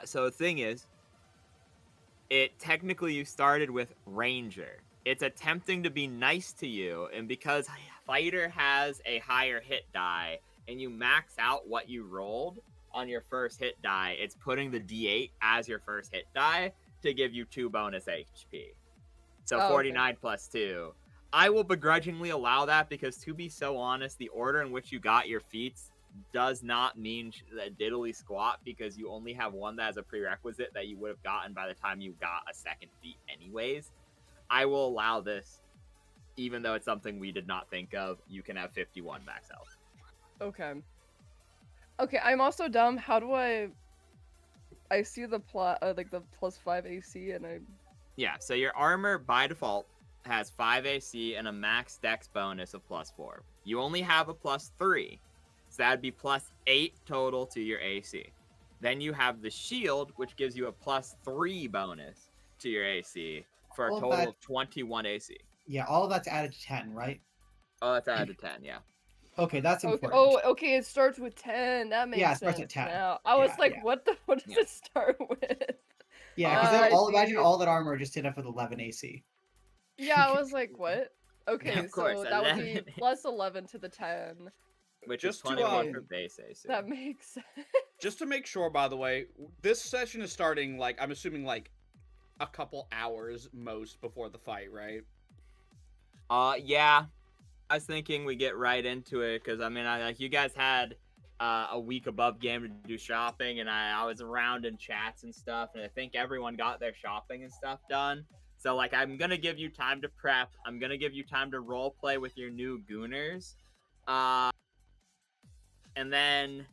So the thing is, technically you started with Ranger. It's attempting to be nice to you, and because Fighter has a higher hit die, and you max out what you rolled on your first hit die, it's putting the D8 as your first hit die to give you 2 bonus HP. So 49 plus 2. I will begrudgingly allow that because, to be so honest, the order in which you got your feats does not mean that diddly squat, because you only have one that has a prerequisite that you would have gotten by the time you got a second feat anyways. I will allow this, even though it's something we did not think of. You can have 51 max health. Okay. Okay, I'm also dumb. How do I see the plot, like the +5 AC, and I... Yeah, so your armor by default has 5 AC and a max dex bonus of +4. You only have a +3, so that'd be +8 total to your AC. Then you have the shield, which gives you a +3 bonus to your AC for a total of 21 AC. Yeah, all of that's added to 10, right? Oh, that's added to 10, yeah. Okay, that's important. Oh, okay, it starts with 10. That makes sense. It starts at 10. Now. I was like, what does it start with? Yeah, because imagine all that armor just hit up with 11 AC. Yeah, I was like, what? Okay, Yeah, of course, so that would be +11 to the 10. Which is 21 for base AC. That makes sense. Just to make sure, by the way, this session is starting, like, I'm assuming, like, a couple hours most before the fight, right? Yeah. I was thinking we get right into it, because, I mean, you guys had a week above game to do shopping, and I was around in chats and stuff, and I think everyone got their shopping and stuff done. So, like, I'm going to give you time to prep. I'm going to give you time to role play with your new gooners. And then,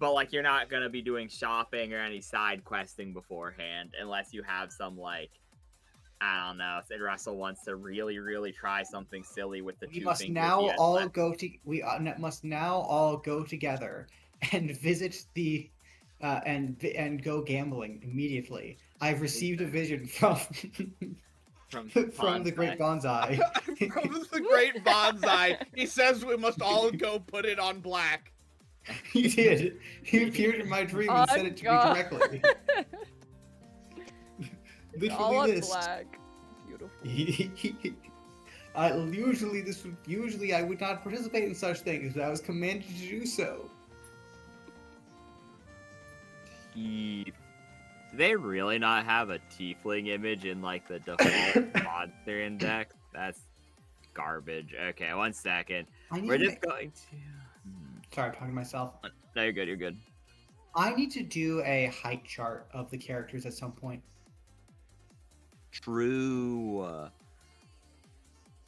but, like, you're not going to be doing shopping or any side questing beforehand, unless you have some, like, I don't know, if Russell wants to really, really try something silly with the we must now all go together and visit the and go gambling immediately. I've received a vision from the great bonsai. From the great bonsai. He says we must all go put it on black. He did. He appeared in my dream and said it to me directly. All Literally this. Black. Beautiful. Usually I would not participate in such things, but I was commanded to do so. Do they really not have a tiefling image in, like, the default monster index? That's garbage. Okay, 1 second. We're just going to... Sorry, I'm talking to myself. No, you're good, you're good. I need to do a height chart of the characters at some point. True.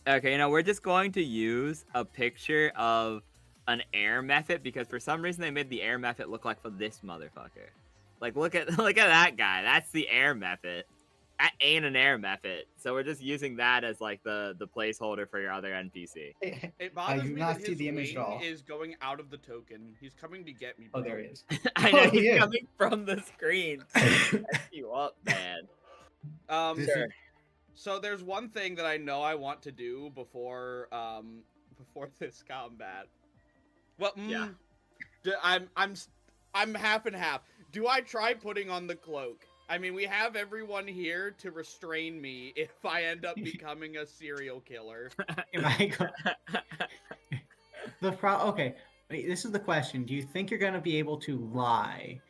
Okay, we're just going to use a picture of an air method, because for some reason they made the air method look like for this motherfucker. Like, look at that guy. That's the air method. That ain't an air method. So we're just using that as, like, the placeholder for your other NPC. It bothers me that his wing is going out of the token. He's coming to get me, bro. Oh, there he is. I know, he's coming from the screen to mess you up, man. Sure. So there's one thing that I know I want to do before this combat. Well, yeah. I'm half and half. Do I try putting on the cloak? I mean, we have everyone here to restrain me if I end up becoming a serial killer. Okay, this is the question. Do you think you're going to be able to lie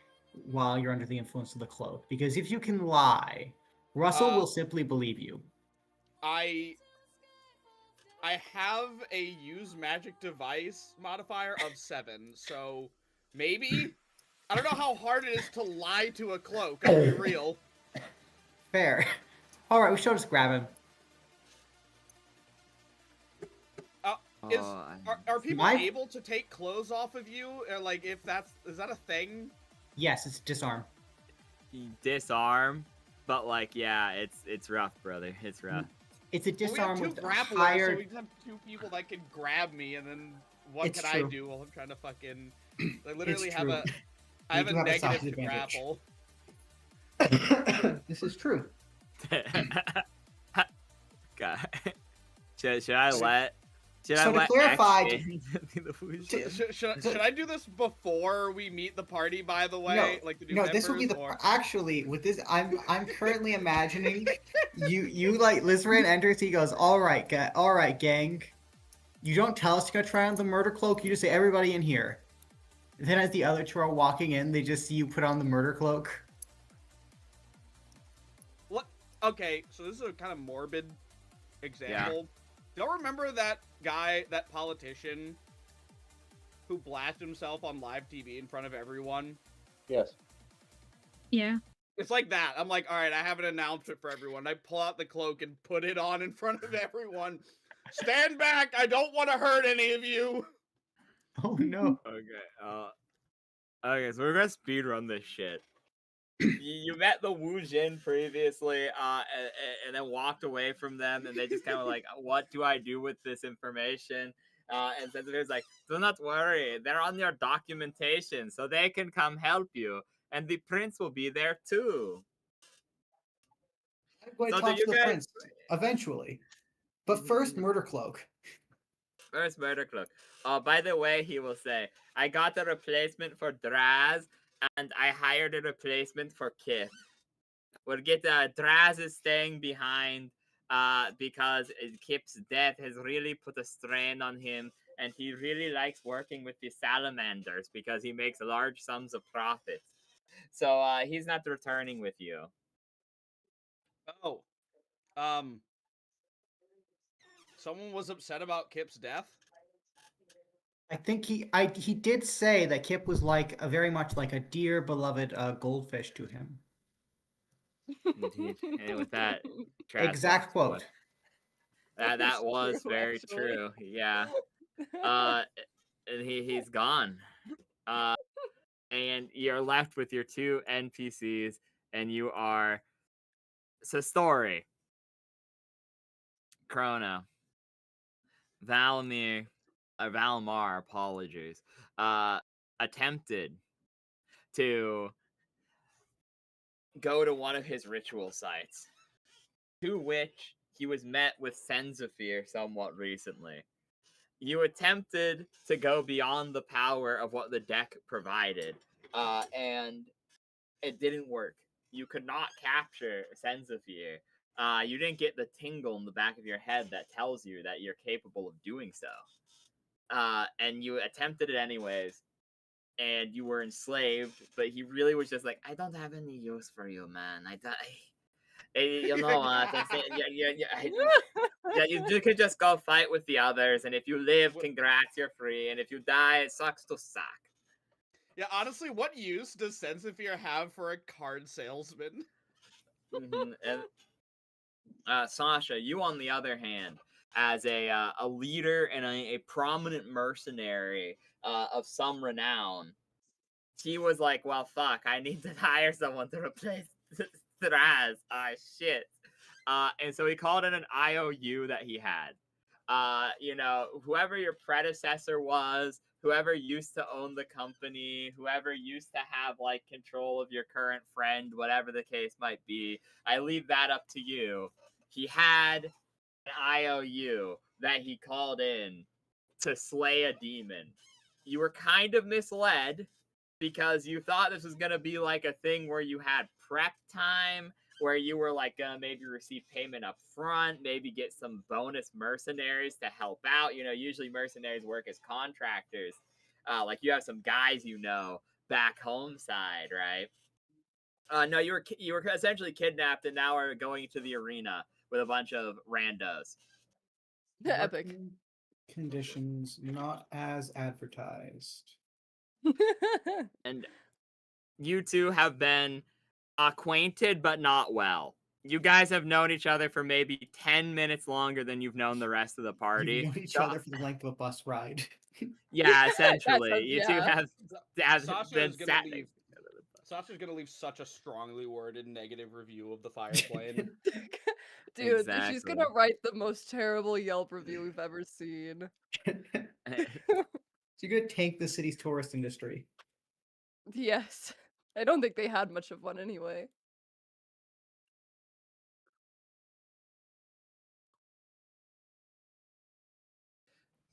while you're under the influence of the cloak? Because if you can lie, Russell will simply believe you. I have a use magic device modifier of 7, so maybe? I don't know how hard it is to lie to a cloak, I'll be real. Fair. Alright, we should just grab him. Are people able to take clothes off of you? Or, like, is that a thing? Yes, it's disarm. Disarm, but, like, yeah, it's rough, brother. It's rough. It's a disarm with grapplers, higher... So we just have 2 people that can grab me, and then what can I do while I'm trying to fucking... I literally have a... I have a negative to grapple. This is true. God. Should I let Should I So to let clarify, X be the Fusion? Should I do this before we meet the party? By the way, no, like the new no, members, this will be the or actually with this. I'm currently imagining you like Lizeran enters. He goes, all right, gang. You don't tell us you're gonna try on the murder cloak. You just say everybody in here. Then as the other two are walking in, they just see you put on the murder cloak. what? Okay, so this is a kind of morbid example. Do y'all remember that guy, that politician, who blasted himself on live TV in front of everyone? Yes. Yeah. It's like that. I'm like, all right, I have an announcement for everyone. I pull out the cloak and put it on in front of everyone. Stand back! I don't want to hurt any of you. Oh no. Okay, so we're gonna speedrun this shit. You met the Wu Jin previously, and then walked away from them, and they just kind of like, what do I do with this information? And Sensei's like, do not worry, they're on your documentation, so they can come help you, and the prince will be there too. I'm going to So do talk to you the guys- prince eventually, but first, murder cloak. First murder cloak. By the way, he will say, I got a replacement for Draz, and I hired a replacement for Kith. We'll get Draz is staying behind because Kip's death has really put a strain on him, and he really likes working with the salamanders because he makes large sums of profits. So he's not returning with you. Oh, someone was upset about Kip's death. I think he did say that Kip was like a very much like a dear beloved goldfish to him. Indeed. And with that, Trask Exact walks away. quote. That That's was true, very actually. true. Yeah. And he's gone. And you're left with your two NPCs, and you are Sastori, Chrono, Valmar, apologies, attempted to go to one of his ritual sites, to which he was met with Senzafir somewhat recently. You attempted to go beyond the power of what the deck provided, and it didn't work. You could not capture Senzafir. You didn't get the tingle in the back of your head that tells you that you're capable of doing so. And you attempted it anyways, and you were enslaved, but he really was just like, I don't have any use for you, man. You know what? You could just go fight with the others, and if you live, congrats, you're free, and if you die, it sucks to suck. Yeah, honestly, what use does Sensafir have for a card salesman? And Sasha, you on the other hand, as a leader and a prominent mercenary of some renown, he was like, well, fuck, I need to hire someone to replace Thraz. Shit. And so he called in an IOU that he had. Whoever your predecessor was, whoever used to own the company, whoever used to have like control of your current friend, whatever the case might be, I leave that up to you. He had an IOU that he called in to slay a demon. You were kind of misled because you thought this was going to be like a thing where you had prep time, where you were like gonna maybe receive payment up front, maybe get some bonus mercenaries to help out. Usually mercenaries work as contractors. Like you have some guys back home side, right? No, you were essentially kidnapped and now are going to the arena with a bunch of randos. Epic. Working conditions not as advertised. And you two have been acquainted but not well. You guys have known each other for maybe 10 minutes longer than you've known the rest of the party. You've known each other for the length of a bus ride. Yeah, essentially. sounds- You two yeah. have Sasha been is gonna sat leave. next to each other. Sasha's gonna leave such a strongly worded negative review of the fireplane. Dude, she's Exactly. gonna write the most terrible Yelp review we've ever seen. So you're gonna tank the city's tourist industry. Yes. I don't think they had much of one anyway.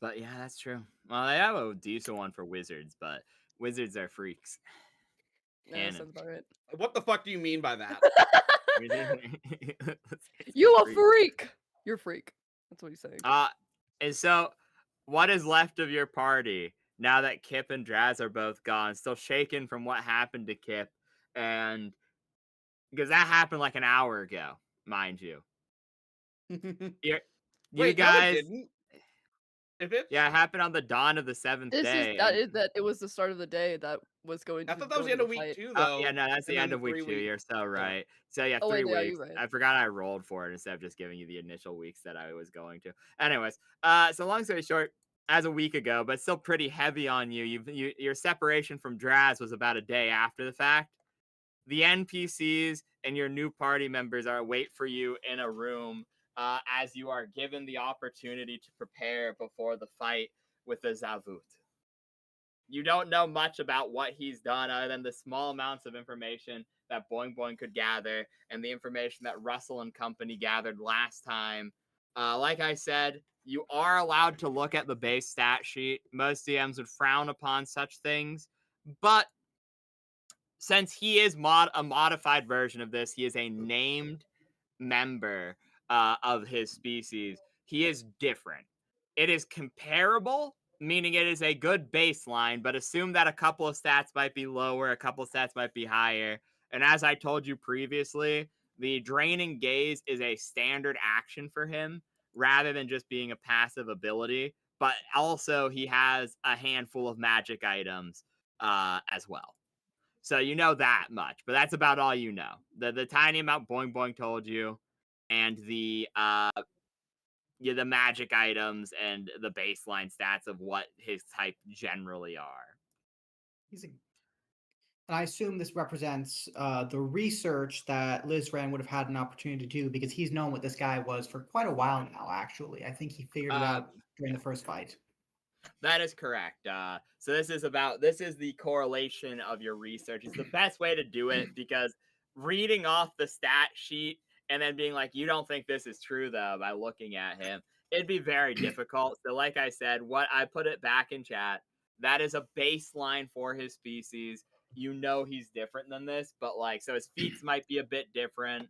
But yeah, that's true. Well, they have a decent one for wizards, but wizards are freaks. No, that Canon. sounds about right. What the fuck do you mean by that? You a freak! You're a freak. That's what he's saying. And so, what is left of your party now that Kip and Draz are both gone? Still shaken from what happened to Kip, and because that happened like an hour ago, mind you. You Wait, no, it guys, didn't. If it's yeah, it happened on the dawn of the 7th This day. is that it was the start of the day that was going to I thought that was go the end into of week fight. 2, Oh, though. yeah, no, that's the and end then of week 2. 3 weeks. You're so right. So yeah, Oh, 3 wait, yeah, weeks. you're right. I forgot I rolled for it instead of just giving you the initial weeks that I was going to. Anyways, so long story short, as a week ago, but still pretty heavy on you. Your separation from Draz was about a day after the fact. The NPCs and your new party members are wait for you in a room as you are given the opportunity to prepare before the fight with the Zavut. You don't know much about what he's done other than the small amounts of information that Boing Boing could gather and the information that Russell and company gathered last time. Like I said, you are allowed to look at the base stat sheet. Most DMs would frown upon such things, but since he is a modified version of this, he is a named member of his species. He is different. It is comparable, meaning it is a good baseline, but assume that a couple of stats might be lower, a couple of stats might be higher. And as I told you previously, the draining gaze is a standard action for him rather than just being a passive ability. But also, he has a handful of magic items as well. So you know that much, but that's about all you know. The tiny amount Boing Boing told you, and the magic items and the baseline stats of what his type generally are. And I assume this represents the research that Liz Ran would have had an opportunity to do because he's known what this guy was for quite a while now, actually. I think he figured it out during the first fight. That is correct. So this is the correlation of your research. It's the best way to do it because reading off the stat sheet and then being like, you don't think this is true though, by looking at him, it'd be very difficult. So like I said, what I put it back in chat, that is a baseline for his species. You know he's different than this, but so his feats might be a bit different.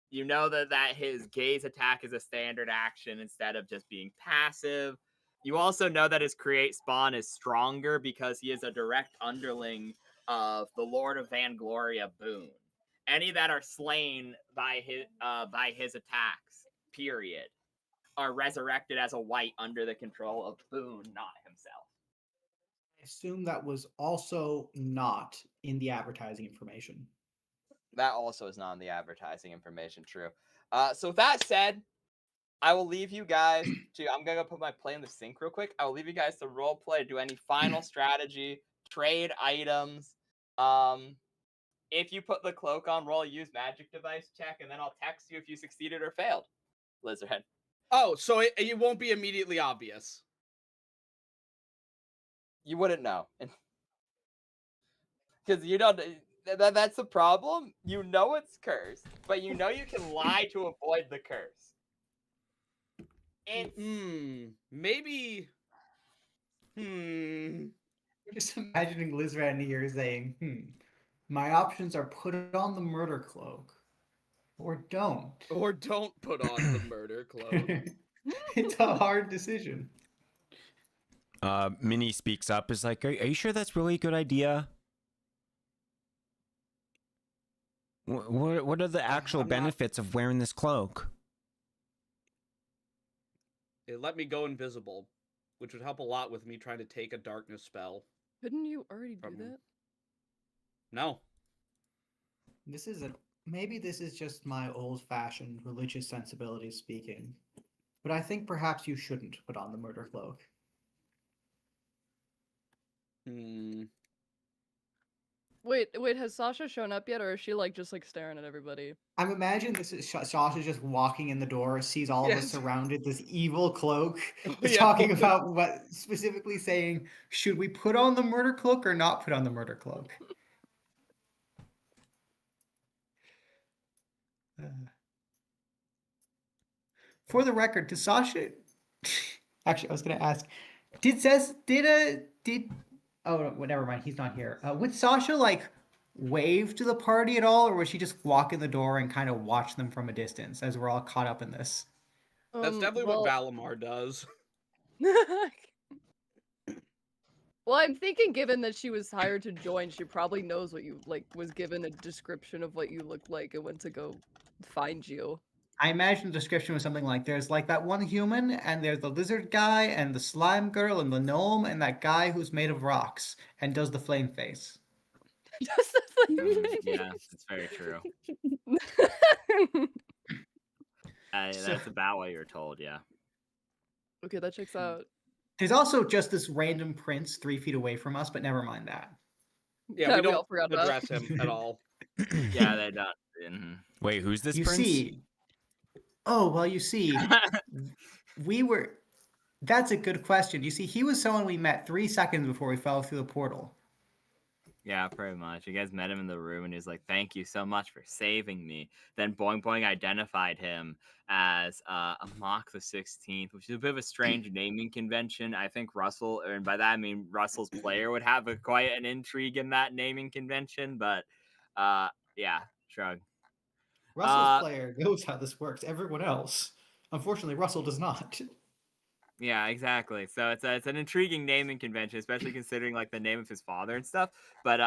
You know that his gaze attack is a standard action instead of just being passive. You also know that his create spawn is stronger because he is a direct underling of the Lord of Vangloria Boone. Any that are slain by his attacks, period, are resurrected as a white under the control of Boone, not himself. I assume that was also not in the advertising information. That also is not in the advertising information, true. So with that said, I will leave you guys to. I'm gonna go put my play in the sync real quick. I will leave you guys to role play, do any final strategy, trade items. If you put the cloak on, roll use magic device check, and then I'll text you if you succeeded or failed. Lizardhead. Oh, so it won't be immediately obvious. You wouldn't know, because you don't. That's the problem. You know it's cursed, but you know you can lie to avoid the curse. Maybe. Just imagining Liz Ran here saying, my options are put on the murder cloak. Or don't. Or don't put on the murder cloak. It's a hard decision. Minnie speaks up, is like, are you sure that's really a good idea? What are the actual benefits of wearing this cloak? It let me go invisible, which would help a lot with me trying to take a darkness spell. Couldn't you already do that? No. Maybe this is just my old-fashioned religious sensibilities speaking, but I think perhaps you shouldn't put on the murder cloak. Wait, has Sasha shown up yet, or is she just staring at everybody? I'm imagining this is Sasha just walking in the door, sees all of us surrounded, this evil cloak, talking about what specifically saying, should we put on the murder cloak or not put on the murder cloak? For the record, does Sasha... Actually, I was going to ask, Did oh no, well, never mind, he's not here. Would Sasha like wave to the party at all, or would she just walk in the door and kind of watch them from a distance as we're all caught up in this? That's definitely what Well, Valimar does. well, I'm thinking given that she was hired to join, she probably knows what you like was given a description of what you look like and went to go find you. I imagine the description was something like there's like that one human, and there's the lizard guy, and the slime girl, and the gnome, and that guy who's made of rocks and does the flame face. Just Yeah, that's very true. So- That's about what you're told. Yeah. Okay, that checks out. There's also just this random prince 3 feet away from us, but never mind that. Yeah, Yeah, we we don't all forgot about. address him at all. Yeah, they don't. Mhm. Wait, who's this You prince? see, oh well, you see, we were. That's a good question. You see, he was someone we met 3 seconds before we fell through the portal. Yeah, pretty much. You guys met him in the room, and he's like, "Thank you so much for saving me." Then Boing Boing identified him as Amok the 16th, which is a bit of a strange naming convention. I think Russell, and by that I mean Russell's player, would have quite an intrigue in that naming convention. But yeah, shrug. Russell's player knows how this works. Everyone else, unfortunately, Russell does not. Yeah, exactly. So it's an intriguing naming convention, especially considering like the name of his father and stuff. But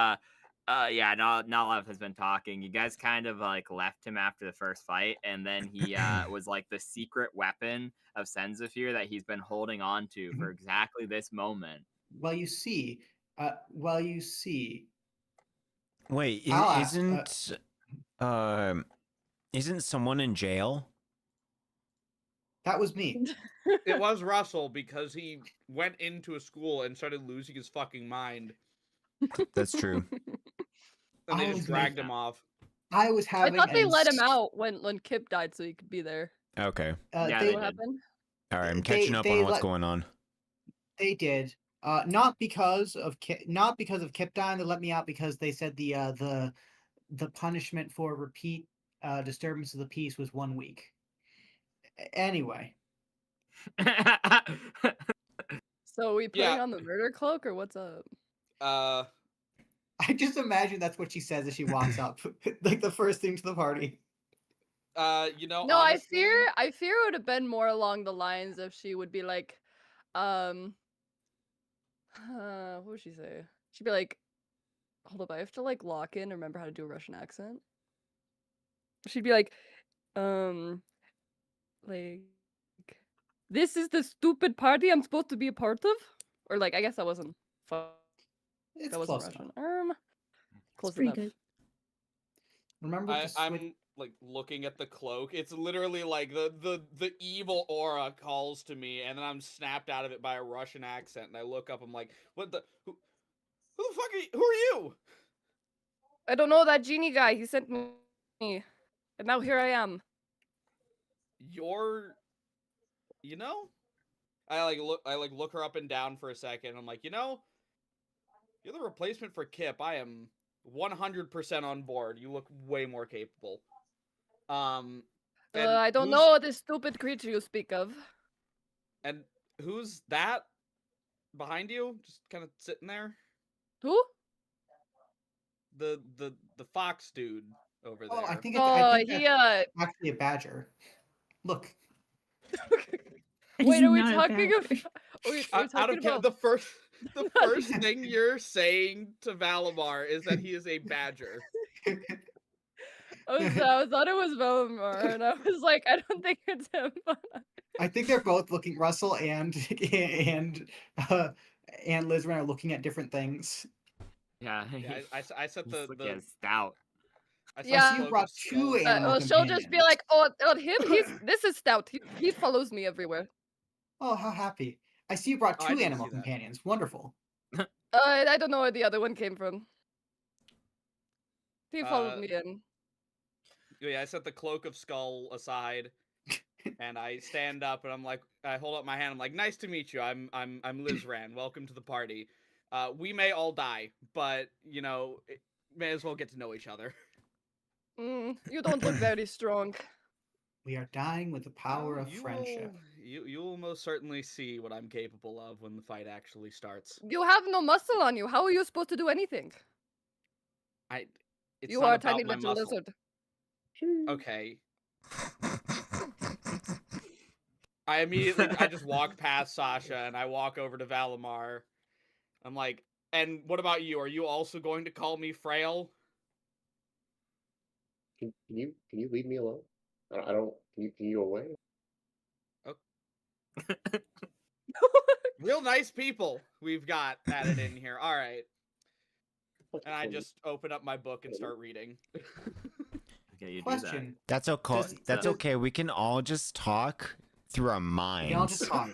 yeah, not a lot has been talking. You guys kind of like left him after the first fight, and then he was like the secret weapon of Senzafir that he's been holding on to for exactly this moment. Well, you see, Wait, I'll ask, isn't someone in jail? that was me. It was Russell because he went into a school and started losing his fucking mind, That's true. and they I just was dragged making- him off. I was I having. thought they an let him ins- out when Kip died so he could be there. Okay. Yeah, they, they What did. happened? All right, I'm They- catching up they on what's let- going on. They did. Not because of Kip dying. They let me out because they said the punishment for repeat disturbance of the peace was 1 week. Anyway, So are we putting Yeah. on the murder cloak or what's up? I just imagine that's what she says as she walks up, like the first thing to the party. You know, No, honestly, I fear it would have been more along the lines of she would be like, what would she say? She'd be like, hold up, I have to like lock in and remember how to do a Russian accent. She'd be like, like, this is the stupid party I'm supposed to be a part of? Or like, I guess that wasn't It's that wasn't close Russian. enough. Close pretty enough. good. Remember to switch. I'm like looking at the cloak. It's literally like the evil aura calls to me, and then I'm snapped out of it by a Russian accent. And I look up. I'm like, what the? Who the fuck are you? Who are you? I don't know that genie guy. He sent me, and now here I am. You're, you know, I look her up and down for a second. I'm like, you know, you're the replacement for Kip. I am 100% on board. You look way more capable. And I don't know this stupid creature you speak of. And who's that behind you? Just kind of sitting there. Who? The fox dude over there. Oh, I think Oh, that's he actually a badger. Look, Wait, are we Not a talking bad- of? Are we out talking of about? the first thing you're saying to Valimar is that he is a badger. I thought it was Velmar, and I was like, I don't think it's him. I think they're both looking. Russell and Lizran are looking at different things. Yeah, Yeah, I set he's the looking at stout. I set Yeah. the You cloak brought of two skull. animal Well, she'll just be companions. like, oh, this is Stout. He follows me everywhere. Oh, how happy! I see you brought Oh, I two didn't animal see that. companions. Wonderful. I don't know where the other one came from. He followed Uh, me in. Yeah, I set the cloak of skull aside, and I stand up, and I'm like, I hold up my hand. I'm like, nice to meet you. I'm Lizran. Welcome to the party. We may all die, but you know, may as well get to know each other. You don't look very strong. We are dying with the power of You friendship. You will most certainly see what I'm capable of when the fight actually starts. You have no muscle on you. How are you supposed to do anything? It's You not are a about tiny my little muscle. lizard. Okay. I just walk past Sasha and I walk over to Valimar. I'm like, and what about you? Are you also going to call me frail? Can you leave me alone? I don't. Can you go away? Real nice people we've got added in here. All right. And I just open up my book and start reading. Okay, you Question. That's okay. Does- That's does- okay. We can all just talk through our We can all just minds. talk.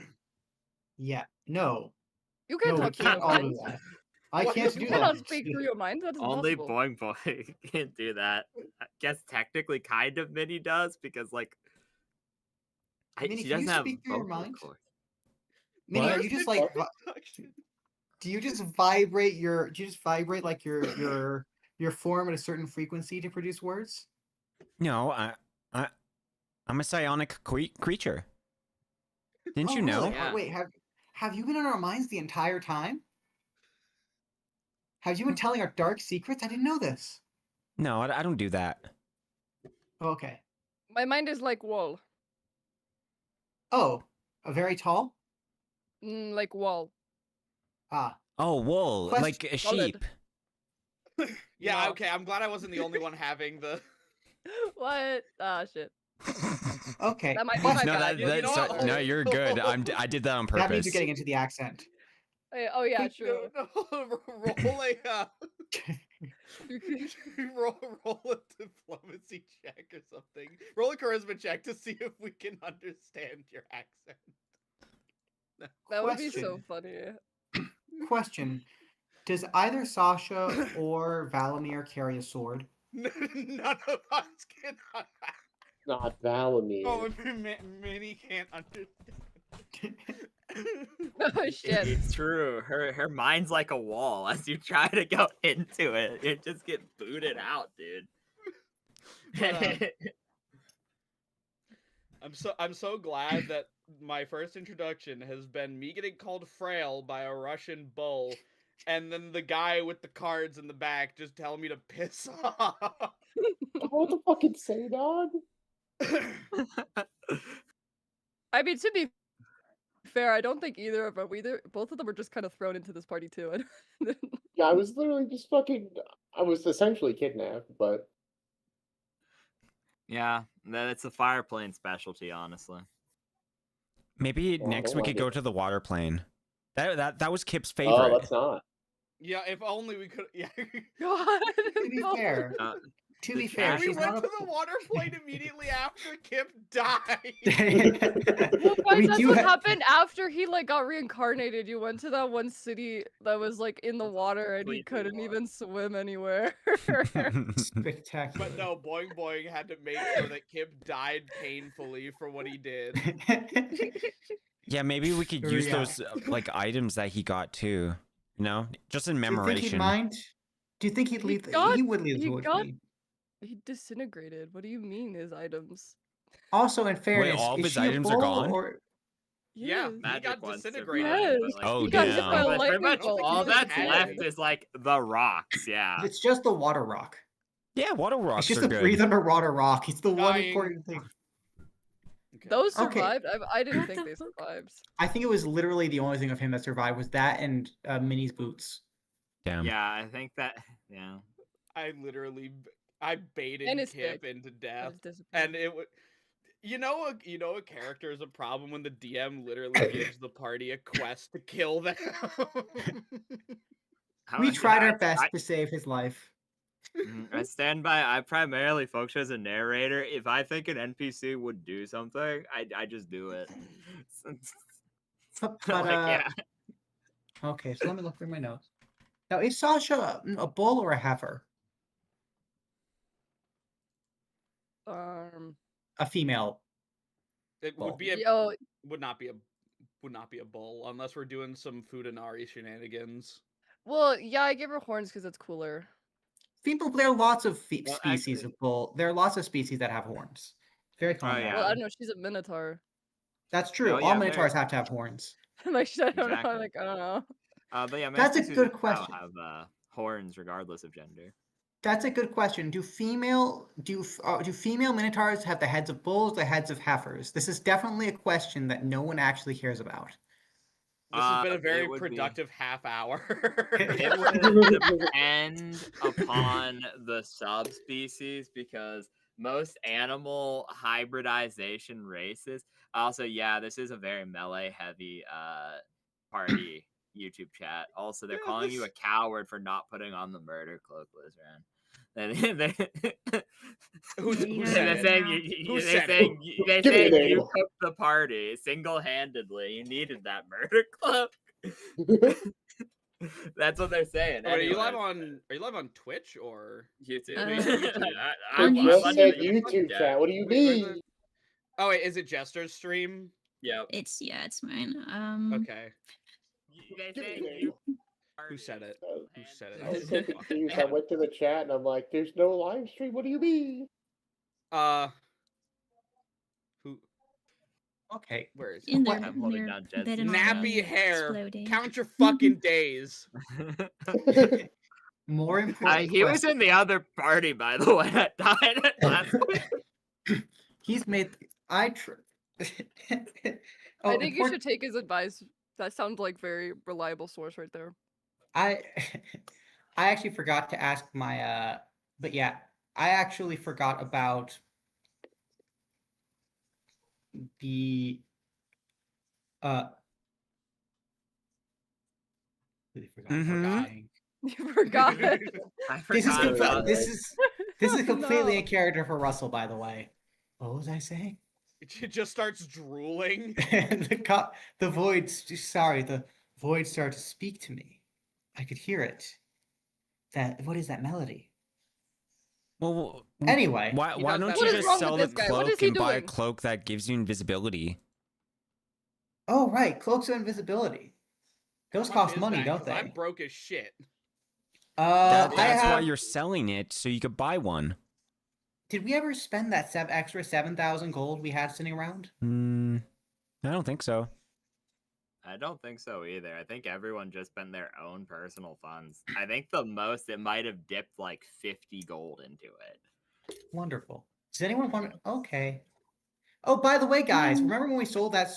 Yeah. No. You can't No, we talk through can't your all do minds. that. I What? can't You do cannot that. speak through your mind. That is Only impossible. Boing Boy can't do that. I guess technically, kind of Minnie does because like Minnie, she can you doesn't have speak through your vocal mind? cords. Minnie, are What? you just like do you just vibrate like your form at a certain frequency to produce words? No, I'm a psionic creature. Didn't Oh, you know? really? Yeah. Wait, have you been in our minds the entire time? Have you been telling our dark secrets? I didn't know this. No, I don't do that. Okay. My mind is like wall. Oh, a very tall? Like wall. Ah. Oh, wool, Question- like a Solid. sheep. Yeah, No. okay. I'm glad I wasn't the only one having the. What? Ah, shit. Okay. That might be my Question. You bad. know so- what? no, you're good. I did that on purpose. That means you're getting into the accent. Oh yeah, true. No, roll a roll a diplomacy check or something. Roll a charisma check to see if we can understand your accent. That would be so Question. funny. Question. Does either Sasha or Valimir carry a sword? None of us can. Not Valimir. Oh, Minnie can't understand. Oh shit. It's true. Her mind's like a wall. As you try to go into it, you just get booted out, dude. But, I'm so glad that my first introduction has been me getting called frail by a Russian bull, and then the guy with the cards in the back just telling me to piss off. What the fucking say, dog? I mean, to be fair, I don't think either of them. Both of them were just kind of thrown into this party too. Yeah, I was literally just fucking. I was essentially kidnapped, but Yeah, that's a fireplane specialty, honestly. Maybe Well, I next don't we like could it. go to the water plane. That was Kip's oh, favorite. let's not. Yeah, if only we could. Yeah. God. To be fair, to the be fair, chat- We she's went not to the water plane immediately after Kip died. Well, guys, We that's do what have- happened after he like got reincarnated. You went to that one city that was like in the That's water and he completely couldn't lost. even swim anywhere. Spectacular. But no, Boing Boing had to make sure that Kip died painfully for what he did. Yeah, maybe we could Sure, use yeah. those like items that he got too. You know, just in Do you think he'd memoration. mind? Do you think he'd leave? got- He would leave he the wood got- for me. He disintegrated. What do you mean his items? Also, in fairness, all of is his she a items are bull gone? Or Yeah, Yes. he Magic got ones disintegrated. Yes. but, like, Oh, He got hit damn. by a but pretty lightning much bolt. all He that's disappeared. left is like the rocks. Yeah. it's just the water rock. Yeah, water It's rocks just are a good. breathe underwater rock. It's the one Dying. important thing. Okay. Those Okay. survived. I didn't What think the they fuck? survived. I think it was literally the only thing of him that survived was that and Minnie's boots. Damn. Yeah, I think that. Yeah. I baited And his Kip stick. into That death, just disappeared. and it would. You know a character is a problem when the DM literally gives the party a quest to kill them. We tried I- our best to save his life. I stand by. I primarily function as a narrator. If I think an NPC would do something, I just do it. But Like, yeah. okay, so let me look through my notes. Now, is Sasha a bull or a heifer? A female. It Bull. would be a Yo, would not be a bull unless we're doing some Fudanari shenanigans. well, yeah, I give her horns because it's cooler. People, there are lots of Well, species actually- of bull. There are lots of species that have horns. Very common. yeah. Well, I don't know. She's a minotaur. That's true. Oh, All yeah, Minotaurs very. have to have horns. Like, I don't know. Exactly. Like, I don't know. But yeah, That's a Misty good Susan Cow question. have horns regardless of gender. That's a good question. Do female minotaurs have the heads of bulls, the heads of heifers? This is definitely a question that no one actually cares about. This has been a It very would be- productive half hour. It would depend upon the subspecies because most animal hybridization races. Also, yeah, this is a very melee heavy party YouTube chat. Also, they're Yeah, calling you a this- coward for not putting on the murder cloak, Lizran. Who's Yeah, who you said know it? now. Who they said it? saying they Give me a saying you name. cooked the party single-handedly. You needed that murder cloak. That's what they're saying. Oh, wait, Anyways, are you live on Twitch or YouTube. YouTube. I On just YouTube. said YouTube chat. What do you Wait, where's mean? it? Oh wait, is it Jester's stream? Yep. It's mine. Okay. They Give me say a name. you. Who said it? Who said I was it? so confused. I went to the chat and I'm like, "There's no live stream. What do you mean?" Who? Okay. Where is it? In What? their I'm holding their down Jed's bed and chat. Nappy hair. exploding. Count your fucking days. More important. He was question. in the other party, by the way. That died last week. He's made. I. Oh, I think you important- should take his advice. That sounds like very reliable source right there. I I actually forgot to ask my but yeah, I actually forgot about the uh really forgot about Mhm. dying. You forgot. I This is forgot com- about this is this is completely No. a character for Russell, by the way. What was I saying? It just starts drooling. The void the void started to speak to me. I could hear it. What is that melody? Well, Anyway, why He why does don't that you What is just wrong with sell the this guy? What is cloak he and buy a doing? cloak that gives you invisibility? oh right, cloaks of invisibility. Those How much cost is money, that? don't 'Cause they? I'm broke as shit. That's I why have. you're selling it, so you could buy one. Did we ever spend that extra 7,000 gold we had sitting around? I don't think so. I don't think so either. I think everyone just spent their own personal funds. I think the most it might have dipped like 50 gold into it. Wonderful. Does anyone want to? Okay. Oh, by the way, guys, Mm. remember when we sold that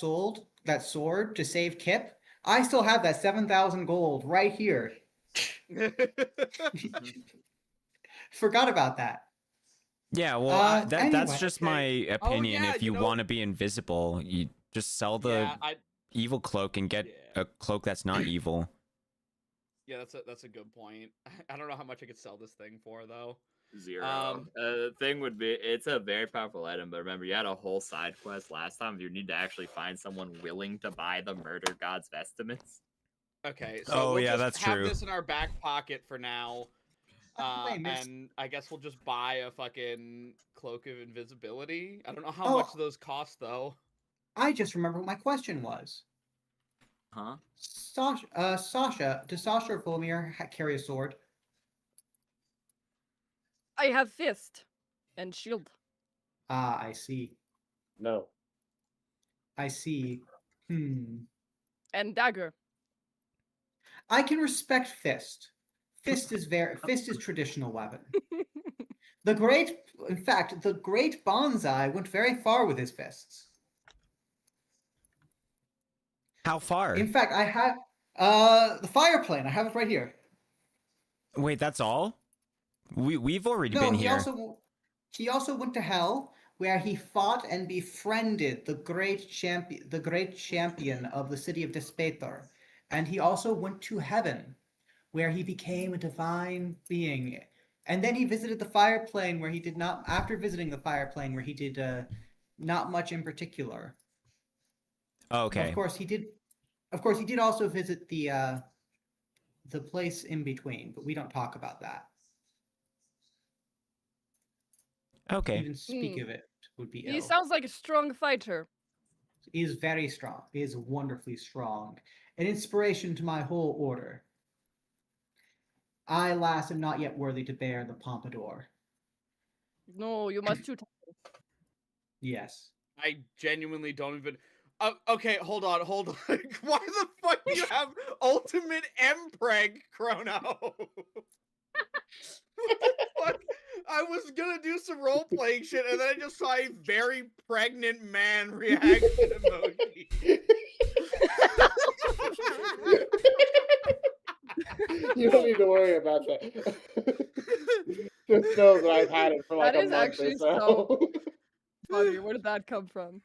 sword to save Kip? I still have that 7,000 gold right here. Forgot about that. Yeah, well, that's Anyway, just okay. my Oh, opinion. yeah, If you you know- want to be invisible, you just sell the Yeah, evil cloak and get Yeah. a cloak that's not evil. yeah, that's a good point. I don't know how much I could sell this thing for though. 0. The thing would be, it's a very powerful item, but remember, you had a whole side quest last time. You need to actually find someone willing to buy the murder god's vestments. Okay, so Oh, we'll yeah, just that's have true. this in our back pocket for now. Wait, Miss- And I guess we'll just buy a fucking cloak of invisibility. I don't know how Oh. much those cost though. I just remember what my question was. Huh? Sasha, does Sasha or Volmir carry a sword? I have fist and shield. Ah, I see. No. I see. And dagger. I can respect fist. Fist is traditional weapon. In fact, the great Bonsai went very far with his fists. How far? In fact, I have the fireplane. I have it right here. Wait, that's all? We've already No, been he here. he also went to hell, where he fought and befriended the great champion of the city of Despator, and he also went to heaven, where he became a divine being. And then he visited the fireplane, where he did not. After visiting the fireplane, where he did not much in particular. Okay. Of course, he did. Of course, he did also visit the place in between, but we don't talk about that. Okay. Even speak of it would be He ill. sounds like a strong fighter. He is very strong. He is wonderfully strong. An inspiration to my whole order. I, alas, am not yet worthy to bear the pompadour. No, you must shoot. Yes. I genuinely don't even. Okay, hold on. Why the fuck do you have ultimate Mpreg chrono? What the fuck? I was gonna do some role playing shit, and then I just saw a very pregnant man reaction emoji. You don't need to worry about that. Just know that I've had it for like That a is month or actually so. funny. Where did that come from?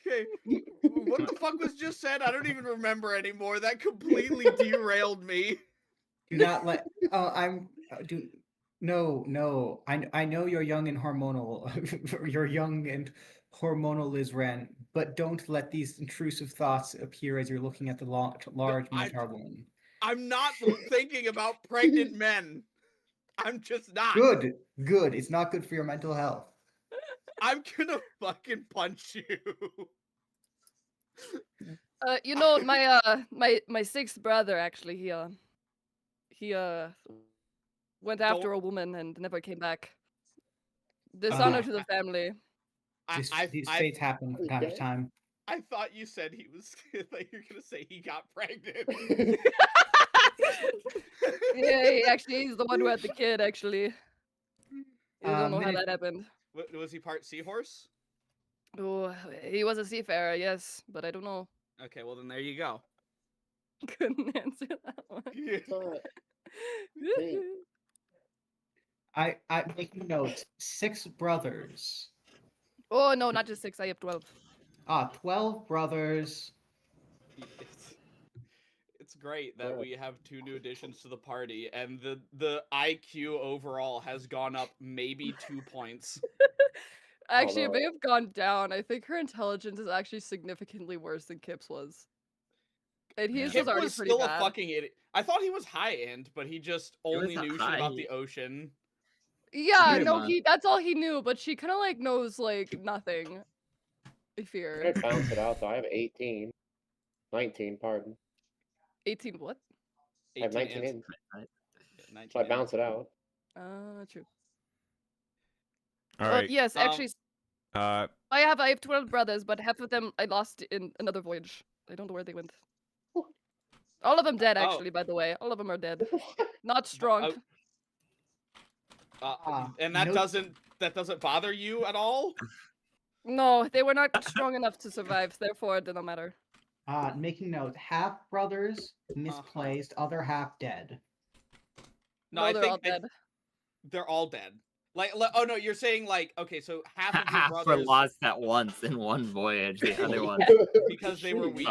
Okay, what the fuck was just said? I don't even remember anymore. That completely derailed me. Do not let. Oh, I'm. Do. No. I know you're young and hormonal. You're young and hormonal, Lizran. But don't let these intrusive thoughts appear as you're looking at the large Minotaur woman. I'm not thinking about pregnant men. I'm just not. Good. It's not good for your mental health. I'm gonna fucking punch you. You know, my sixth brother actually, he went after a woman and never came back. Dishonor to the family. These fates happen from time to time. I thought you said he was like you're gonna say he got pregnant. Yeah, he's the one who had the kid. Actually, I don't know how Minute- that happened. Was he part seahorse? Oh, he was a seafarer, yes, but I don't know. Okay, well then there you go. Couldn't answer that one. I making notes. 6 brothers. Oh no, not just 6. I have 12. 12 brothers. It's great that we have 2 new additions to the party, and the IQ overall has gone up maybe 2 points. Actually, it may have gone down. I think her intelligence is actually significantly worse than Kip's was. And his Kip was already was pretty still bad. a fucking idiot. I thought he was high end, but he just only knew shit about the ocean. Yeah, Pretty no, much. that's all he knew, but she kind of like knows like nothing. I fear. I bounce it out though. I have 18. 19, pardon. 18 what? I have 19 ins. in. 19 So I bounce it out. True. All right. Yes, actually, Uh, I have 12 brothers, but half of them I lost in another voyage. I don't know where they went. All of them dead, actually. By the way, all of them are dead. Not strong. And that doesn't bother you at all? No, they were not strong enough to survive. Therefore, it did not matter. Making note. Half brothers misplaced, other half dead. No, No, I they're think all dead. they're all dead. Like, oh no, you're saying like, okay, so half of your Half brothers were lost at once in one voyage. The other one because they were weak.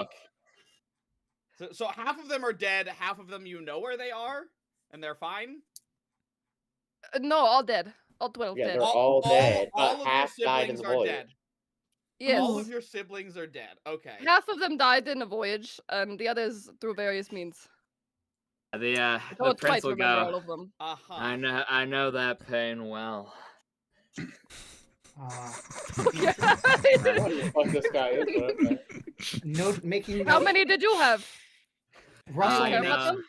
So half of them are dead. Half of them you know where they are, and they're fine. No, all dead. All 12 Yeah, dead. they're all dead, all but of half your died in siblings the are voyage. dead. Yes. All of your siblings are dead. Okay. Half of them died in a voyage, and the others through various means. the I don't prince quite will remember go. all of them. I know that pain well. What the fuck this guy is, but okay. Making How note. many did you have? Russell, care about them?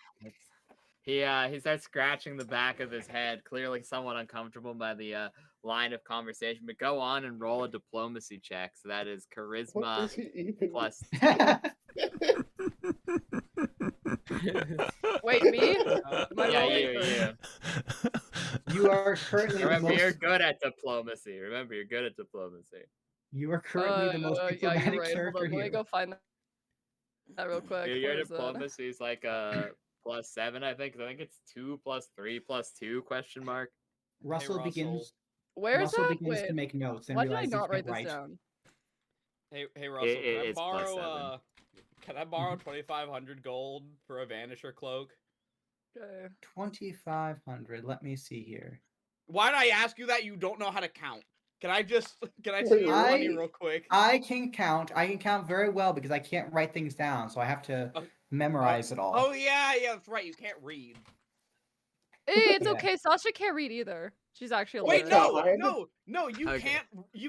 He starts scratching the back of his head, clearly somewhat uncomfortable by the line of conversation. But go on and roll a diplomacy check. So that is charisma plus. Wait, me? Yeah, you. You are currently Remember, the you're most. good at diplomacy. You are currently the most Yeah, diplomatic you're right. Hold character on, let me here. go find that real quick. Your Where is that? diplomacy is like a +7, I think. I think it's 2 + 3 + 2 question mark. Russell Russell. begins. Where's Russell that? begins to Wait, make notes and why did I realizes not he's write this right. down? Hey Russell, It's +7. can I borrow 2,500 gold for a Vanisher cloak? Okay. 2,500. Let me see here. Why did I ask you that? You don't know how to count. Can I see your money real quick? I can count. I can count very well because I can't write things down, so I have to memorize it all. Oh yeah, that's right. You can't read. Hey, it's okay. Sasha can't read either. She's actually Wait, illiterate. no, you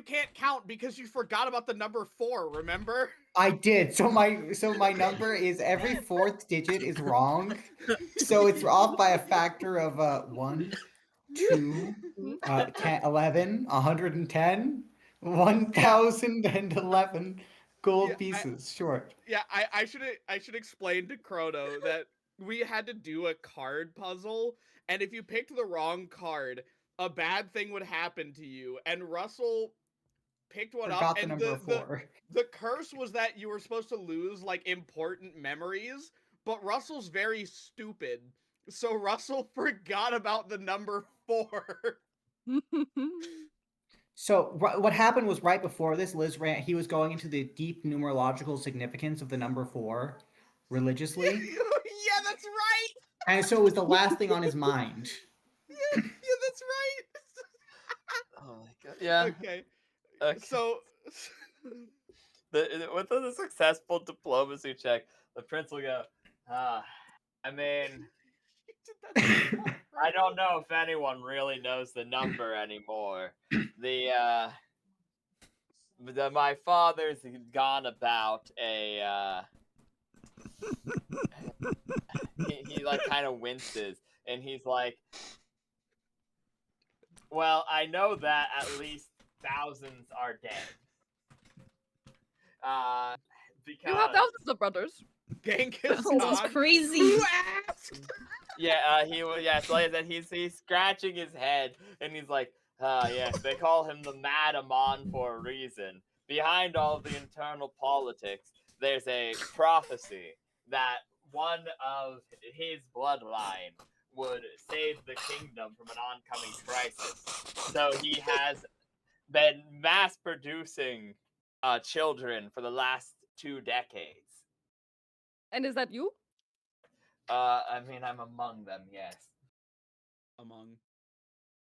can't count because you forgot about the number 4, remember? I did. So my number is every 4th digit is wrong. So it's off by a factor of 1, 2, 10, 11, 110, 1,011 gold Yeah, pieces. Sure. Yeah, I should explain to Chrono that we had to do a card puzzle, and if you picked the wrong card, a bad thing would happen to you. And Russell picked one up, Forgot the and number 4. the curse was that you were supposed to lose like important memories, but Russell's very stupid, so Russell forgot about the number 4. So what happened was right before this, Liz ran. He was going into the deep numerological significance of the number 4 religiously, Yeah, that's right. and so it was the last thing on his mind. Yeah, that's right. Oh my god. Yeah. Okay. Okay. So With a successful diplomacy check, the prince will go, I mean, I don't know if anyone really knows the number anymore. My father's gone about a, he like kind of winces, and he's like, well, I know that at least thousands are dead. Because You have thousands of brothers. Genghis This Khan. is crazy. Who asked? yeah, so like I said, he's scratching his head, and he's like, yes, they call him the Mad Amon for a reason. Behind all the internal politics, there's a prophecy that one of his bloodline would save the kingdom from an oncoming crisis. So he has been mass producing children for the last 2 decades. And is that you? I mean, I'm among them, yes. Among.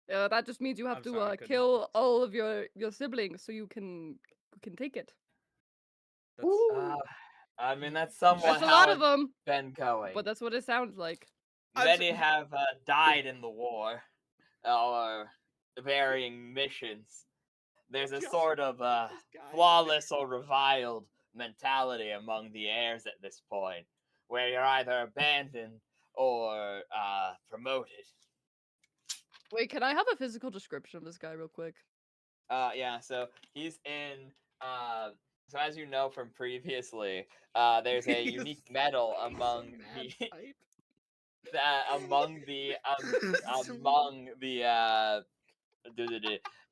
That just means you have I'm to sorry, I couldn't kill help all of your siblings so you can take it. That's I mean, that's somewhat There's a how lot of it's them, been going. but that's what it sounds like. Many have died in the war, or varying missions. There's a Just sort of this guy. flawless or reviled mentality among the heirs at this point, where you're either abandoned or promoted. Wait, can I have a physical description of this guy real quick? Yeah, so he's in. So as you know from previously, there's a He's- unique medal he's a among mad the type. among the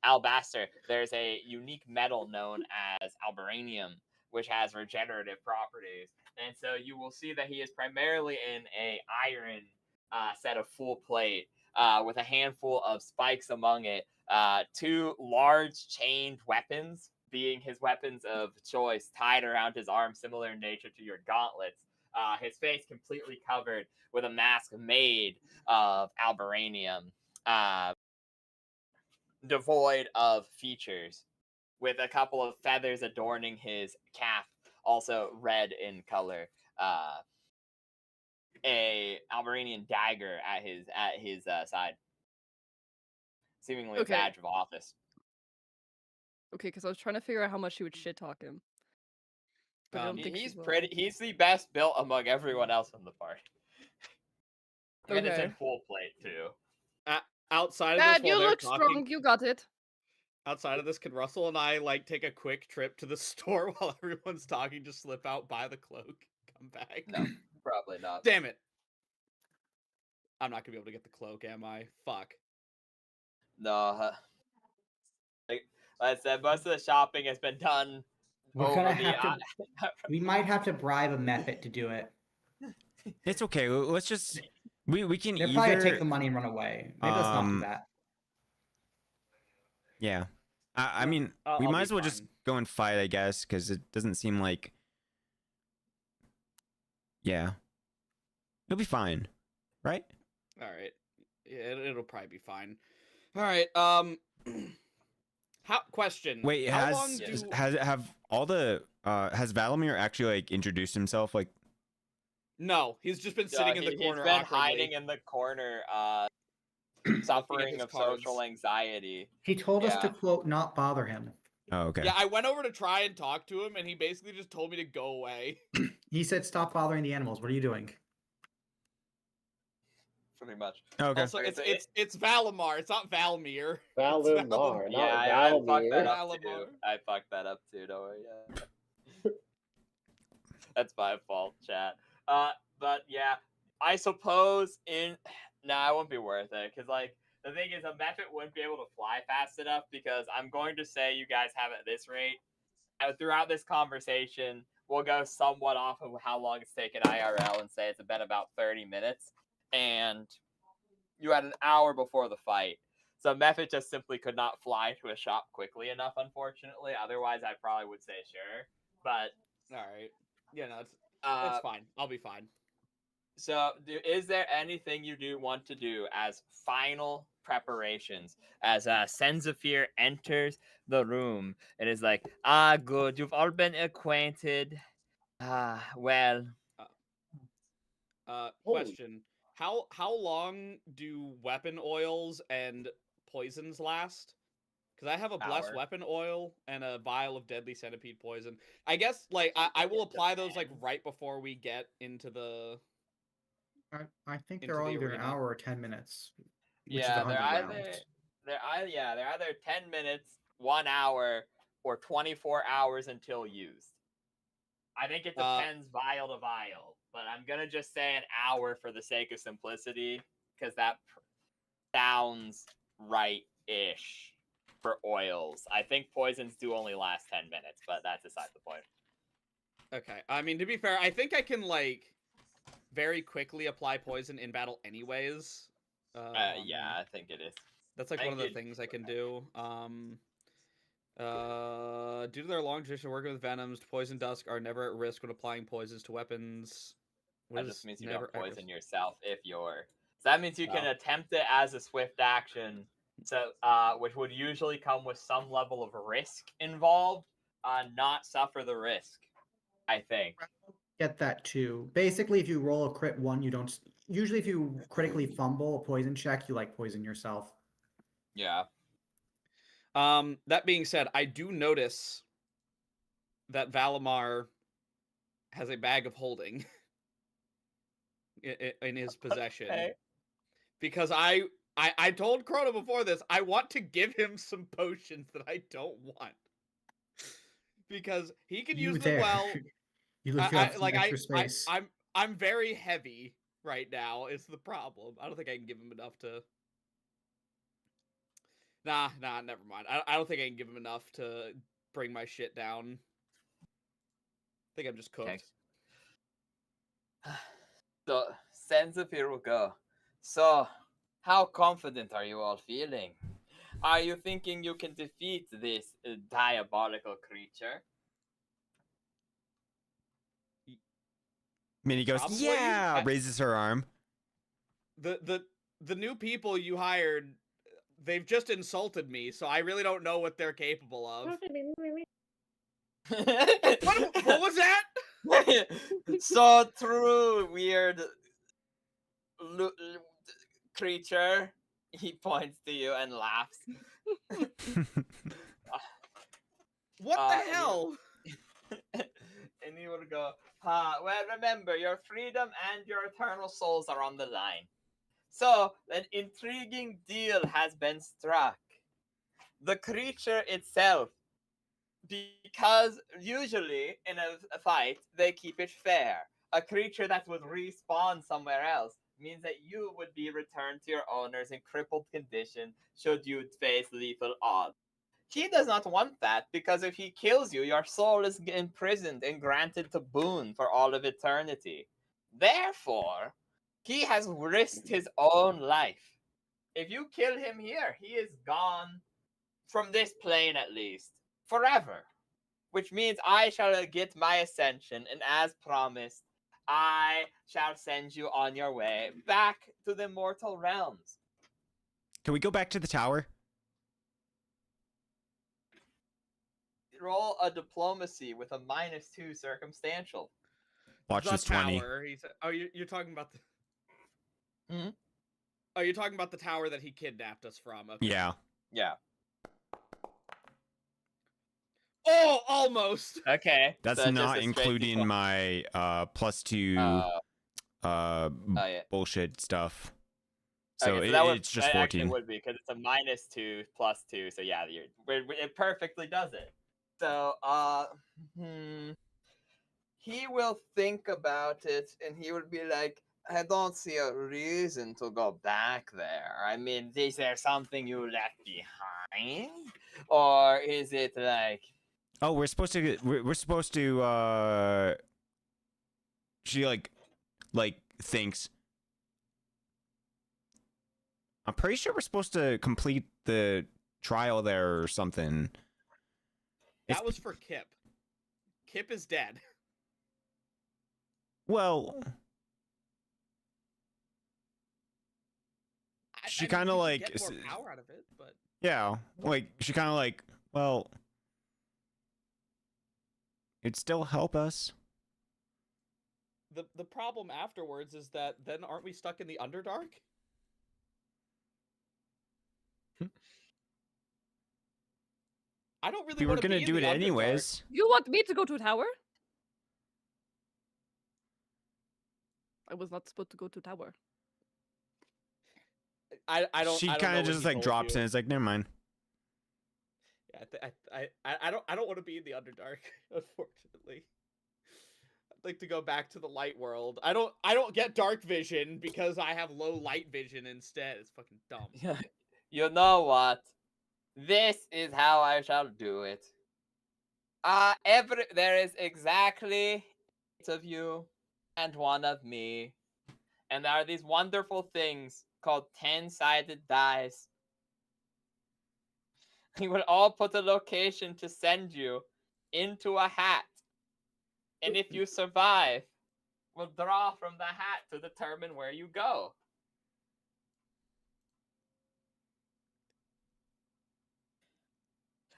Albaster. There's a unique metal known as Albaranium, which has regenerative properties, and so you will see that he is primarily in a iron set of full plate with a handful of spikes among it. 2 large chained weapons being his weapons of choice tied around his arm, similar in nature to your gauntlets. His face completely covered with a mask made of albaranium, devoid of features, with a couple of feathers adorning his cap, also red in color. A albaranian dagger at his side, seemingly a Okay. badge of office. Okay, because I was trying to figure out how much he would shit talk him. But I don't think He's she will. pretty. He's the best built among everyone else in the party. And it's in Okay. full plate too. Outside of Dad, this, while you they're look talking, strong. You got it. outside of this, can Russell and I like take a quick trip to the store while everyone's talking? Just slip out, buy the cloak, come back. No, probably not. Damn it! I'm not gonna be able to get the cloak, am I? Fuck. No. Like I said, most of the shopping has been done. We're over gonna the have to. We might have to bribe a method to do it. It's okay. Let's just we can They're probably either gonna take the money and run away. Maybe let's not do that. Yeah. I mean, we I'll might be as well just fine. go and fight, I guess, because it doesn't seem like. Yeah. It'll be fine, right? All right. Yeah, it'll probably be fine. All right. Question. Wait, how long Yes. do have all the has Valamir actually like introduced himself? Like, No, he's just been sitting in the corner He's been awkwardly. hiding in the corner, suffering his of cards. social anxiety. He told us to Yeah. quote not bother him. oh, okay. Yeah, I went over to try and talk to him, and he basically just told me to go away. He said stop bothering the animals. What are you doing? Pretty much. Oh, okay. Also, Okay, it's Valimar. It's not Valmir. Valimar, Yeah, not I fucked that Valmir. up too. Valimar. I fucked that up too. Don't worry. Yeah. That's my fault, chat. But yeah, I suppose I won't be worth it because like the thing is, a method wouldn't be able to fly fast enough because I'm going to say you guys have at this rate. Throughout this conversation, we'll go somewhat off of how long it's taken IRL and say it's been about 30 minutes, and you had an hour before the fight. So Method just simply could not fly to a shop quickly enough, unfortunately. Otherwise, I probably would say sure. But All right. Yeah, no, it's uh, fine. I'll be fine. so, is there anything you do want to do as final preparations? As Senzafir enters the room, it is like, good, you've all been acquainted. Well, Holy Question: How long do weapon oils and poisons last? Because I have a blessed Hour. weapon oil and a vial of deadly centipede poison. I guess like I will apply those like right before we get into the I think into they're all the either an arena. hour or 10 minutes, which is yeah, 100 rounds. they're either 10 minutes, 1 hour, or 24 hours until used. I think it depends vial to vial, but I'm gonna just say an hour for the sake of simplicity, because that sounds right-ish for oils. I think poisons do only last 10 minutes, but that's aside the point. Okay. I mean, to be fair, I think I can like very quickly apply poison in battle anyways. Yeah, I think it is. That's like one of the things I can do. Due to their long tradition of working with venoms, poison dusk are never at risk when applying poisons to weapons. That just means you don't poison yourself if you're. So that means you can Oh. attempt it as a swift action, so which would usually come with some level of risk involved. Not suffer the risk, I think. Get that too. Basically, if you roll a crit 1, you don't. Usually, if you critically fumble a poison check, you like poison yourself. Yeah. That being said, I do notice that Valimar has a bag of holding in his possession. Okay. Because I told Crota before this, I want to give him some potions that I don't want. Because he can use them well. You have some extra space. I'm very heavy right now, is the problem. I don't think I can give him enough to... Nah, never mind. I don't think I can give him enough to bring my shit down. I think I'm just cooked. Okay. So, Sensafir will go. So, how confident are you all feeling? Are you thinking you can defeat this diabolical creature? Minnie goes, Probably. yeah, raises her arm. The new people you hired, they've just insulted me, so I really don't know what they're capable of. What was that? So true, weird creature. He points to you and laughs. What the hell? And he would go, well, remember, your freedom and your eternal souls are on the line. So, an intriguing deal has been struck. The creature itself, because usually in a fight, they keep it fair. A creature that would respawn somewhere else means that you would be returned to your owners in crippled condition should you face lethal odds. He does not want that, because if he kills you, your soul is imprisoned and granted to boon for all of eternity. Therefore, he has risked his own life. If you kill him here, he is gone from this plane at least, forever. Which means I shall get my ascension, and as promised, I shall send you on your way back to the mortal realms. Can we go back to the tower? Roll a diplomacy with a -2 circumstantial. Watch The this 20. tower. Oh, you're talking about the... Hmm? Oh, you're talking about the tower that he kidnapped us from. Okay. Yeah. Yeah. Oh, almost. Okay. That's so not just a straight including D12. my +2 yeah. bullshit stuff. So, Okay, so it's just that 14. actually would be, because it's a -2 +2. So yeah, it perfectly does it. So he will think about it and he will be like, I don't see a reason to go back there. I mean, is there something you left behind? Or is it like, Oh, we're supposed to. We're supposed to. She like thinks. I'm pretty sure we're supposed to complete the trial there or something. That was for Kip. Kip is dead. Well, she kind of you could like get more power out of it, but yeah, like she kind of like, well, it'd still help us. the problem afterwards is that then aren't we stuck in the Underdark? I don't really We were want to gonna be do in it the Underdark. anyways. You want me to go to a tower? I was not supposed to go to tower. I don't. She I don't kind know of what just he like told drops you. in. It's like, never mind. Yeah, I don't want to be in the Underdark, unfortunately. I'd like to go back to the light world. I don't get dark vision because I have low light vision instead. It's fucking dumb. you know what? This is how I shall do it. There is exactly 8 of you and 1 of me. And there are these wonderful things called 10-sided dice. We will all put a location to send you into a hat. And if you survive, we'll draw from the hat to determine where you go.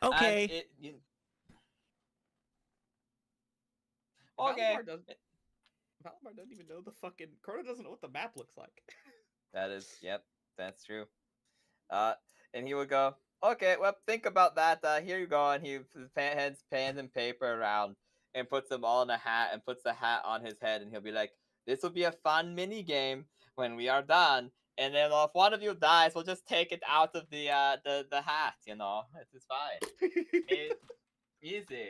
Okay. And okay. Valimar doesn't even know the fucking... Crota doesn't know what the map looks like. That is, yep, that's true. And he would go, okay, well, think about that. Here you go. And he hands pen and paper around and puts them all in a hat and puts the hat on his head. And he'll be like, this will be a fun mini game when we are done. And then if one of you dies, we'll just take it out of the hat, you know. It's fine. It's easy.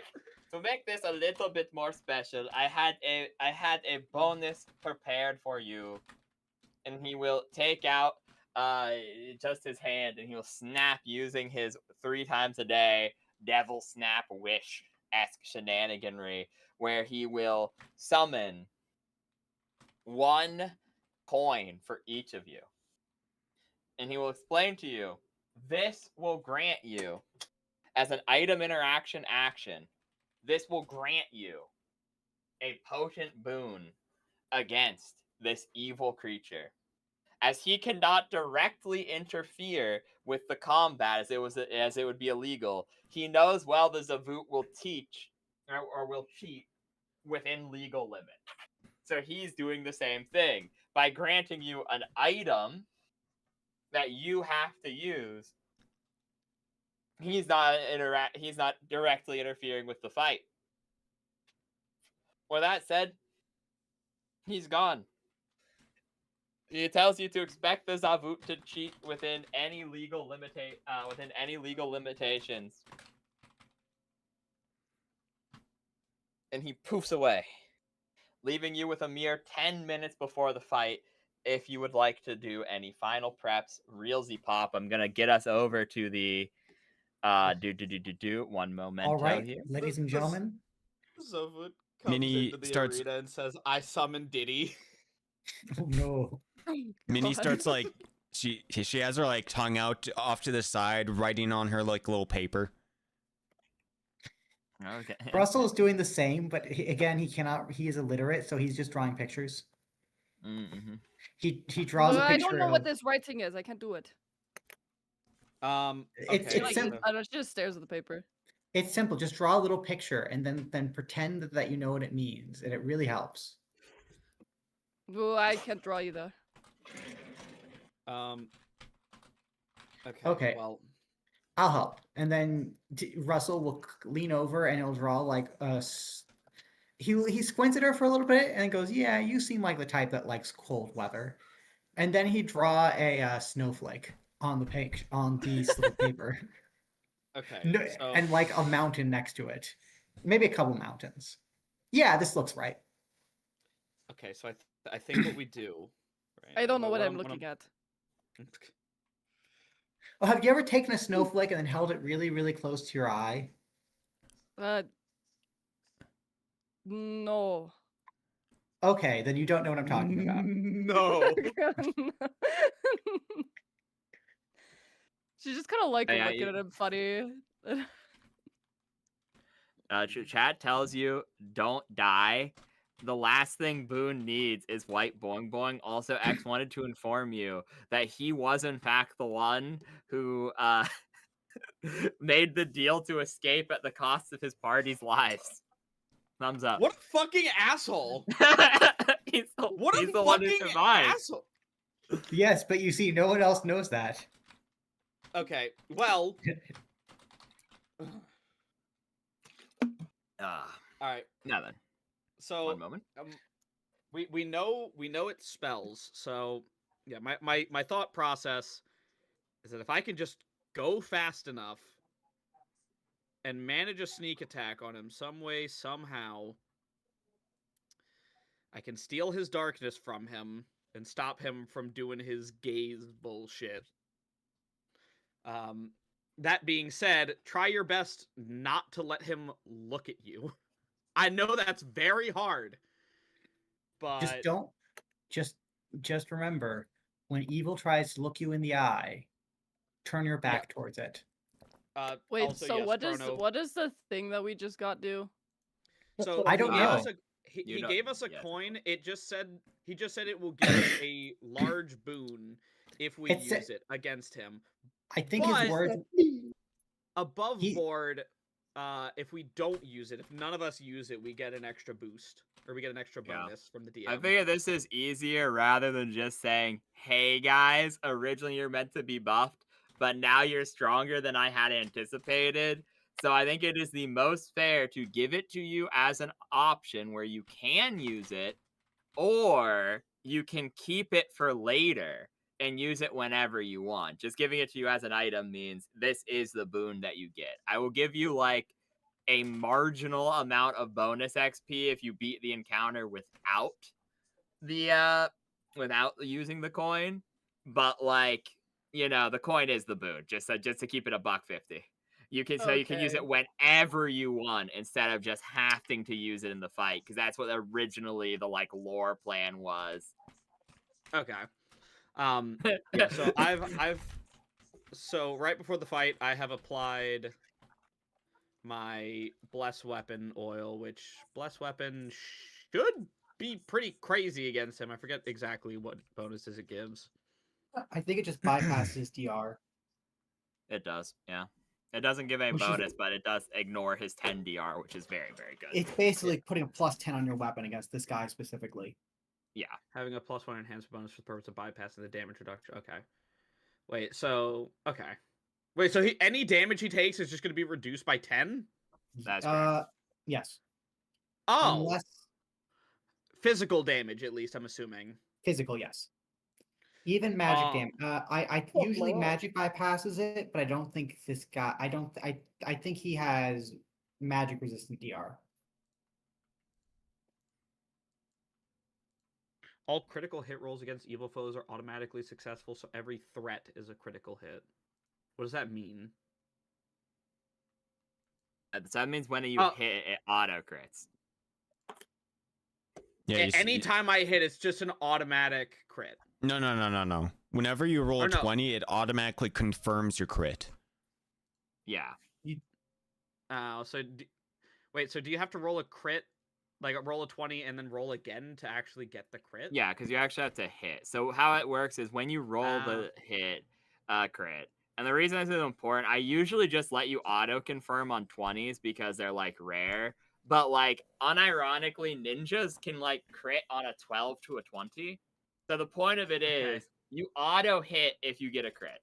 To make this a little bit more special, I had a bonus prepared for you. And he will take out just his hand and he will snap using his 3 times a day devil snap wish-esque shenaniganry, where he will summon 1 coin for each of you. And he will explain to you, this will grant you, as an item interaction action, this will grant you a potent boon against this evil creature. As he cannot directly interfere with the combat, as it would be illegal, he knows well the Zavut will teach or will cheat within legal limit. So he's doing the same thing by granting you an item that you have to use. He's not directly interfering with the fight. With that said, he's gone. He tells you to expect the Zavut to cheat within any legal limitations. And he poofs away, leaving you with a mere 10 minutes before the fight. If you would like to do any final preps, realsy pop, I'm gonna get us over to the one momento All right, here. ladies and gentlemen. Zavut comes Minnie into the starts- arena and says, I summon Diddy. Oh no. Minnie God. starts like she has her like tongue out off to the side, writing on her like little paper. Okay. Russell is doing the same, but again, he cannot. He is illiterate, so he's just drawing pictures. Mm-hmm. He draws a I picture. don't know what of- this writing is. I can't do it. It's She, like, simple. I don't know, she just stares at the paper. It's simple. Just draw a little picture and then pretend that you know what it means, and it really helps. Oh, I can't draw either. Okay. Well, I'll help. And then Russell will lean over and he'll draw like he squints at her for a little bit and goes, "Yeah, you seem like the type that likes cold weather." And then he draw a snowflake on the page on the slip of paper. okay. No, So, and like a mountain next to it, maybe a couple mountains. Yeah, this looks right. Okay, so I think what we do. Right, I don't know what I'm looking at. Oh, have you ever taken a snowflake and then held it really, really close to your eye? No. Okay, then you don't know what I'm talking about. No. She's just kind of like Yeah, looking at him funny. Chat tells you don't die. The last thing Boone needs is white boing boing. Also, X wanted to inform you that he was in fact the one who made the deal to escape at the cost of his party's lives. Thumbs up. What a fucking asshole! he's the What a one who fucking survived. asshole! Yes, but you see, no one else knows that. Okay, well. All Alright. Now then. So One moment. we know it spells. So yeah, my thought process is that if I can just go fast enough and manage a sneak attack on him some way, somehow, I can steal his darkness from him and stop him from doing his gaze bullshit. That being said, try your best not to let him look at you. I know that's very hard, but Just don't. Just remember, when evil tries to look you in the eye, turn your back towards it. Wait, also, so yes, what Chrono. does the thing that we just got do? So I don't know. He gave us a coin. He just said it will give us a large boon if we use it against him. I think But his words. Above board, if we don't use it, if none of us use it, we get an extra boost. Or we get an extra bonus from the DM. I figure this is easier rather than just saying, hey guys, originally you're meant to be buffed, but now you're stronger than I had anticipated. So I think it is the most fair to give it to you as an option where you can use it, or you can keep it for later and use it whenever you want. Just giving it to you as an item means this is the boon that you get. I will give you like a marginal amount of bonus XP if you beat the encounter without using the coin, but like, you know, the coin is the boon. Just to keep it $1.50. You can you can use it whenever you want instead of just having to use it in the fight, because that's what originally the like lore plan was. Okay. Yeah, so so right before the fight I have applied my Bless Weapon oil, which Bless Weapon should be pretty crazy against him. I forget exactly what bonuses it gives. I think it just bypasses DR. It does, yeah. It doesn't give any bonus, but it does ignore his 10 DR, which is very, very good. It's basically putting a +10 on your weapon against this guy specifically. Yeah. Having a +1 enhancement bonus for the purpose of bypassing the damage reduction. Okay. Wait, so... Okay. Wait, so any damage he takes is just going to be reduced by 10? That's correct. Yes. Oh! Unless... Physical damage, at least, I'm assuming. Physical, yes. Even magic damage. I usually magic bypasses it, but I don't think this guy... I think he has magic resistant DR. All critical hit rolls against evil foes are automatically successful, so every threat is a critical hit. What does that mean? So that means when you hit, it auto crits. Yeah, anytime I hit, it's just an automatic crit. No. Whenever you roll a 20, it automatically confirms your crit. Yeah. Wait, so do you have to roll a crit? Like roll a 20 and then roll again to actually get the crit? Yeah, because you actually have to hit. So how it works is when you roll the hit crit, and the reason this is important, I usually just let you auto confirm on 20s because they're like rare. But like unironically, ninjas can like crit on a 12 to a 20. So the point of it is you auto hit if you get a crit.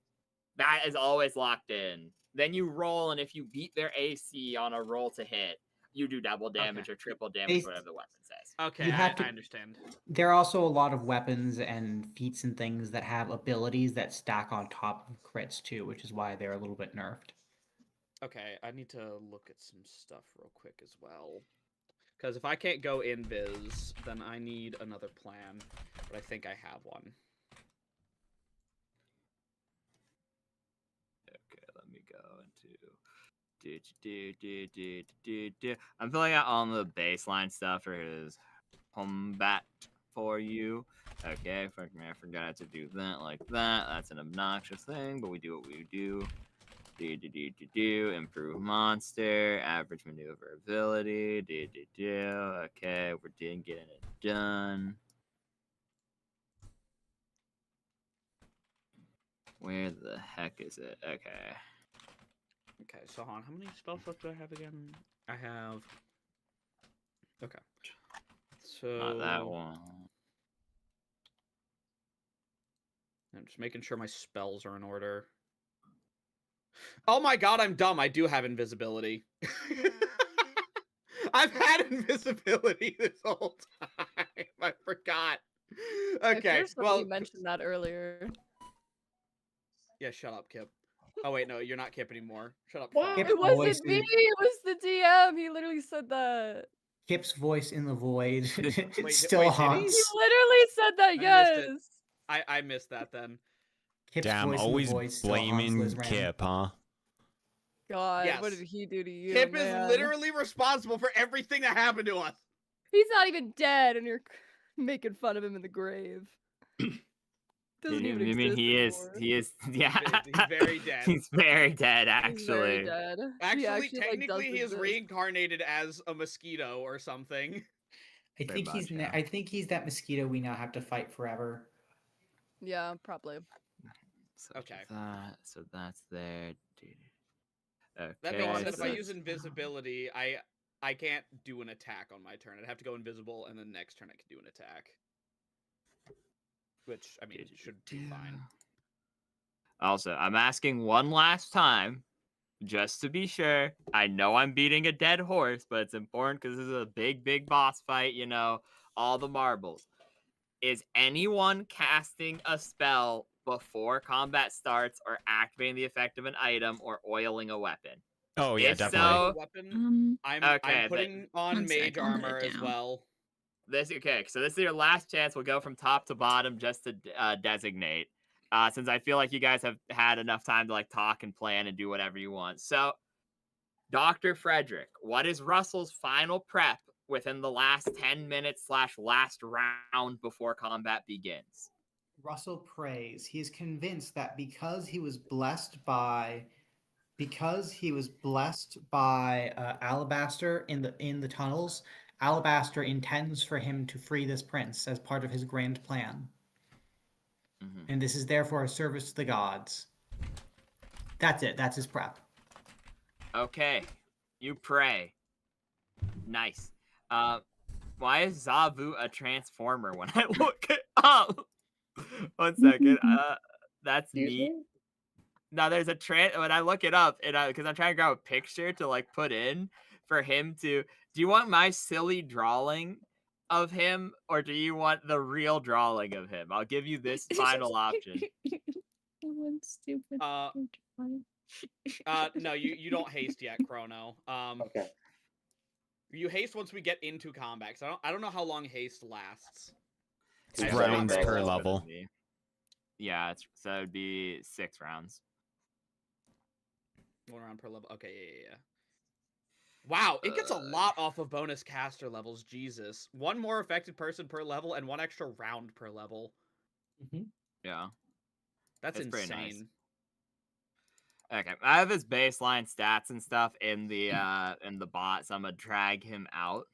That is always locked in. Then you roll, and if you beat their AC on a roll to hit, you do double damage or triple damage, whatever the weapon says. Okay, I understand. There are also a lot of weapons and feats and things that have abilities that stack on top of crits too, which is why they're a little bit nerfed. Okay, I need to look at some stuff real quick as well. Because if I can't go invis, then I need another plan. But I think I have one. Okay, let me go into I'm filling out all the baseline stuff for his combat for you. Okay, fucking I forgot to do that like that. That's an obnoxious thing, but we do what we do. Improve monster, average maneuverability. Okay, we're getting it done. Where the heck is it? Okay. Okay, so how many spell slots do I have again? I have... Okay. So... Not that one. I'm just making sure my spells are in order. Oh my god, I'm dumb. I do have invisibility. I've had invisibility this whole time. I forgot. Okay, well... You mentioned that earlier. Yeah, shut up, Kip. Oh wait, no, you're not Kip anymore. Shut up. What? Frog. Kip It wasn't voice me. is- It was the DM. He literally said that. Kip's voice in the void Wait, still did he? He haunts. literally said that. I Yes. missed it. I missed that then. Kip's Damn, voice in the always void still haunts blaming Lizran. Kip, huh? God, Yes. what did he do to you? Kip man? is literally responsible for everything that happened to us. He's not even dead, and you're making fun of him in the grave. Doesn't even I mean, exist he anymore. is, yeah. He's very dead. He's very dead, He's very actually. dead. Actually, like, technically, he is exist. reincarnated as a mosquito or something. I Very think he's much, yeah. I think he's that mosquito we now have to fight forever. Yeah, probably. So Okay. So that's there. Okay. That being said, this if I is- use invisibility, I can't do an attack on my turn. I'd have to go invisible, and then next turn I can do an attack. Which, I mean, should be fine. Also, I'm asking one last time, just to be sure. I know I'm beating a dead horse, but it's important because this is a big boss fight, you know, all the marbles. Is anyone casting a spell before combat starts or activating the effect of an item or oiling a weapon? Oh yeah, If definitely. so- Um, I'm Okay, putting on one mage sec, I'll note armor it as down. well. So this is your last chance. We'll go from top to bottom just to designate. Since I feel like you guys have had enough time to like talk and plan and do whatever you want. So, Dr. Frederick, what is Russell's final prep within the last 10 minutes / last round before combat begins? Russell prays. He's convinced that because he was blessed by Alabaster in the tunnels, Alabaster intends for him to free this prince as part of his grand plan. Mhm. And this is therefore a service to the gods. That's it. That's his prep. Okay, you pray. Nice. Why is Zavu a transformer when I look it up? 1 second. That's Excuse neat. me? Now there's a when I look it up, and because I'm trying to grab a picture to like put in for him to. Do you want my silly drawing of him, or do you want the real drawing of him? I'll give you this final option. One stupid. No, you don't haste yet, Chrono. Okay. You haste once we get into combat. 'Cause I don't know how long haste lasts. It's I- rounds I'm not per very level. Yeah, so it'd be 6 rounds. 1 round per level. Okay, yeah. Wow, it gets a lot off of bonus caster levels. Jesus, 1 more affected person per level and 1 extra round per level. Yeah. That's It's pretty insane. nice. Okay, I have his baseline stats and stuff in the bot, so I'm gonna drag him out.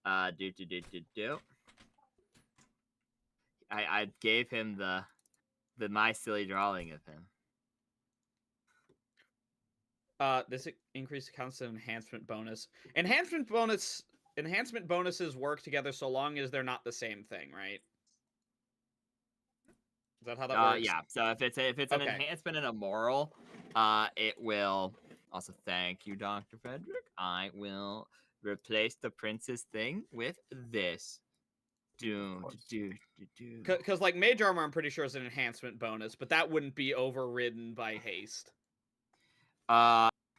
I gave him the my silly drawing of him. This increase counts as an enhancement bonus. Enhancement bonuses work together so long as they're not the same thing, right? Is that how that works? Yeah. So if it's an Okay. enhancement and a moral, it will. Also, thank you, Dr. Frederick. I will replace the prince's thing with this. Because like mage armor, I'm pretty sure is an enhancement bonus, but that wouldn't be overridden by haste.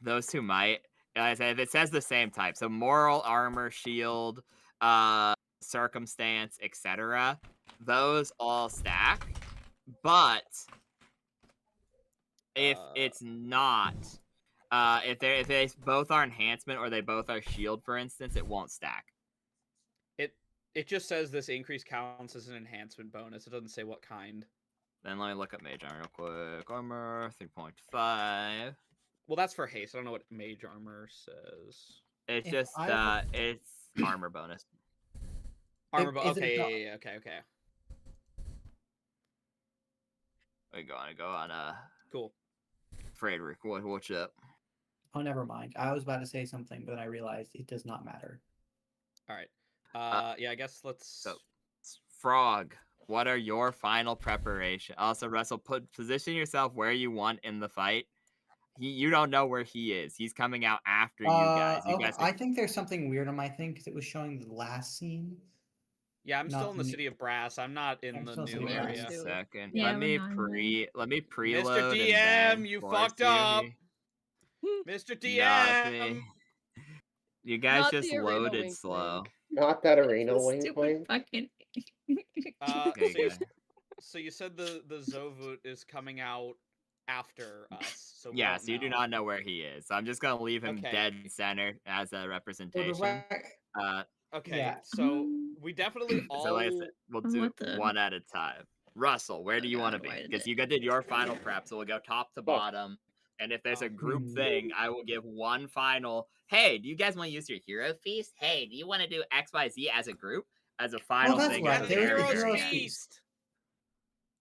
Those two might. I said, if it says the same type, so moral, armor, shield, circumstance, etc., those all stack. But if it's not, if they both are enhancement or they both are shield, for instance, it won't stack. It just says this increase counts as an enhancement bonus. It doesn't say what kind. Then let me look up mage armor real quick. Armor 3.5. Well, that's for haste. I don't know what mage armor says. It's If just I- it's armor bonus. Armor is it okay, not- okay. I go on Cool. Frederick, what's up? Oh, never mind. I was about to say something, but then I realized it does not matter. All right. Yeah, I guess let's. So, Frog, what are your final preparation? Also, Russell, position yourself where you want in the fight. You don't know where he is. He's coming out after you guys. You Okay, guys. I think there's something weird on my thing because it was showing the last scene. Yeah, I'm still Not in the the- city of Brass. I'm not in I'm the still new City of Yeah, Brass. area. too. Second. Yeah, let we're me not in preload. Mr. and DM, then you force fucked up. you. Mr. Not DM. me. You guys Not just the arena loaded wink slow. wink. Not that arena The wink stupid wink. fucking. Okay, good. So you said the Zovut is coming out after us. So we Yeah, don't so you do know. not know where he is. So I'm just gonna leave him Okay. dead center as a For the representation. rec- Okay, Yeah. so we definitely all. So like I said, we'll do What the- one at a time. Russell, where do Oh you want to God, be? why did Because it- you did your final prep, so we'll go top to bottom. And if there's a group thing, I will give one final. Hey, do you guys want to use your hero feast? Hey, do you want to do XYZ as a group? As a final that's thing. right, as a there was the very, Heroes very Heroes end. Feast.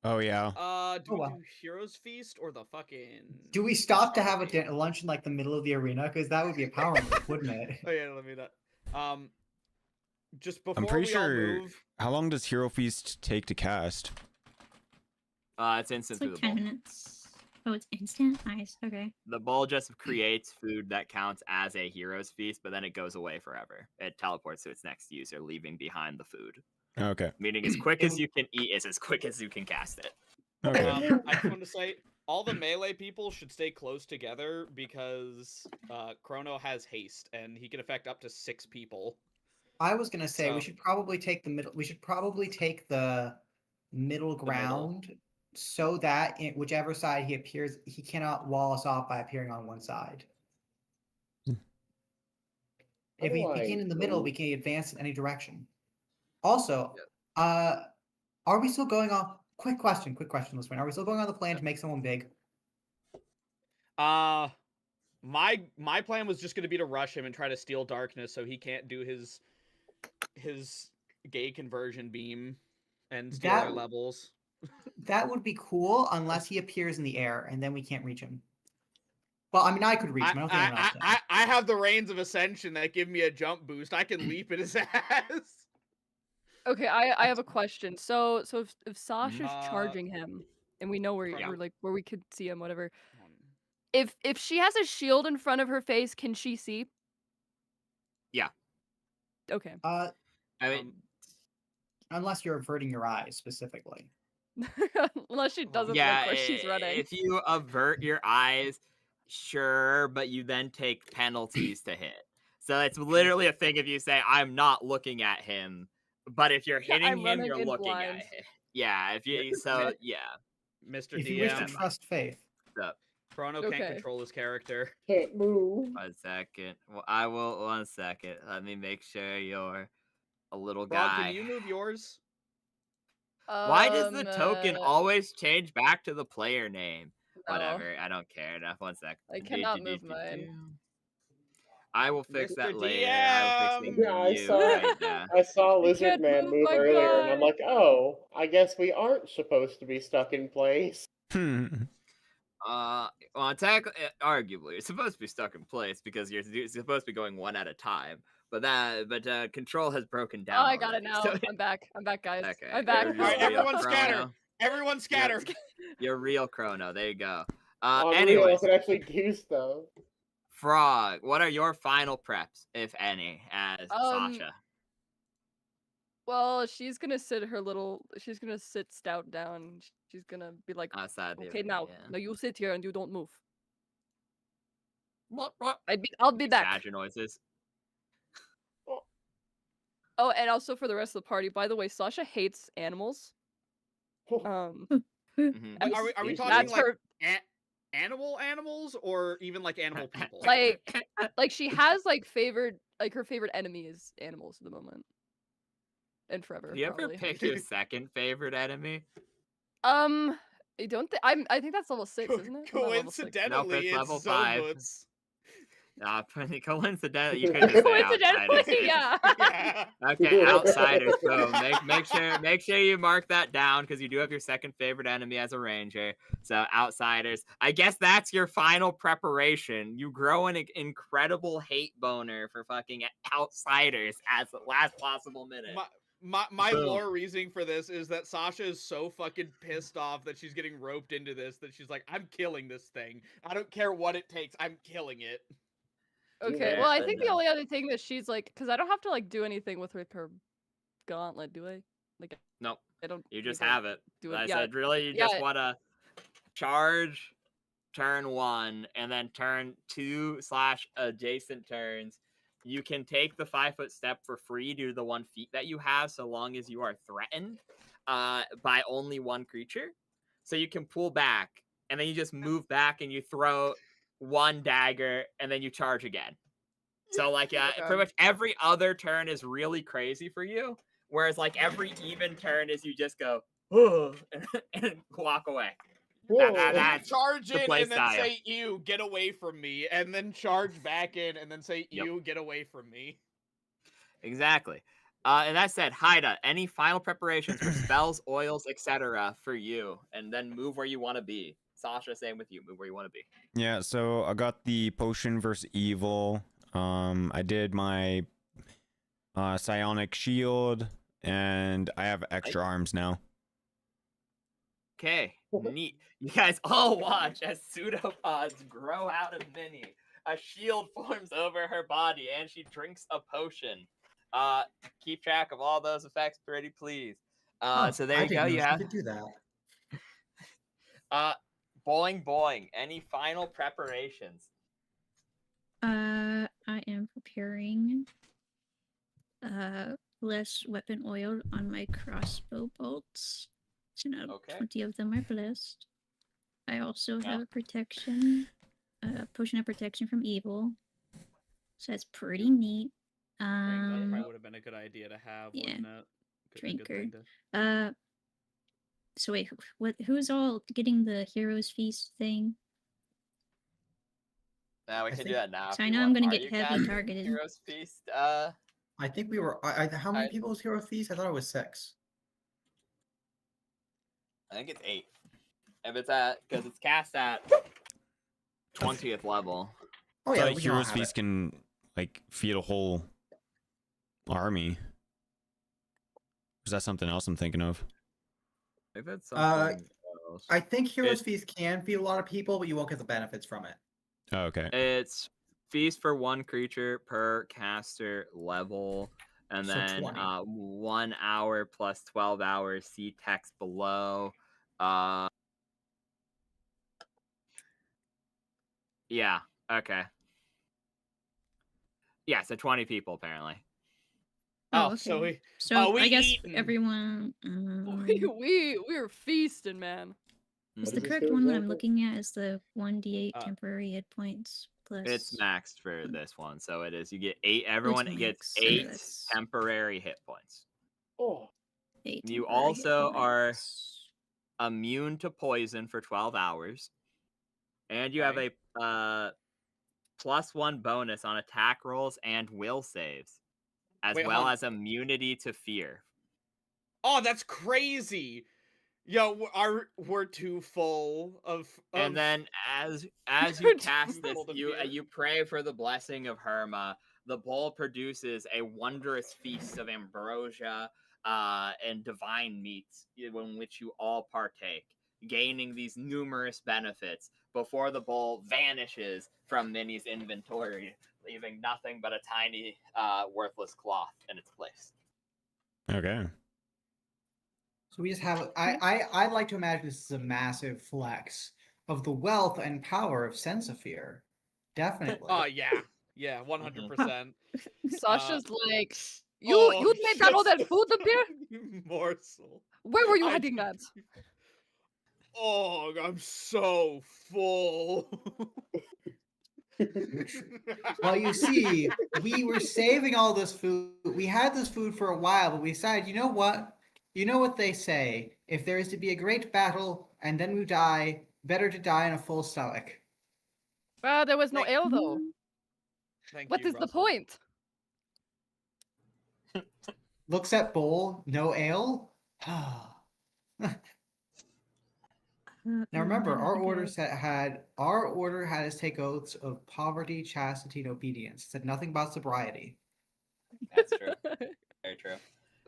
Oh yeah. Do Oh, we well. do Heroes Feast or the fucking? Do we stop to Star have a Feast? lunch in like the middle of the arena? Because that would be a power move, wouldn't it? Oh yeah, let me that. Just before I'm pretty we sure. all move. How long does Hero Feast take to cast? It's It's instant like through the 10 bowl. minutes. Oh, it's instant? Nice. Okay. The bowl just creates food that counts as a hero's feast, but then it goes away forever. It teleports to its next user, leaving behind the food. Okay. Meaning, as quick as you can eat is as quick as you can cast it. Okay. I just want to say all the melee people should stay close together because Chrono has haste and he can affect up to 6 people. I was gonna say we So- should probably take the middle. We should probably take the middle ground so that whichever side he appears, he cannot wall us off by appearing on one side. If we begin in the middle, we can advance in any direction. Also, are we still going on? Quick question, listener. Are we still going on the plan to make someone big? My plan was just going to be to rush him and try to steal darkness so he can't do his gay conversion beam and steal our That- levels. That would be cool unless he appears in the air and then we can't reach him. Well, I mean, I could reach him. I don't think anyone else can. I have the reins of ascension that give me a jump boost. I can leap at his ass. Okay, I have a question. So if Sasha's Uh, charging him and we know where Yeah. we're like where we could see him, whatever. If she has a shield in front of her face, can she see? Yeah. Okay. I mean, Unless you're averting your eyes specifically. Unless she doesn't yeah, look where she's running. if you avert your eyes, sure, but you then take penalties to hit. So it's literally a thing if you say, I'm not looking at him, but if you're hitting I'm him, running you're in looking blind. at him. Yeah, if you, so, yeah. Mr. If you wish to DM, trust faith. So, Chrono Okay. can't control his character. Can't move. 1 second. Well, I will, 1 second. Let me make sure you're a little Frog, guy. can you move yours? Why does the token Uh, always change back to the player name? no. Whatever, I don't care enough. 1 second. I cannot move mine. I will fix that Mr. later. I will fix it Yeah, I for you saw- right now. I saw Lizard can't Man move move my earlier, and I'm guy. like, oh, I guess we aren't supposed to be stuck in place. Hmm. Well, arguably, it's supposed to be stuck in place because you're supposed to be going one at a time. But control has broken down. Oh, I got it already, now. so- I'm back. I'm back, guys. Okay, I'm back. you're All right, real everyone Chrono. scatter. Everyone scatter. You're real Chrono. There you go. Unreal Anyways, could actually do stuff. Frog, what are your final preps, if any, as Sasha? Well, she's gonna sit Stout down. She's gonna be like, Outside the okay, arena, now yeah. you sit here and you don't move. I'll be back. Badger noises. Oh, and also for the rest of the party, by the way, Sasha hates animals. Mhm. Wait, are we Species. talking That's like her. animals or even like animal people? Like she has like her favorite enemy is animals at the moment. And forever, Do you ever probably. pick your second favorite enemy? I don't think I think that's level 6, isn't it? Or not level 6. Coincidentally, Nope, it's level it's 5. Zomuts. Coincidentally, you could just say outsiders. Coincidentally, yeah. Yeah. Okay, outsiders. So make sure you mark that down because you do have your second favorite enemy as a ranger. So outsiders. I guess that's your final preparation. You grow an incredible hate boner for fucking outsiders as the last possible minute. My Boom. lore reasoning for this is that Sasha is so fucking pissed off that she's getting roped into this that she's like, I'm killing this thing. I don't care what it takes. I'm killing it. Okay, Yeah, well, I I think know. the only other thing that she's like, because I don't have to like do anything with her gauntlet, do I? Like, Nope. I don't. You just need to have it. Do it. I Yeah. said, really, you just want to charge turn 1 and then turn 2/adjacent turns. You can take the 5-foot step for free due to the 1 feet that you have, so long as you are threatened by only one creature. So you can pull back, and then you just move back and you throw 1 dagger, and then you charge again. So like pretty much every other turn is really crazy for you, whereas like every even turn is you just go and walk away. That's Charge the in play and then style. say, ew, get away from me. And then charge back in and then say, Yep. ew, get away from me. Exactly. And that said, Haida, any final preparations for spells, oils, etc. for you, and then move where you want to be. Sasha, same with you. Move where you want to be. Yeah, so I got the potion versus evil. I did my psionic shield, and I have extra arms now. Okay, neat. You guys all watch as pseudopods grow out of Minnie. A shield forms over her body, and she drinks a potion. Keep track of all those effects, pretty please. So there I you go. didn't You know she have could do that. boing boing. Any final preparations? I am preparing less weapon oil on my crossbow bolts. So now Okay. 20 of them are blessed. I also Yeah. have a protection, potion of protection from evil. So that's pretty neat. That probably would have been a good idea to have, yeah. wouldn't it? Drinker. So wait, who's all getting the Heroes Feast thing? Now we can do that now. So if I you know want. I'm gonna Are get you heavy guys targeted. Heroes Feast. I think we were. How many people was Hero Feast? I thought it was 6. I think it's 8. If it's because it's cast at 20th level. Oh So yeah, like, we can all Heroes have Feast it. can like feed a whole army. Is that something else I'm thinking of? If it's something else. I think Heroes Feast can feed a lot of people, but you won't get the benefits from it. Oh, okay. It's feast for 1 creature per caster level, and So then 20. 1 hour plus 12 hours. See text below. Yeah. Okay. Yeah. So 20 people apparently. Oh, so okay. we I guess eating? everyone. We were feasting, man. Is Mm-hmm. the What is correct this one that I'm example? looking at is the 1d8 temporary hit points plus. It's maxed for this one, so it is. You get 8. Everyone gets max, so 8 that's- temporary hit points. Oh, 8 You temporary hit also are points. immune to poison for 12 hours, and you have a +1 bonus on attack rolls and will saves, as Wait, well hold on. as immunity to fear. Oh, that's crazy. Yo, we're too full of And then as You're you cast this, full of you fear. you pray for the blessing of Herma. The bowl produces a wondrous feast of ambrosia and divine meats in which you all partake, gaining these numerous benefits before the bowl vanishes from Minnie's inventory, leaving nothing but a tiny worthless cloth in its place. Okay. So we just have. I'd like to imagine this is a massive flex of the wealth and power of Sensafear. Definitely. Oh yeah, 100%. Sasha's like, Oh, you made that all that just food up here? morsel. Where were you I hiding just- that? Oh, I'm so full. Well, you see, we were saving all this food. We had this food for a while, but we decided, you know what? You know what they say: if there is to be a great battle and then we die, better to die on a full stomach. There was no Thank- ale though. Thank What you, is the Russell. point? Looks at bowl, no ale. Now remember, our order had us take oaths of poverty, chastity, and obedience. It said nothing about sobriety. That's true. Very true.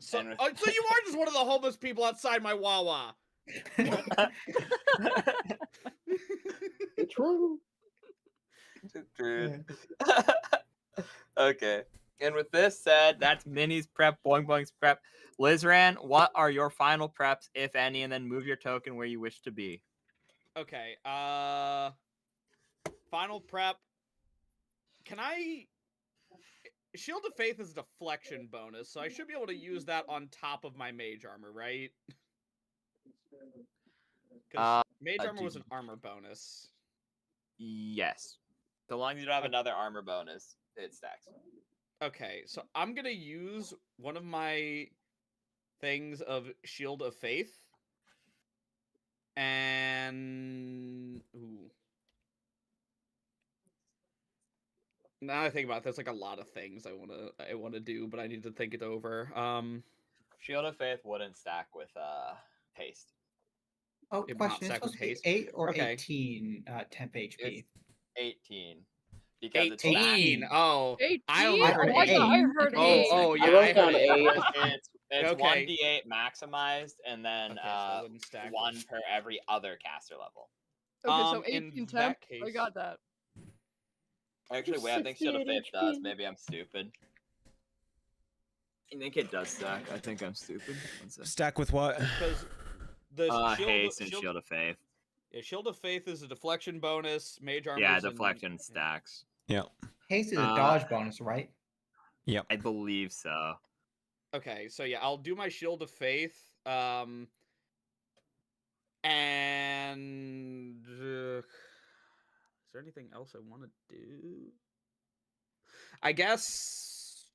So, And with- so you are just one of the homeless people outside my Wawa. True. True. Okay. And with this said, that's Minnie's prep, Boing Boing's prep. Lizran, what are your final preps, if any, and then move your token where you wish to be. Okay. Final prep. Can I? Shield of Faith is a deflection bonus, so I should be able to use that on top of my mage armor, right? Because mage armor was an armor bonus. Yes. So long as you don't have another armor bonus, it stacks. Okay, so I'm gonna use one of my things of Shield of Faith. And now I think about it, there's like a lot of things I wanna do, but I need to think it over. Shield of Faith wouldn't stack with haste. Oh, It would not question: it's stack with supposed to be haste? 8 or Okay. 18 temp HP. It's 18. Because it's 18. Oh, 18? I only heard I thought I 8. heard Oh, 8. oh, yeah, I wrote I down heard 8. 8. It's Okay. 1d8 maximized, and then Okay, so that wouldn't stack with- 1 per every other caster level. Okay, so in 18 that temp. I case- got that. Actually, wait, I think Shield of 68 Faith does. HP. Maybe I'm stupid. I think it does stack. I think I'm stupid. One sec. Stack with what? Because the Haste and Shield of Faith. Yeah, Shield of Faith is a deflection bonus. Mage armor. Yeah, deflection stacks. Haste is a dodge bonus, right? Yep. I believe so. Okay, so yeah, I'll do my Shield of Faith. And is there anything else I want to do? I guess.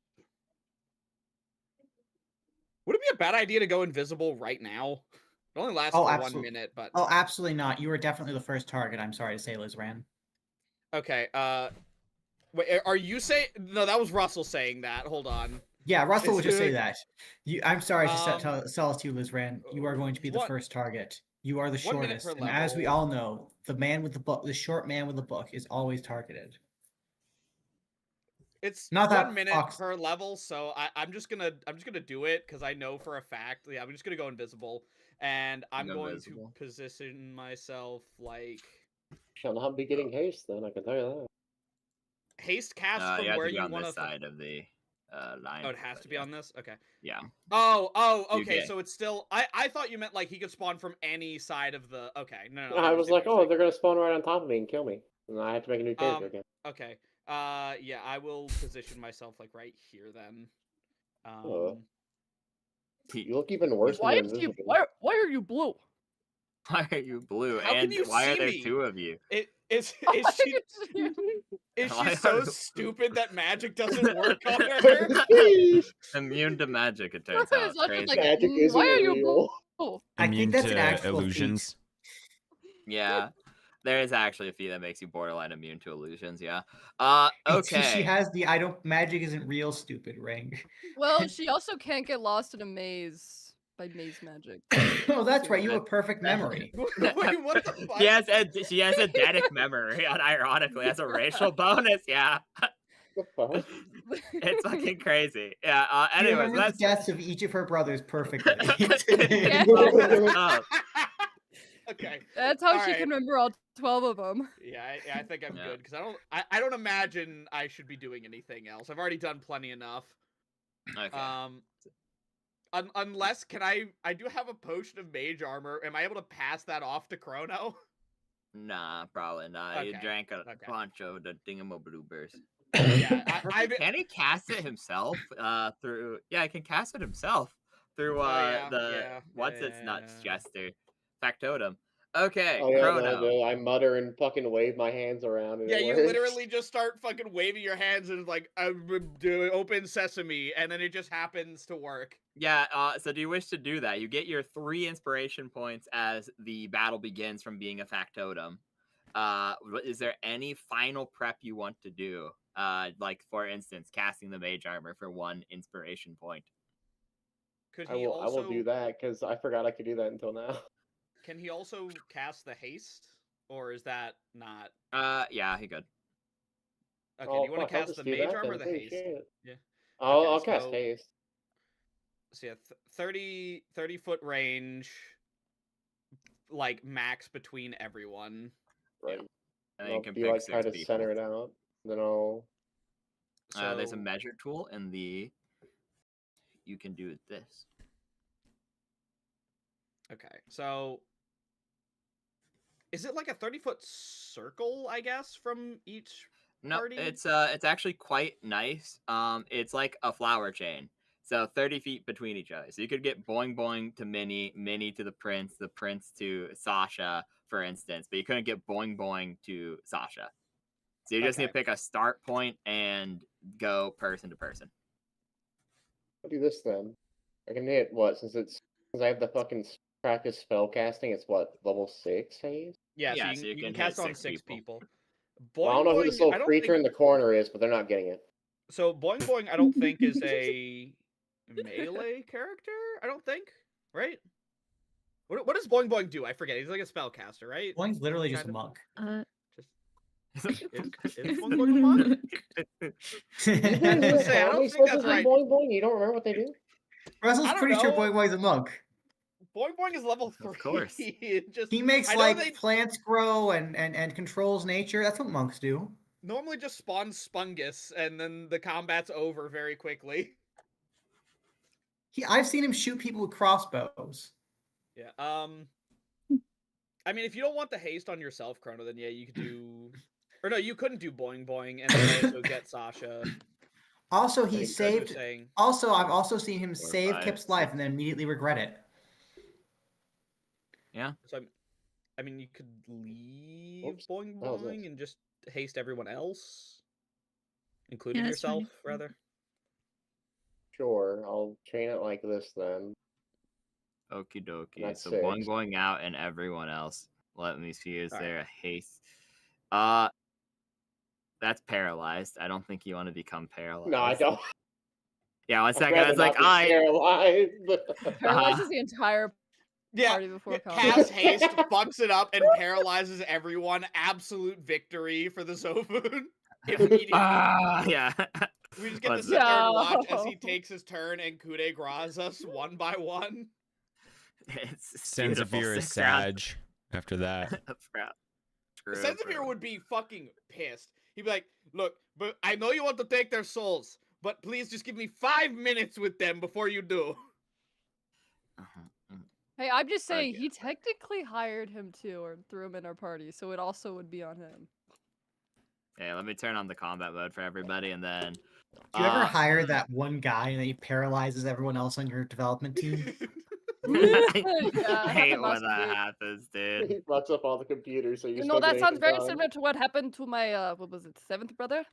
Would it be a bad idea to go invisible right now? It only lasts Oh, for absolutely. 1 minute, but Oh, absolutely not. You were definitely the first target. I'm sorry to say, Lizran. okay. Wait, are you saying? No, that was Russell saying that. Hold on. Yeah, Russell would just say Dude. that. I'm sorry to Um, sell it to you, Lizran. You are going to be the what- first target. You are the 1 minute shortest, per and as we level. all know, the man with the book, the short man with the book, is always targeted. It's Not that 1 minute Fox- per level, so I'm just gonna do it because I know for a fact. Yeah, I'm just gonna go invisible, and I'm Go going invisible. to position myself like Shall not be getting haste then, I can tell you haste cast You from have where to be you on want this side of the line. Oh, it has but to be yeah. on this. Okay. Yeah. Oh, You okay. get- So it's still. I thought you meant like he could spawn from any side of the. Okay, no. that. I was like, oh, they're gonna spawn right on top of me and kill me. And I have to make a new character again. Okay. Yeah, I will position myself like right here then. Oh. You look even worse Why when is you're he? invisible. Why are you blue? Why are you blue? How can and you why are see there me? 2 of you? Is Why she is is Why she are so the- stupid that magic doesn't work on her? Immune to magic, it turns Sasha's out. like, Crazy. Magic isn't why are you real. blue? I Immune think that's an to actual feat. illusions. Yeah. There is actually a feat that makes you borderline immune to illusions, yeah. It's 'cause Okay. she has the magic isn't real stupid ring. Well, she also can't get lost in a maze by maze magic. Oh, that's right. You have That- a perfect memory. Wait, what the fuck? She has eidetic memory, unironically, as a racial bonus, yeah. The fuck? It's fucking crazy. Yeah, She anyways, remembers that's the deaths of each of her brothers perfectly. Yeah. Oh, Okay. That's how she Alright. can remember all 12 of them. Yeah, I think I'm Yeah. good because I don't imagine I should be doing anything else. I've already done plenty enough. okay. Unless I do have a potion of mage armor. Am I able to pass that off to Chrono? Nah, probably not. He Okay, drank a okay. bunch of the dingamabloobers. Yeah, Can he cast it himself? Through he can cast it himself through what's its nuts Chester factotum. Okay, Oh yeah, Chrono. I mutter and fucking wave my hands around and Yeah, it you works. literally just start fucking waving your hands and like do open sesame, and then it just happens to work. Yeah, so do you wish to do that? You get your 3 inspiration points as the battle begins from being a factotum. Is there any final prep you want to do? Like for instance, casting the mage armor for 1 inspiration point. Could I he will do that because I forgot I could do that until now. Can he also cast the haste, or is that not? Yeah, he could. Okay, Oh, do you want fuck, to I'll cast just the do mage that armor or then. the Holy haste? shit. Yeah. I'll Okay, cast so- haste. So yeah, 30 foot range, like max between everyone. Right. And And you I'll can be pick like 6 try to people. center it out. Then I'll. There's a So- measure tool in the. You can do this. Okay, so is it like a 30-foot circle? I guess from each No, party. it's actually quite nice. It's like a flower chain. So 30 feet between each other. So you could get Boing Boing to Minnie, Minnie to the Prince to Sasha, for instance. But you couldn't get Boing Boing to Sasha. So you just need to pick a start point and go person to person. I'll do this then. I can hit what since I have the fucking practice spell casting. It's what level 6 haste. Yeah, Yeah, so so you you can can cast hit on 6 6 people. people. Well, I don't know who this Boing Boing, little creature in the corner is, but they're not getting it. So Boing Boing, I don't think is a melee character. I don't think, right? What does Boing Boing do? I forget. He's like a spellcaster, right? Boing's literally just a Kinda. monk. Just is Boing Boing a monk? I gonna say, I don't think that's right. Boing boing. You don't remember what they do? Russell's I don't pretty sure know. Boing Boing's a monk. Boing Boing is level 3. Of course. Just He makes I know like they plants grow and controls nature. That's what monks do. normally just spawn Spungus, and then the combat's over very quickly. I've seen him shoot people with crossbows. Yeah. I mean, if you don't want the haste on yourself, Chrono, then yeah, you could do. Or no, you couldn't do Boing Boing and then also get Sasha. Also, Like he you guys were saved. saying. Also, I've also seen him 4, save 5, Kip's life 6. and then immediately regret it. Yeah. So I mean, you could leave Oops, Boing that was Boing nice. and just haste everyone else, including that's fine. yourself, rather. Sure, I'll train it like this then. Okie dokie. That's So 6. Boing Boing out and everyone else. Let me see. Is All right. there a haste? That's paralyzed. I don't think you want to become paralyzed. No, I don't. Yeah, 1 I'd second. I rather was like, not be paralyzed. Paralyzes the entire Yeah, party before combat. cast haste, fucks it up, and paralyzes everyone. Absolute victory for the Zofun. Immediately. yeah. We just get to What's sit there and No. watch as he takes his turn and coup de grace us one by one. It's Sensavir beautiful. is 6 rounds. Sag after that. Sensavir would be fucking pissed. He'd be like, look, but I know you want to take their souls, but please just give me 5 minutes with them before you do. Hey, I'm just saying Okay. he technically hired him too, or threw him in our party, so it also would be on him. Yeah, let me turn on the combat mode for everybody, and then. Do you ever hire that one guy and then he paralyzes everyone else on your development team? I hate when must that be. happens, dude. He fucks up all the computers, so you're You still know, that getting sounds very things done. similar to what happened to my, what was it, 7th brother?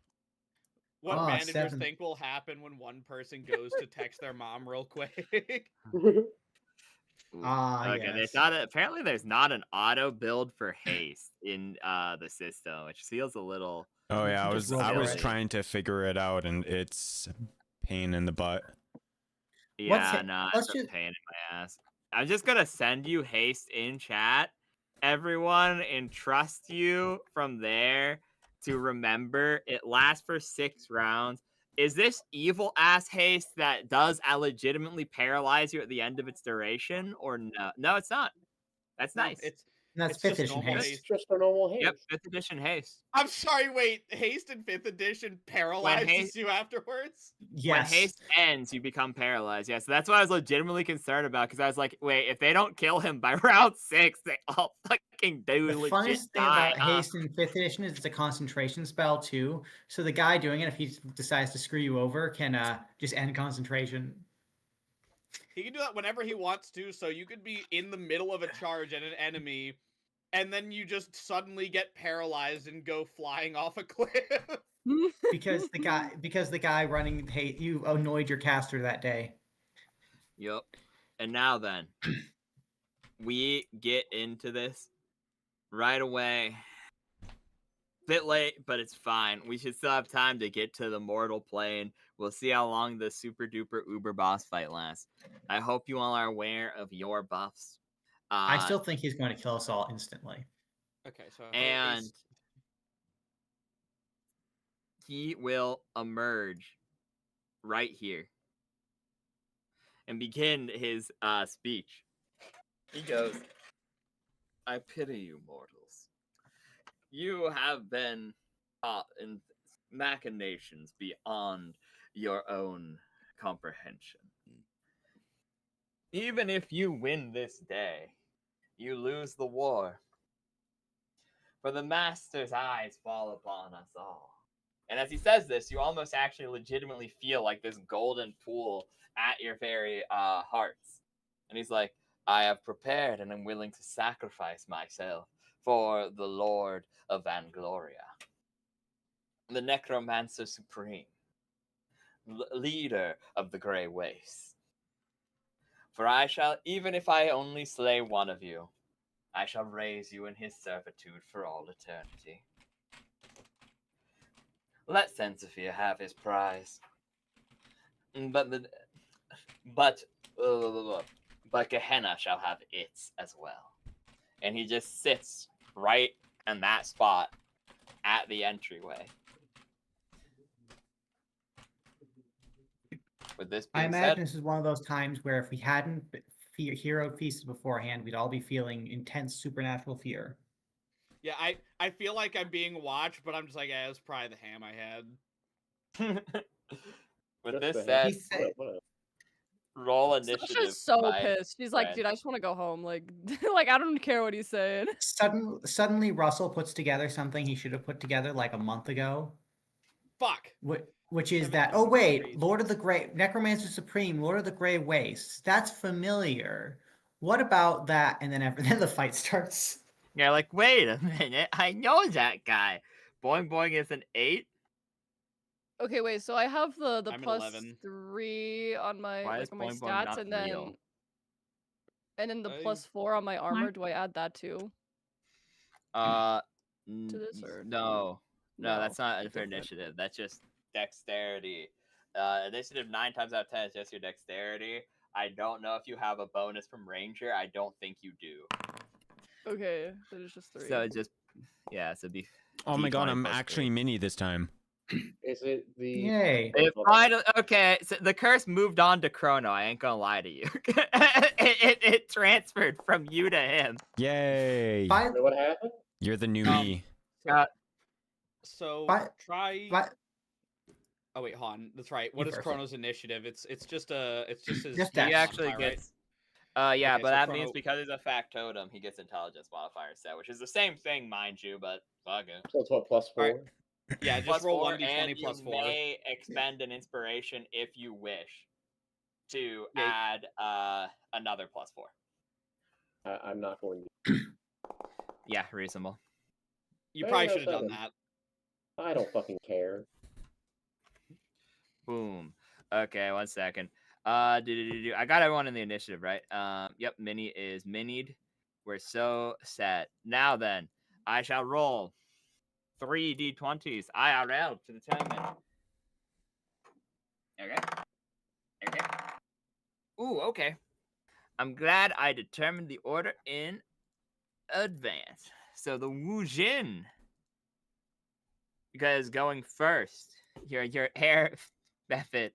What Ah, managers 7. think will happen when one person goes to text their mom real quick? Okay, yes. there's not apparently there's not an auto build for haste in the system, which feels a little. Oh yeah, Just roll I was for it. trying to figure it out, and it's a pain in the butt. Yeah, it? no, Let's it's a just- pain in my ass. I'm just gonna send you haste in chat, everyone, and trust you from there to remember it lasts for 6 rounds. Is this evil ass haste that does legitimately paralyze you at the end of its duration, or no? No, it's not. That's No, nice. it's That's It's 5th just edition normal haste. It's just a normal haste. Yep, 5th edition haste. I'm sorry, wait. Haste in 5th edition paralyzes haste- you afterwards? Yes. When haste ends, you become paralyzed. Yeah, so that's what I was legitimately concerned about, because I was like, wait, if they don't kill him by round 6, they all fucking do The legit funnest thing die. about haste in 5th edition is it's a concentration spell too. So the guy doing it, if he decides to screw you over, can just end concentration. He can do that whenever he wants to, so you could be in the middle of a charge at an enemy, and then you just suddenly get paralyzed and go flying off a cliff. Because the guy running hate you annoyed your caster that day. Yep. And now then, we get into this right away. Bit late, but it's fine. We should still have time to get to the mortal plane. We'll see how long the super duper uber boss fight lasts. I hope you all are aware of your buffs. I still think he's going to kill us all instantly. Okay, so and haste. he will emerge right here and begin his speech. He goes, I pity you, mortals. You have been caught in machinations beyond your own comprehension. Even if you win this day, you lose the war. For the Master's eyes fall upon us all. And as he says this, you almost actually legitimately feel like this golden pool at your very hearts. And he's like, I have prepared and am willing to sacrifice myself for the Lord of Vangloria, the Necromancer Supreme, leader of the Grey Wastes. For I shall, even if I only slay one of you, I shall raise you in his servitude for all eternity. Let Sensifia have his prize. But Gehenna shall have its as well. And he just sits right in that spot at the entryway. With this I being imagine said, this is one of those times where if we hadn't hero feasted beforehand, we'd all be feeling intense supernatural fear. Yeah, I feel like I'm being watched, but I'm just like, yeah, it's probably the ham I had. with Just this the said, He said, roll initiative. Sasha's so my pissed. She's like, friend. dude, I just want to go home. Like, like I don't care what he's saying. suddenly Russell puts together something he should have put together like a month ago. Fuck. Which is Damn it, that, this oh is wait, crazy. Lord of the Grey, Necromancer Supreme, Lord of the Grey Wastes. That's familiar. What about that? And then then the fight starts. You're like, wait a minute, I know that guy. Boing Boing is an 8. Okay, wait. So I have the I'm an plus 11. 3 on my Why like is on my Boing Boing stats, not and then real? the I- plus 4 on my armor. Do I add that too? To this or No, that's not for different. initiative. That's just dexterity. Initiative 9 times out of 10 is just your dexterity. I don't know if you have a bonus from Ranger. I don't think you do. Okay, so it's just 3. So it just, yeah, so be. Oh my god, D20 I'm plus actually 3. mini this time. Is it the? Yay. Okay, so the curse moved on to Chrono. I ain't gonna lie to you. it transferred from you to him. Yay! By, Wait, what happened? You're the new Um, me. So But- try. by, Oh wait, Han. That's right. You What is first. Chrono's initiative? It's just his Just He Dex. actually modifier, right? gets. Yeah, Okay, but so that Chrono- means because he's a factotum, he gets intelligence modifier set, which is the same thing, mind you, but fuck it. So it's what, plus 4? Alright. Yeah, just Plus roll 4, 1d20 and plus you 4. may expend an inspiration if you wish to Yeah. add another plus 4. I'm not going to. Yeah, reasonable. You Hey, probably no, should have done 7. that. I don't fucking care. Boom. Okay, 1 second. I got everyone in the initiative, right? Yep, Mini is minied. We're so set. Now then, I shall roll 3 d20s IRL to determine. Okay. Okay. Ooh, okay. I'm glad I determined the order in advance. So the Wu Jin, because going first, your hair Buffett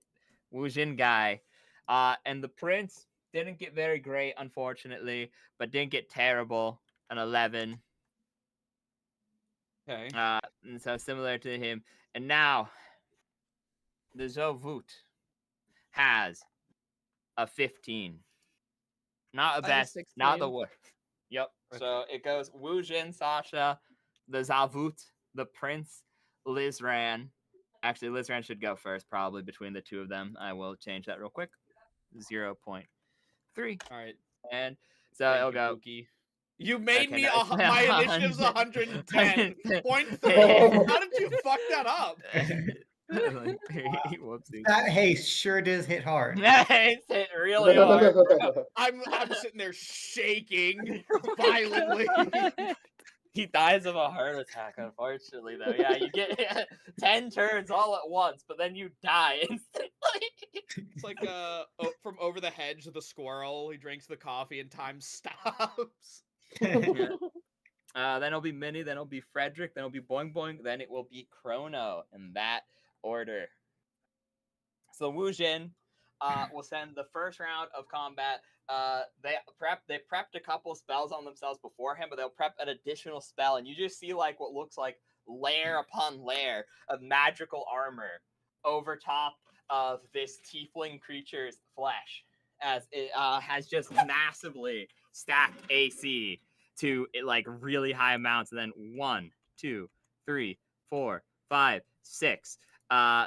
Wu Jin guy, and the prince didn't get very great, unfortunately, but didn't get terrible. an 11. Okay. And so similar to him. And now, the Zovut has a 15. Not a I have a best, not the 16. worst. Yep. Okay. So it goes Wujin, Sasha, the Zavut, the Prince, Lizran. Actually, Lizran should go first, probably between the two of them. I will change that real quick. 0.3. All right. And so Thank it'll you, go. Pookie. You made Okay, me no, it's my initiative's 110.3. How did you fuck that up? Whoopsies. That haste sure does hit hard. It's hit really hard, bro. I'm sitting there shaking violently. He dies of a heart attack, unfortunately, though. Yeah, you get 10 turns all at once, but then you die instantly. It's like from Over the Hedge, the squirrel. He drinks the coffee and time stops. Yeah. Then it'll be Minnie, then it'll be Frederick, then it'll be Boing Boing, then it will be Chrono in that order. So Wujin will send the first round of combat. They prepped a couple spells on themselves beforehand, but they'll prep an additional spell, and you just see like what looks like layer upon layer of magical armor over top of this tiefling creature's flesh, as it has just massively stacked AC to like really high amounts. And then 1, 2, 3, 4, 5, 6.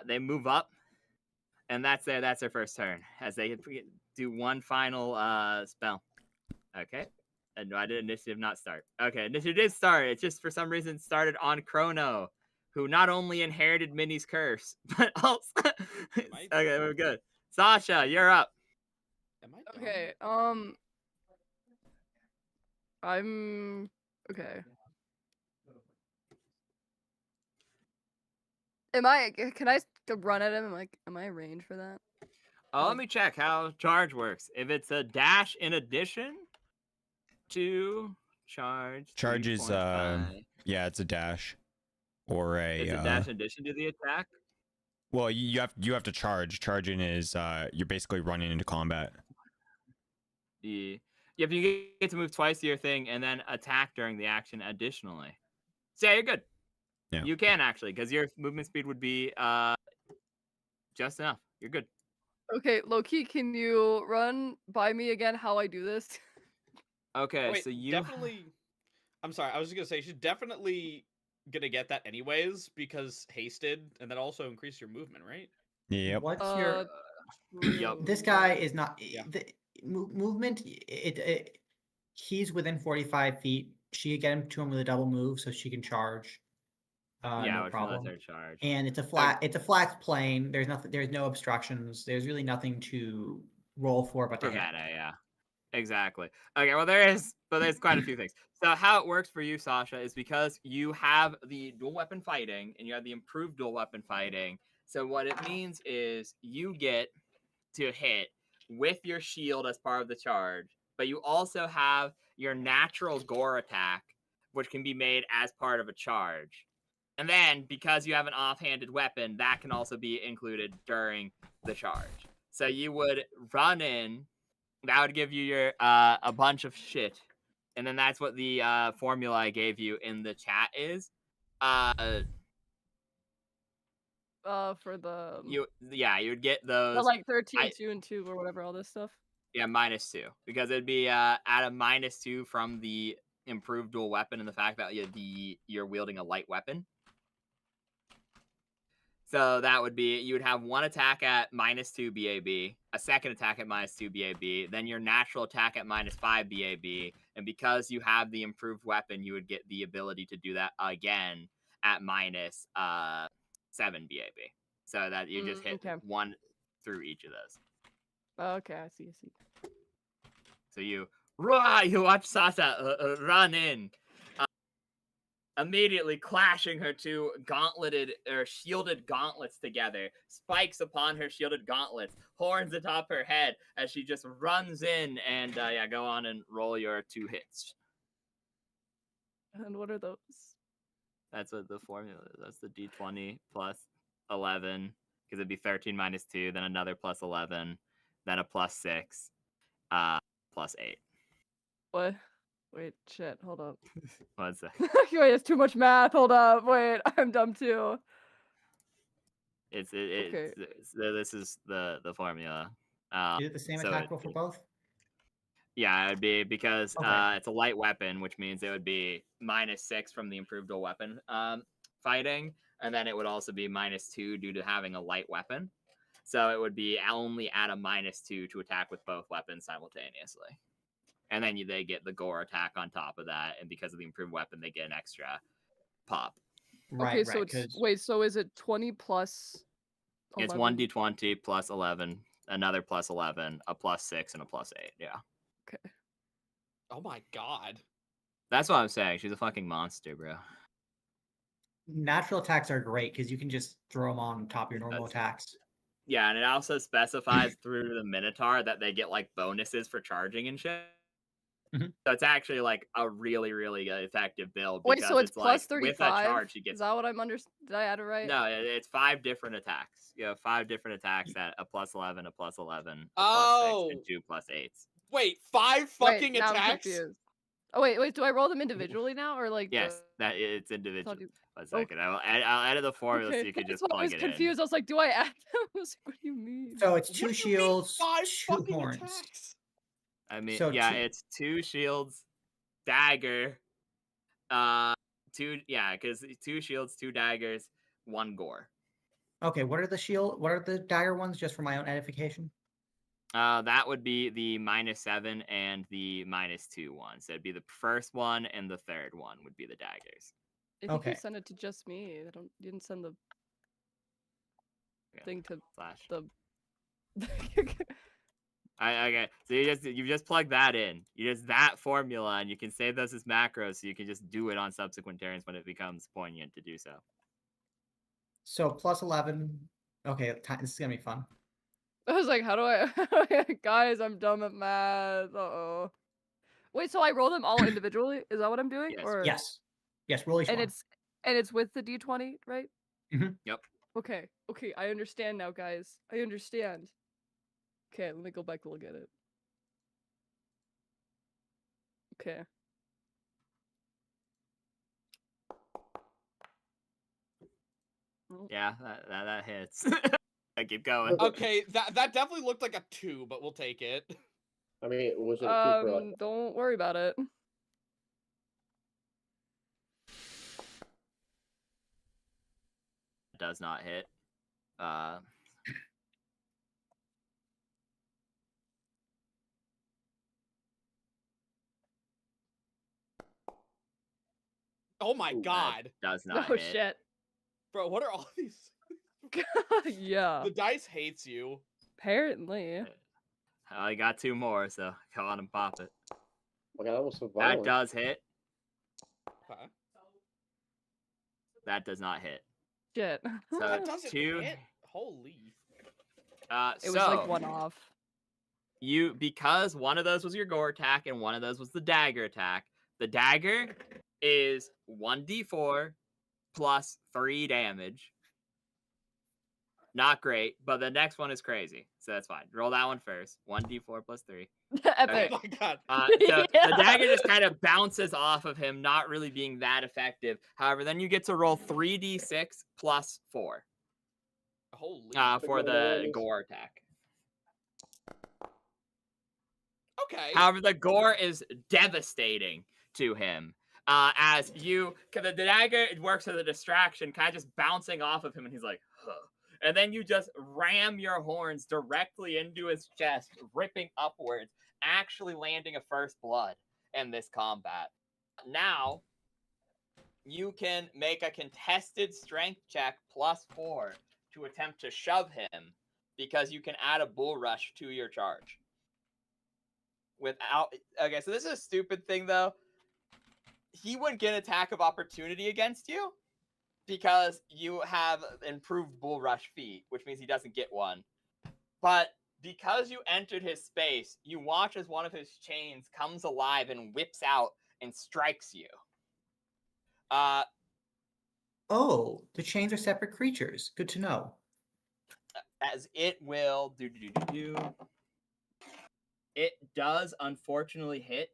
They move up. And that's their first turn as they do one final spell. Okay. And why did initiative not start? Okay, initiative did start. It just for some reason started on Chrono, who not only inherited Minnie's curse, but also okay, we're good. Sasha, you're up. Am I dumb? Okay. I'm okay. Can I run at him? Am I in range for that? Let me check how charge works. If it's a dash in addition to charge. Charge is 3.5. yeah, it's a dash. Or a It's a dash in addition to the attack. well, you have to charge. Charging is you're basically running into combat. Yeah. Yep, you get to move twice to your thing and then attack during the action additionally. So yeah, you're good. Yeah. You can actually, because your movement speed would be just enough. You're good. Okay, Loki, can you run by me again how I do this? Okay, Wait, so you definitely. I'm sorry. I was just gonna say she's definitely gonna get that anyways because hasted, and that also increases your movement, right? Yep. What's your? Yep. This guy is not. Yeah. The movement. He's within 45 feet. She get him to him with a double move, so she can charge. yeah, No which problem. military charge. And it's a flat. It's a flat plane. There's nothing. There's no obstructions. There's really nothing to roll for, but to hit. Prevent it, yeah. Exactly. Okay, well there's quite a few things. So how it works for you, Sasha, is because you have the dual weapon fighting and you have the improved dual weapon fighting. So what it means is you get to hit with your shield as part of the charge, but you also have your natural gore attack, which can be made as part of a charge. And then because you have an offhanded weapon, that can also be included during the charge. So you would run in. That would give you your a bunch of shit, and then that's what the formula I gave you in the chat is. For the You would get those. like 13, 2, and 2 or whatever, all this stuff. Yeah, -2 because it'd be at a -2 from the improved dual weapon and the fact that you're wielding a light weapon. So that would be, you would have one attack at -2 BAB, a second attack at -2 BAB, then your natural attack at -5 BAB, and because you have the improved weapon, you would get the ability to do that again at -7 BAB. So that you just hit okay. one through each of those. Okay, I see. So you watch Sasha run in. Immediately clashing her two gauntleted or shielded gauntlets together, spikes upon her shielded gauntlets, horns atop her head as she just runs in and go on and roll your 2 hits. And what are those? That's what the formula is. That's the D20 plus 11, because it'd be 13 minus 2, then another plus 11, then a plus 6, plus 8. What? Wait, shit, hold up. What's that? Wait, it's too much math. Hold up. Wait, I'm dumb too. Okay. This is the formula. Is it the same so attack roll for both? Yeah, it'd be because Okay. it's a light weapon, which means it would be -6 from the improved dual weapon fighting, and then it would also be -2 due to having a light weapon. So it would be only at a -2 to attack with both weapons simultaneously. And then they get the gore attack on top of that, and because of the improved weapon, they get an extra pop. Right, Okay, so right. it's wait, so is it 20 plus? It's 11? 1d20 plus 11, another plus 11, a +6, and a +8. Yeah. Okay. Oh my god. That's what I'm saying. She's a fucking monster, bro. Natural attacks are great because you can just throw them on top of your normal That's- attacks. Yeah, and it also specifies through the Minotaur that they get like bonuses for charging and shit. Mhm. So it's actually like a really, really effective build Wait, because so it's it's like plus with 35? a charge, she Is gets. that what I'm Did I add it right? No, it's 5 different attacks. You have 5 different attacks at a +11, a +11, a +6, Oh. and 2 +8s. Wait, 5 Wait, fucking now I'm attacks? confused. Oh wait, do I roll them individually now or like? Yes, that it's individual. you- 1 second. I'll edit the formula so Okay, you can that's just why I plug was it confused. I was like, do I add them? I was like, what do you mean? So it's What 2 do you mean shields, 5 2 fucking horns. attacks? in. I mean, So yeah, two- it's 2 shields, dagger, 2, yeah, because 2 shields, 2 daggers, 1 gore. Okay, what are the dagger ones, just for my own edification? That would be the -7 and the -2 ones. So it'd be the first one and the third one would be the daggers. I think you Okay. sent it to just me. You didn't send the Okay. thing to Slash. the. Okay, so you just plug that in. You just that formula, and you can save those as macros, so you can just do it on subsequent turns when it becomes poignant to do so. So plus 11. Okay, this is gonna be fun. I was like, how do I? Guys, I'm dumb at math. Uh-oh. Wait, so I roll them all individually? Is that what I'm doing? Yes. Or Yes, roll each and one. it's with the D20, right? Mhm. Yep. Okay, I understand now, guys. I understand. Okay, let me go back and look at it. Okay. Yeah, that hits. I keep going. Okay, that definitely looked like a 2, but we'll take it. I mean, was it a 2 for like? Don't worry about it. Does not hit. Oh my god. Does not Oh hit. shit. Bro, what are all these? Yeah. The dice hates you. Apparently. I got 2 more, so come on and pop it. Okay, that was so That violent. does hit. Okay. That does not hit. Shit. So That doesn't 2. hit. Holy. It was like one off. Because one of those was your gore attack and one of those was the dagger attack. The dagger is 1d4 plus 3 damage. Not great, but the next one is crazy, so that's fine. Roll that one first. 1d4 plus 3. Epic. Oh my god. So Yeah. the dagger just kind of bounces off of him, not really being that effective. However, then you get to roll 3d6 plus 4 Holy. for the gore attack. Okay. However, the gore is devastating to him. As the dagger, it works as a distraction, kind of just bouncing off of him, and he's like, huh. And then you just ram your horns directly into his chest, ripping upwards, actually landing a first blood in this combat. Now, you can make a contested strength check plus 4 to attempt to shove him, because you can add a bull rush to your charge. Okay, so this is a stupid thing though. He wouldn't get an attack of opportunity against you because you have improved bull rush feat, which means he doesn't get one. But because you entered his space, you watch as one of his chains comes alive and whips out and strikes you. Oh, the chains are separate creatures. Good to know. As it will It does unfortunately hit.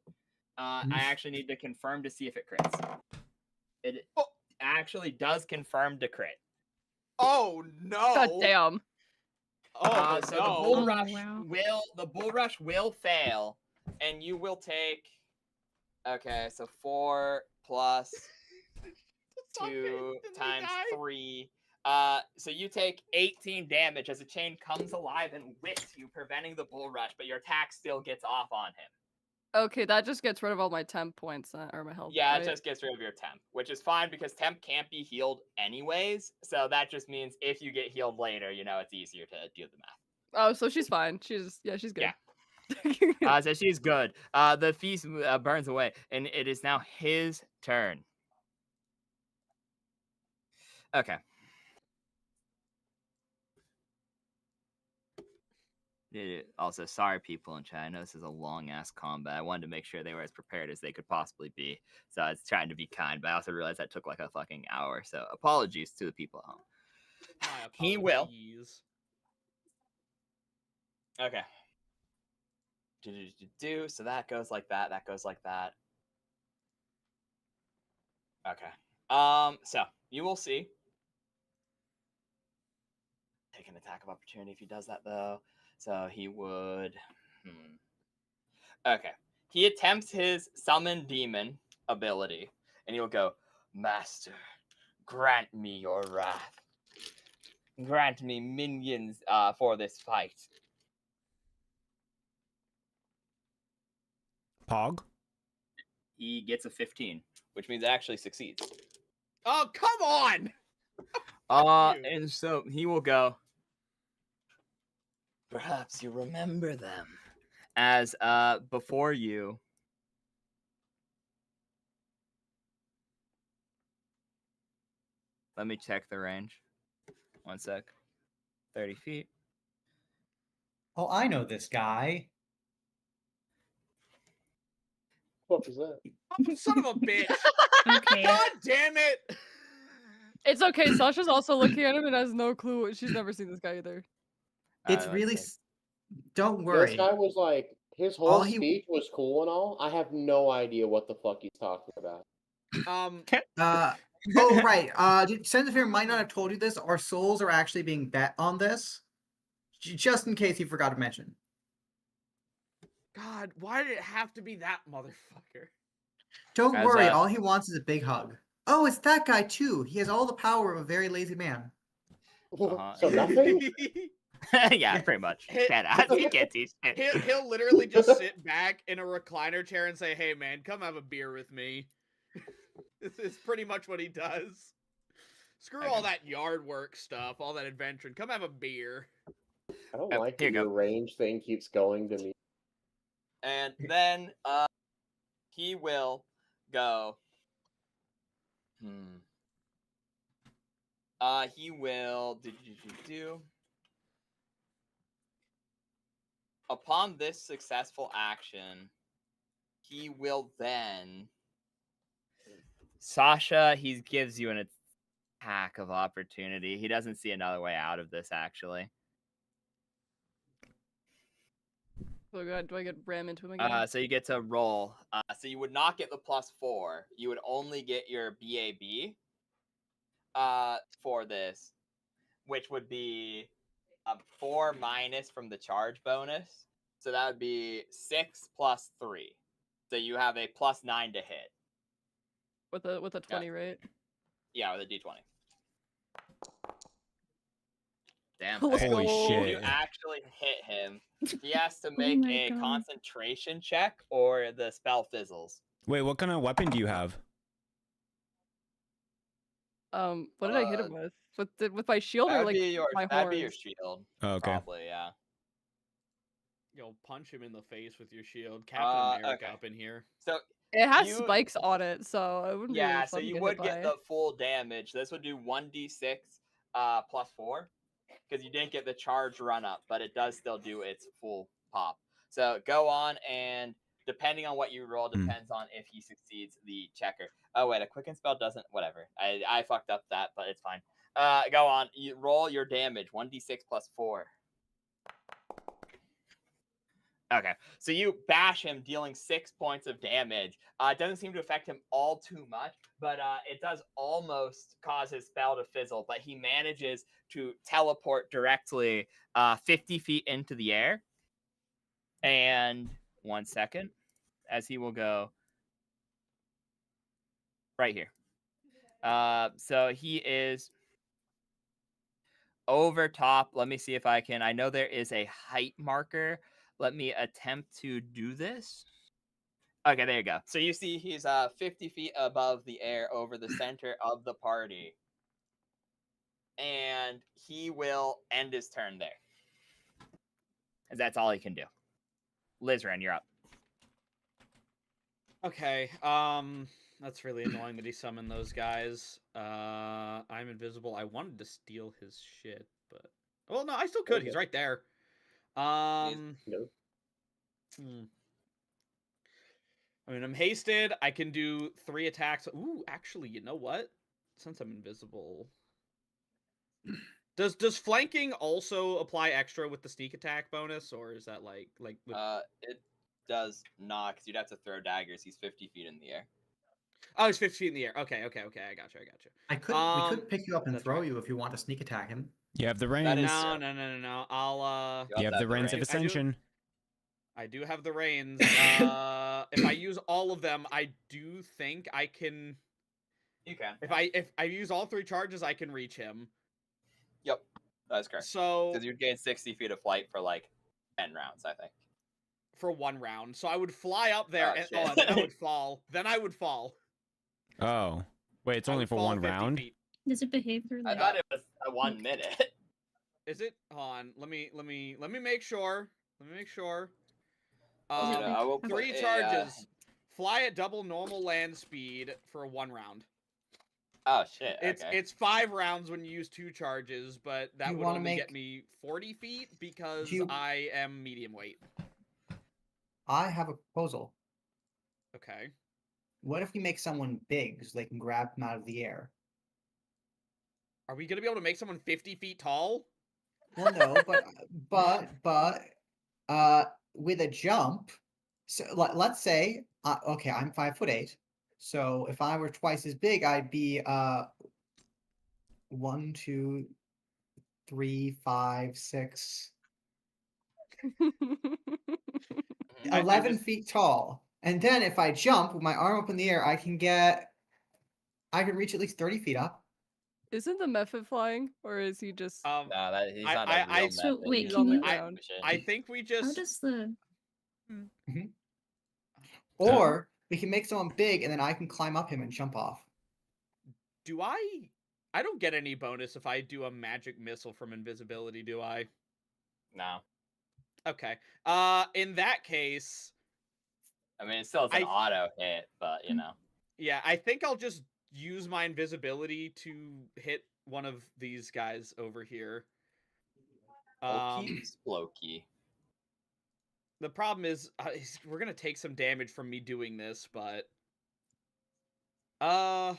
I actually need to confirm to see if it crits. It Oh. actually does confirm to crit. Oh no! God damn. Oh So no! the bull Oh, rush wow. will fail, and you will take. Okay, so 4 plus 2 times 3. So you take 18 damage as a chain comes alive and whips you, preventing the bull rush, but your attack still gets off on him. Okay, that just gets rid of all my temp points or my health. Yeah, right? it just gets rid of your temp, which is fine because temp can't be healed anyways. So that just means if you get healed later, it's easier to do the math. Oh, so she's fine. She's good. Yeah. So she's good. The feast burns away, and it is now his turn. Okay. Also, sorry, people in chat. I know this is a long-ass combat. I wanted to make sure they were as prepared as they could possibly be. So I was trying to be kind, but I also realized that took like a fucking hour. So apologies to the people at home. My He will. apologies. Okay. So that goes like that. That goes like that. Okay. So you will see. Take an attack of opportunity if he does that, though. So he would. Okay. He attempts his summon demon ability, and he will go, Master, grant me your wrath. Grant me minions for this fight. Pog? He gets a 15, which means it actually succeeds. Oh, come on! You. And so he will go, perhaps you remember them. As before you, let me check the range. 1 sec. 30 feet. Oh, I know this guy. What was that? Oh, son of a bitch! Okay. God damn it! It's okay. Sasha's also looking at him and has no clue. She's never seen this guy either. It's One really. sec. Don't This worry. guy was like, his whole All he- speech was cool and all. I have no idea what the fuck he's talking about. Oh right. Sense of Fear might not have told you this. Our souls are actually being bet on this, just in case he forgot to mention. God, why did it have to be that motherfucker? Don't As, worry. All he wants is a big hug. Oh, it's that guy too. He has all the power of a very lazy man. So nothing? Yeah, pretty much. Hit- He can't teach shit. He'll literally just sit back in a recliner chair and say, "Hey, man, come have a beer with me." This is pretty much what he does. Screw all that yard work stuff, all that adventuring. Come have a beer. I don't Oh, like here that you your go. range thing keeps going to me. And then he will go. He will do. Upon this successful action, he will then. Sasha, he gives you an attack of opportunity. He doesn't see another way out of this, actually. Oh god, do I get ram into him again? So you get to roll. So you would not get the +4. You would only get your BAB for this, which would be a 4 minus from the charge bonus. So that would be 6 plus 3. So you have a +9 to hit. With a 20, right? Yeah, with a D20. Damn. Let's Holy go. shit. You actually hit him. He has to Oh make my a God. concentration check or the spell fizzles. Wait, what kind of weapon do you have? What did I hit him with? With my shield or That'd like be your, my that'd be your horns? shield. Oh, okay. Probably, yeah. You'll punch him in the face with your shield. Captain America Okay. up in here. So It has You- spikes on it, so it wouldn't be yeah, really so fun to you get would hit get by. the full damage. This would do 1d6 plus 4 because you didn't get the charge run up, but it does still do its full pop. So go on, and depending on what you roll, depends on if he succeeds the checker. Oh wait, a quicken spell doesn't. Whatever. I fucked up that, but it's fine. Go on. You roll your damage. 1d6 plus 4. Okay, so you bash him, dealing 6 points of damage. It doesn't seem to affect him all too much, but it does almost cause his spell to fizzle. But he manages to teleport directly 50 feet into the air. And 1 second, as he will go right here. So he is over top. Let me see if I can. I know there is a height marker. Let me attempt to do this. Okay, there you go. So you see he's 50 feet above the air over the center of the party. And he will end his turn there. And that's all he can do. Lizran, you're up. Okay, that's really annoying that he summoned those guys. I'm invisible. I wanted to steal his shit, but... Well, no, I still could. Okay. He's right there. No. I mean, I'm hasted. I can do 3 attacks. Ooh, actually, you know what? Since I'm invisible... Does flanking also apply extra with the sneak attack bonus, or is that like with... It does not, because you'd have to throw daggers. He's 50 feet in the air. Oh, he's 50 feet in the air. Okay, I gotcha. We could pick you up and that's throw right. you if you want to sneak attack him. You have the That is reins. true. No. I'll You have the reins of reins. ascension. I do have the reins. If I use all of them, I do think I can. You can. If I use all 3 charges, I can reach him. Yep, that's correct. So Because you'd gain 60 feet of flight for like 10 rounds, I think. for 1 round, so I would fly up there, Oh, and shit. then I would fall. Then I would fall. Oh. Wait, it's I only would for fall 1 50 round? feet. Does it behave through I like? thought it was a 1 minute. Is it? Hold on. Let me make sure. Is it I will put 3 a, charges. Fly at double normal land speed for 1 round. Oh shit! Okay. It's 5 rounds when you use 2 charges, but that you would wanna only get make- me 40 feet because you- I am medium weight. I have a proposal. Okay. What if we make someone big so they can grab him out of the air? Are we gonna be able to make someone 50 feet tall? Well, no, but with a jump. So let's say, okay, I'm 5'8", so if I were twice as big, I'd be 1, 2, 3, 5, 6, I 11 just- feet tall. And then if I jump with my arm up in the air, I can reach at least 30 feet up. Isn't the method flying, or is he just? No, he's I- not I- a real I- So, method. wait, He's can a you- method machine. I think we How just. does the? Or we can make someone big, and then I can climb up him and jump off. Do I? I don't get any bonus if I do a magic missile from invisibility, do I? No. Okay. In that case, I mean, it still is an I- auto hit, but you know. yeah, I think I'll just use my invisibility to hit one of these guys over here. Okie Splokey. The problem is we're gonna take some damage from me doing this, but I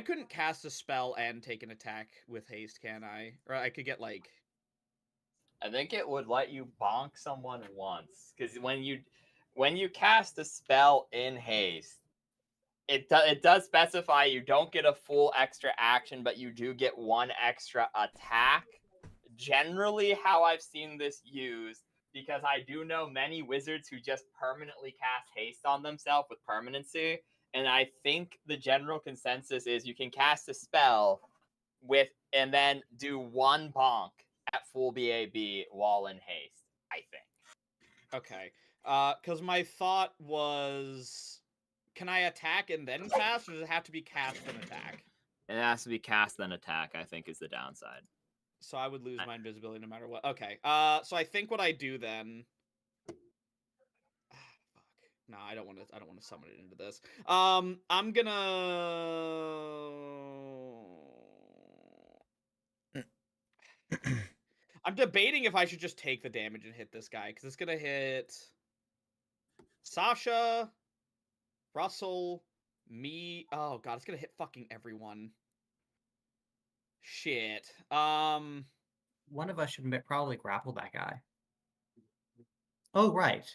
couldn't cast a spell and take an attack with haste, can I? Or I could get like. I think it would let you bonk someone once, because when you cast a spell in haste, it does specify you don't get a full extra action, but you do get 1 extra attack. Generally, how I've seen this used, because I do know many wizards who just permanently cast haste on themselves with permanency, and I think the general consensus is you can cast a spell and then do 1 bonk at full BAB while in haste, I think. Okay. Because my thought was, can I attack and then cast, or does it have to be cast and attack? It has to be cast then attack, I think, is the downside. So I would lose my invisibility no matter what. Okay. So I think what I do then. Fuck. No, I don't want to summon it into this. I'm I'm debating if I should just take the damage and hit this guy, because it's gonna hit Sasha, Russell, me. Oh god, it's gonna hit fucking everyone. Shit. One of us should probably grapple that guy. Oh, right.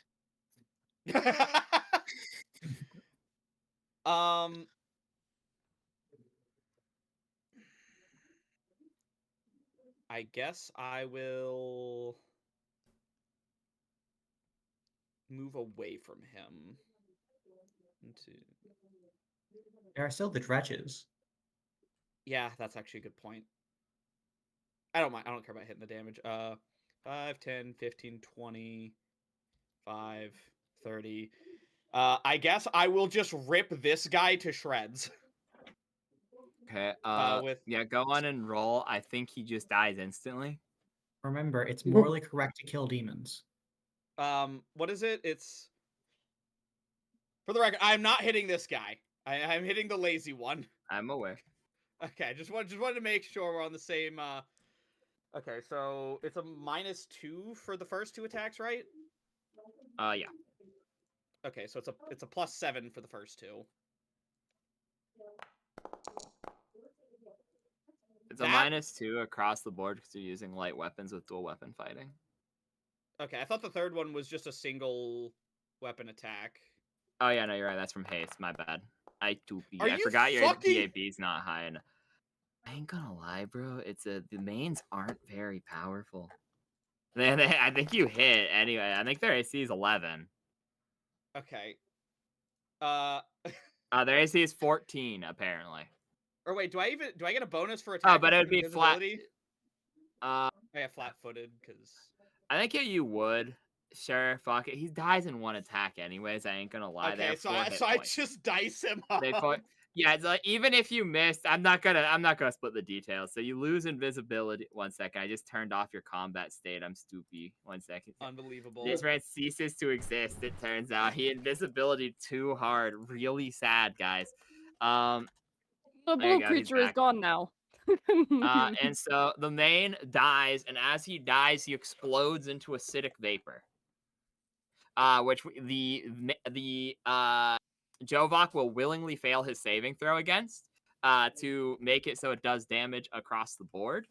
I guess I will move away from him. There are still the dredges. Yeah, that's actually a good point. I don't mind. I don't care about hitting the damage. 5, 10, 15, 20, 5, 30. I guess I will just rip this guy to shreds. Okay. With Yeah, go on and roll. I think he just dies instantly. Remember, it's morally correct to kill demons. what is it? It's for the record. I'm not hitting this guy. I'm hitting the lazy one. I'm aware. Okay, just wanted to make sure we're on the same. Okay, so it's a -2 for the first 2 attacks, right? Yeah. Okay, so it's a +7 for the first 2. It's a -2 across the board because you're using light weapons with dual weapon fighting. Okay, I thought the third one was just a single weapon attack. Oh yeah, no, you're right. That's from haste. My bad. I Are forgot you your fucking- DAB's not high enough. I ain't gonna lie, bro. The mains aren't very powerful. I think you hit anyway. I think their AC is 11. Okay. Their AC is 14 apparently. Or wait, do I get a bonus for attacking? Oh, but it would from be flat. invisibility? I have flat-footed because. I think you would. Sure, fuck it. He dies in one attack anyways. I ain't gonna lie. Okay, so I just dice him up. Yeah, it's like, even if you missed, I'm not gonna split the details. So you lose invisibility. 1 second, I just turned off your combat state. I'm stupid. 1 second. Unbelievable. This man ceases to exist. It turns out he invisibility too hard. Really sad, guys. The there blue you go, he's creature is back. gone now. And so the main dies, and as he dies, he explodes into acidic vapor. Which the Jovok will willingly fail his saving throw against to make it so it does damage across the board.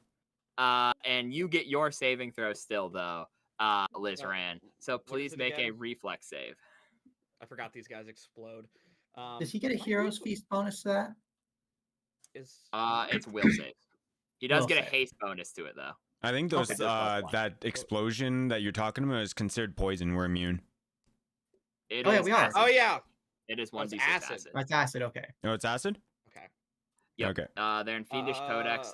And you get your saving throw still, though, Lizran. So please make a reflex save. I forgot these guys explode. Does he get a hero's feast bonus to that? It's will save. He does get a haste bonus to it, though. I think those that explosion that you're talking about is considered poison. We're immune. It Oh, is yeah, we are. acid. Oh yeah. It is 1d6 acid. acid. That's acid, okay. No, it's acid? Okay. Yep. Okay. They're in Fiendish Codex,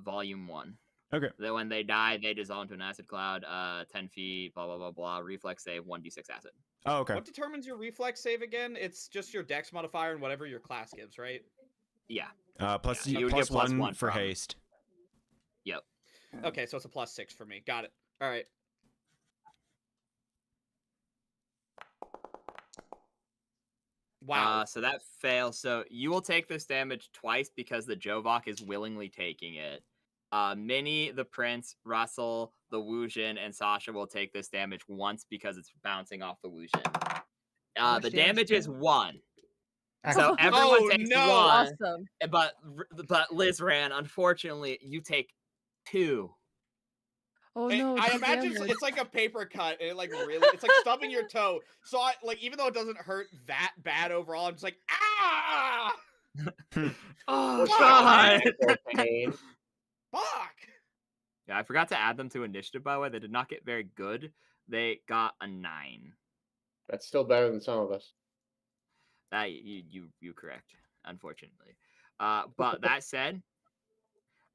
Volume 1. Okay. Then when they die, they dissolve into an acid cloud, 10 feet, blah, blah, blah, blah. Reflex save, 1d6 acid. Oh, okay. What determines your reflex save again? It's just your dex modifier and whatever your class gives, right? Yeah. Plus you would plus get plus 1 1 for from- haste. Yep. Okay, so it's a +6 for me. Got it. All right. Wow. So that fails. So you will take this damage twice because the Jovok is willingly taking it. Minnie, the Prince, Russell, the Wujin, and Sasha will take this damage once because it's bouncing off the Wujin. much The damage damage is 1. So Excellent. everyone takes no! 1. Awesome. But Lizran, unfortunately, you take 2. Oh And no! I two imagine damage. it's like a paper cut, and it like really, it's like stubbing your toe. So I like, even though it doesn't hurt that bad overall, I'm just like, ah, Oh, Fuck. God. Actual pain. fuck. Yeah, I forgot to add them to initiative, by the way. They did not get very good. They got a 9. That's still better than some of us. You correct, unfortunately. But that said,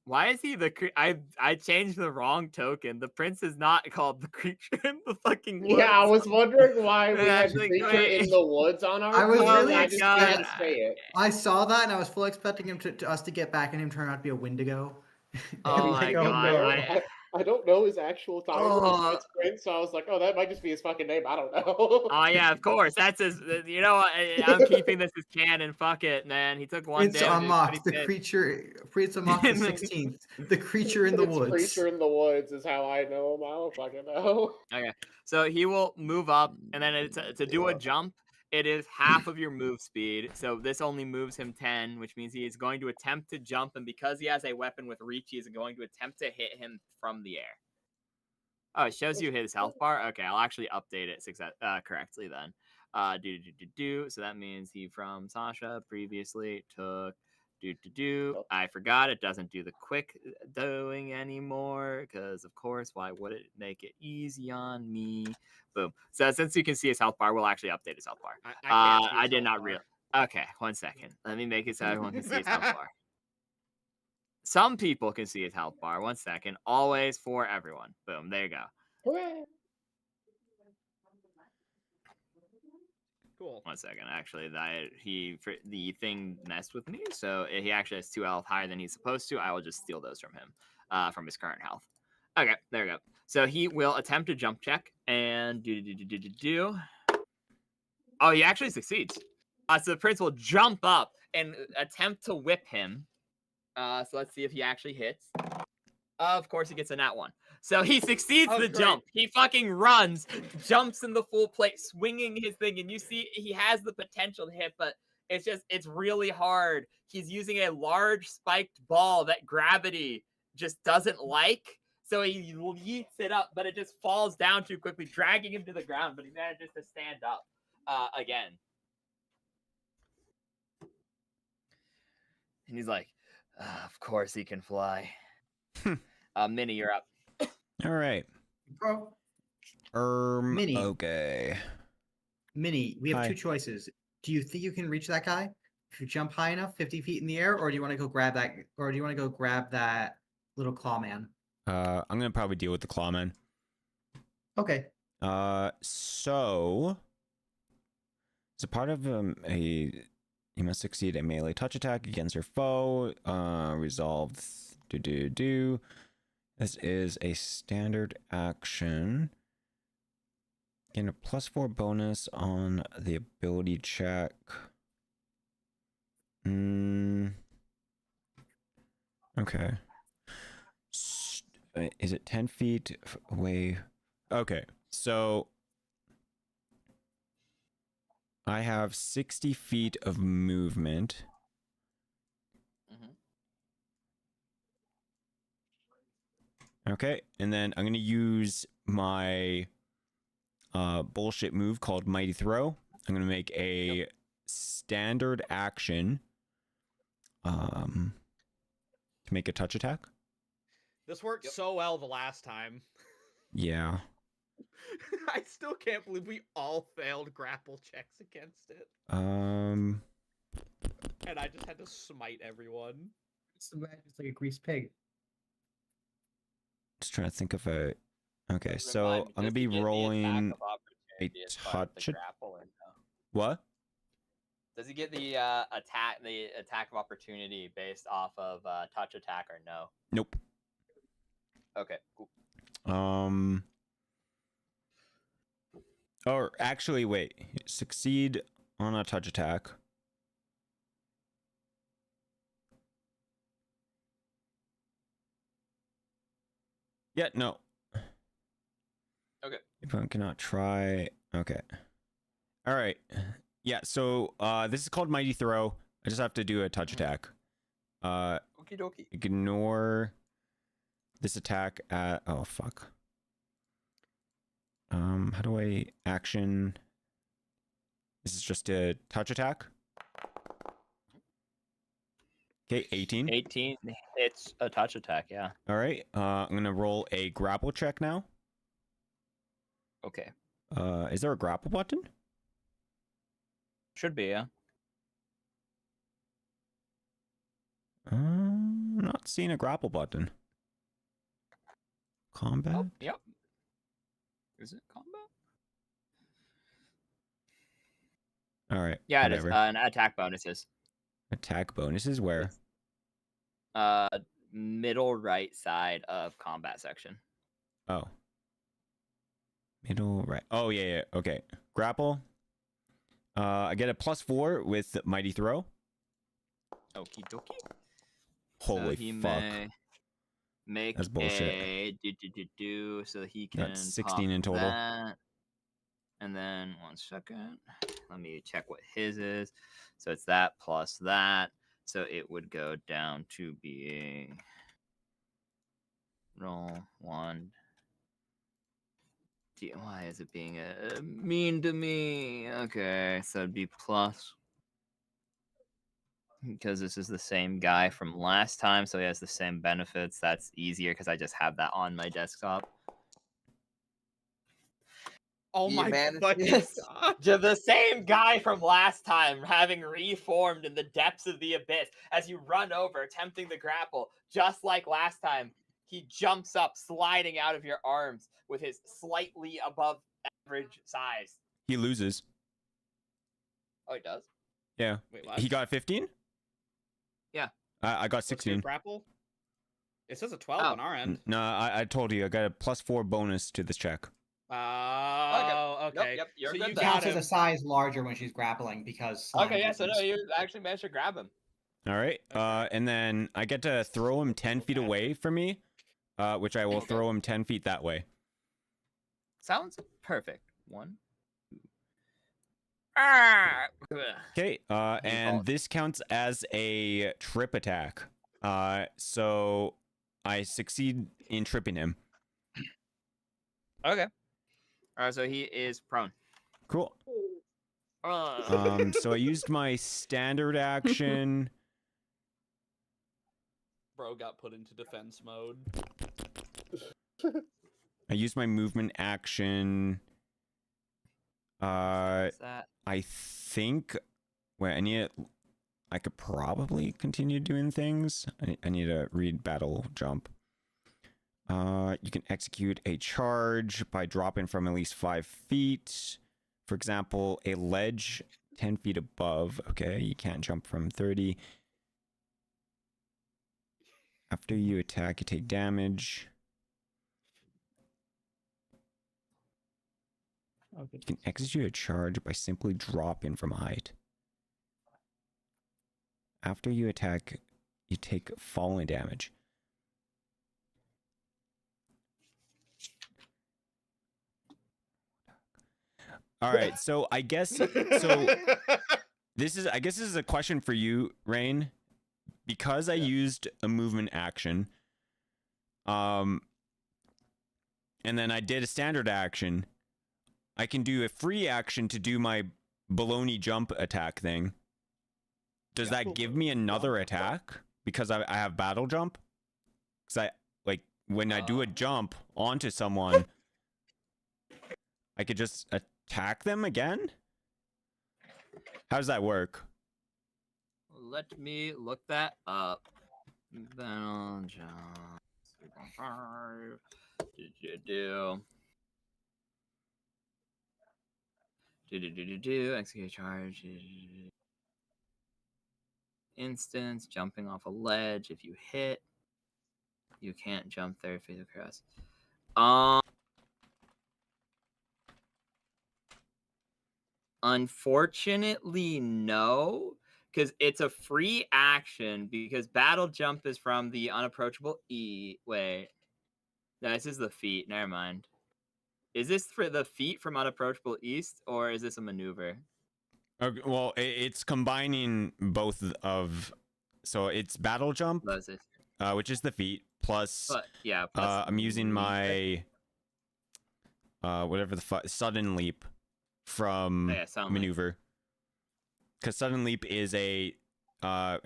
why is he the I changed the wrong token. The prince is not called the creature in the fucking woods. Yeah, I was wondering why we Yeah, had actually, creature wait. in the woods on our. I was team, really and I just God. had to say it. I saw that and I was fully expecting him to us to get back and him turn out to be a Wendigo. Oh Like, my I don't God, know. I don't know his actual title. Oh. It's Prince, so I was like, oh, that might just be his fucking name. I don't know. Oh yeah, of course. That's his. You know what? I'm keeping this as canon. Fuck it, man. He took 1 Prince damage. Amok, the creature. Prince Amok the 16th, the creature in the It's woods. Creature in the woods is how I know him. I don't fucking know. Okay, so he will move up, and then to do a jump, it is half of your move speed. So this only moves him 10, which means he is going to attempt to jump, and because he has a weapon with reach, he is going to attempt to hit him from the air. Oh, it shows you his health bar. Okay, I'll actually update it correctly then. So that means he from Sasha previously took I forgot it doesn't do the quick doing anymore because of course why would it make it easy on me? Boom. So since you can see his health bar, we'll actually update his health bar. I can't see I his did health not bar. realize. Okay, 1 second. Let me make it so everyone can see his health bar. Some people can see his health bar. 1 second. Always for everyone. Boom. There you go. Hooray! Cool. 1 second. Actually, the thing messed with me, so he actually has 2 health higher than he's supposed to. I will just steal those from him, from his current health. Okay, there we go. So he will attempt a jump check and do. Oh, he actually succeeds. So the prince will jump up and attempt to whip him. So let's see if he actually hits. Of course, he gets a nat 1. So he succeeds the jump. He fucking runs, jumps in the full plate, swinging his thing, and you see he has the potential to hit, but it's really hard. He's using a large spiked ball that gravity just doesn't like. So he yeets it up, but it just falls down too quickly, dragging him to the ground, but he manages to stand up again. And he's like, of course he can fly. Minnie, you're up. All right. Bro, Minnie. Okay. Minnie, we have Hi. 2 choices. Do you think you can reach that guy if you jump high enough, 50 feet in the air, or do you want to go grab that little claw man? I'm gonna probably deal with the clawman. Okay. So as a part of you must succeed a melee touch attack against your foe. Resolve. This is a standard action. Gain a +4 bonus on the ability check. Okay. Is it 10 feet away? Okay, so I have 60 feet of movement. Okay, and then I'm gonna use my bullshit move called Mighty Throw. I'm gonna make a standard action to make a touch attack. This worked so well the last time. Yeah. I still can't believe we all failed grapple checks against it. And I just had to smite everyone. It's like a greased pig. Just trying to think of a. Okay, so I'm gonna be rolling a touch. What? Does he get the attack of opportunity based off of touch attack or no? Nope. Okay, cool. Or actually, wait. Succeed on a touch attack. Yeah, no. Okay. If I cannot try. Okay. All right. Yeah, so this is called Mighty Throw. I just have to do a touch attack. Okie dokie. Ignore this attack at. Oh, fuck. How do I action? This is just a touch attack. Okay, 18. 18 hits a touch attack, yeah. All right. I'm gonna roll a grapple check now. Okay. Is there a grapple button? Should be, yeah. Not seeing a grapple button. Combat? Oh, yep. Is it combat? All right. Yeah, whatever. it is. An attack bonuses. Attack bonuses where? Middle right side of combat section. Oh. Middle right. Oh, yeah. Okay. Grapple. I get a +4 with Mighty Throw. Okie dokie. Holy so he fuck. May make That's bullshit. So he can That's 16 pop in total. that. And then 1 second. Let me check what his is. So it's that plus that. So it would go down to being roll 1 Why is it being mean to me? Okay, so it'd be plus. Because this is the same guy from last time, so he has the same benefits. That's easier because I just have that on my desktop. Oh You my managed fucking this. god. To the same guy from last time, having reformed in the depths of the abyss. As you run over, attempting to grapple, just like last time, he jumps up, sliding out of your arms with his slightly above average size. He loses. Oh, he does? Yeah. Wait, what? He got 15? Yeah. I got What's your 16. grapple? It says a 12 Oh. on our end. No, I told you I got a +4 bonus to this check. Oh, okay. Yep, you're so good you then. got Counts as him. a size larger when she's grappling because slime Okay, yeah, so no, weakens. you actually managed to grab him. All right. Okay. And then I get to throw him 10 feet away from me, which I will Okay. throw him 10 feet that way. Sounds perfect. 1, 2. Ah! Okay. And fault. this counts as a trip attack. So I succeed in tripping him. Okay. Alright, so he is prone. Cool. Uh, So I used my standard action. Bro got put into defense mode. I used my movement action. what's that? I think. Wait, I could probably continue doing things. I need to read battle jump. You can execute a charge by dropping from at least 5 feet. For example, a ledge 10 feet above. Okay, you can't jump from 30. After you attack, you take damage. Okay. You can execute a charge by simply dropping from a height. After you attack, you take falling damage. All right, so I guess this is a question for you, Rain, because I used a movement action, and then I did a standard action. I can do a free action to do my baloney jump attack thing. Does that give me another attack because I have battle jump? Because when I do a jump onto someone, I could just attack them again? How does that work? Let me look that up. Battle jump. Execute charge. Instance, jumping off a ledge. If you hit, you can't jump 30 feet across. Unfortunately, no, because it's a free action. Because battle jump is from the unapproachable E. Wait, no, this is the feet. Never mind. Is this for the feet from unapproachable east, or is this a maneuver? Okay, well, it's combining both of. So it's battle jump, Does it? which is the feet, plus But yeah, plus I'm using leap, I my whatever the fuck sudden leap from yeah, sound like- maneuver. Because sudden leap is a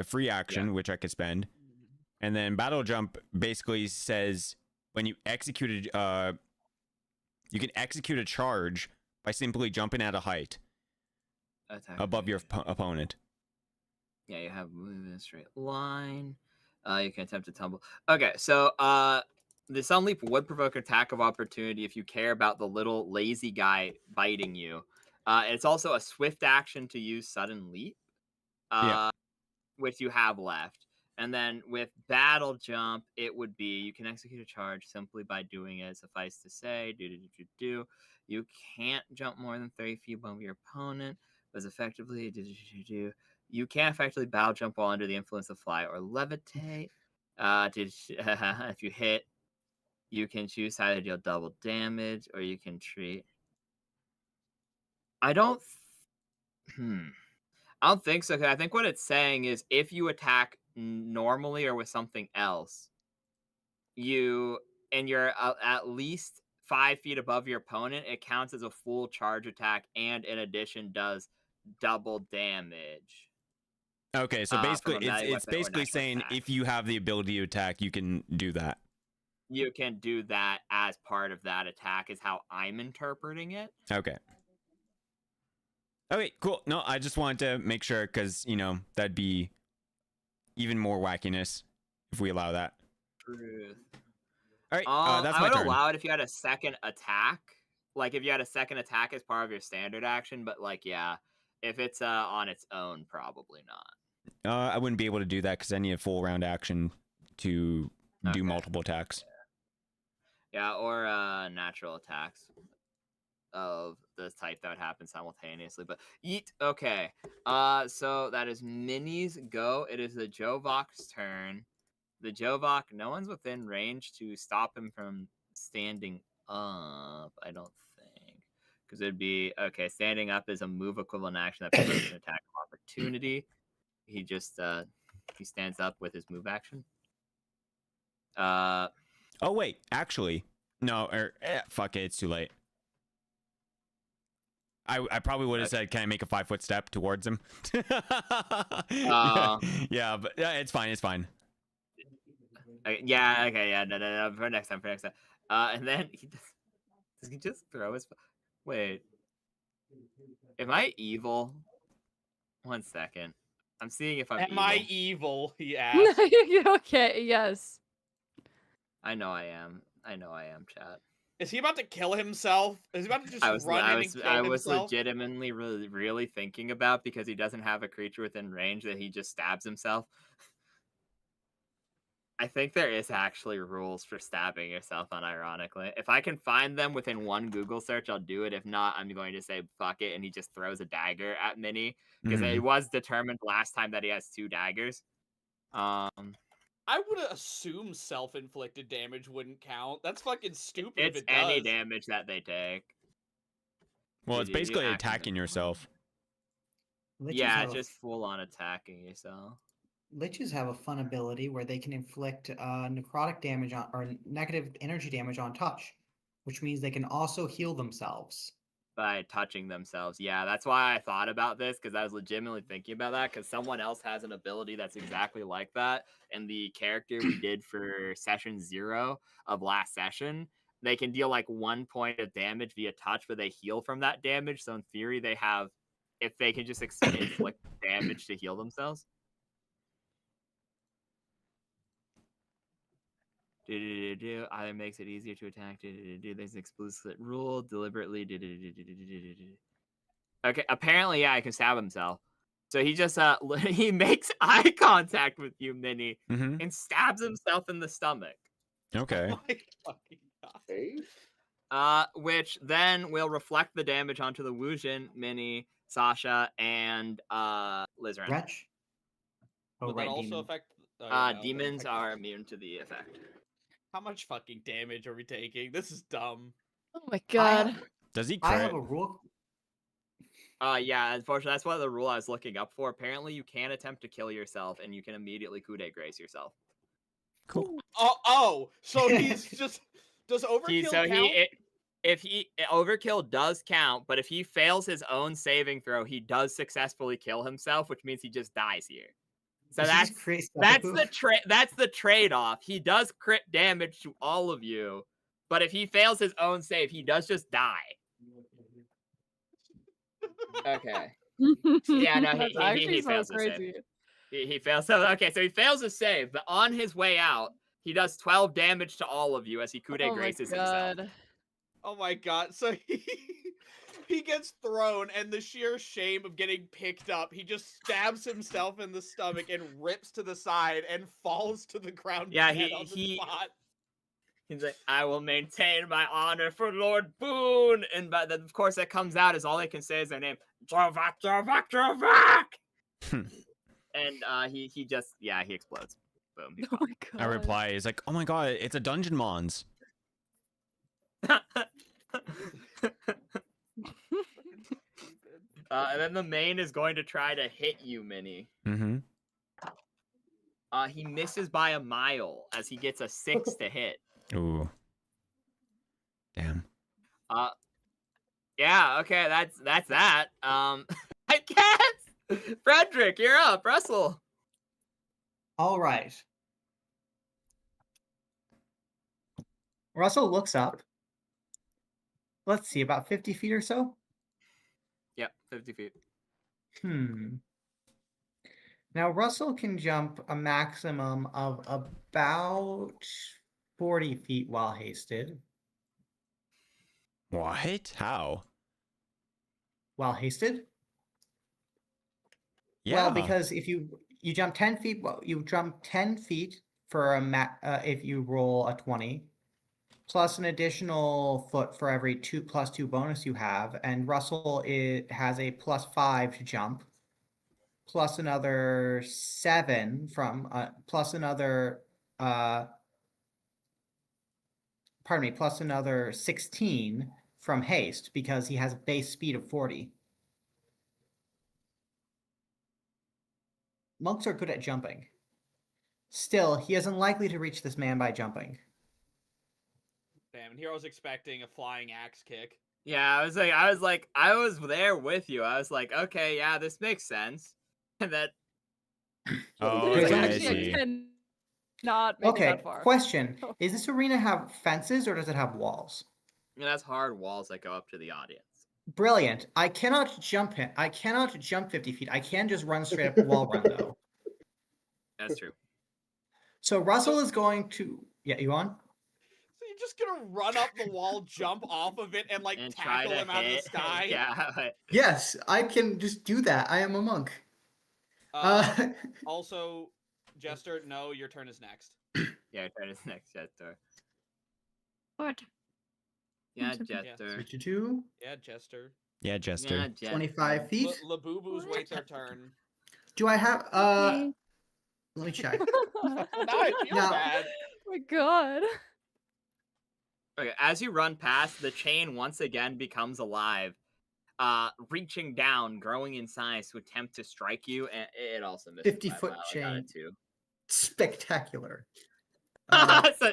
free action which I could spend, and then battle jump basically says when you execute you can execute a charge by simply jumping at a height attack above your opponent. Yeah, you have movement in a straight line. You can attempt to tumble. Okay, so the sun leap would provoke attack of opportunity if you care about the little lazy guy biting you. It's also a swift action to use sudden leap, which you have left. And then with battle jump, it would be you can execute a charge simply by doing it. Suffice to say, you can't jump more than 30 feet above your opponent. But effectively, you can't effectively battle jump while under the influence of fly or levitate. If you hit, you can choose how to deal double damage, or you can treat. I don't think so. 'Cause I think what it's saying is if you attack normally or with something else, you're at least 5 feet above your opponent, it counts as a full charge attack, and in addition does double damage. Okay, so from a basically, melee it's weapon or basically natural saying attack. if you have the ability to attack, you can do that. You can do that as part of that attack, is how I'm interpreting it. Okay. Okay, cool. No, I just wanted to make sure because, you know, that'd be even more wackiness if we allow that. Truth. All right, that's I my would turn. allow it if you had a second attack. Like, if you had a second attack as part of your standard action, but, like, yeah, if it's on its own, probably not. I wouldn't be able to do that because I need a full round action to do Okay. multiple attacks. Yeah, or natural attacks of the type that would happen simultaneously. But yeet. Okay. So that is Minnie's go. It is the Jovok's turn. The Jovok, no one's within range to stop him from standing up, I don't think. Because it'd be okay, standing up is a move equivalent action that promotes an attack of opportunity. He just he stands up with his move action. Oh wait, actually, no, fuck it, it's too late. I probably would have said, "Can I make a 5-foot step towards him?" Yeah, but yeah, it's fine. It's fine. Yeah, okay, yeah, no, for next time. And then does he just throw his? Wait, am I evil? 1 second, I'm seeing if I'm Am evil. I evil? He asked. Okay, yes. I know I am. Chat. Is he about to kill himself? Is he about to just run in and kill I was himself? legitimately really thinking about, because he doesn't have a creature within range, that he just stabs himself. I think there is actually rules for stabbing yourself, unironically. If I can find them within one Google search, I'll do it. If not, I'm going to say fuck it, and he just throws a dagger at Minnie, because it was determined last time that he has 2 daggers. I would assume self-inflicted damage wouldn't count. That's fucking stupid if It's it does. any damage that they take. Well, it's basically attacking yourself. Yeah, just full on attacking yourself. Liches have a fun ability where they can inflict necrotic damage on, or negative energy damage on touch, which means they can also heal themselves. By touching themselves. Yeah, that's why I thought about this, because I was legitimately thinking about that, because someone else has an ability that's exactly like that. And the character we did for session 0 of last session, they can deal like 1 point of damage via touch, but they heal from that damage. So in theory, they have, if they can just inflict damage to heal themselves. Either makes it easier to attack. There's an explicit rule. Deliberately. Okay, apparently, yeah, I can stab himself. So he just he makes eye contact with you, Minnie, and stabs himself in the stomach. Okay. Oh my fucking God. Which then will reflect the damage onto the Wujin, Minnie, Sasha, and Lizarin. Wretch. Will that also demon. affect? Demons are immune to the effect. How much fucking damage are we taking? This is dumb. Oh my god. Does he I crit? have a rule. Yeah, unfortunately, that's what the rule I was looking up for. Apparently, you can attempt to kill yourself, and you can immediately coup de grace yourself. Cool. So he's just does overkill count? Overkill does count, but if he fails his own saving throw, he does successfully kill himself, which means he just dies here. So that's the trade-off. He does crit damage to all of you, but if he fails his own save, he does just die. Okay. Yeah, no, he fails the save. He fails. So okay, so he fails his save, but on his way out, he does 12 damage to all of you as he coup de graces himself. Oh my god! So he gets thrown, and the sheer shame of getting picked up, he just stabs himself in the stomach and rips to the side and falls to the ground. Yeah, dead on the spot. He's like, I will maintain my honor for Lord Boone, and but of course that comes out as all they can say is their name, Jovok, Jovok, Jovok. And he just he explodes. Boom. Oh my god. I reply, he's like, oh my god, it's a Dungeon Mons. And then the main is going to try to hit you, Minnie. He misses by a mile as he gets a 6 to hit. Ooh. Damn. Yeah, okay, that's that. I guess. Frederick, you're up. Russell. All right. Russell looks up. Let's see, about 50 feet or so. Yep, 50 feet. Now Russell can jump a maximum of about 40 feet while hasted. What? How? While hasted? Yeah. Well, because if you jump 10 feet, well, you jump 10 feet for if you roll a 20, plus an additional foot for every 2+2 bonus you have, and Russell has a +5 to jump, plus another 7 from plus another plus another 16 from haste because he has a base speed of 40. Monks are good at jumping. Still, he is unlikely to reach this man by jumping. Damn, and here I was expecting a flying axe kick. Yeah, I was there with you. I was like, okay, yeah, this makes sense. And that Oh, There's okay, I only- see. Not make it Okay, that far. question. Does this arena have fences or does it have walls? it has hard walls that go up to the audience. Brilliant. I cannot jump 50 feet. I can just run straight up the wall run though. That's true. So Russell is going to you on? So you're just gonna run up the wall, jump off of it, and like And try tackle to him out of the hit. sky? Yeah. Yes, I can just do that. I am a monk. Also, Jester, no, your turn is next. Yeah, turn his next Jester. What? Yeah, That's okay. Jester. 52, Yeah, Jester. Yeah, Jester. Yeah, Jester. 25 feet. Labubu's waits our turn. Do I have Okay. let me check. Now I feel Now- bad. Oh my god. Okay, as you run past, the chain once again becomes alive, reaching down, growing in size to attempt to strike you, and it also missed. 50-foot I got chain. it too. Spectacular. So-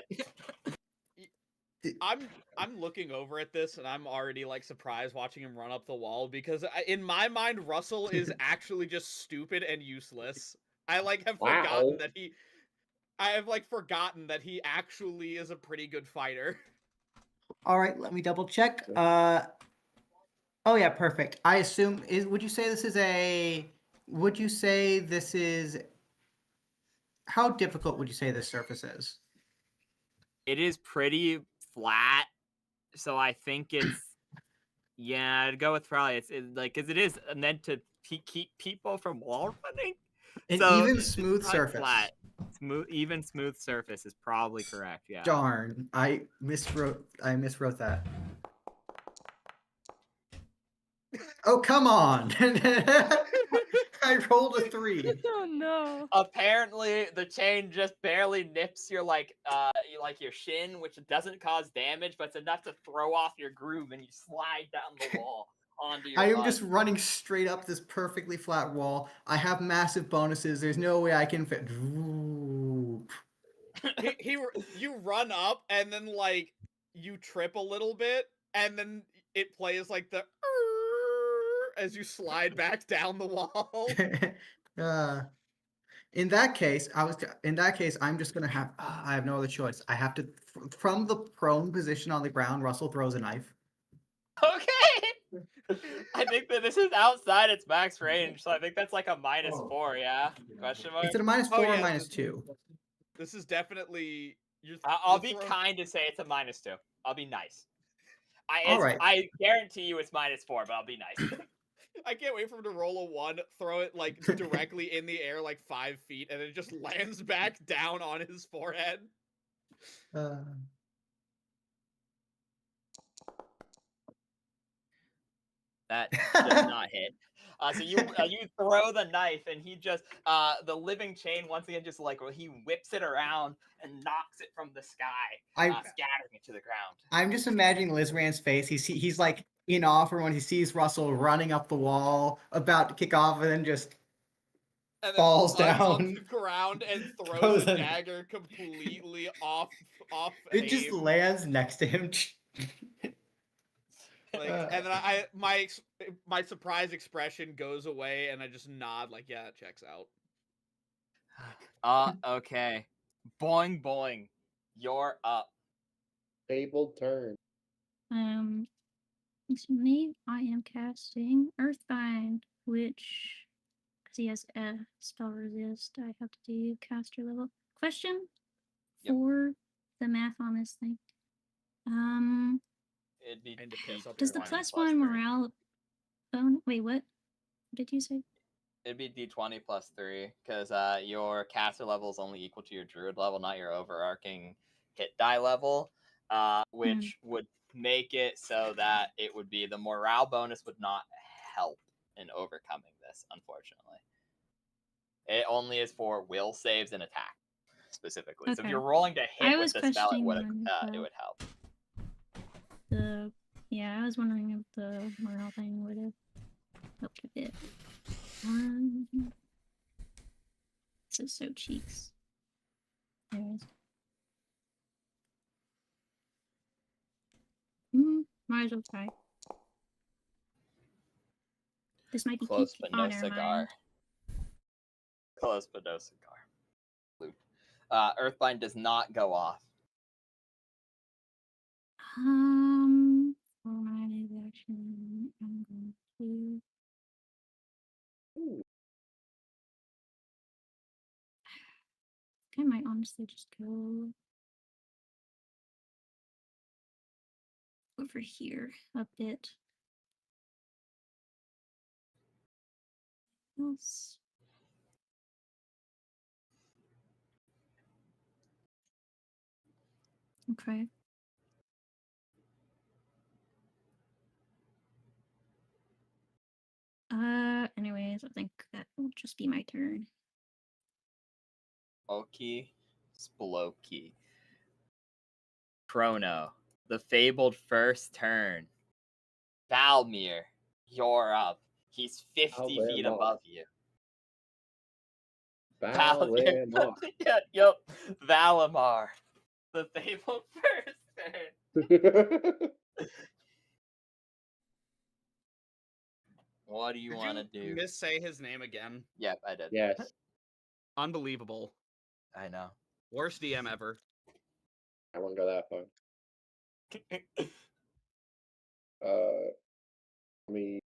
I'm looking over at this and I'm already like surprised watching him run up the wall because in my mind Russell is actually just stupid and useless. I like have forgotten Wow. that I have like forgotten that he actually is a pretty good fighter. All right, let me double check. Oh yeah, perfect. I assume would you say this is how difficult would you say this surface is? it is pretty flat, so I think it's yeah. I'd go with probably like because it is meant to keep people from wall running. An So even it's smooth probably surface. Flat. Even smooth surface is probably correct. Yeah. Darn, I miswrote that. Oh, come on. I rolled a 3. Oh no. Apparently, the chain just barely nips your your shin, which doesn't cause damage, but it's enough to throw off your groove, and you slide down the wall onto your. I am butt. just running straight up this perfectly flat wall. I have massive bonuses. There's no way I can fit. You run up and then like you trip a little bit and then it plays like the as you slide back down the wall. In that case, I'm just gonna have. I have no other choice. I have to from the prone position on the ground. Russell throws a knife. Okay. I think that this is outside its max range, so I think that's like a -4. Yeah. Question mark. Is it a -4 Oh, or yeah, -2? This is definitely I'll be kind and say it's a -2. I'll be nice. All right. I guarantee you it's -4, but I'll be nice. I can't wait for him to roll a 1, throw it like directly in the air like 5 feet, and it just lands back down on his forehead. That does not hit. So you throw the knife, and he just the living chain once again just like he whips it around and knocks it from the sky, scattering it to the ground. I'm just imagining Lizran's face. He's like in awe for when he sees Russell running up the wall, about to kick off, and then just And then falls lands down. on the ground and throws Goes a in. dagger completely off It just aim. lands next to him. Like, and then my surprise expression goes away, and I just nod like, yeah, it checks out. Okay. Boing boing. You're up. Fabled turn. Recently I am casting Earthbind, which, because he has a spell resist, I have to do caster level. Question Yep. for the math on this thing. It'd be And to piss off Does the everyone. plus plus one 3. morale? Oh, wait, what? What did you say? It'd be D20 plus 3, because your caster level is only equal to your druid level, not your overarching hit die level, which would make it so that it would be the morale bonus would not help in overcoming this, unfortunately. It only is for will saves and attack, specifically. So if Okay. you're rolling to hit I with was the spell, it questioning would help. Yeah, I was wondering if the morale thing would have helped a bit. This is so cheeks. Anyways. Might as well try. This might be Close peak. but Oh, no never cigar. mind. Close but no cigar. Loop. Earthbind does not go off. For my move action, I'm going to. Ooh. I might honestly just go over here a bit. Else. Okay. Anyways, I think that will just be my turn. Oki, Sploki. Chrono, the fabled first turn. Valmir, you're up. He's 50 feet Valimar. above you. Valimar. Yep. Valimar, the fabled first turn. What do you Did want to you do? missay his name again? Yep, I did. Yes. Unbelievable. I know. Worst DM ever. I won't go that far. Let me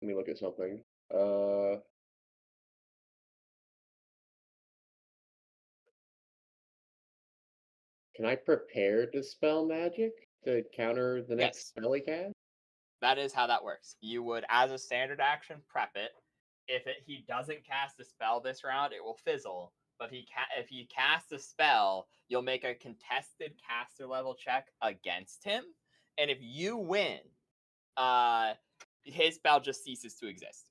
look at something. Can I prepare to spell magic to counter the next Yes. spell he cast? That is how that works. You would, as a standard action, prep it. If he doesn't cast a spell this round, it will fizzle. But if he casts a spell, you'll make a contested caster level check against him, and if you win, his spell just ceases to exist.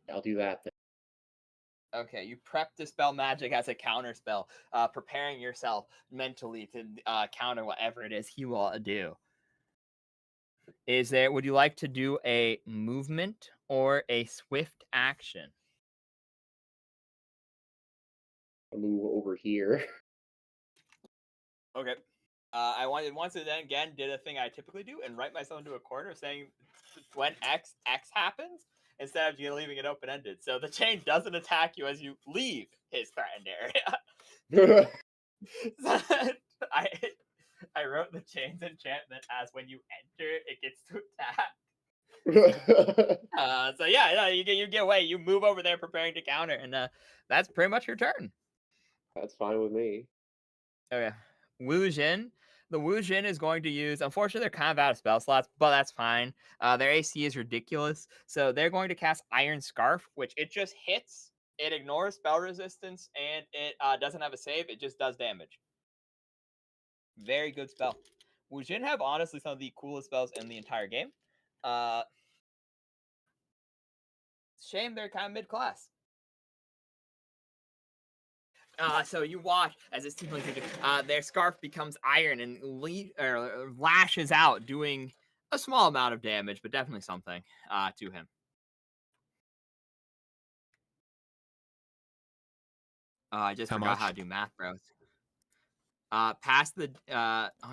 I'll do that then. Okay, you prep to spell magic as a counter spell, preparing yourself mentally to counter whatever it is he will do. Would you like to do a movement or a swift action? I'll move over here. Okay. I wanted once and then again did a thing I typically do and write myself into a corner saying when X happens instead of leaving it open ended. So the chain doesn't attack you as you leave his threatened area. I wrote the chains enchantment as when you enter it gets to attack. So yeah, you get away. You move over there preparing to counter, and that's pretty much your turn. That's fine with me. Okay. Wu Jin. The Wu Jin is going to use, unfortunately, they're kind of out of spell slots, but that's fine. Their AC is ridiculous. So they're going to cast Iron Scarf, which it just hits. It ignores spell resistance, and it doesn't have a save. It just does damage. Very good spell. Wu Jin have, honestly, some of the coolest spells in the entire game. Shame they're kind of mid-class. So you watch as this team their scarf becomes iron and lashes out, doing a small amount of damage, but definitely something to him. I just How forgot much? how to do math, bro. Past the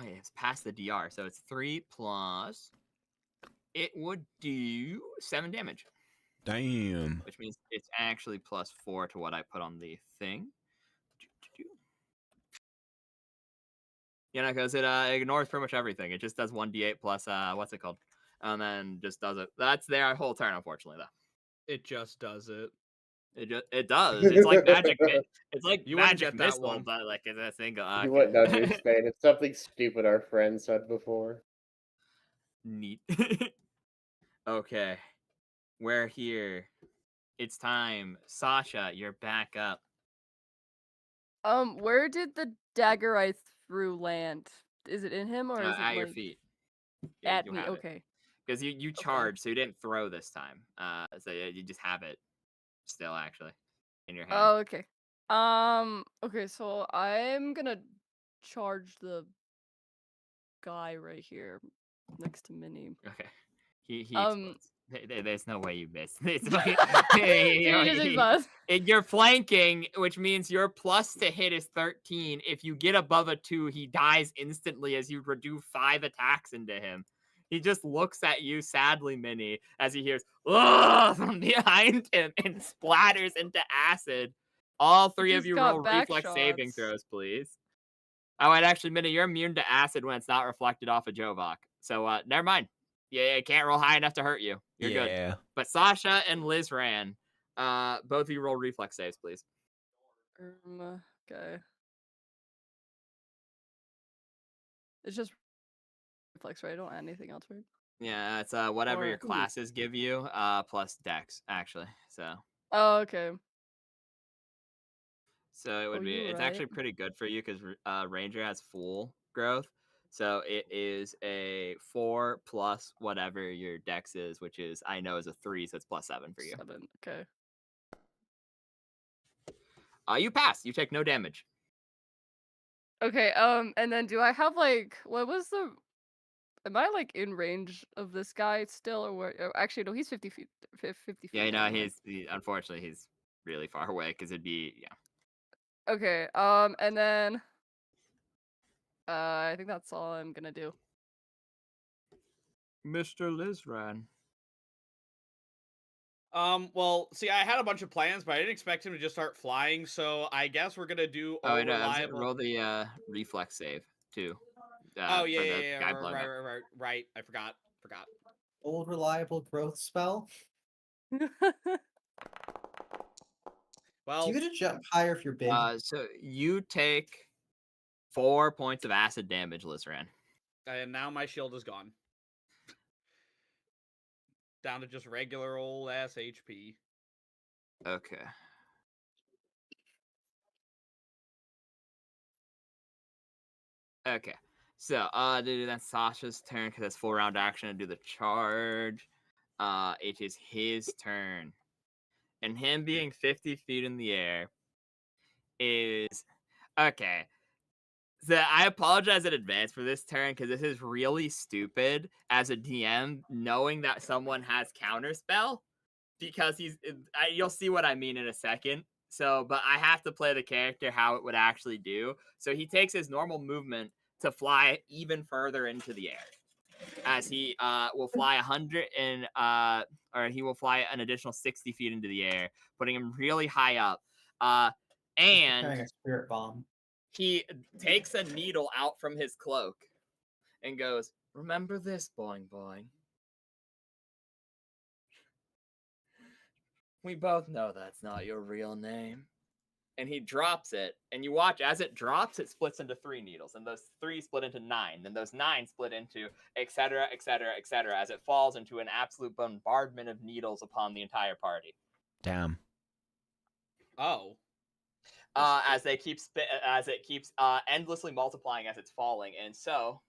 it's past the DR, so it's 3 plus. It would do 7 damage, Damn. which means it's actually plus 4 to what I put on the thing. You know, because it ignores pretty much everything. It just does 1d8 plus what's it called, and then just does it. That's their whole turn, unfortunately, though. It just does it. It does. It's like magic. It's like You wouldn't magic get that missile, one. but like it's a single. You Okay. wouldn't understand. It's something stupid our friend said before. Neat. Okay, we're here. It's time. Sasha, you're back up. Where did the dagger I threw land? Is it in him or is it At your like feet. Yeah, at you me? have it. Okay. Because you charged, so you didn't throw this time. So you just have it still, actually, in your hand. Oh, okay. Okay, so I'm gonna charge the guy right here next to Minnie. Okay. He Um, explodes. There's no way you miss. It's Dude, just exhaust. you're flanking, which means your plus to hit is 13. If you get above a 2, he dies instantly as you do 5 attacks into him. He just looks at you sadly, Minnie, as he hears "Ugh!" from behind him and splatters into acid. All 3 of just you got roll back reflex saving shots. throws, please. Oh, and actually, Minnie, you're immune to acid when it's not reflected off of Jovok. So, never mind. Yeah, it can't roll high enough to hurt you. You're good. Yeah. But Sasha and Liz ran. Both of you roll reflex saves, please. Okay. It's just reflex, right? I don't add anything else, right? Yeah, it's whatever Or- your classes give you, plus dex, actually. So Oh, okay. it would Oh, be. you were It's right. actually pretty good for you because Ranger has full growth. So it is a 4 plus whatever your dex is, which is I know is a 3, so it's plus 7 for you. 7. Okay. You pass. You take no damage. Okay, and then do I have like what was the am I like in range of this guy still or where actually no, he's 50 feet 50 feet. Yeah, now, never mind. Unfortunately he's really far away because it'd be Okay, and then I think that's all I'm gonna do. Mr. Lizran. Well, see, I had a bunch of plans, but I didn't expect him to just start flying, so I guess we're gonna do all reliable. Roll the reflex save too. Oh for the yeah, guy blowing up. right. I forgot. Old reliable growth spell. Well, Do you get to jump higher if you're big? So you take 4 points of acid damage, Lizran. and now my shield is gone. Down to just regular old ass HP. Okay. Okay. So, that's Sasha's turn because that's 4 round action to do the charge. It is his turn. And him being 50 feet in the air is okay. So I apologize in advance for this turn because this is really stupid as a DM knowing that someone has counterspell because you'll see what I mean in a second. So, but I have to play the character how it would actually do. So he takes his normal movement to fly even further into the air, as he will fly 100 and or he will fly an additional 60 feet into the air, putting him really high up. And Carrying a spirit bomb. he takes a needle out from his cloak and goes, "Remember this, boing boing. We both know that's not your real name." And he drops it, and you watch as it drops, it splits into 3 needles, and those 3 split into 9, then those 9 split into etc., etc., etc., as it falls into an absolute bombardment of needles upon the entire party. Damn. Oh. As it keeps endlessly multiplying as it's falling, and so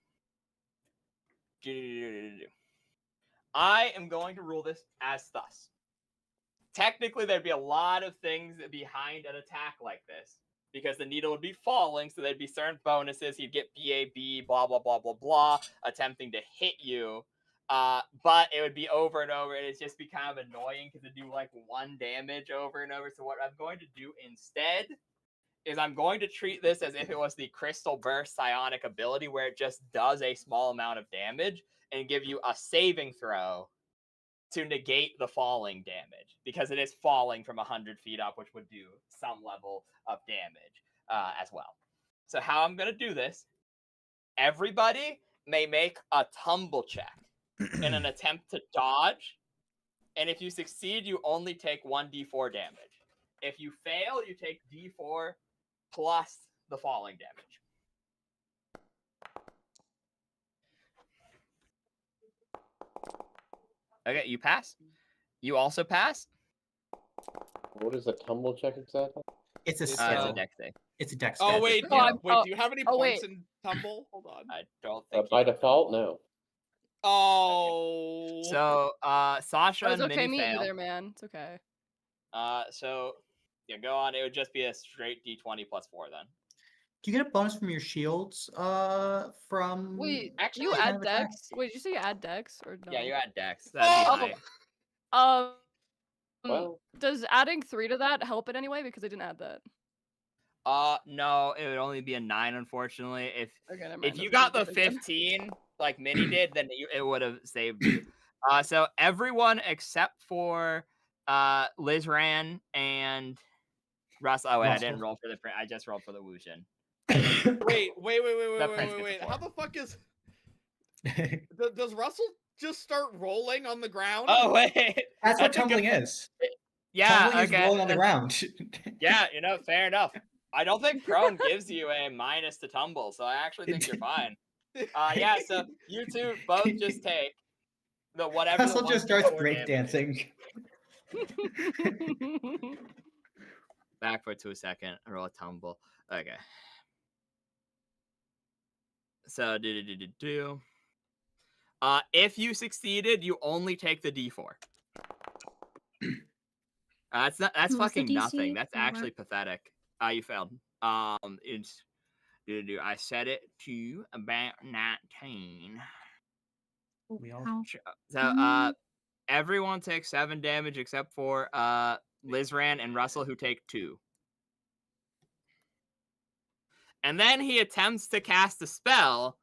I am going to rule this as thus. Technically, there'd be a lot of things behind an attack like this because the needle would be falling, so there'd be certain bonuses. He'd get BAB, blah, blah, blah, blah, blah, attempting to hit you. But it would be over and over, and it'd just be kind of annoying because it'd do like 1 damage over and over. So what I'm going to do instead is I'm going to treat this as if it was the Crystal Burst Psionic ability, where it just does a small amount of damage and give you a saving throw to negate the falling damage, because it is falling from 100 feet up, which would do some level of damage as well. So how I'm going to do this, everybody may make a tumble check in an attempt to dodge, and if you succeed, you only take 1d4 damage. If you fail, you take d4 plus the falling damage. Okay, you pass. You also pass. What is a tumble check exactly? It's a It's, skill. It's a dex save. It's a dex. Oh save. wait, Oh, yeah. I'm- Wait, do you have any oh, points wait. in tumble? Hold on. I don't think By you do. default, no. Oh. So Sasha Oh, it's and okay Minnie meeting you fail. there, man. It's okay. So yeah, go on. It would just be a straight d20 plus 4 then. Do you get a bonus from your shields? From Wait, Actually, you kind add of attack? dex? Wait, did you say you add dex or no? Yeah, you add dex. That'd be Oh! high. Well, Does adding 3 to that help in any way? Because I didn't add that. No, it would only be a 9, unfortunately. Okay, never mind. If you that's got the good then. 15, like Minnie did, then it would have saved you. So everyone except for Lizran and Russell. Oh wait, I didn't Russell. roll for the print. I just rolled for the Wushin. Wait. That prince gets a Wait. 4. How the fuck is? Does Russell just start rolling on the ground? Oh wait, That's I what think tumbling is. yeah, Tumbling is okay. rolling on the ground. Yeah, fair enough. I don't think prone gives you a minus to tumble, so I actually think you're fine. Yeah, so you two both just take the whatever. Russell the just starts 1d4 damage is. breakdancing. Back for 2 seconds. Roll a tumble. Okay. So do. If you succeeded, you only take the d4. That's What was the fucking DC? nothing. That's Or what? actually pathetic. You failed. It's I set it to about 19. We all Ow. So everyone takes 7 damage except for Lizran and Russell, who take 2. And then he attempts to cast a spell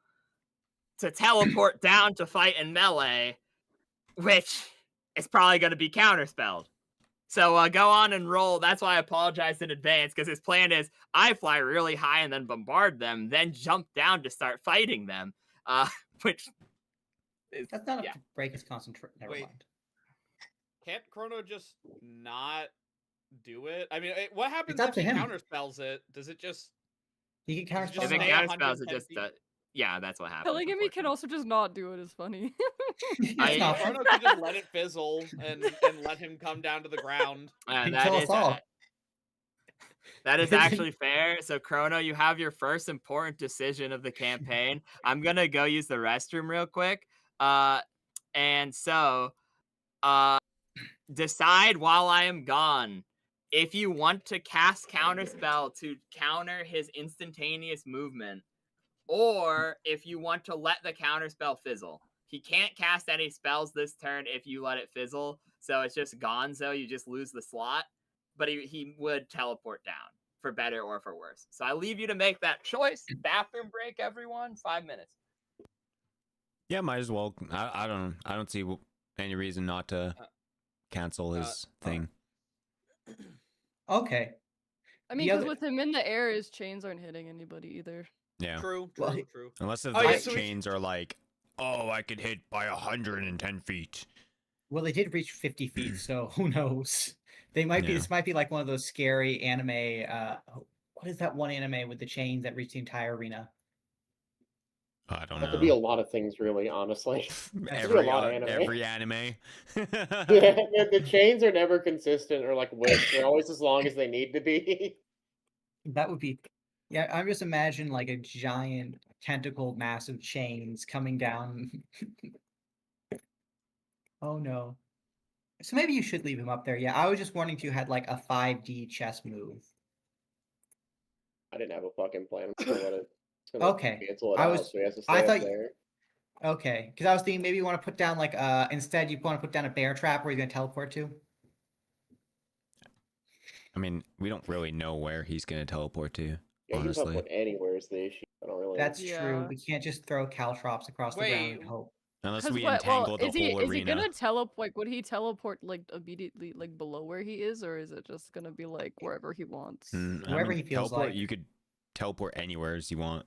to teleport down to fight in melee, which is probably going to be counterspelled. So go on and roll. That's why I apologize in advance, because his plan is I fly really high and then bombard them, then jump down to start fighting them, which is, That's not yeah. enough to break his concentration. Never Wait. mind. Can't Chrono just not do it? I mean, what happens up if to he him. counterspells it? Does it just? He can Just If counterspell. it stay that. counterspells, it 110 just feet? yeah, that's what happens. Telling him he can unfortunately. also just not do it is funny. It's I- not Chrono could just let it fizzle and let him come down to the ground. He'd That kill us is all. that is actually fair. So Chrono, you have your first important decision of the campaign. I'm gonna go use the restroom real quick. And so decide while I am gone if you want to cast counterspell to counter his instantaneous movement, or if you want to let the counterspell fizzle. He can't cast any spells this turn if you let it fizzle, so it's just gonzo. You just lose the slot, but he would teleport down for better or for worse. So I leave you to make that choice. Bathroom break, everyone. 5 minutes. Yeah, might as well. I don't see any reason not to cancel his thing. Okay. I mean, The because other- with him in the air, his chains aren't hitting anybody either. Yeah. True. Well, True. Unless the Oh, yeah, light so we- chains are like, oh, I could hit by 110 feet. Well, they did reach 50 feet, so who knows? They might be. Yeah. This might be like one of those scary anime. What is that one anime with the chains that reach the entire arena? I don't That know. could be a lot of things, really, honestly. every, a lot of anime. every anime. The chains are never consistent or like width. They're always as long as they need to be. That would be. Yeah, I'm just imagine like a giant tentacled mass of chains coming down. Oh no. So maybe you should leave him up there. Yeah, I was just wondering if you had like a 5D chess move. I didn't have a fucking plan. I'm just gonna let it. It's gonna Okay. cancel it I out, was- so he has to I stay thought up you- there. Okay, because I was thinking maybe you want to put down like instead you want to put down a bear trap where you're gonna teleport to. I mean, we don't really know where he's gonna teleport to. Yeah, you can honestly. teleport anywhere is the issue. I don't really. That's true. Yeah. We can't just throw caltrops across the ground and Wait. hope. Unless 'Cause we what? Well, entangle the is he whole is he arena. gonna teleport? Like, would he teleport like immediately like below where he is, or is it just gonna be like wherever he wants? Wherever he feels teleport, like. You could teleport anywhere as you want.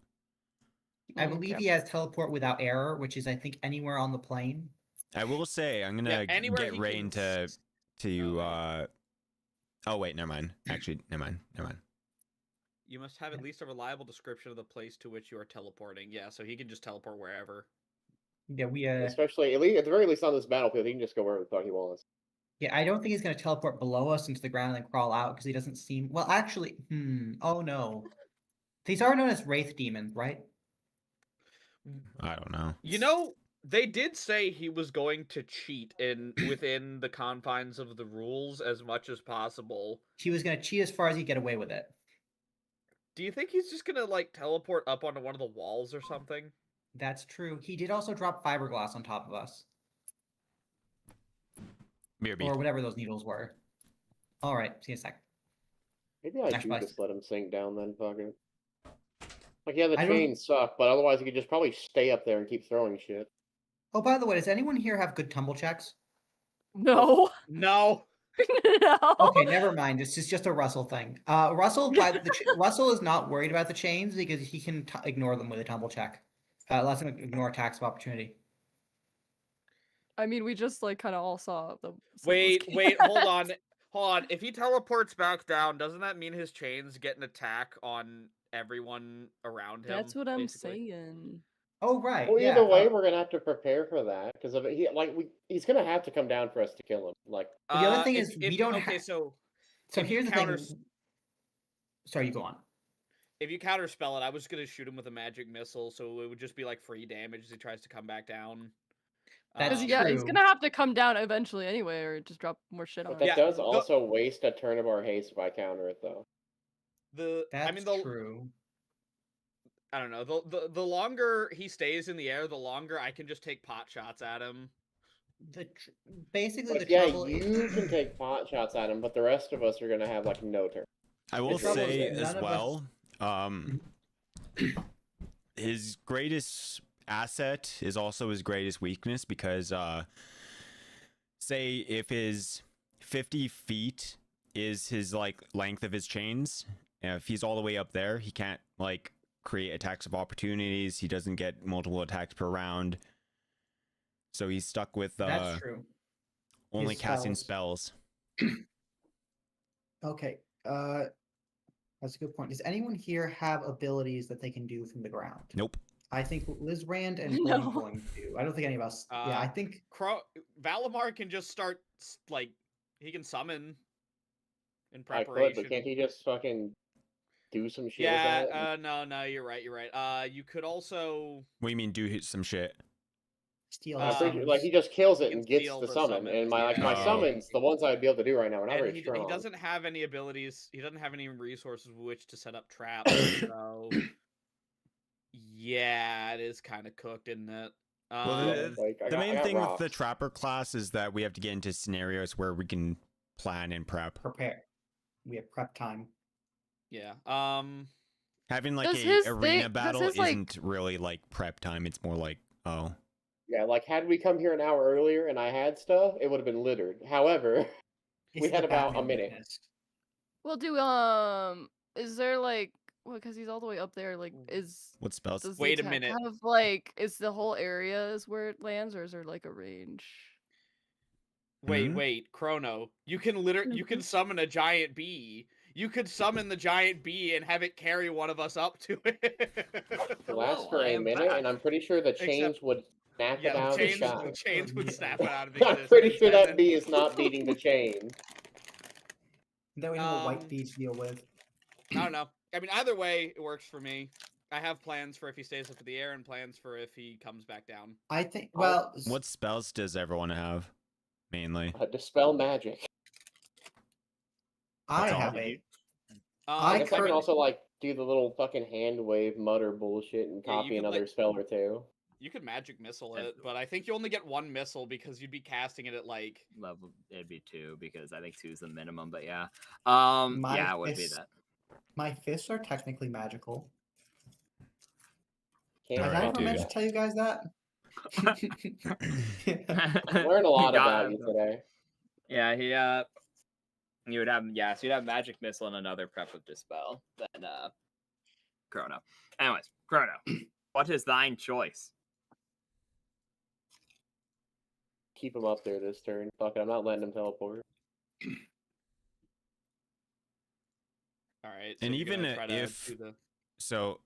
I believe Okay. he has teleport without error, which is I think anywhere on the plane. I will say I'm gonna anywhere get he Rain can to Oh wait, never mind. Actually, never mind. You must have at least a reliable description of the place to which you are teleporting. Yeah, so he can just teleport wherever. Yeah, we Especially at the very least on this battlefield, he can just go wherever the fuck he wants. Yeah, I don't think he's gonna teleport below us into the ground and then crawl out because he doesn't seem well. Actually, oh no, these are known as wraith demons, right? I don't know. You know, they did say he was going to cheat within the confines of the rules as much as possible. He was gonna cheat as far as he get away with it. Do you think he's just gonna like teleport up onto one of the walls or something? That's true. He did also drop fiberglass on top of us, BRB. or whatever those needles were. All right, see you in a sec. Maybe I Next do place. just let him sink down then, fuck it. Like, yeah, the I don't- chains suck, but otherwise he could just probably stay up there and keep throwing shit. Oh, by the way, does anyone here have good tumble checks? No. No. No. Okay, never mind. This is just a Russell thing. Russell, Russell is not worried about the chains because he can ignore them with a tumble check. Lets him ignore attacks of opportunity. I mean, we just like kind of all saw the. Wait, hold on. Hold on. If he teleports back down, doesn't that mean his chains get an attack on everyone around him? That's what I'm basically? saying. Oh right. Well, yeah. either way, we're gonna have to prepare for that because of it. He's gonna have to come down for us to kill him. Like, But the other thing if- is if- we don't Okay, have. so So if you here's the counters- thing. Sorry, you go on. if you counterspell it, I was gonna shoot him with a magic missile, so it would just be like free damage as he tries to come back down. That's Yeah, he's true. gonna have to come down eventually anyway, or just drop more shit on but him. that Yeah, does the- also waste a turn of our haste if I counter it though. That's true. I don't know. The longer he stays in the air, the longer I can just take pot shots at him. Basically, Like, the yeah, trouble you can take pot shots at him, but the rest of us are gonna have like no turn. I will The trouble is say that as none of well, his greatest asset is also his greatest weakness because, say if his 50 feet is his like length of his chains, if he's all the way up there, he can't like create attacks of opportunities. He doesn't get multiple attacks per round, so he's stuck with That's true. only His casting spells. Okay. That's a good point. Does anyone here have abilities that they can do from the ground? Nope. I think Liz Rand and No. Gordon going to. I don't think any of us. Yeah, I think. Valimar can just start like he can summon in I preparation. could, but can't he just fucking do some shit with Yeah, that? no, you're right. You could also. What do you mean do some shit? Steal I'm the pretty sure, summons. like he just kills he it can and gets steal the the summon, summons, and my yeah. summons, the ones I'd be able to do right now, are not And very he strong. doesn't have any abilities. He doesn't have any resources with which to set up traps. So yeah, it is kind of cooked, isn't it? Well, the main thing with the rocks. trapper class is that we have to get into scenarios where we can plan and prep. Prepare. We have prep time. Yeah. Having like Does a his arena thing- battle does his, like- isn't really like prep time. It's more like, oh, Yeah, like had we come here an hour earlier and I had stuff, it would have been littered. However, we It's had the about a Batman minute. weakness. Well, is there like, well, because he's all the way up there, like, what spells? does the Wait a attack minute. have like, is the whole area is where it lands, or is there like a range? Wait, Chrono. You can summon a giant bee. You could summon the giant bee and have it carry one of us up to it. It lasts Hello, for I a am minute, back. and I'm pretty sure the Except- chains would snap it Yeah, out of the the sky. chains would snap it out of I'm existence. pretty sure and that then- bee is not beating the chain. Then we have a white Um, bee to deal with. I don't know. I mean, either way, it works for me. I have plans for if he stays up in the air and plans for if he comes back down. I think. Well, What spells does everyone have? Mainly. Dispel magic. I That's all. have a. I I guess I can current- also like do the little fucking hand wave mutter bullshit and Yeah, you copy could, another like- spell or two. You could magic missile That's- it, but I think you only get one missile because you'd be casting it at like Level, it'd be 2 because I think 2 is the minimum, but yeah. My Yeah, it would be fist- that. My fists are technically magical. Can't Has Alright, I ever dude. mentioned to tell you guys that? learn a lot got about you him. today. Yeah, you would have, yeah, so you'd have magic missile and another prep of dispel. Then Chrono. Anyways, Chrono. What is thine choice? Keep him up there this turn. Fuck it, I'm not letting him teleport. all right. And you're gonna even try to if- do the... So,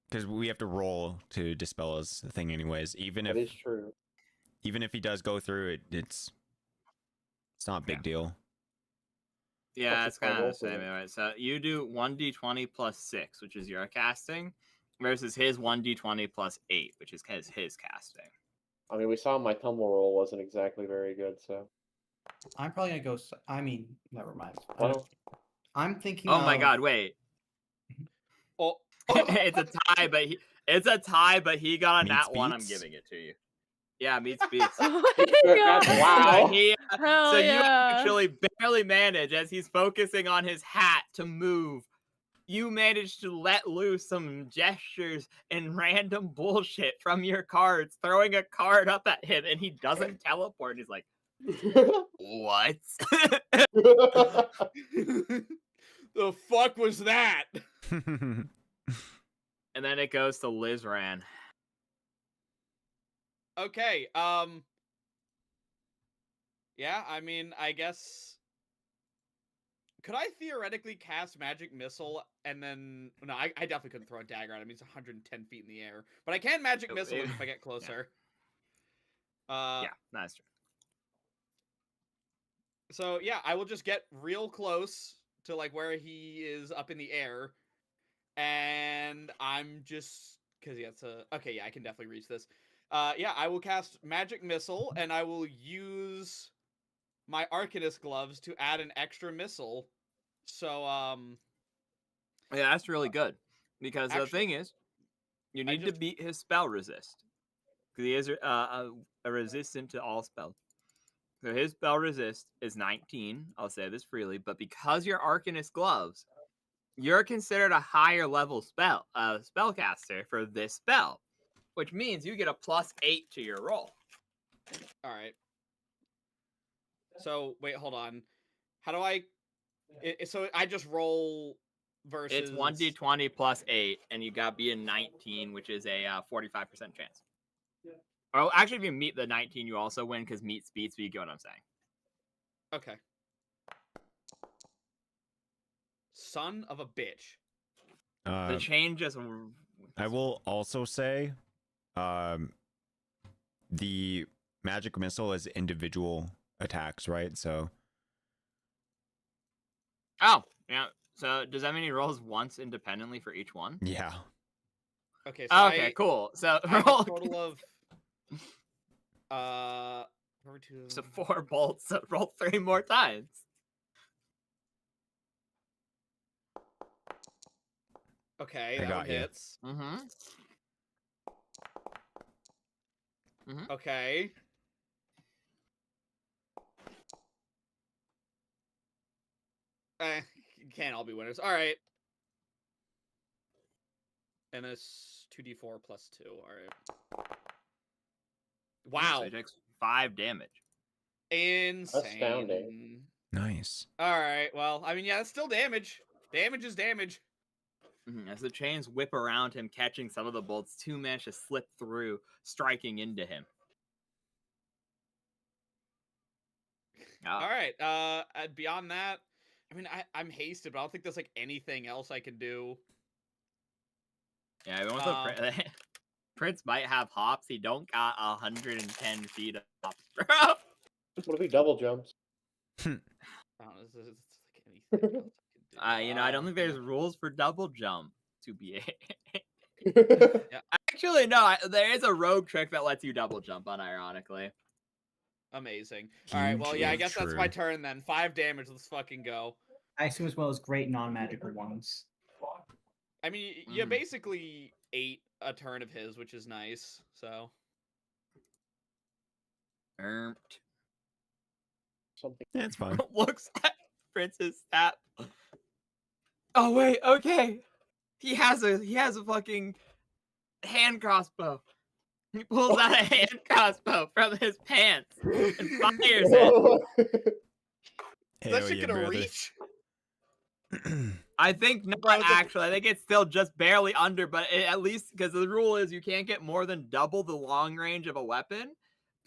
because we have to roll to dispel his thing, anyways. Even That if is true. he does go through it, it's not a big deal. Yeah, What's it's the kind of roll the for same. it? Anyway. So you do 1d20 plus 6, which is your casting, versus his 1d20 plus 8, which is his casting. I mean, we saw my tumble roll wasn't exactly very good, so. I'm probably gonna go. I mean, never mind. Well, I'm thinking. Oh my of- god, wait. Oh, it's a tie, but he got a Meets nat 1. I'm beats? giving it to you. Yeah, meets beats. Oh my That's god. wow. So, he, Hell so you yeah. actually barely manage as he's focusing on his hat to move. You manage to let loose some gestures and random bullshit from your cards, throwing a card up at him, and he doesn't teleport. He's like, what? the fuck was that? And then it goes to Lizran. Okay, yeah, I mean, I guess... Could I theoretically cast Magic Missile and then... No, I definitely couldn't throw a dagger at him. He's 110 feet in the air. But I can Magic Oh, Missile him yeah. if I get closer. Yeah, that's true. So, yeah, I will just get real close to, like, where he is up in the air. And I'm just... Because he has to... Okay, yeah, I can definitely reach this. Yeah, I will cast Magic Missile, and I will use my Arcanist gloves to add an extra missile. So, Yeah, that's really good. Because the Actually, thing is, you need to just- beat his spell resist. Because he is a resistant to all spells. So his spell resist is 19. I'll say this freely, but because you're Arcanist gloves, you're considered a higher level spellcaster for this spell, which means you get a +8 to your roll. all right. So, wait, hold on. How do I... so I just roll versus... It's 1d20 plus 8, and you got be a 19, which is a 45% chance. Oh, actually, if you meet the 19, you also win because meet speeds, but you get what I'm saying. Okay. Son of a bitch. The change is... I will also say, the magic missile is individual attacks, right? So Oh, yeah. So does that mean he rolls once independently for each one? yeah. Okay, so Okay, cool. So I have roll a total of... Number 2... so 4 bolts. So roll 3 more times. Okay, I that got one you. hits. Mm-hmm. Okay. Can't all be winners. All right. And it's 2d4 plus 2. All right. Wow. So he takes 5 damage. Insane. Astounding. Nice. All right. Well, I mean, yeah, that's still damage. Damage is damage. As the chains whip around him, catching some of the bolts, 2 manage to slip through, striking into him. All right. Beyond that, I mean, I'm hasted, but I don't think there's like anything else I can do. Yeah, Prince might have hops. He don't got 110 feet of hops, bro. What if he double jumps? I don't know. It's like anything else I can do. I don't think there's rules for double jump to be. Yeah. Actually, no. There is a rogue trick that lets you double jump, unironically. Amazing. All right. Well, yeah, I guess that's my turn then. 5 damage. Let's fucking go. I assume as well as great non-magical ones. I mean, you basically ate a turn of his, which is nice. So Something. That's fine. Looks at Prince's stat. Oh wait, okay. He has a fucking hand crossbow. He pulls out a hand crossbow from his pants and fires it. is that Hell shit yeah, gonna brother. reach? I think not Bro, actually. I think it's still just barely under, but at least because the rule is you can't get more than double the long range of a weapon,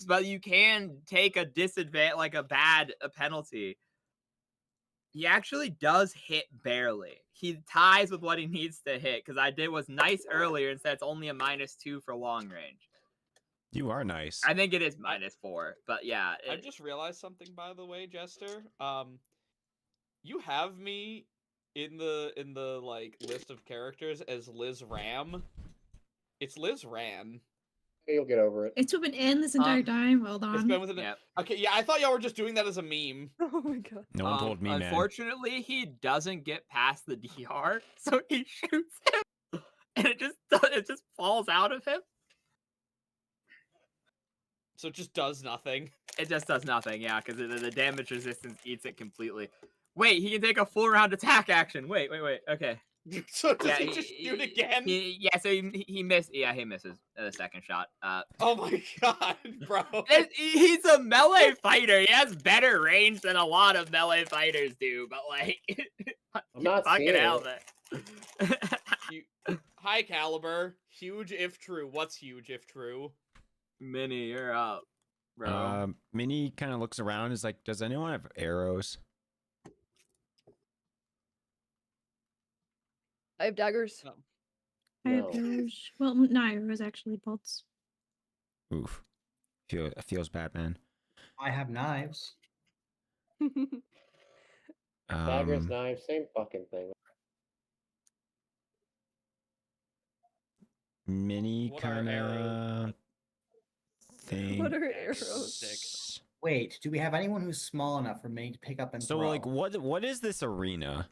but you can take a disadvantage, like a penalty. He actually does hit barely. He ties with what he needs to hit because was nice earlier and said it's only a -2 for long range. You are nice. I think it is -4, but yeah. I just realized something, by the way, Jester. You have me in the like list of characters as Liz Ram. It's Liz Ran. You'll get over it. It's with an N this entire time. Hold It's on. been with an. Yep. Okay, yeah, I thought y'all were just doing that as a meme. Oh my god. No one told me, man. Unfortunately, he doesn't get past the DR, so he shoots him, and it just falls out of him. So it just does nothing. It just does nothing, yeah, because the damage resistance eats it completely. Wait, he can take a full round attack action. Wait. Okay. So does Yeah, he just shoot again? So he missed. Yeah, he misses the second shot. Oh my god, bro. He's a melee fighter. He has better range than a lot of melee fighters do, but like, I'm not fucking seeing hell, it. man. High caliber, huge if true. What's huge if true? Minnie, you're up, bro. Minnie kind of looks around. Is like, does anyone have arrows? I have daggers. No. I have No. arrows. Well, not arrows, actually, bolts. Oof. Feels bad, man. I have knives. Daggers, knives, same fucking thing. Minnie What are kind of arrows? thing. What are arrows? Sick. Wait, do we have anyone who's small enough for me to pick up and So throw? like, what is this arena?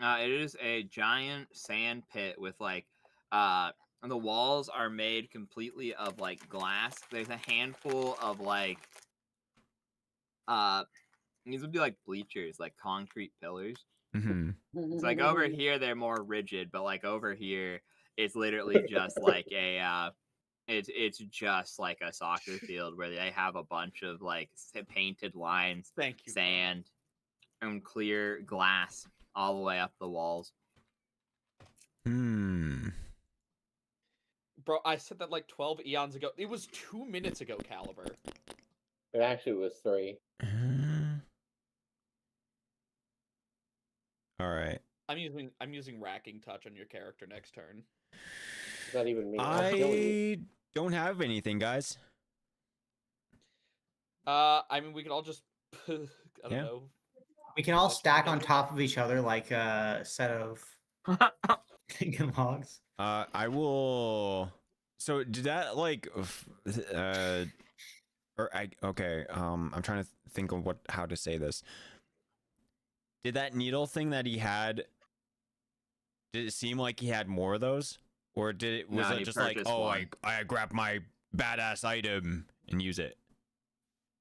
It is a giant sand pit with like, the walls are made completely of like glass. There's a handful of like, these would be like bleachers, like concrete pillars. Mm-hmm. It's like over here they're more rigid, but like over here it's literally just like a it's just like a soccer field where they have a bunch of like painted lines, Thank you. sand, and clear glass all the way up the walls. Bro, I said that like 12 eons ago. It was 2 minutes ago, Caliber. It actually was 3. All right. I'm using racking touch on your character next turn. Does that even mean I'll kill you? I don't have anything, guys. I mean we could all just I don't Yeah. know. We can all stack on top of each other like a set of logs. I will. So did that like, okay. I'm trying to think of how to say this. Did that needle thing that he had? Did it seem like he had more of those, or was No, it he just like, purchased oh, one. I grabbed my badass item and use it?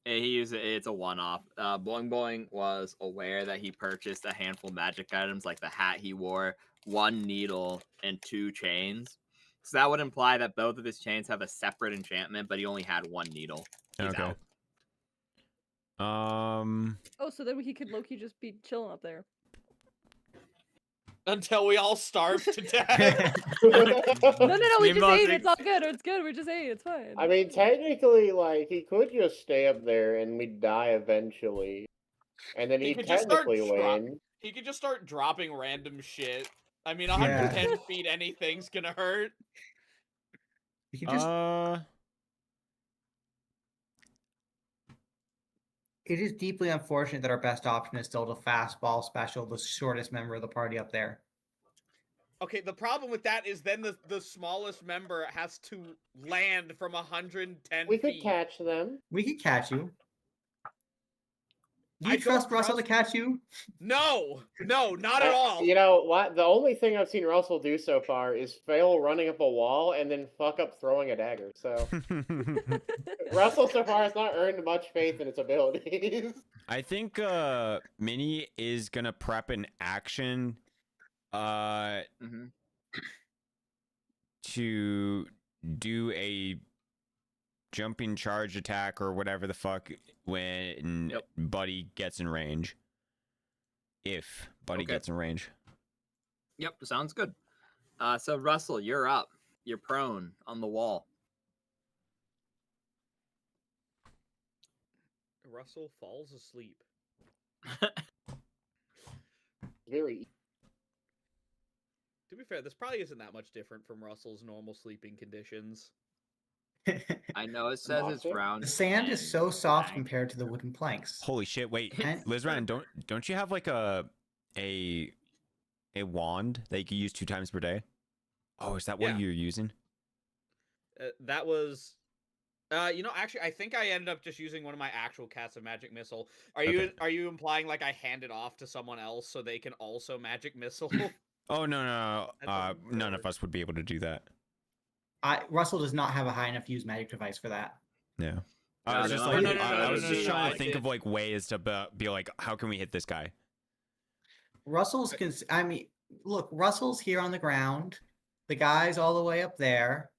He used it. It's a one-off. Boing Boing was aware that he purchased a handful of magic items, like the hat he wore, 1 needle, and 2 chains. So that would imply that both of his chains have a separate enchantment, but he only had 1 needle. He's Okay. out. Oh, so then he could Loki just be chilling up there. Until we all starve to death. No, we Me just must ate. It's all good. It's good. We just ate. It's fine. I mean, technically, like, he could just stay up there and we'd die eventually. And then He he'd could just start technically win. He could just start dropping random shit. I mean, Yeah. 110 feet, anything's gonna hurt. You can just. It is deeply unfortunate that our best option is still the fastball special, the shortest member of the party up there. Okay, the problem with that is then the smallest member has to land from 110 We could feet. catch them. We could catch you. Do I you don't trust Russell to trust- catch you? No, not at all. You know what? The only thing I've seen Russell do so far is fail running up a wall and then fuck up throwing a dagger. So Russell so far has not earned much faith in its abilities. I think Minnie is gonna prep an action Mhm. to do a jumping charge attack or whatever the fuck when Yep. Buddy gets in range. If Buddy Okay. gets in range. Yep, sounds good. So Russell, you're up. You're prone on the wall. Russell falls asleep. Very. To be fair, this probably isn't that much different from Russell's normal sleeping conditions. I know it says it's Monster? round. The sand is so soft blank. compared to the wooden planks. Holy shit! Wait, And- Lizran, don't you have like a wand that you can use 2 times per day? Oh, is that what Yeah. you're using? That was, actually, I think I ended up just using one of my actual casts of magic missile. Are you implying like I hand it off to someone else so they can also magic missile? Oh no, That's none of us would be able to do that. Russell does not have a high enough use magic device for that. Yeah. No, I was just no, like, no, no, I no, was no, just no, trying no, to think it- of like ways to be like, how can we hit this guy? Russell's Russell's here on the ground. The guy's all the way up there.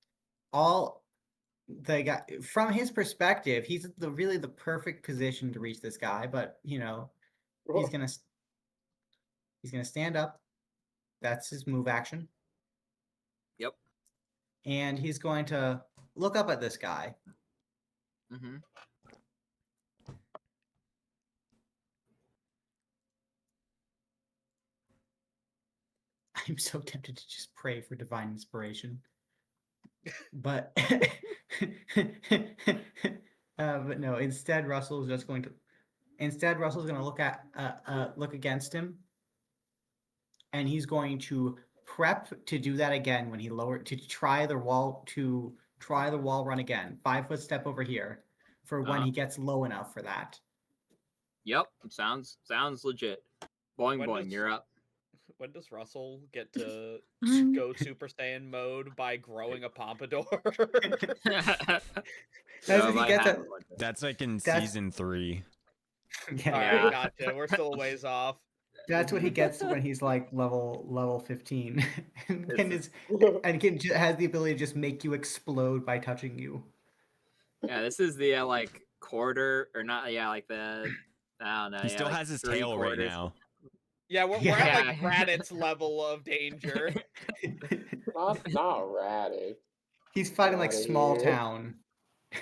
The guy, from his perspective, he's really the perfect position to reach this guy, but he's gonna stand up. That's his move action. Yep. And he's going to look up at this guy. Mm-hmm. I'm so tempted to just pray for divine inspiration. But but no, instead Russell's going to look against him, and he's going to prep to do that again when he try the wall run again. 5-foot step over here for when he gets low enough for that. Yep, sounds legit. Boing When boing, does- you're up. When does Russell get to Um, go Super Saiyan mode by growing a pompadour? That's So if he I gets have a- one. That's like in That's- season 3. Yeah, Yeah. Alright, gotcha. We're still a ways off. that's what he gets when he's like level 15, and has the ability to just make you explode by touching you. Yeah, this is the like quarter or not? Yeah, like the I don't know. He yeah, still like has his tail right 3/4. now. Yeah, we're Yeah. at like Raditz level of danger. Not ratty. He's fighting like Outta small here. town.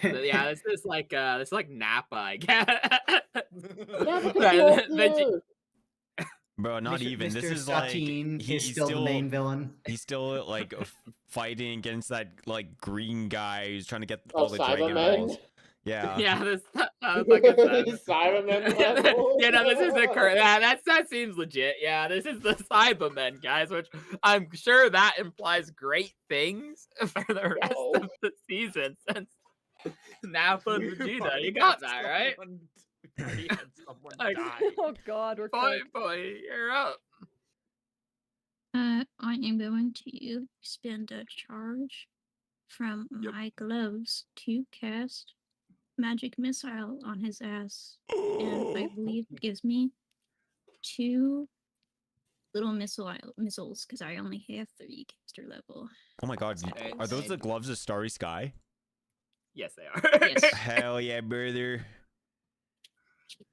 But yeah, this is like Napa, I guess. Never But- come but you- here. Bro, not Mr. even. This Mr. is like Satine is he's still the main villain. He's still like fighting against that like green guy who's trying to get all the dragon Cybermen? balls. Yeah. Yeah, this like I said. Cybermen level? Yeah, no, this is the current. Yeah, that seems legit. Yeah, this is the Cybermen, guys, which I'm sure that implies great things for the rest No. of the season. Since Napa and Vegeta, you got that right. We had someone Like- die. Oh God, we're Boy, cooked. boy, you're up. I am going to spend a charge from Yep. my gloves to cast magic missile on his ass, and I believe it gives me 2 little missiles because I only have 3 caster level. Oh my god, Okay, are those the and- gloves of Starry Sky? Yes, they are. Yes. Hell yeah, brother.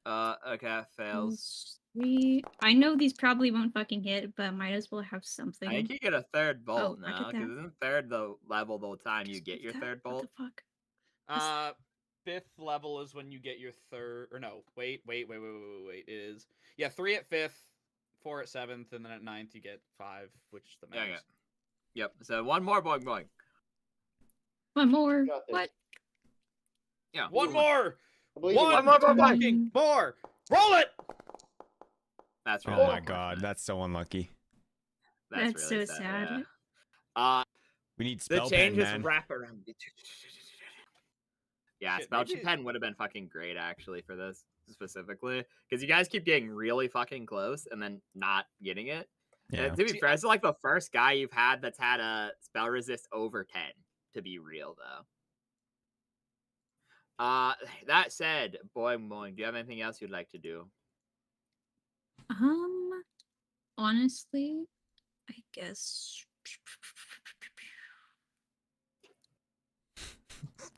Okay, fails. 3. I know these probably won't fucking hit, but might as well have something. I think you get a third bolt Oh, I now, get because that. isn't third the level the time you Just get your that. third What bolt? the fuck? 5th level is when you get your third. Or no, wait. It is 3 at 5th, 4 at 7th, and then at 9th you get 5, which is the max. Yeah, yeah. Yep. So one more boing boing. One more. Got this. What? Yeah. One more. I believe One in more, you. boing, boing. fucking more. Roll it. That's Oh really my unfortunate. god, that's so unlucky. That's really so sad. sad. Yeah. We need The spell pen, changes man. wrap around. Yeah, Shit, spell maybe- pen would have been fucking great actually for this. specifically, because you guys keep getting really fucking close and then not getting it. Yeah. And to be fair, it's like the first guy you've had that's had a spell resist over 10. To be real, though. That said, boing, do you have anything else you'd like to do? Honestly, I guess.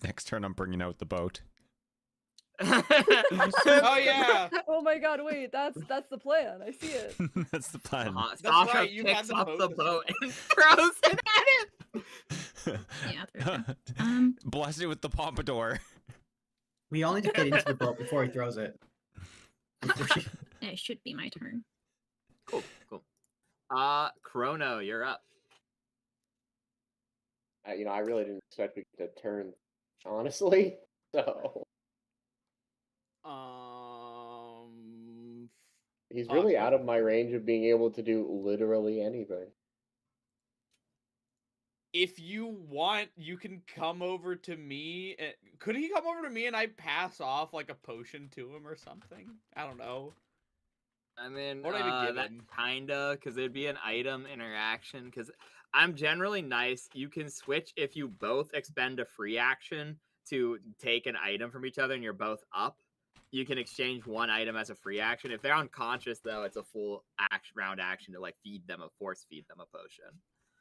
Next turn, I'm bringing out the boat. Oh yeah. Oh my god, wait, that's the plan. I see it. That's the plan. Sasha right, you had picks the up boat the this boat time. and throws it at him. Yeah, there we go. Bless it with the pompadour. We all need to get into the boat before he throws it. It should be my turn. Cool. Chrono, you're up. I really didn't expect me to turn, honestly. So he's really out of my range of being able to do literally anything. If you want, you can come over to me. Could he come over to me and I pass off like a potion to him or something? I don't know. I mean, What would I give that him? kinda, because it'd be an item interaction. Because I'm generally nice. You can switch if you both expend a free action to take an item from each other, and you're both up. You can exchange one item as a free action. If they're unconscious, though, it's a full round action to like force feed them a potion.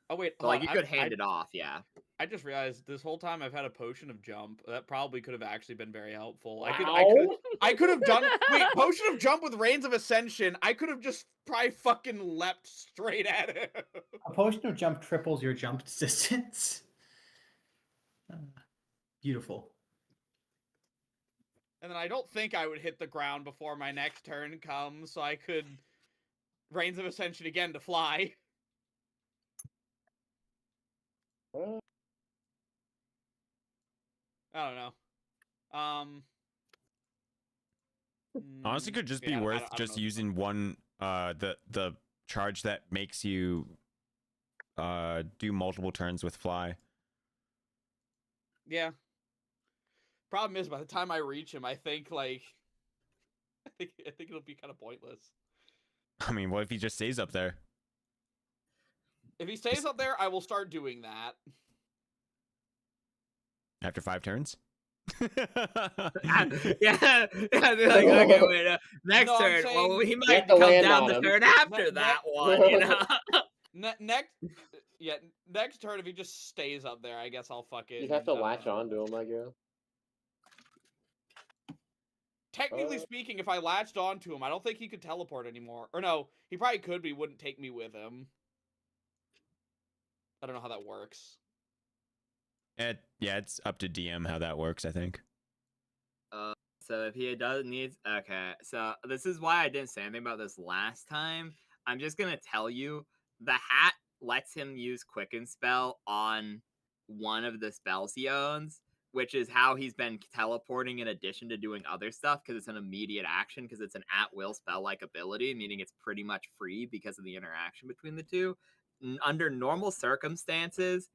Oh wait, So, like you could hand it off, yeah. I just realized this whole time I've had a potion of jump. That probably could have actually been very helpful. Wow. I could have done potion of jump with Reigns of Ascension. I could have just probably fucking leapt straight at him. A potion of jump triples your jump distance. Beautiful. And then I don't think I would hit the ground before my next turn comes, so I could Reigns of Ascension again to fly. I don't know. Honestly, could just be yeah, worth I don't just know. using one the charge that makes you do multiple turns with fly. Yeah. Problem is, by the time I reach him, I think like I think it'll be kind of pointless. I mean, what if he just stays up there? If he stays up there, I will start doing that. After 5 turns? yeah, I'd be like, okay, wait, next No, I'm turn. saying- Well, he You might have to come land down on the him. turn after that one, you know? Next turn, if he just stays up there, I guess I'll fucking. You'd have to latch on to him, I guess. Technically speaking, if I latched onto him, I don't think he could teleport anymore. Or no, he probably could, but he wouldn't take me with him. I don't know how that works. Yeah, it's up to DM how that works, I think. So if he needs, okay. So this is why I didn't say anything about this last time. I'm just gonna tell you, the hat lets him use Quicken Spell on one of the spells he owns, which is how he's been teleporting in addition to doing other stuff, because it's an immediate action, because it's an at-will spell-like ability, meaning it's pretty much free because of the interaction between the two. Under normal circumstances,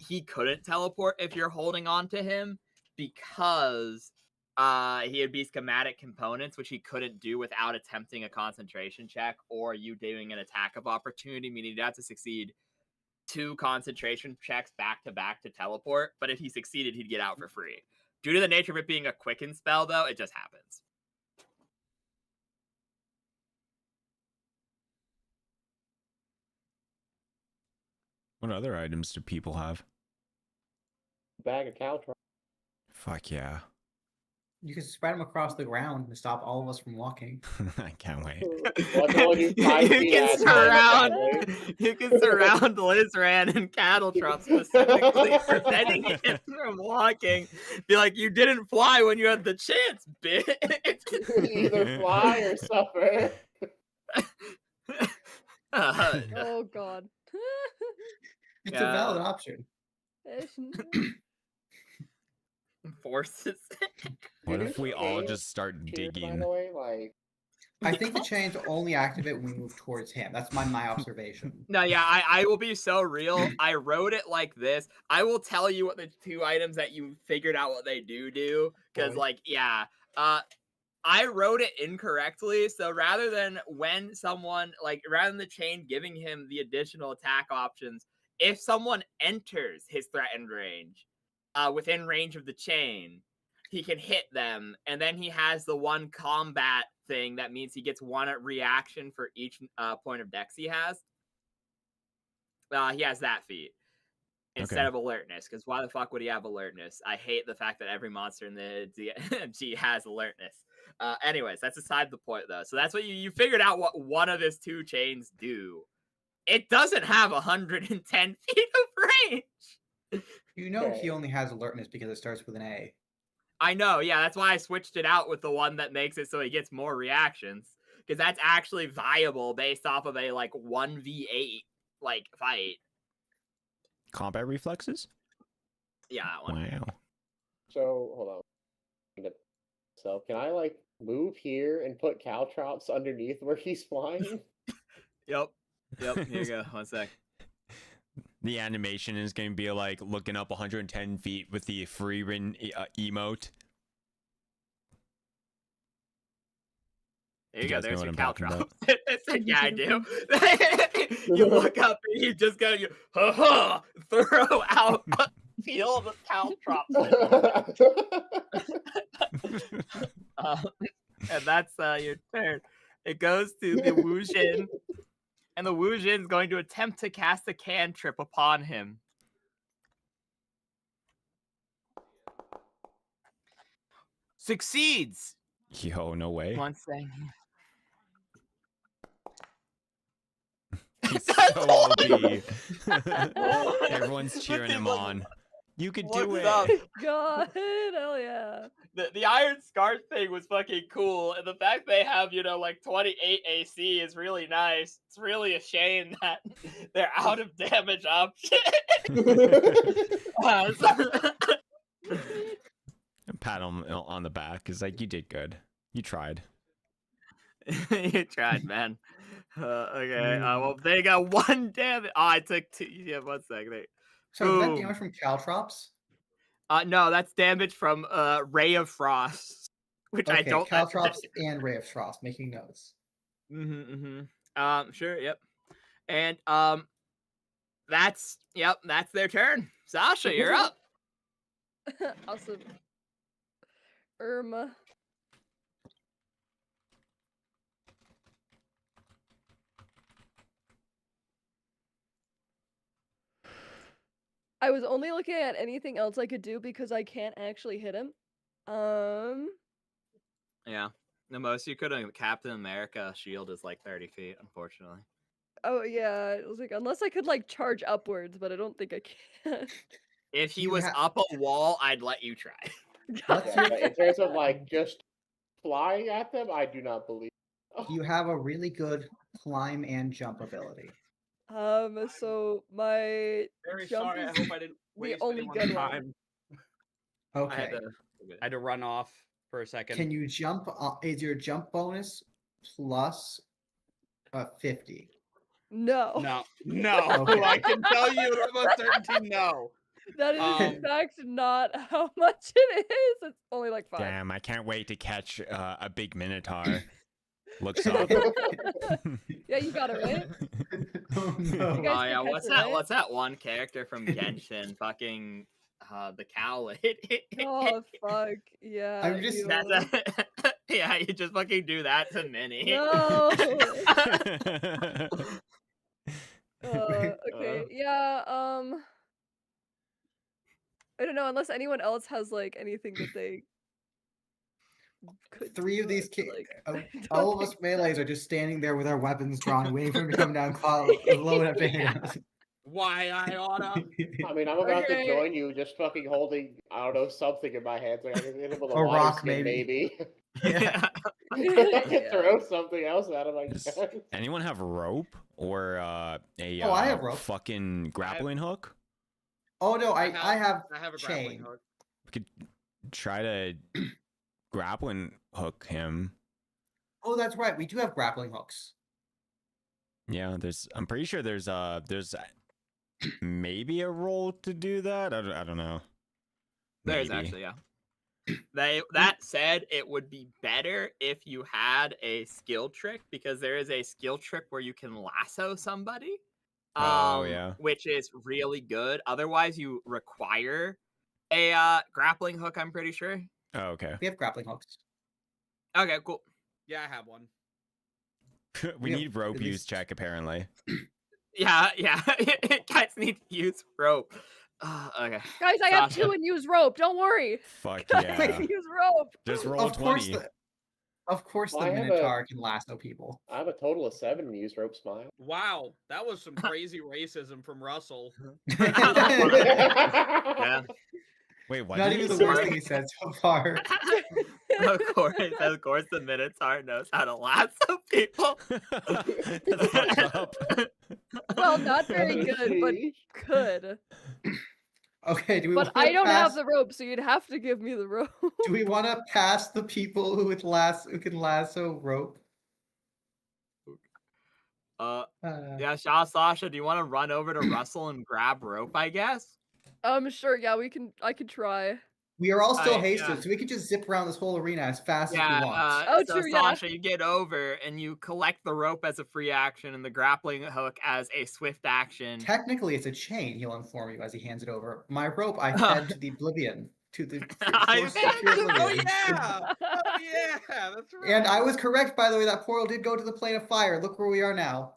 he couldn't teleport if you're holding on to him, because he had be schematic components, which he couldn't do without attempting a concentration check or you doing an attack of opportunity, meaning you'd have to succeed 2 concentration checks back to back to teleport. But if he succeeded, he'd get out for free. Due to the nature of it being a quicken spell, though, it just happens. What other items do people have? Bag of cow trunk. Fuck yeah. You can spread them across the ground to stop all of us from walking. I can't wait. You can surround Lizran and Cattle Trump specifically preventing him from walking. Be like, you didn't fly when you had the chance, bitch. Either fly or suffer. Oh god. It's a valid option. Forces. What Dude, if we this all game just start Here, by digging? the way, like I think the chains only activate when we move towards him. That's my observation. No, yeah, I will be so real. I wrote it like this. I will tell you what the 2 items that you figured out what they do, because, Right. like, yeah. I wrote it incorrectly. So rather than rather than the chain giving him the additional attack options, if someone enters his threatened range, within range of the chain, he can hit them, and then he has the one combat thing that means he gets one reaction for each point of dex he has. He has that feat instead of alertness, because why the fuck would he have alertness? I hate the fact that every monster in the DMG has alertness. Anyways, that's aside the point, though. So that's what you figured out what one of his two chains do. It doesn't have 110 feet of range. You know he only has alertness because it starts with an A. I know, yeah, that's why I switched it out with the one that makes it so he gets more reactions. Because that's actually viable based off of a, 1v8, fight. Combat reflexes? Yeah, that one. Wow. So, hold on. So, can I, move here and put caltrops underneath where he's flying? Yep, here you go. 1 sec. The animation is going to be looking up 110 feet with the free written emote. There you go. guys know There's what your I'm cow talking drop. about? Yeah, I do. You look up and you just go, throw out a field of cow drops. And that's your turn. It goes to the Wu Jin, and the Wu Jin is going to attempt to cast a cantrip upon him. Succeeds. Yo, no way. 1 second. He's so OP. Everyone's cheering him on. You could do What's it. up? God, hell yeah. The Iron Scar thing was fucking cool, and the fact they have, 28 AC is really nice. It's really a shame that they're out of damage options. Pat him on the back. Is you did good. You tried. You tried, man. Okay, well, they got 1 damage. Oh, I took 2. Yeah, 1 second. So is that damage from caltrops? No, that's damage from Ray of Frost, which I don't. Caltrops and Ray of Frost. Making notes. Sure. Yep. And that's their turn. Sasha, you're up. Awesome. Irma. I was only looking at anything else I could do because I can't actually hit him. Yeah. The most you could have Captain America shield is 30 feet, unfortunately. Oh yeah, I was unless I could charge upwards, but I don't think I can. If he was up a wall, I'd let you try. In terms of just flying at them, I do not believe. You have a really good climb and jump ability. So my Very jump sorry. I is hope I didn't the waste only anyone's good one. time. Okay. I had to run off for a second. Can you jump? Is your jump bonus plus 50? No. No. Okay. I can tell you with a certainty, no. That is in fact not how much it is. It's only 5. Damn, I can't wait to catch a big minotaur. Looks up. Yeah, you got it right. Oh You no! guys Oh can yeah, catch what's it, that? right? What's that one character from Genshin? Fucking the cow lady. Oh fuck yeah. I'm just- you- Yeah, you just fucking do that to Minnie. No. Okay. Yeah. I don't know. Unless anyone else has anything that they could. 3 of do, these I don't all of us think- melees are just standing there with our weapons drawn, waiting for him to come down, load up to hit us. Why I oughta. I mean, I'm about Okay. to join you, just fucking holding, I don't know, something in my hands. I can hit him with a A water rock, skin, maybe. Yeah. I can Yeah. throw something else at him, I Does guess. anyone have rope or I have rope. fucking grappling hook? Oh no, I have I have a grappling chain. hook. We could try to grappling hook him. Oh, that's right. We do have grappling hooks. Yeah, I'm pretty sure there's maybe a role to do that. I don't know. There's Maybe. actually, yeah. That said, it would be better if you had a skill trick, because there is a skill trick where you can lasso somebody. Oh, yeah. Which is really good. Otherwise, you require a grappling hook, I'm pretty sure. Oh, okay. We have grappling hooks. Okay, cool. Yeah, I have one. We Yeah, need rope at use least- check, apparently. Yeah. Guys need to use rope. Okay. Guys, I have Sasha. 2 and use rope. Don't worry. Fuck Guys, yeah. use rope. Just roll Of course, 20. of course, Well, the I have Minotaur can lasso people. I have a total of 7 and use rope smile. Wow, that was some crazy racism from Russell. Yeah. Wait, what? Not did even he the worst say? thing he said so far. Of course, the Minotaur knows how to lasso people. That's fucked up. Well, not very good, but good. Okay, do we? But wanna I don't have pass- the rope, so you'd have to give me the rope. Do we want to pass the people who can lasso rope? Yeah, Sasha, do you want to run over to Russell and grab rope, I guess? Sure, yeah, I can try. We are all still Alright, hasted, yeah. so we can just zip around this whole arena as fast as Yeah, we want. Oh, so true, yeah. Sasha, you get over and you collect the rope as a free action and the grappling hook as a swift action. Technically, it's a chain. He'll inform you as he hands it over. My rope, I fed to the oblivion, to the force of pure Oh oblivion. yeah! Oh yeah! That's right. And I was correct, by the way. That portal did go to the plane of fire. Look where we are now.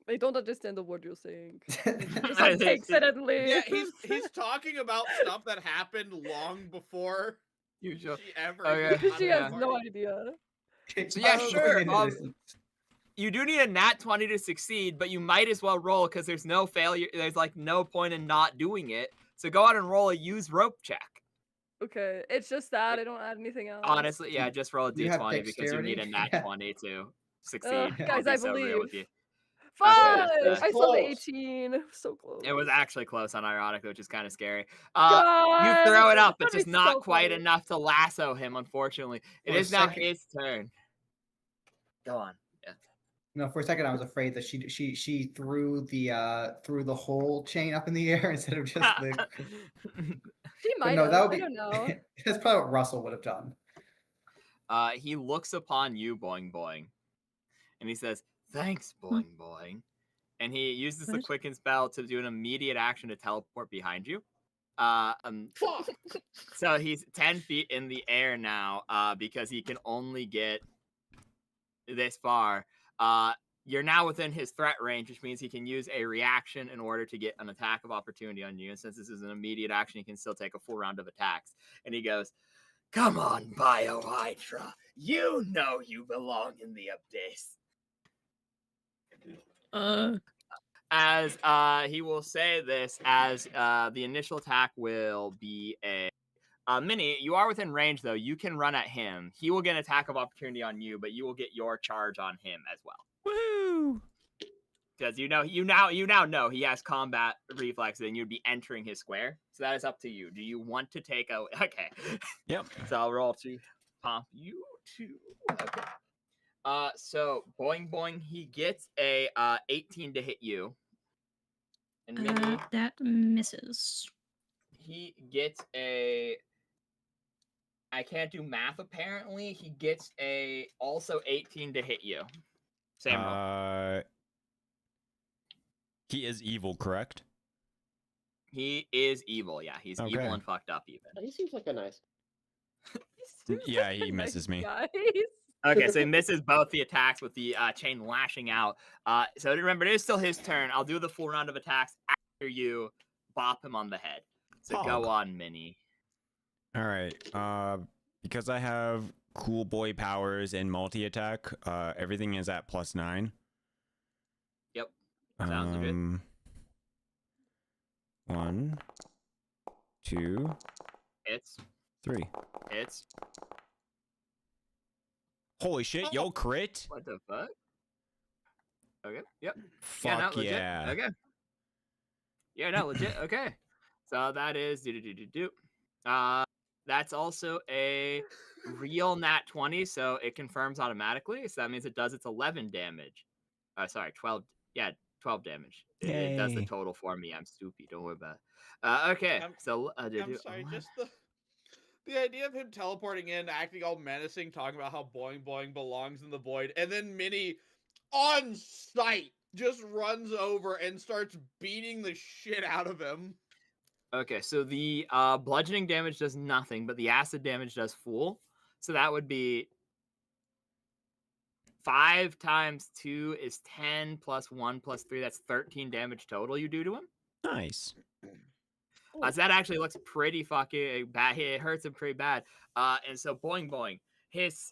I don't understand the word you're saying. Just I like takes it and leaves. Yeah, he's talking about stuff that happened long before You sure? she ever. Okay. even got She to has the no party. idea. So yeah, sure. Innocent. You do need a nat 20 to succeed, but you might as well roll because there's no failure. There's like no point in not doing it. So go out and roll a use rope check. Okay, it's just that I don't add anything else. Honestly, yeah, just roll a Do you have d20 because you need a dexterity? nat Yeah. 20 to succeed. Ugh, I'll guys, be I so real with believe. you. Fine! Okay, that's I saw the close. 18. So close. It was actually close on ironic, which is kind of scary. You God, throw it up, that'd it's just be not so quite funny. enough to lasso him, unfortunately. It For a is now second. his turn. Go on. Yeah. No, for a second I was afraid that she threw the whole chain up in the air instead of just the. She might no, have. that would I be. don't know. That's probably what Russell would have done. He looks upon you, Boing Boing, and he says, "Thanks, Boing Boing." And he uses the What? quicken spell to do an immediate action to teleport behind you. Fuck! So he's 10 feet in the air now, because he can only get this far. You're now within his threat range, which means he can use a reaction in order to get an attack of opportunity on you. And since this is an immediate action, he can still take a full round of attacks. And he goes, "Come on, Biohydra. You know you belong in the abyss." As he will say this as the initial attack will be a Minnie, you are within range though. You can run at him. He will get an attack of opportunity on you, but you will get your charge on him as well. Woo! Because you now know he has combat reflexes and you'd be entering his square. So that is up to you. Do you want to take a okay. Yep. So I'll roll to pump you two. Okay. So Boing Boing, he gets a 18 to hit you. And Minnie, That misses. he gets a I can't do math apparently. He gets a also 18 to hit you. Same roll. He is evil, correct? He is evil, yeah. He's Okay. evil and fucked up even. He seems like a nice. Yeah, he misses me. Guys. Okay, so he misses both the attacks with the chain lashing out. So remember, it is still his turn. I'll do the full round of attacks after you bop him on the head. So go Pog. on, Minnie. All right. Because I have cool boy powers and multi attack, everything is at +9. Yep. Sounds good. 1, 2, It's 3. Holy shit, yo, crit? What the fuck? Okay. Yep. Fuck Yeah, no, legit. yeah. Okay. Yeah, no, legit. Okay. So that is that's also a real nat 20, so it confirms automatically. So that means it does its 11 damage. Sorry, 12. Yeah, 12 damage. It does the Yay. total for me. I'm stupid. Don't worry about it. Okay. I'm- So I'm sorry, just The idea of him teleporting in, acting all menacing, talking about how Boing Boing belongs in the void, and then Minnie, on sight, just runs over and starts beating the shit out of him. Okay, so the bludgeoning damage does nothing, but the acid damage does full. So that would be 5 times 2 is 10 plus 1 plus 3. That's 13 damage total you do to him. Nice. So that actually looks pretty fucking bad. It hurts him pretty bad. And so Boing Boing, his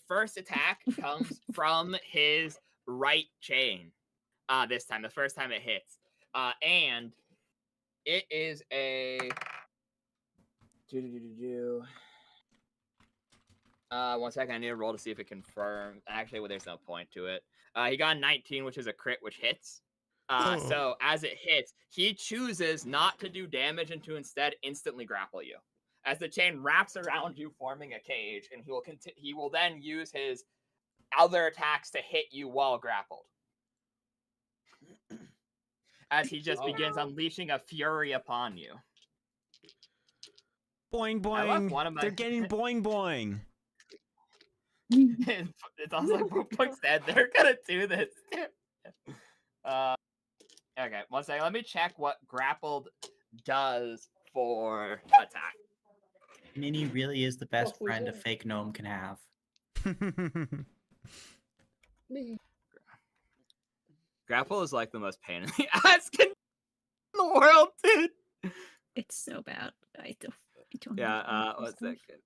first attack comes from his right chain. This time, the first time it hits. And it is a 1 second, I need to roll to see if it confirms. Actually, well, there's no point to it. He got 19, which is a crit, which hits. So as it hits, he chooses not to do damage and to instead instantly grapple you. As the chain wraps around you, forming a cage, and he will then use his other attacks to hit you while grappled. As he just begins unleashing a fury upon you. Boing I left boing. one of my- They're getting boing boing. It's also like Boing Boing said they're gonna do this. Okay, 1 second. Let me check what grappled does for attack. Minnie really is the best friend a fake gnome can have. Grapple is like the most pain in the ass in the world, dude. It's so bad. I don't Yeah, know 1 second.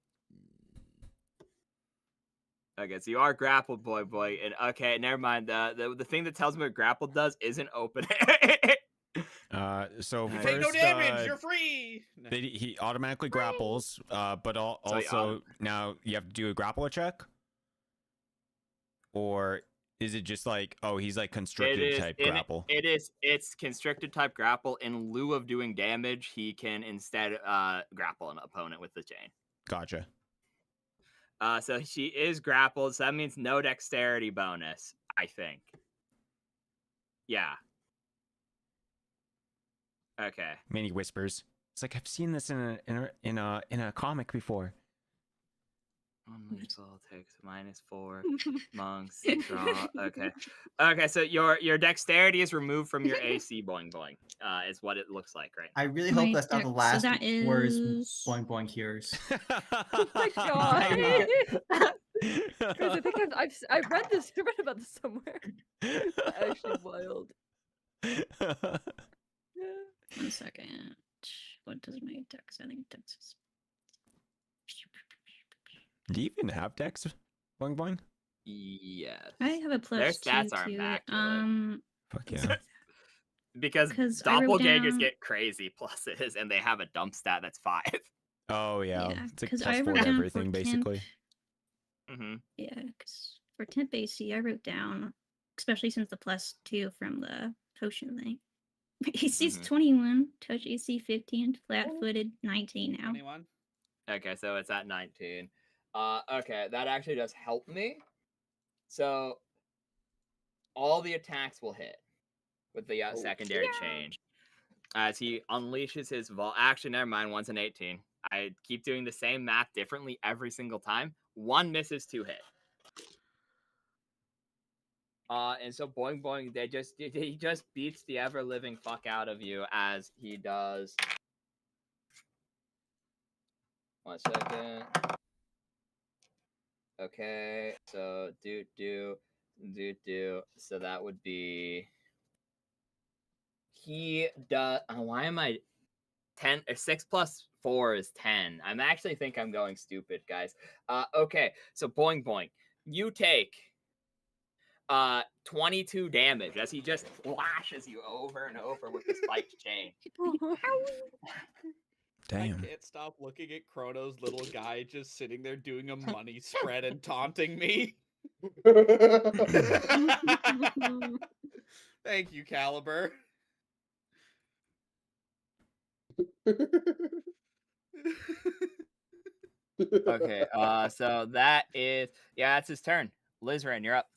Okay, so you are grappled, boy, and okay, never mind. The thing that tells me what grappled does isn't open. So You first, take no damage, you're free! he automatically grapples, but also now you have to do a grapple check? Or is it just like, oh, he's like constricted type grapple? It's constricted type grapple. In lieu of doing damage, he can instead grapple an opponent with the chain. Gotcha. So she is grappled, so that means no dexterity bonus, I think. Yeah. Okay. Minnie whispers. It's like, I've seen this in a comic before. Unlethal takes -4. Monks draw. Okay. Okay, so your dexterity is removed from your AC, Boing Boing. Is what it looks like right now. I really hope that's not the last that words is- Boing Boing hears. Oh my god! Guys, I think I've read this. I read about this somewhere. It's actually wild. 1 second. What does my dex? I think dex is. Do you even have dex, Boing Boing? Yes. I have a plus Their 2 stats are to it. immaculate. Fuck yeah. Because 'Cause I wrote doppelgangers down- get crazy pluses, and they have a dump stat that's 5. Oh yeah. Yeah, It's like 'cause plus I 4 wrote to down for everything, temp- basically. Mm-hmm. Yeah, because for temp AC, I wrote down, especially since the plus 2 from the potion thing. AC's 21, touch AC 15, flat-footed 19 now. 21. Okay, so it's at 19. Okay, that actually does help me. So all the attacks will hit with the secondary change. As he unleashes his actually, never mind. One's an 18. I keep doing the same math differently every single time. 1 misses, 2 hit. And so Boing Boing, he just beats the ever living fuck out of you as he does. 1 second. Okay, so do. So that would be. He does. Why am I 10 or 6 plus 4 is 10? I'm actually think I'm going stupid, guys. Okay, so Boing Boing, you take 22 damage as he just flashes you over and over with the spiked chain. Damn. I can't stop looking at Chrono's little guy just sitting there doing a money spread and taunting me. Thank you, Caliber. Okay, so that is that's his turn. Lizran, you're up.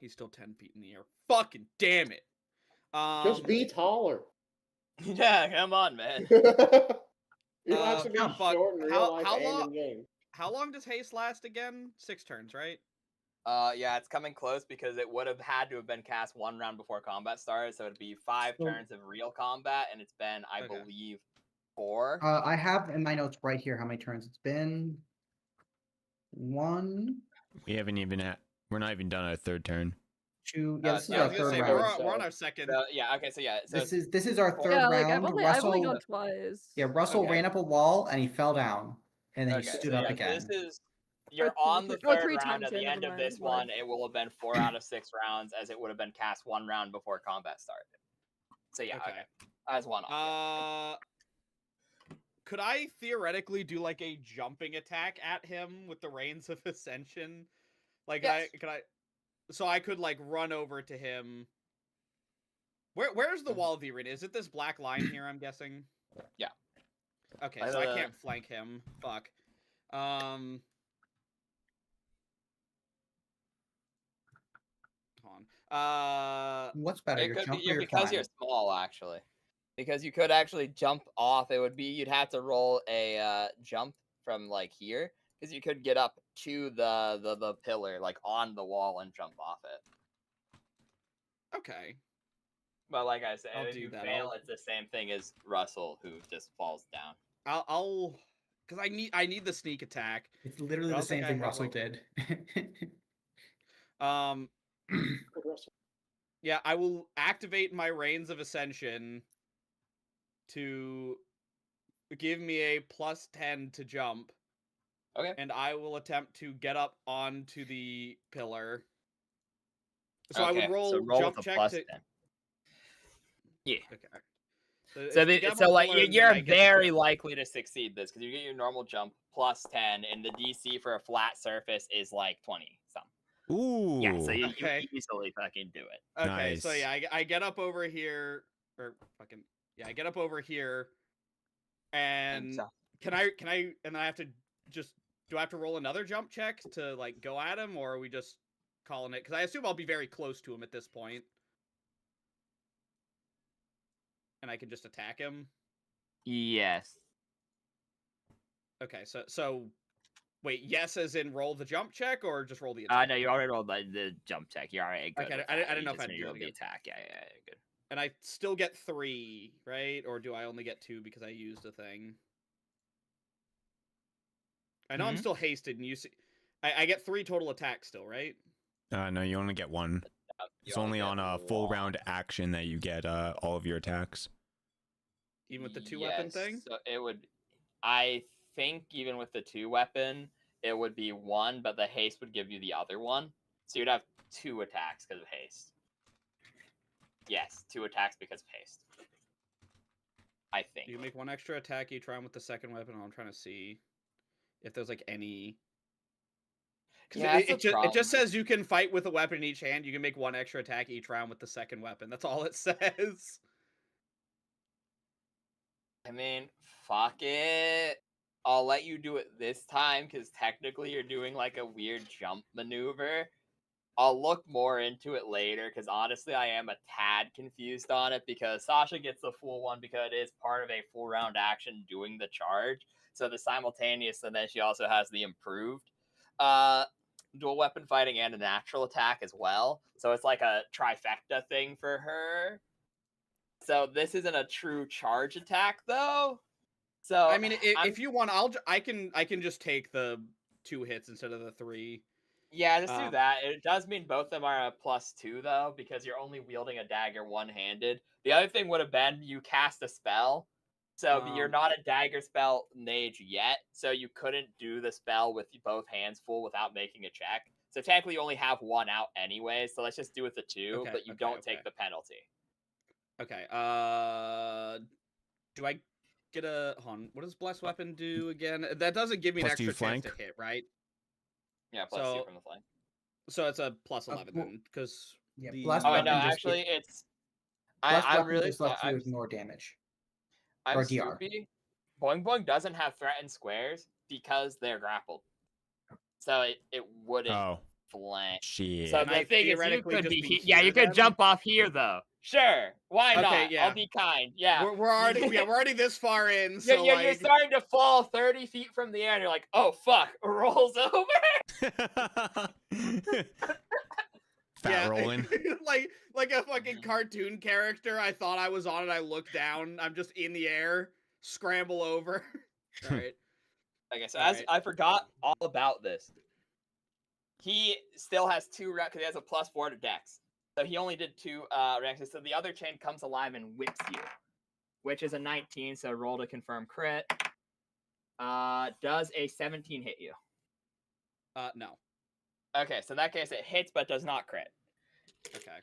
He's still 10 feet in the air. Fucking damn it. Just be taller. Yeah, come on, man. You're allowed to be fuck. short in real life and long? in game. How long does haste last again? 6 turns, right? Yeah, it's coming close because it would have had to have been cast 1 round before combat started, so it'd be 5 So- turns of real combat, and it's been, I Okay. believe, 4. I have in my notes right here how many turns it's been. 1, We haven't even we're not even done our third turn. 2. Yeah, this is Yeah, I our was gonna third say round. we're on our second. So, yeah, okay, so yeah. So This is our third Yeah, round. like I've only Russell, gone twice. Russell Okay. ran up a wall and he fell down, and then he okay, stood so up yeah, again. this is you're Or on the oh, third 3 round. times, At yeah, the never end of mind, this live. one, it will have been 4 out of 6 rounds, as it would have been cast 1 round before combat started. So yeah, okay. As one off. Yeah. Could I theoretically do like a jumping attack at him with the Reins of Ascension? Like, Yes. could I? So I could like run over to him. Where's the wall of the arena? Is it this black line here? I'm guessing. Yeah. Okay, so I can't flank him. Fuck. Hold on. What's better, It your could jump be or your because climb? you're small, actually. Because you could actually jump off. It would be you'd have to roll a jump from like here, because you could get up to the pillar, like on the wall, and jump off it. Okay. But like I said, I'll if do you that. fail, it's the same thing as Russell, who just falls down. I'll because I need the sneak attack. It's literally I the don't think same I thing have, Russell like- did. Yeah, I will activate my Reins of Ascension to give me a +10 to jump. Okay. And I will attempt to get up onto the pillar. So Okay, I would roll, roll jump with a check +10. to. Yeah. Okay. So, to get up so on the like pillar, and then you're I get the very jump. likely to succeed this, because you get your normal jump +10, and the DC for a flat surface is like 20 something. Ooh. Yeah, so you Okay. easily fucking do it. Okay, so Nice. yeah, I get up over here, or fucking yeah, I get up over here, and So- can I, and I have to just, do I have to roll another jump check to like go at him, or are we just calling it? Because I assume I'll be very close to him at this point, and I can just attack him. Yes. Okay, so wait, yes, as in roll the jump check, or just roll the attack? No, you already rolled the jump check. You're already good. Okay, with I that. didn't You know if just I had to do rolled it the again. attack. Yeah, you're good. And I still get 3, right? Or do I only get 2 because I used a thing? I know I'm still hasted, and you see, I get 3 total attacks still, right? No, you only get 1. It's only on a full round action that you get all of your attacks. Even with the 2-weapon thing? So it would, I think, even with the 2-weapon, it would be 1, but the haste would give you the other one. So you'd have 2 attacks because of haste. Yes, 2 attacks because of haste. I think. You make 1 extra attack each round with the second weapon. I'm trying to see if there's like any. Yeah, it just says you can fight with a weapon in each hand. You can make 1 extra attack each round with the second weapon. That's all it says. I mean, fuck it. I'll let you do it this time, because technically you're doing like a weird jump maneuver. I'll look more into it later, because honestly I am a tad confused on it, because Sasha gets the full one because it is part of a full round action doing the charge. So the simultaneous, and then she also has the improved dual weapon fighting and a natural attack as well. So it's like a trifecta thing for her. So this isn't a true charge attack though. So I mean, if you want, I can just take the 2 hits instead of the 3. yeah, just do that. It does mean both of them are a +2 though, because you're only wielding a dagger one-handed. The other thing would have been you cast a spell. So you're not a dagger spell mage yet, so you couldn't do the spell with both hands full without making a check. So technically you only have 1 out anyway, so let's just do with the 2, but you don't take the penalty. Okay, do I get a, hold on, what does Blessed Weapon do again? That doesn't give me an Plus 2 extra chance flank? to hit, right? Yeah, +2 from the flank. So it's a +11 well, then, because yeah, the... Blessed Oh, weapon no, just actually, it's... Blessed I'm weapon really... just lets you ignore damage. I'm or DR. Soupy. Boing Boing doesn't have threatened squares because they're grappled. So it wouldn't Oh. flank. Shit. So Can I the thing is, you theoretically could just be, be yeah, you here could then? jump off here though. Sure, why Okay, not? yeah. I'll be kind. Yeah, We're already we're already this far in, you're, so you're like starting to fall 30 feet from the air, and you're like, oh fuck, rolls over. Fat rolling. like a fucking cartoon character. I thought I was on it. I look down. I'm just in the air. Scramble over. All right. Okay, so Alright. I forgot all about this. He still has 2 because he has a +4 to Dex. So he only did 2 reactions. So the other chain comes alive and whips you, which is a 19. So roll to confirm crit. Does a 17 hit you? No. Okay, so in that case it hits but does not crit. Okay.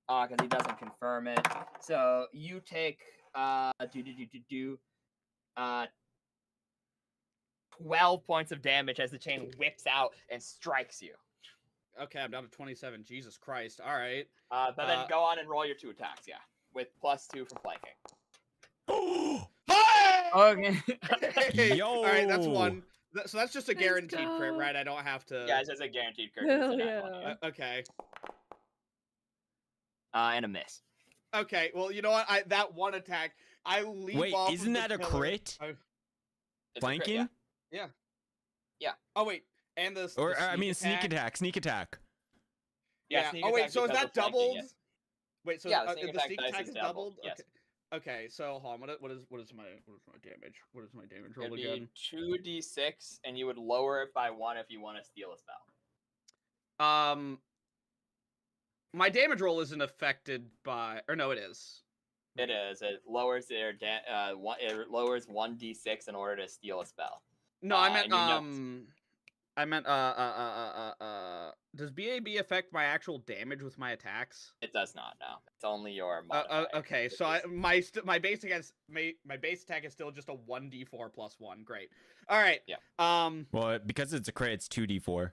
Because he doesn't confirm it. So you take 12 points of damage as the chain whips out and strikes you. Okay, I'm down to 27. Jesus Christ. All right. But then go on and roll your 2 attacks, yeah, with +2 for flanking. Hey! Okay. Yo! All right, that's one. So that's just a Let's guaranteed crit, go. right? I don't have to. Yeah, it's just a guaranteed crit. Hell It's a nat yeah. 20, Okay. and a miss. Okay. Well, you know what? that one attack, I leap Wait, off. isn't of the that a pillar. crit? It's a crit, Flanking? yeah. Oh wait, and the Or the I mean, sneak attack. attack. Yeah, sneak Oh wait, attack so is because that of flanking, doubled? yes. Wait, so Yeah, the the sneak sneak attack attack dice is is doubled, doubled? yes. Okay, so hold on. What is my damage? What is my damage roll It'd again? be 2d6, and you would lower it by 1 if you want to steal a spell. My damage roll isn't affected by, or no, it is. It is. It lowers it lowers 1d6 in order to steal a spell. No, I meant and you know, does BAB affect my actual damage with my attacks? it does not. No, it's only your modifier. Okay, which so is- my base attack is still just a 1d4 plus 1. Great. All right. Yeah. Well, because it's a crit, it's 2d4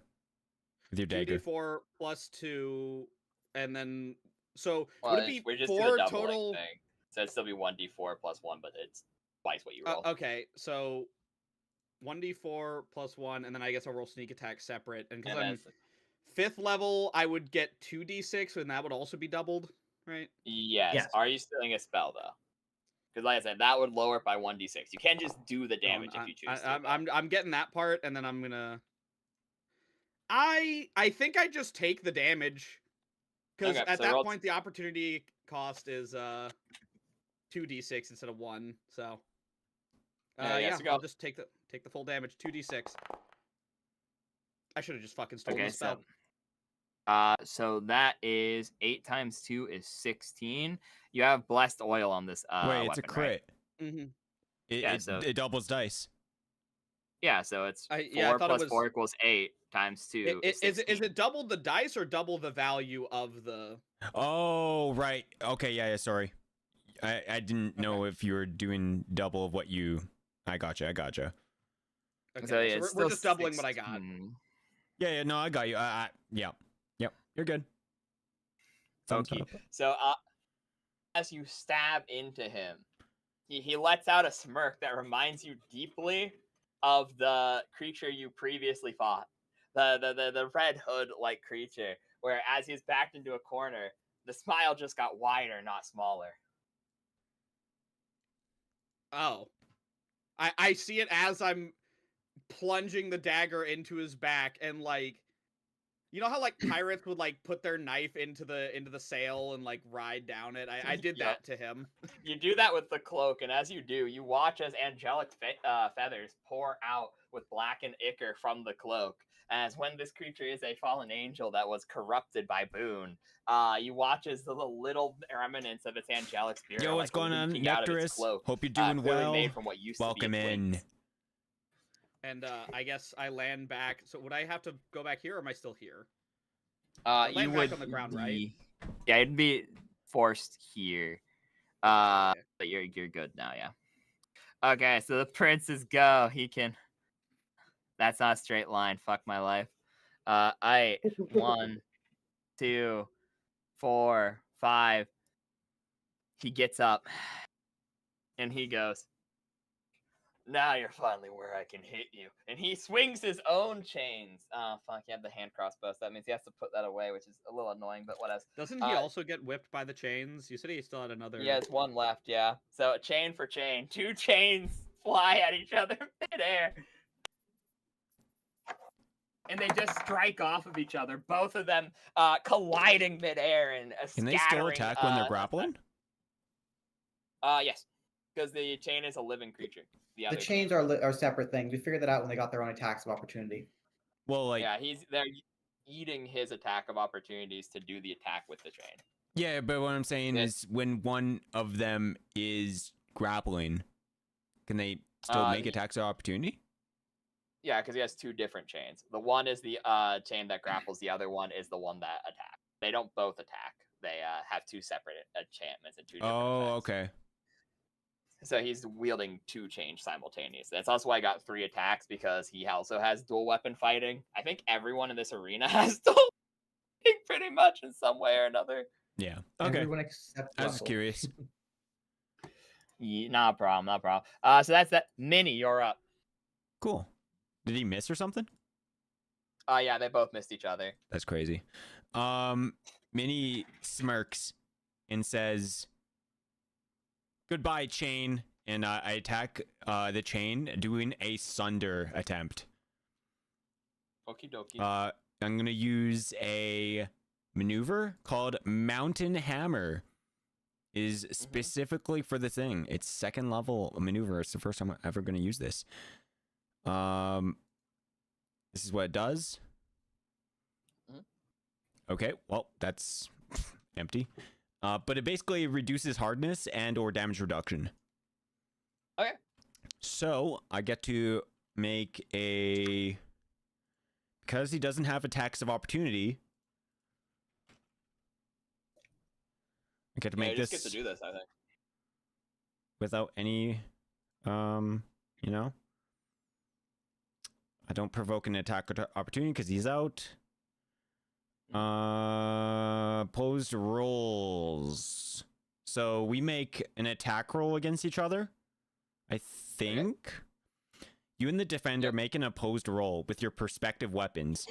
with your dagger. 2d4 plus 2, and then so well, would it be we just do 4 the doubling total? thing. So it'd still be 1d4 plus 1, but it's twice what you roll. Okay, so 1d4 plus 1, and then I guess I'll roll sneak attack separate. And because I'm 5th level, I would get 2d6, and that would also be doubled, right? Yes. Yes. Are you stealing a spell though? Because like I said, that would lower it by 1d6. You can't just do the damage if you choose to. I'm getting that part, and then I'm gonna. I think I just take the damage, because Okay, at so that roll- point the opportunity cost is 2d6 instead of 1. So Yeah, so go. I'll just take the full damage, 2d6. I should have just fucking stolen Okay, the spell. so that is 8 times 2 is 16. You have blessed oil on this. Wait, it's a weapon, right? crit. Mm-hmm. It doubles dice. Yeah, so it's 4 I thought it plus was 4 equals 8 times 2 is 16. Is it double the dice or double the value of the? Oh, right. Okay, yeah, sorry. I didn't know if you were doing double of what you. I gotcha. Okay, So, yeah, so it's we're still just doubling what I got. 16. Yeah, no, I got you. Yep, you're good. Thumbs Okay. up. So as you stab into him, he lets out a smirk that reminds you deeply of the creature you previously fought. The red hood like creature, where as he's backed into a corner, the smile just got wider, not smaller. Oh, I see it as I'm plunging the dagger into his back, and like, you know how like pirates would like put their knife into the sail and like ride down it. I did Yep. that to him. You do that with the cloak, and as you do, you watch as angelic feathers pour out with blackened ichor from the cloak. As when this creature is a fallen angel that was corrupted by Boone, you watch as the little remnants of its angelic spirit. Yo, are, what's like, going on, leaking out of its Nectarus? cloak, Hope you're doing clearly well. made from what used Welcome to be its in. wings. And I guess I land back. So would I have to go back here, or am I still here? You land back would on the ground, right? Yeah, it'd be forced here. Okay. But you're good now, yeah. Okay, so the princes go. He can. That's not a straight line. Fuck my life. 1, 2, 4, 5. He gets up and he goes, Now you're finally where I can hit you. And he swings his own chains. Oh, fuck, he had the hand crossbow, so that means he has to put that away, which is a little annoying, but what else? Doesn't he also get whipped by the chains? You said he still had another. He has one left, yeah. So chain for chain. 2 chains fly at each other midair. And they just strike off of each other, both of them colliding midair and Can they still attack when they're grappling? Yes, because the chain is a living creature. The chains are separate things. We figured that out when they got their own attacks of opportunity. Well, like yeah, they're eating his attack of opportunities to do the attack with the chain. Yeah, but what I'm saying is when one of them is grappling, can they still make attacks of opportunity? Yeah, because he has 2 different chains. The one is the chain that grapples. The other one is the one that attacks. They don't both attack. They have 2 separate enchantments and 2 different effects. Okay. So he's wielding 2 chains simultaneously. That's also why I got 3 attacks, because he also has dual weapon fighting. I think everyone in this arena has dual weapon pretty much in some way or another. Yeah. Okay. Everyone except I was Russell. curious. Yeah, not a problem. So that's that. Minnie, you're up. Cool. Did he miss or something? Yeah, they both missed each other. That's crazy. Minnie smirks and says, "Goodbye, chain." And I attack the chain, doing a sunder attempt. Okie dokie. I'm gonna use a maneuver called Mountain Hammer. Is specifically for the thing. It's 2nd level maneuver. It's the first time I'm ever gonna use this. This is what it does. Okay, well, that's empty. But it basically reduces hardness and or damage reduction. Okay. So I get to make a, because he doesn't have attacks of opportunity, I get to make you this. just get to do this, I think. Without any, you know, I don't provoke an attack opportunity because he's out. Opposed rolls. So we make an attack roll against each other. I think you and the defender make an opposed roll with your respective weapons.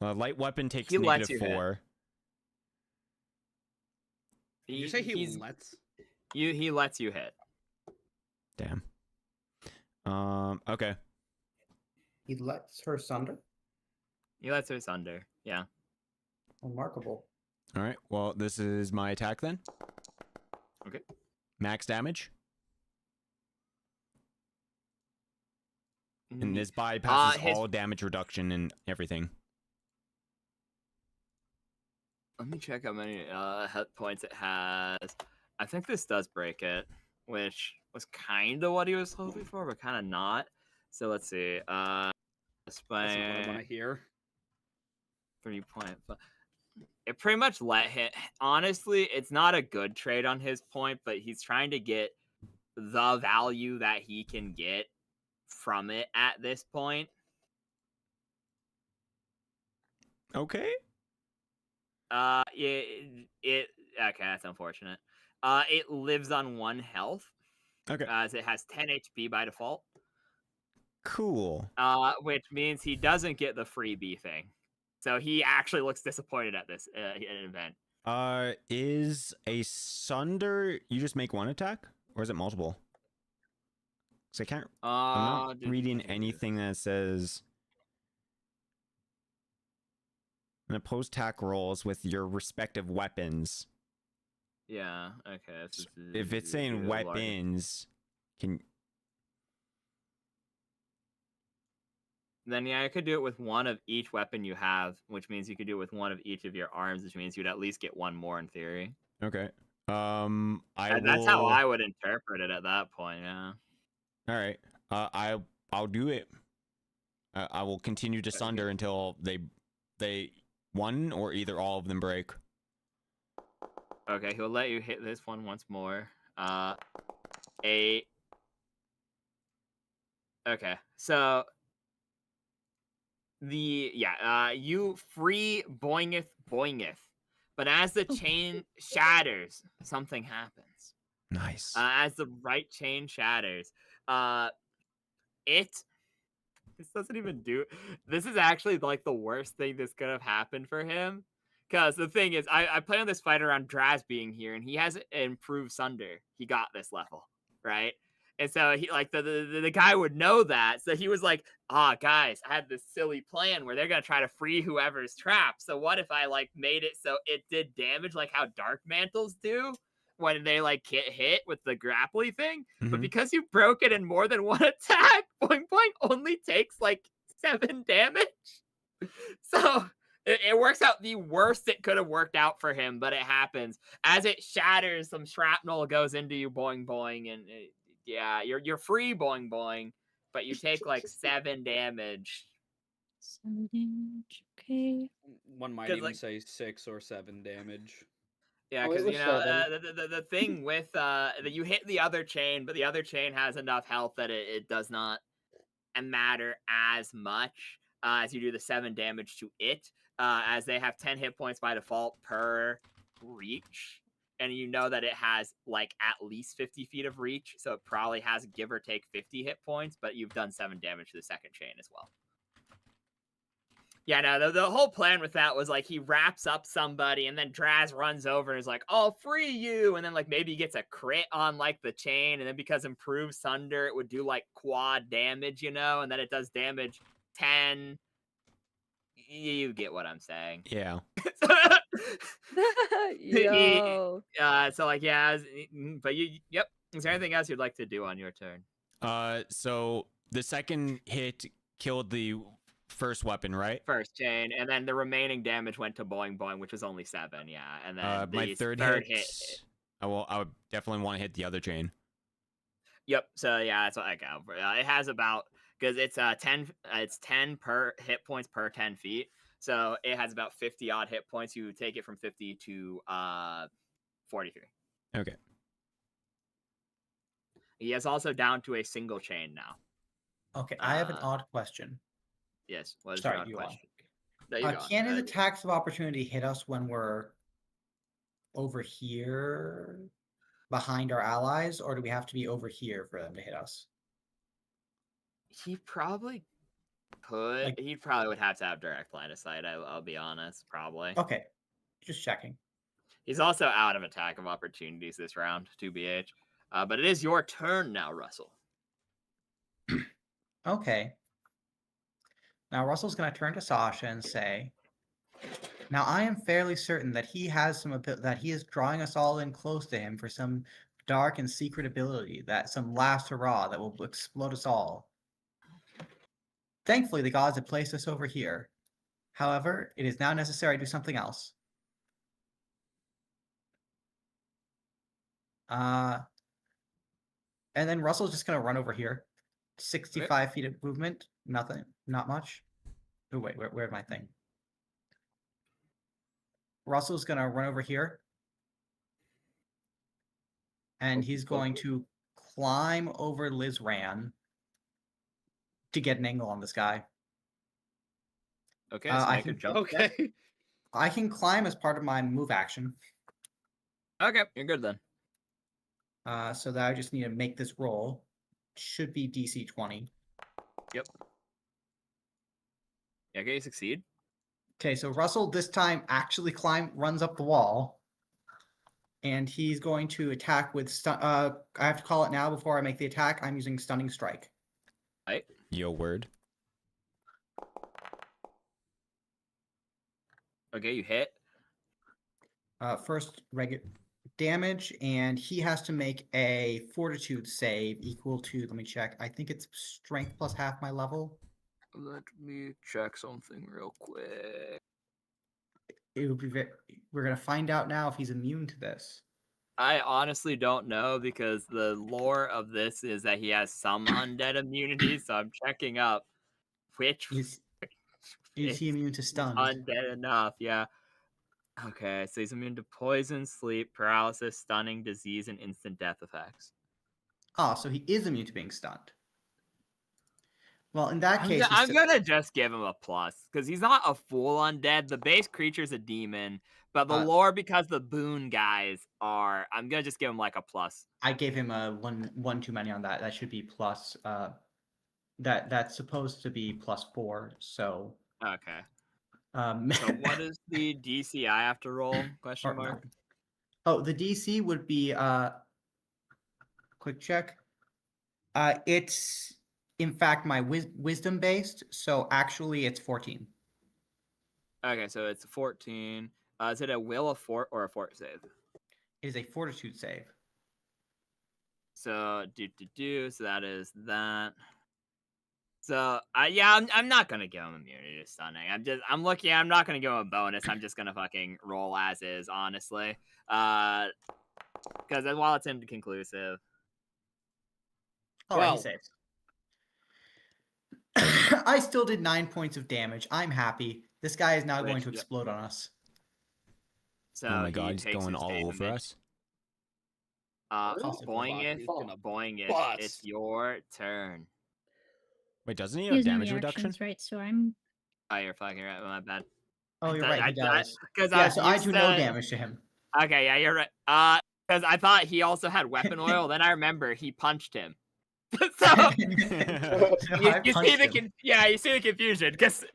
Light weapon takes -4. Did you say he lets? He lets you hit. Damn. Okay. He lets her sunder? He lets her sunder, yeah. Remarkable. All right. Well, this is my attack then. Okay. Max damage. And this bypasses all damage reduction and everything. Let me check how many hit points it has. I think this does break it, which was kind of what he was hoping for, but kind of not. So let's see. That's not what I want to hear. 3.5. It pretty much let him. Honestly, it's not a good trade on his point, but he's trying to get the value that he can get from it at this point. Okay. Okay, that's unfortunate. It lives on 1 health. Okay. As it has 10 HP by default. Cool. Which means he doesn't get the freebie thing. So he actually looks disappointed at this event. Is a sunder, you just make 1 attack? Or is it multiple? Because I can't, I'm not reading anything that says an opposed attack rolls with your respective weapons. Yeah, okay. If it's saying weapons, then yeah, I could do it with 1 of each weapon you have, which means you could do it with 1 of each of your arms, which means you'd at least get 1 more in theory. Okay. That's how I would interpret it at that point. Yeah. All right. I'll do it. I will continue to sunder until they one or either all of them break. Okay, he'll let you hit this one once more. 8. Okay, so you free boingeth, but as the chain shatters, something happens. Nice. As the right chain shatters. This doesn't even do. This is actually like the worst thing this could have happened for him. Because the thing is, I play on this fight around Draz being here, and he has improved Sunder. He got this level, right? And so he like the guy would know that. So he was like, guys, I have this silly plan where they're gonna try to free whoever's trapped. So what if I like made it so it did damage like how Dark Mantles do when they like get hit with the grapply thing? But because you broke it in more than one attack, Boing Boing only takes like 7 damage. So it works out the worst it could have worked out for him, but it happens. As it shatters, some shrapnel goes into you, Boing Boing, and yeah, you're free, Boing Boing, but you take like 7 damage. 7 damage. Okay. One might 'Cause, even like- say 6 or 7 damage. Yeah, Oh, it because was you know 7. the thing with that you hit the other chain, but the other chain has enough health that it does not matter as much as you do the 7 damage to it, as they have 10 hit points by default per reach, and you know that it has like at least 50 feet of reach, so it probably has give or take 50 hit points, but you've done 7 damage to the second chain as well. Yeah, no, the whole plan with that was like he wraps up somebody and then Draz runs over and is like, I'll free you. And then like maybe he gets a crit on like the chain. And then because improved Sunder, it would do like quad damage, you know, and then it does damage 10. You get what I'm saying. Yeah. Yo. So like, yeah, but yep. Is there anything else you'd like to do on your turn? So the second hit killed the first weapon, right? First chain, and then the remaining damage went to Boing Boing, which was only 7, yeah. And then My the third hit, I would definitely want to hit the other chain. Yep. So yeah, that's what I go for. It has about because it's 10. It's 10 per hit points per 10 feet. So it has about 50 odd hit points. You take it from 50 to 43. Okay. He is also down to a single chain now. Okay, I have an odd question. Yes. What is Sorry, your odd you question? No, you go on. Can his attacks of opportunity hit us when we're over here behind our allies, or do we have to be over here for them to hit us? He probably could. Like- He probably would have to have direct line of sight. I'll be honest. Probably. Okay, just checking. He's also out of attack of opportunities this round, 2BH. But it is your turn now, Russell. Okay. Now Russell's going to turn to Sasha and say, "Now I am fairly certain that he has that he is drawing us all in close to him for some dark and secret ability, that some last hurrah that will explode us all. Thankfully, the gods have placed us over here. However, it is now necessary to do something else. And then Russell's just going to run over here. 65 feet of movement. Nothing. Not much. Oh, wait. Where's my thing? Russell's going to run over here. And he's going to climb over Liz Ran to get an angle on this guy. Okay, so I make a can- jump. check. Okay. I can climb as part of my move action. Okay, you're good then. So that I just need to make this roll. Should be DC 20. Yep. Yeah, okay, you succeed. Okay, so Russell this time actually runs up the wall. And he's going to attack with stun. I have to call it now before I make the attack. I'm using Stunning Strike. Right. Yo, word. Okay, you hit. First regular damage, and he has to make a Fortitude save equal to, let me check, I think it's Strength plus half my level. Let me check something real quick. It would be we're going to find out now if he's immune to this. I honestly don't know because the lore of this is that he has some undead immunity, so I'm checking up which Is he immune to stun? undead enough, yeah. Okay, so he's immune to poison, sleep, paralysis, stunning, disease, and instant death effects. Oh, so he is immune to being stunned. Well, in that case, I'm gonna just give him a plus because he's not a full undead. The base creature's a demon, but the lore, because the boon guys are, I'm gonna just give him like a plus. I gave him a one too many on that. That should be plus. That's supposed to be +4. So. Okay. So what is the DC I have to roll? Question mark. Oh, the DC would be quick check. It's in fact my wisdom based, so actually it's 14. Okay, so it's 14. Is it a will, a fort, or a fort save? It is a fortitude save. So so that is that. So I'm not gonna give him immunity to stunning. I'm looking. I'm not gonna give him a bonus. I'm just gonna fucking roll as is, honestly. Because while it's inconclusive. All right, he saves. I still did 9 points of damage. I'm happy. This guy is now going to explode on us. So oh my god, he's going all damage. over us. Boing it. It's your turn. Wait, doesn't he He have has no damage reduction? reactions, right? So I'm. Oh, you're fucking right. My bad. Oh, you're right. He does. Because I do no damage to him. Okay, yeah, you're right. Because I thought he also had weapon oil. Then I remember he punched him. So you see the confusion because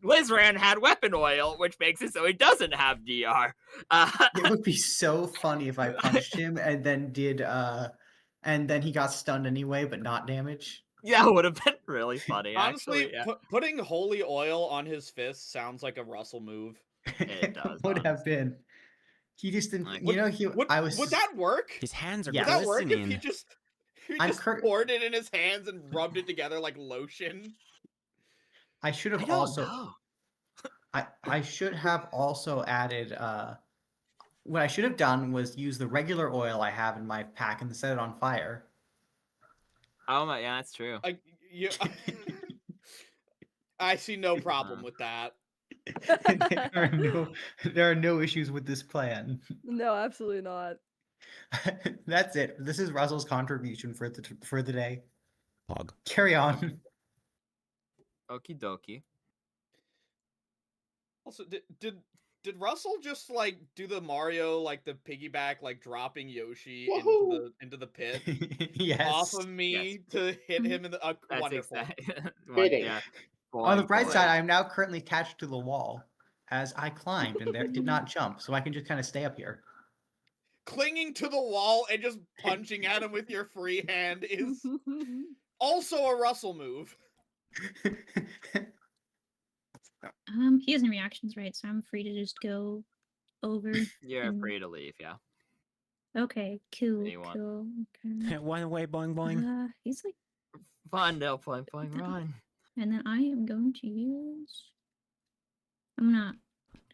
Lizran had weapon oil, which makes it so he doesn't have DR. It would be so funny if I punched him and then and then he got stunned anyway, but not damage. Yeah, it would have been really funny. Honestly, actually, yeah. Putting holy oil on his fist sounds like a Russell move. It does. Would have been. He just didn't. Like, would that work? His hands are Yeah. Would that work glistening. if he just poured it in his hands and rubbed it together like lotion? I should have I should have also added. What I should have done was use the regular oil I have in my pack and set it on fire. Oh my, yeah, that's true. I see no problem with that. There are no issues with this plan. No, absolutely not. That's it. This is Russell's contribution for the day. Pog. Carry on. Okie dokie. Also, did Russell just like do the Mario like the piggyback like dropping Yoshi into the pit yes. off of me to hit him in the wonderful. Yeah. On the bright side, I am now currently attached to the wall as I climbed and did not jump, so I can just kind of stay up here. Clinging to the wall and just punching at him with your free hand is also a Russell move. He has no reactions, right? So I'm free to just go over. You're free to leave, yeah. Okay, cool. You want. Cool. Okay. One away, boing boing. He's like. Fun, no, boing, run. And then I am going to use. I'm not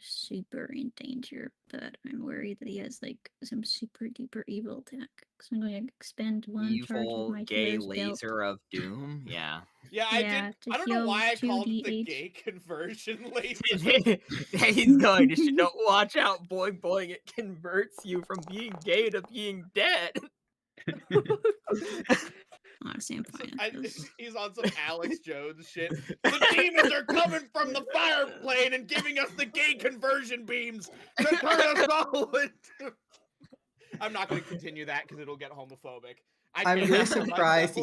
super in danger, but I'm worried that he has like some super duper evil attack. So I'm going to expend one charge of my gay hero's laser belt. of doom. Yeah. Yeah, I don't know why I called it the 2d8. gay conversion laser. He's going to don't watch out, boing boing. It converts you from being gay to being dead. Honestly, I'm fine. He's on some Alex Jones shit. The demons are coming from the fireplane and giving us the gay conversion beams to turn us all into... I'm not going to continue that because it'll get homophobic. I'm really surprised.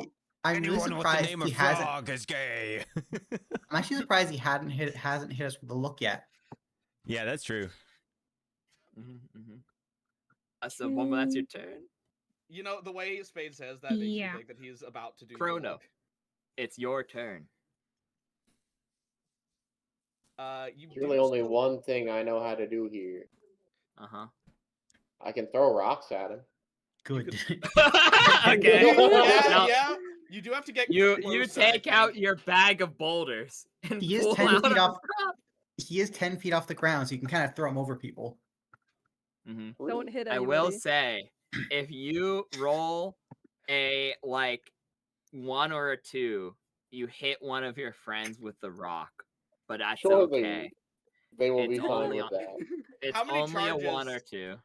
I'm really Anyone with the surprised name he of hasn't. Frog is gay. I'm actually surprised he hasn't hit us with the look yet. Yeah, that's true. So, one, that's your turn. You know, the way Spade says that makes me think that he's about to do Chrono. It's your turn. There's really only one thing I know how to do here. Uh-huh. I can throw rocks at him. Good. Okay. Yeah. You do have to get. You take out your bag of boulders. And He is 10 feet off. He is 10 feet off the ground, so you can kind of throw him over people. Don't hit I anybody. will say, if you roll a 1 or a 2, you hit one of your friends with the rock, but that's okay. They will be fine with that. It's only a 1 or 2.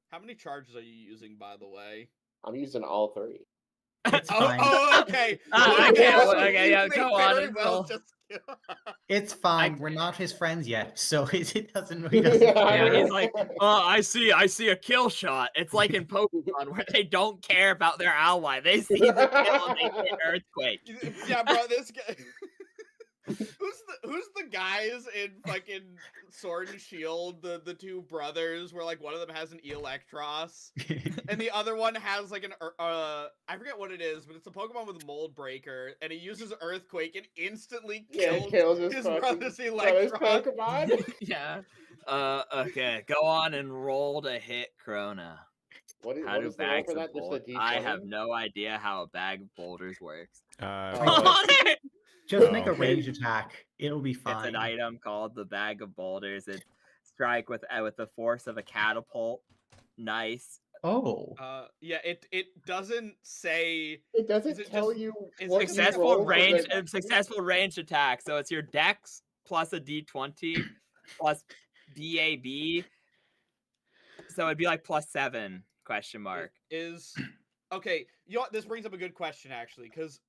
How many charges are you using, by the way? I'm using all 3. It's fine. Oh, okay. I can't. Okay, yeah, May go on very and well roll. just- It's fine. We're not his friends yet, so it doesn't. He Yeah, doesn't Yeah, care. he's like, oh, I see a kill shot. It's like in Pokemon where they don't care about their ally. They see the kill and they hit Earthquake. Yeah, bro, this guy. Who's the guys in fucking Sword and Shield, the two brothers, where like one of them has an Electros and the other one has like an I forget what it is, but it's a Pokemon with Mold Breaker, and he uses Earthquake and instantly kills his brother's Electros. Pokemon. Yeah. Okay. Go on and roll to hit Krona. How do What is the roll bags for of that? Just a boulders? D20? I have no idea how a bag of boulders works. Just make a Okay. ranged attack. It'll be It's fine. an item called the bag of boulders. It's strike with the force of a catapult. Nice. Oh. Yeah, it doesn't say. It doesn't Is it tell just- you is what it you Successful roll for range. the- Successful ranged attack. So it's your dex plus a d20 plus DAB. So it'd be like +7 question mark. Is okay. You know what? This brings up a good question actually, because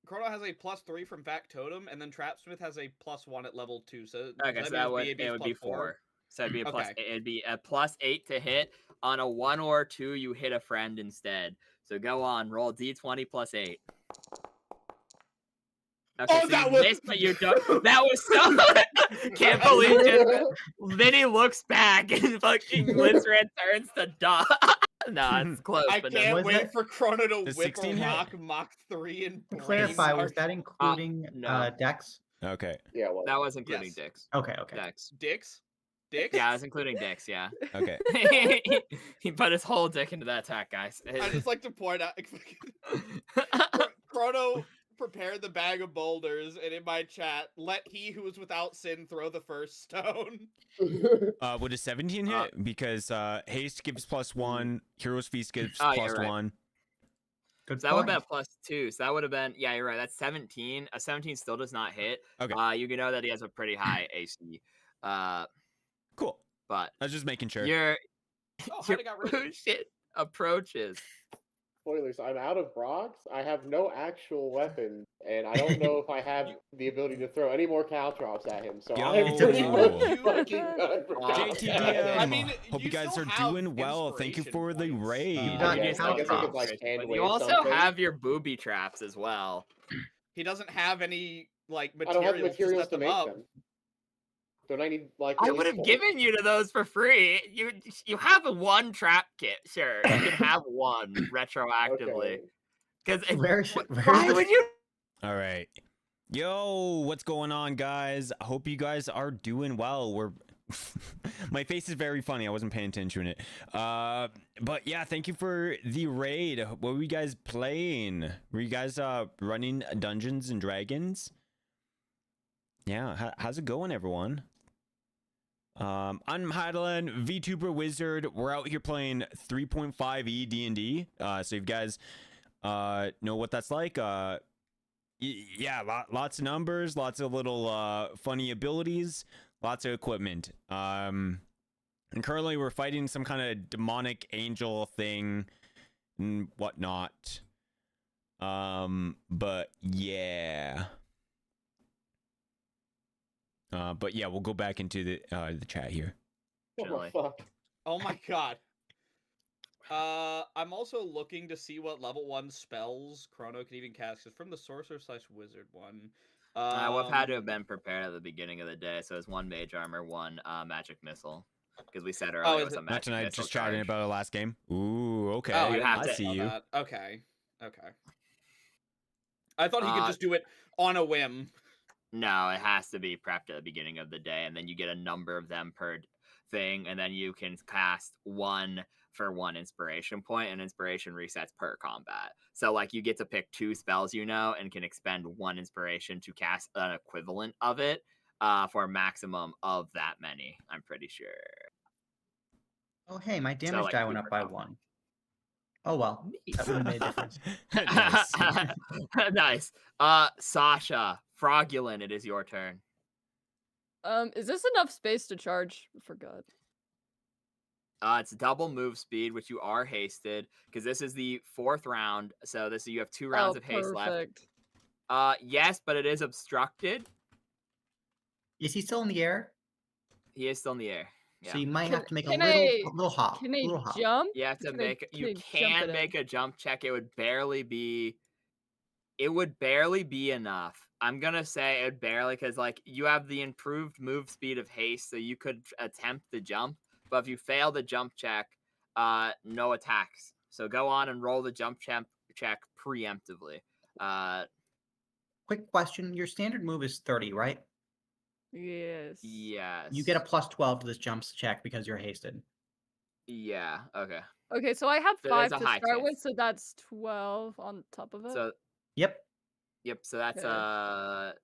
Chrono has a +3 from Factotum, and then Trapsmith has a +1 at level 2. So Okay, so that would it would be 4. So it'd be a Okay. it'd be a +8 to hit. On a 1 or 2, you hit a friend instead. So go on, roll d20 +8. Okay, Oh, so that you was- missed, but you don't. That was so. Can't believe it. Then he looks back and fucking Litzran turns to dust. Nah, it's close, I but can't Was wait that- for Chrono to Does whip 16 a hit? rock Mach 3 and To clarify, was that including no. Dex? Okay. Yeah, well, that was including Yes. Dix. Okay, okay. Dex. Dicks? Dicks? Yeah, I was including Dix. Yeah. Okay. He put his whole dick into that attack, guys. I just like to point out Chrono prepared the bag of boulders, and in my chat, let he who is without sin throw the first stone. Would a 17 hit? Because haste gives +1, hero's feast gives Oh, you're right. +1. Good So that would point. have been +2. So that would have been, yeah, you're right. That's 17. A 17 still does not hit. Okay. You can know that he has a pretty high AC. Cool. But I was just making sure. your Oh, how'd it got rid shit approaches. Spoilers, I'm out of rocks. I have no actual weapon, and I don't know if I have the ability to throw any more caltrops at him. So I'm Yo. pretty much You- fucking done for JTDM. I mean, hope you you guys still are have doing well. Thank you inspiration for the points. raid. You got You your just I don't guess I drop could, like, it, hand but wave you also something. have your booby traps as well. He doesn't have any like I don't have materials, materials set to them make up. them. Don't I need like? I at would least have four? given you to those for free. You have one trap kit, sure. You can have one retroactively. Okay. Because Where's why the- would you? All right. Yo, what's going on, guys? I hope you guys are doing well. We're my face is very funny. I wasn't paying attention to it. But yeah, thank you for the raid. What were you guys playing? Were you guys running Dungeons and Dragons? Yeah, how's it going, everyone? I'm Hydeland, VTuber Wizard. We're out here playing 3.5e D&D. So if you guys know what that's like, yeah, lots of numbers, lots of little funny abilities, lots of equipment. And currently we're fighting some kind of demonic angel thing and whatnot. But yeah. But yeah, we'll go back into the chat here. What Chilly. the fuck? Oh my god. I'm also looking to see what level 1 spells Chrono can even cast. Cause from the sorcerer/wizard one. We've had to have been prepared at the beginning of the day. So it's 1 mage armor, 1 magic missile. Because we said earlier it was a Not magic tonight, missile just chatting charge. about our last game. Ooh, okay. Oh, you have I to- see know you. that. Okay. I thought he could just do it on a whim. No, it has to be prepped at the beginning of the day, and then you get a number of them per thing, and then you can cast 1 for 1 inspiration point, and inspiration resets per combat. So, like, you get to pick 2 spells, and can expend 1 inspiration to cast an equivalent of it for a maximum of that many, I'm pretty sure. Oh, hey, my damage like, die went 2 up per by combat. 1. Oh well, that would have made a difference. Nice. Nice. Sasha, Fraudulent, it is your turn. Is this enough space to charge? I forgot. It's double move speed, which you are hasted because this is the 4th round. So you have 2 rounds of haste left. Perfect. Yes, but it is obstructed. Is he still in the air? He is still in the air. Yeah. So you might have to make a Can little hop. Can I little hop. jump? You have to Can I- make. can You I jump can it make in? a jump check. It would barely be. It would barely be enough. I'm gonna say it barely because like you have the improved move speed of haste, so you could attempt the jump. But if you fail the jump check, no attacks. So go on and roll the jump check preemptively. Quick question: your standard move is 30, right? Yes. Yes. You get a plus 12 to this jumps check because you're hasted. Yeah. Okay. Okay, so I have So there's 5 a to high start with, chance. so that's 12 on top of it. So Yep. yep. So that's Okay.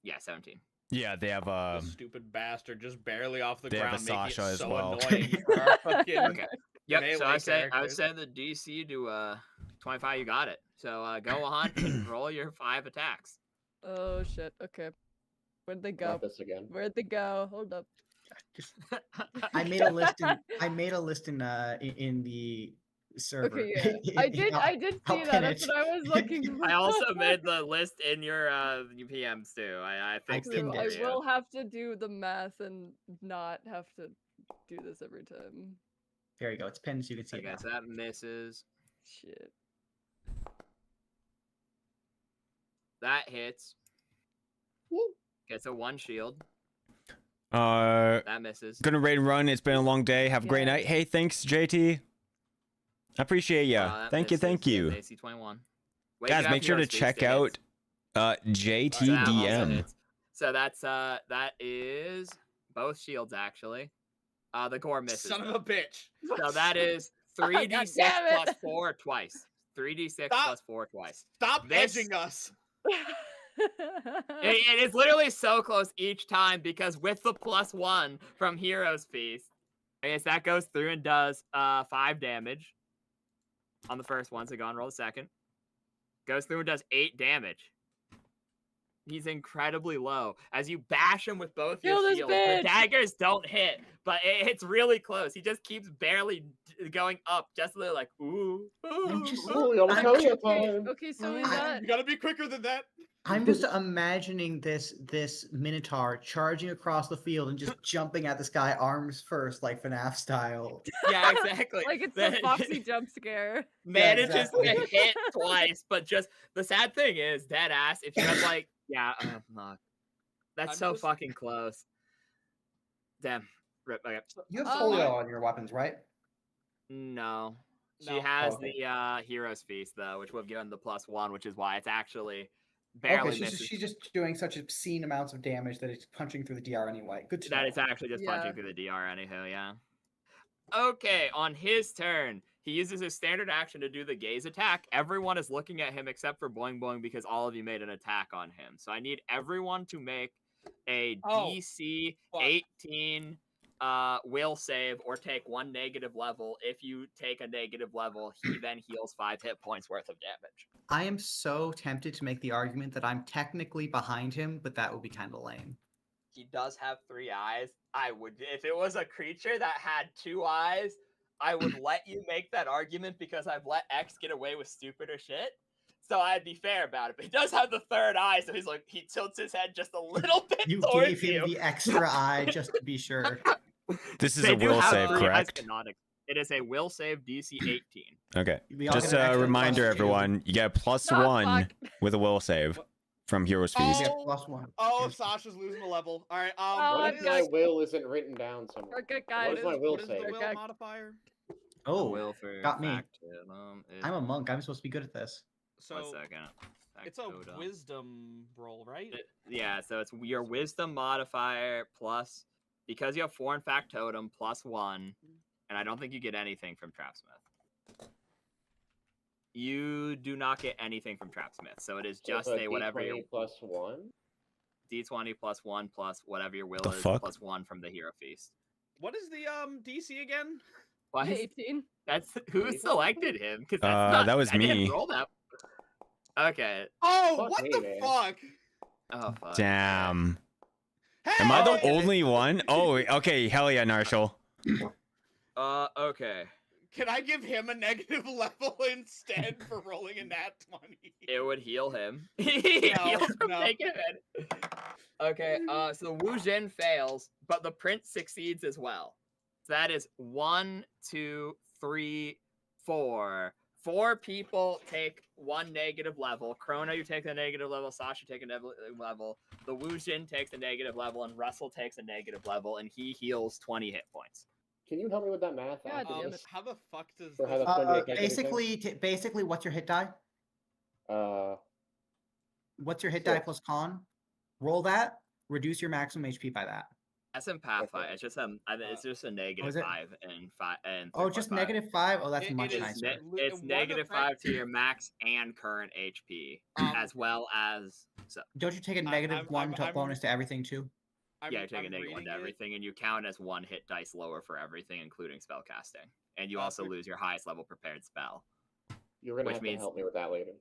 yeah, 17. Yeah, they have The stupid bastard just barely off the they have a ground, making it Sasha as so well. annoying for our fucking Okay. Yep. So I melee would say characters. the DC to 25. You got it. So go on and roll your 5 attacks. Oh shit. Okay. Where'd they go? Not this again. Where'd they go? Hold up. I made a list in the server. Okay, yeah. I did I'll see pin that. That's it. what I was looking for. I also made the list in your PMs too. I fixed it pinned for I it. you. will have to do the math and not have to do this every time. There you go. It's pinned so you can see it Okay, now. so that misses. Shit. That hits. Gets a 1 shield. Gonna That misses. raid and run. It's been a long day. Have a great Yeah. night. Hey, thanks, JT. I appreciate ya. That Thank you, misses. thank you. AC 21. Wait, Guys, you have make sure to hero's feast, check it hits. out So that also JTDM. hits. So that's that is both shields actually. The gore misses. Son of though. a bitch. So that is God 3d6 damn it. plus 4 twice. 3d6 Stop. plus 4 twice. Stop This- edging us. It is literally so close each time because with the +1 from Hero's Feast, I guess that goes through and does 5 damage on the first one. So go and roll the second. Goes through and does 8 damage. He's incredibly low. As you bash him with both Kill your this shields, the bitch! daggers don't hit, but it's really close. He just keeps barely going up, just a little like ooh. I'm just- Ooh, you almost I'm tell you just- time. Okay, so is I- that You gotta be quicker than that. I'm just imagining this Minotaur charging across the field and just jumping at this guy arms first, like FNAF style. Yeah, exactly. like it's a Foxy jump scare? Manages exactly. to hit twice, but just the sad thing is, dead ass. If you have like, yeah, fuck. That's I'm so just- fucking close. Damn. Rip. Okay. You have Oh, polio on your weapons, right? No. She No. has Okay. the Hero's Feast though, which would have given the +1, which is why it's actually barely Okay, misses. she's just doing such obscene amounts of damage that it's punching through the DR anyway. Good to know. That is actually just punching Yeah. through the DR anywho, yeah. Okay, on his turn, he uses his standard action to do the gaze attack. Everyone is looking at him except for Boing Boing because all of you made an attack on him. So I need everyone to make a Oh, DC fuck. 18 will save or take 1 negative level. If you take a negative level, he then heals 5 hit points worth of damage. I am so tempted to make the argument that I'm technically behind him, but that would be kind of lame. He does have 3 eyes. I would, if it was a creature that had 2 eyes, I would let you make that argument because I've let X get away with stupider shit. So I'd be fair about it. But he does have the 3rd eye, so he's like, he tilts his head just a little bit You towards gave him you. the extra eye just to be sure. This is They a do will have save, 3 eyes correct? canonic. It is a will save DC 18. Okay. We all Just get an a extra reminder, plus 2. everyone. You get a +1 fuck. with a will save from Hero's You Feast. get Oh, +1. Oh, Yes. Sasha's losing a level. All right. Oh, What What if is, my guys. will isn't written down somewhere? Okay, What guys. is my will what is the save? will Okay. modifier? Oh, will for got me. factotum is- I'm a monk. I'm supposed to be good at this. So 1 second. it's a Factotum. wisdom roll, right? Yeah, so it's your wisdom modifier plus, because you have 4 in factotum, +1, and I don't think you get anything from Trapsmith. You do not get anything from Trapsmith, so it is So just it's a whatever your D20 plus 1? D20 +1 plus whatever your will The is fuck? +1 from the Hero Feast. What is the DC again? Why is, 18. that's who selected him? Because that's not, that was I didn't me. roll that. Okay. Oh, Fuck what me, the man. fuck? Oh fuck. Damn. Hey! Am I the okay. only one? Oh, okay. Hell yeah, Narshal. Okay. Can I give him a negative level instead for rolling a nat 20? It would heal him. No, Heals from no. taking it. Okay, so Wu Jin fails, but the prince succeeds as well. So that is 1, 2, 3, 4. 4 people take 1 negative level. Chrono, you take a negative level. Sasha, take a negative level. The Wu Jin takes a negative level, and Russell takes a negative level, and he heals 20 hit points. Can you help me with that math? God after damn this? How the fuck does For how this... that's when you affect Basically, what's your hit die? What's your hit die 6. plus con? Roll that. Reduce your maximum HP by that. That's in Pathfinder. It's just a negative is it? 5 and 5 and Oh, just 3.5. -5. Oh, that's It much is nicer. It's one negative effect- 5 to your max and current HP, as well as Don't you take a negative one bonus to everything too? yeah, you take a negative 1 to everything, and you count as 1 hit dice lower for everything, including spellcasting, and you also lose your highest level prepared spell. You're gonna which have means- to help me with that later.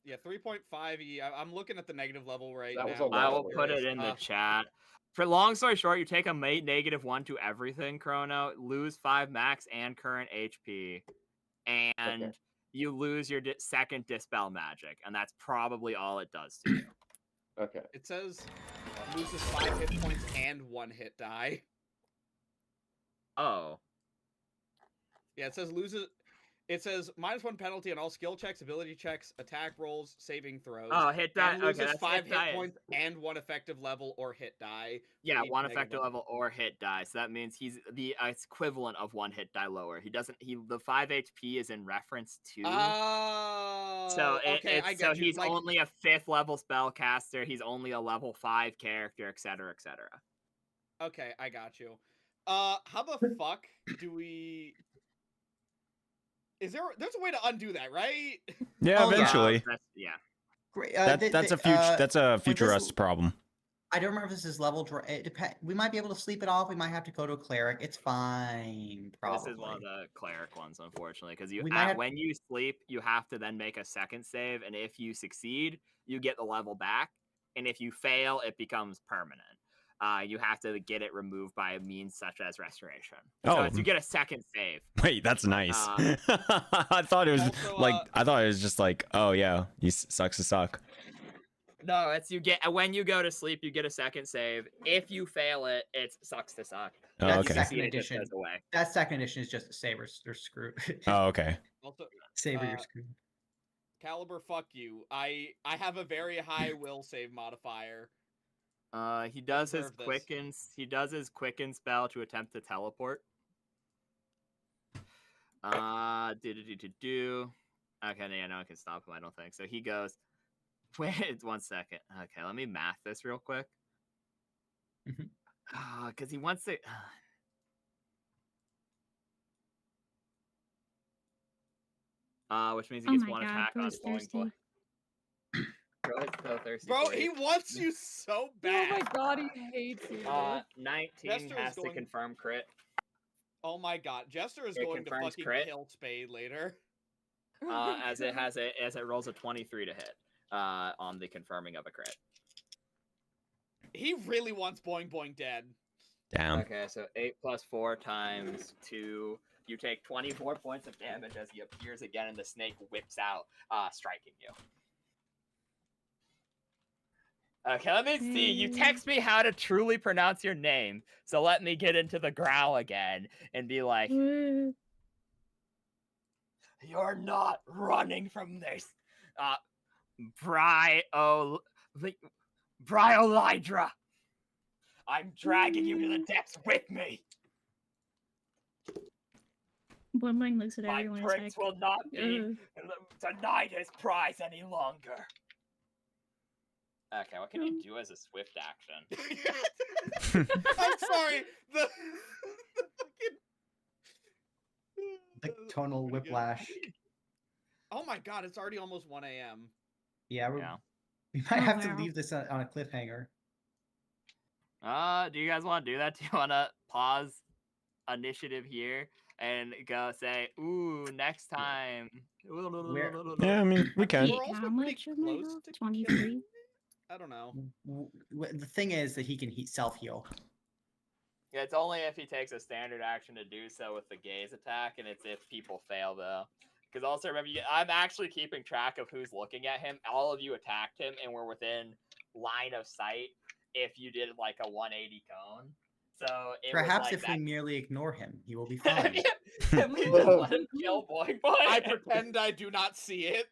Yeah, 3.5e. I'm looking at the negative level right That now. was a lot. I will put it in the chat. For long story short, you take a negative 1 to everything, Chrono, lose 5 max and current HP, and you lose your second dispel magic, and that's probably all it does to you. Okay. It says loses 5 hit points and 1 hit die. Oh. Yeah, it says loses. It says -1 penalty on all skill checks, ability checks, attack rolls, saving throws. Oh, hit die. And Okay, loses that's 5 hit die. points and 1 effective level or hit die. Yeah, each 1 negative effective level. level or hit die. So that means he's the equivalent of 1 hit die lower. He doesn't. The 5 HP is in reference to. Oh. So okay, I get you. He's only a 5th level spellcaster. He's only a level 5 character, etc., etc. Okay, I got you. How the fuck do we? There's a way to undo that, right? Yeah, Oh, yeah. eventually. Yeah. Great. That's a future us problem. I don't remember if this is level. It depends. We might be able to sleep it off. We might have to go to a cleric. It's fine. Probably. This is one of the cleric ones, unfortunately, because when you sleep, you have to then make a second save, and if you succeed, you get the level back, and if you fail, it becomes permanent. You have to get it removed by a means such as restoration. So you get a second save. Wait, that's nice. I thought it was also, I thought it was just like, oh yeah, he sucks to suck. No, it's when you go to sleep, you get a second save. If you fail it, it sucks to suck. Oh, That's okay. second edition. That second edition is just a sabers. They're screwed. Oh, okay. Also, Saber, you're screwed. Caliber, fuck you. I have a very high will save modifier. He does his Observe this. quickens. He does his quicken spell to attempt to teleport. Okay, yeah, no one can stop him. I don't think so. He goes. Wait 1 second. Okay, let me math this real quick. Because he wants to. Which means he gets 1 attack on Falling Boy. Bro, it's so thirsty. Bro, he wants you so bad. Oh my god, he hates you. 19 Jester has is to going- confirm crit. Oh my god, Jester is It going to confirms fucking crit. kill Spade later. As it rolls a 23 to hit on the confirming of a crit. He really wants Boing Boing dead. Damn. Okay, so 8 plus 4 times 2. You take 24 points of damage as he appears again, and the snake whips out, striking you. Okay, let me see. You text me how to truly pronounce your name, so let me get into the growl again and be like, "You're not running from this, Bryolydra. I'm dragging you to the depths with me. Boing looks at My everyone. prince will not be denied his prize any longer." Okay, what can you do as a swift action? I'm sorry. The tonal whiplash. Oh my god, it's already almost 1 a.m. Yeah, Yeah. we might have to wow. leave this on a cliffhanger. Do you guys want to do that? Do you want to pause initiative here and go say, "Ooh, next time"? Yeah, I mean, we can. We're also How pretty much of my close health? to 23? killing- I don't know. The thing is that he can self heal. It's only if he takes a standard action to do so with the gaze attack, and it's if people fail though. Because also remember, I'm actually keeping track of who's looking at him. All of you attacked him and were within line of sight if you did like a 180 cone. So it Perhaps was like if that. we merely ignore him, he will be fine. If we just let him kill Boing Boing. I pretend I do not see it.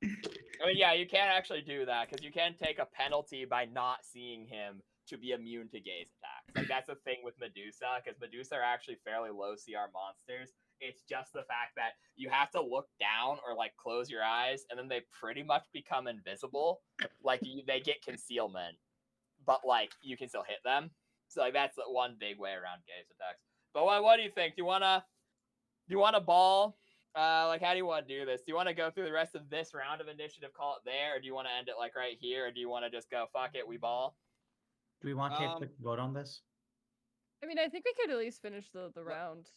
I mean, yeah, you can't actually do that because you can take a penalty by not seeing him to be immune to gaze attacks. Like that's the thing with Medusa, because Medusa are actually fairly low CR monsters. It's just the fact that you have to look down or like close your eyes, and then they pretty much become invisible. Like they get concealment, but like you can still hit them. So like that's the one big way around gaze attacks. But what do you think? Do you wanna ball? Like how do you want to do this? Do you want to go through the rest of this round of initiative, call it there, or do you want to end it like right here, or do you want to just go fuck it, we ball? Do we want to take a quick vote on this? I mean, I think we could at least finish the round.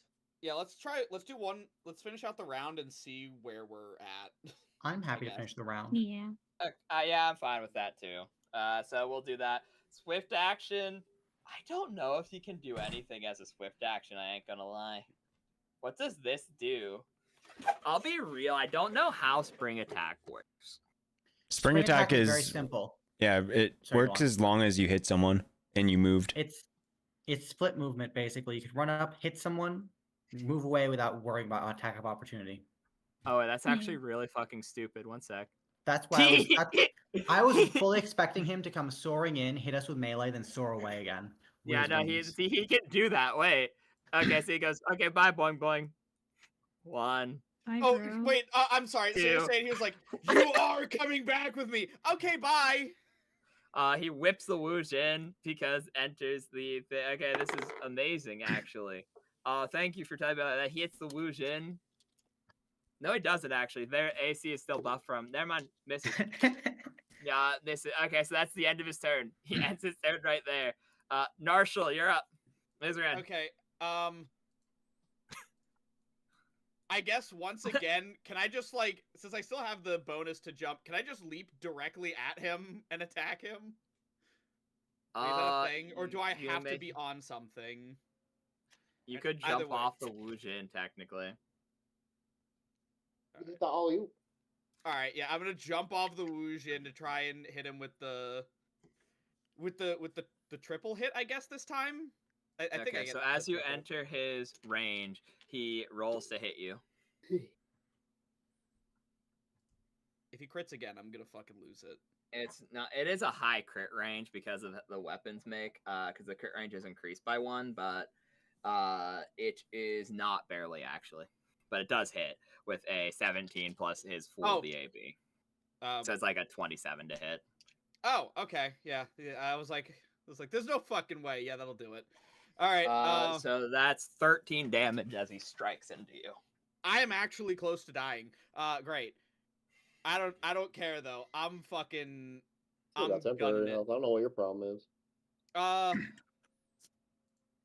Yeah, let's do one. Let's finish out the round and see where we're at. I'm happy to guess. finish the round. Yeah. Yeah, I'm fine with that too. So we'll do that. Swift action. I don't know if you can do anything as a swift action. I ain't gonna lie. What does this do? I'll be real. I don't know how spring attack works. Spring attack is very simple. Yeah, it Sorry, works go on. as long as you hit someone and you moved. It's split movement basically. You could run up, hit someone, move away without worrying about attack of opportunity. Oh, that's actually really fucking stupid. One sec. That's why I was fully expecting him to come soaring in, hit us with melee, then soar away again. with Yeah, his no, wings. he can do that. Wait. Okay, so he goes, okay, bye, boing, boing. One. Bye, Oh bro. wait, I'm sorry. So you're Two. saying he was like, "You are coming back with me." Okay, bye. He whips the Wuj in because enters the okay, this is amazing actually. Thank you for typing out that. He hits the Wuj in. No, he doesn't actually. Their AC is still buffed from. Never mind, misses. Yeah, this is okay. So that's the end of his turn. He ends his turn right there. Narshal, you're up. Mizran. Okay. I guess once again, can I just like, since I still have the bonus to jump, can I just leap directly at him and attack him? Is that a thing, or do I have to be on something? You could Either jump way. off the Wujin technically. The all-you. All right, yeah, I'm gonna jump off the Wujin to try and hit him with the triple hit, I guess this time. I think I Okay, get so the as you triple. enter his range, he rolls to hit you. If he crits again, I'm gonna fucking lose it. It's not. It is a high crit range because of the weapons make. Because the crit range is increased by 1, but it is not barely actually. But it does hit with a 17 plus his full BAB. So it's like a 27 to hit. Oh, okay, yeah. I was like, there's no fucking way. Yeah, that'll do it. All right. So that's 13 damage as he strikes into you. I am actually close to dying. Great. I don't care though. I'm fucking. Still got temporary health. I don't know what your problem is.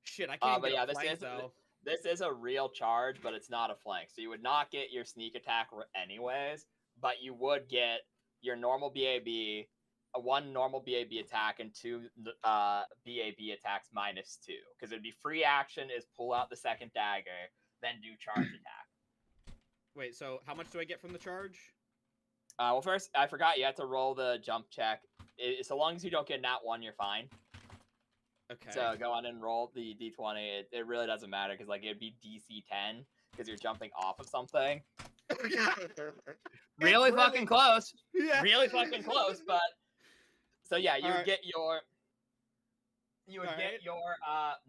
Shit, I can't but get yeah, a flank though. This is a real charge, but it's not a flank. So you would not get your sneak attack anyways, but you would get your normal BAB, one normal BAB attack, and 2 BAB attacks minus 2. Because it would be free action is pull out the second dagger, then do charge attack. Wait, so how much do I get from the charge? Well, first, I forgot you have to roll the jump check. So long as you don't get nat 1, you're fine. Okay. So go on and roll the d20. It really doesn't matter because like it'd be DC 10 because you're jumping off of something. Really fucking close. Yeah. Really fucking close, but so yeah, you would Alright. get your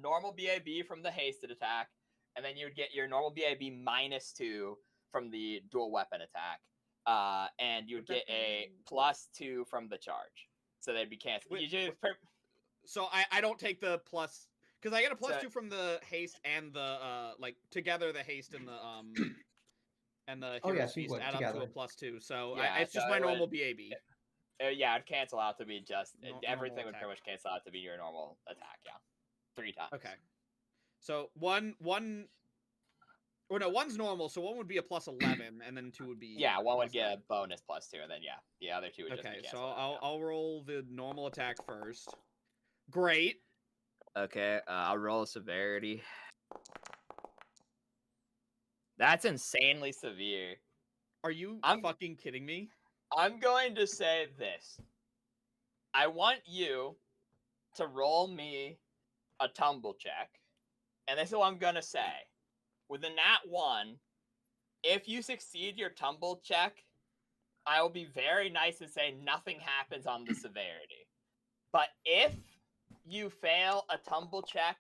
normal BAB from the hasted attack, and then you would get your normal BAB minus 2 from the dual weapon attack. And you would get a +2 from the charge. So they'd be canceled. So I don't take the plus because I get a +2 So- from the haste and the like together the haste and the and the Oh, hero yes, you feast would, add up to a together. +2. So Yeah, it's just so my it would- normal BAB. Yeah, it'd cancel out to be just Normal everything would attack. pretty much cancel out to be your normal attack. Yeah, 3 times. Okay. So one's normal, so one would be a +11, and then 2 would be Yeah, one would +9. get a bonus +2, and then yeah, the other 2 would just Okay, be so canceled out, yeah. I'll roll the normal attack first. Great. Okay, I'll roll a severity. That's insanely severe. Are you I'm- fucking kidding me? I'm going to say this. I want you to roll me a tumble check. And this is what I'm going to say. With a nat 1, if you succeed your tumble check, I will be very nice and say nothing happens on the severity. But if you fail a tumble check,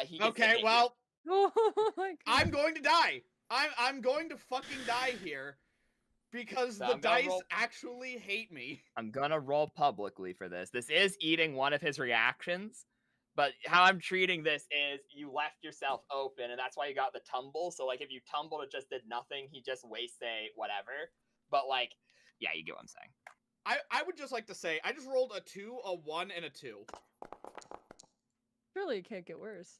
he gets to Okay, hit well, Oh my god. I'm going to die. I'm going to fucking die here because So the I'm gonna dice roll- actually hate me. you. I'm going to roll publicly for this. This is eating one of his reactions. But how I'm treating this is you left yourself open, and that's why you got the tumble. So, like, if you tumbled, it just did nothing. He just wastes a whatever. But, like, yeah, you get what I'm saying. I would just like to say, I just rolled a 2, a 1, and a 2. Really, it can't get worse.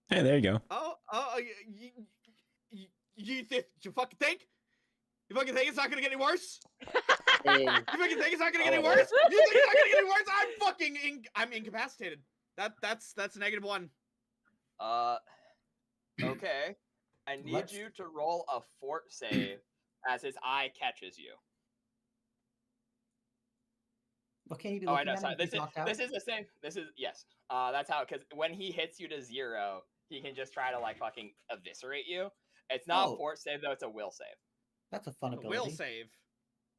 Hey, there you go. You fucking think? You fucking think it's not gonna get any worse? Dang. You fucking think it's not gonna get any Oh, worse? You think it's not gonna get any worse? I'm fucking I'm incapacitated. That's -1. Okay. I need Let's- you to roll a fort save as his eye catches you. What can he be Oh, I looking know. at? Sorry. if he's knocked out? This is the same. This is yes. That's how, because when he hits you to 0, he can just try to like fucking eviscerate you. It's not Oh. a fort save though. It's a will save. That's a fun A ability. will save.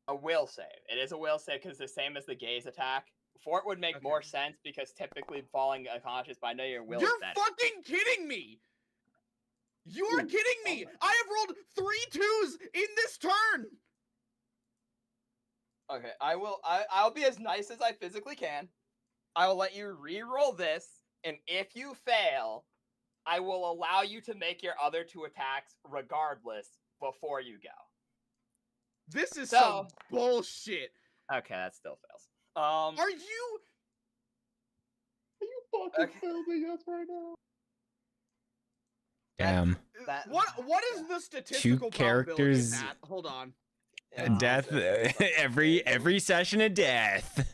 A will save. It is a will save because the same as the gaze attack. Fort would make more Okay. sense because typically falling unconscious, but I know your will You're is better. fucking kidding me! You are kidding me! I have rolled 3 2s in this turn! Okay, I'll be as nice as I physically can. I will let you re-roll this, and if you fail, I will allow you to make your other 2 attacks regardless before you go. This is So- some bullshit. Okay, that still fails. Are you fucking Okay. filming us right now? Damn. That- What is the statistical probability of characters- that? Hold on. Death. Every session of death.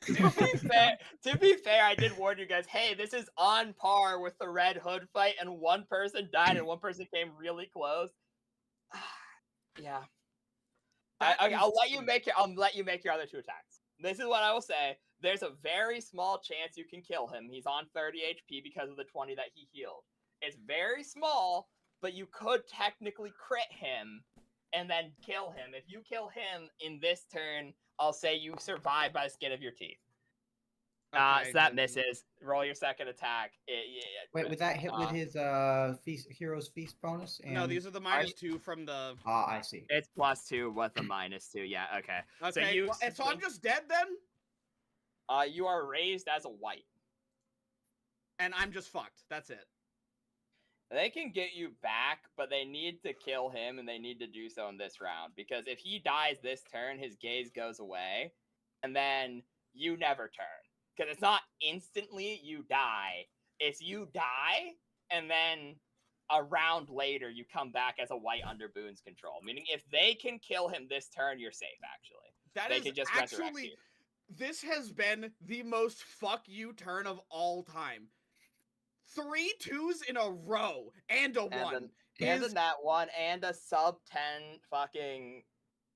To be fair, I did warn you guys. Hey, this is on par with the Red Hood fight, and one person died and one person came really close. Yeah. I'll let you make your other 2 attacks. This is what I will say. There's a very small chance you can kill him. He's on 30 HP because of the 20 that he healed. It's very small, but you could technically crit him and then kill him. If you kill him in this turn, I'll say you survive by the skin of your teeth. Okay, so that then- misses. Roll your second attack. Wait, would that hit with his Hero's Feast bonus? And... No, these are the -2 from the. Ah, I see. It's +2 with the -2. Yeah, okay. Okay, so I'm just dead then, You are raised as a white. and I'm just fucked. That's it. They can get you back, but they need to kill him, and they need to do so in this round. Because if he dies this turn, his gaze goes away, and then you never turn. Because it's not instantly you die. It's you die, and then a round later, you come back as a white under Boone's control. Meaning, if they can kill him this turn, you're safe, actually. That They is can just resurrect actually. you. This has been the most fuck you turn of all time. 3 2s in a row and a 1. And a nat 1 and a sub 10 fucking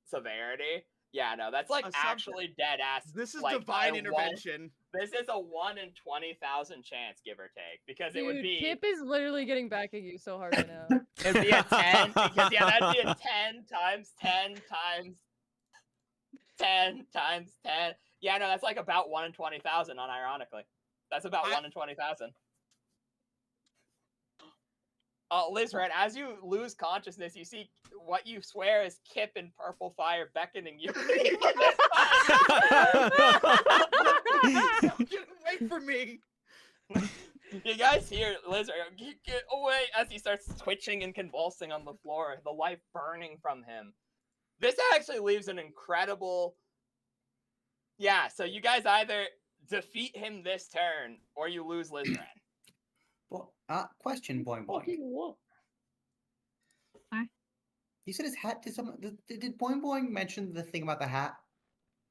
severity. Yeah, no, that's like A sub- actually dead ass. This is like, divine a intervention. This is a 1 in 20,000 chance, give or take, because it would Dude, be Kip is literally getting back at you so hard right now. it'd be a 10 because yeah, that'd be a 10 times 10 times 10 times 10. Yeah, no, that's like about 1 in 20,000. Unironically, that's about 1 in 20,000. Lizard, as you lose consciousness, you see what you swear is Kip in purple fire beckoning you. Wait for me. You guys hear Lizard get away as he starts twitching and convulsing on the floor, the life burning from him. This actually leaves an incredible. Yeah, so you guys either defeat him this turn or you lose Lizard. Well, question, Boing Boing. Hi. You said his hat. Did Boing Boing mention the thing about the hat?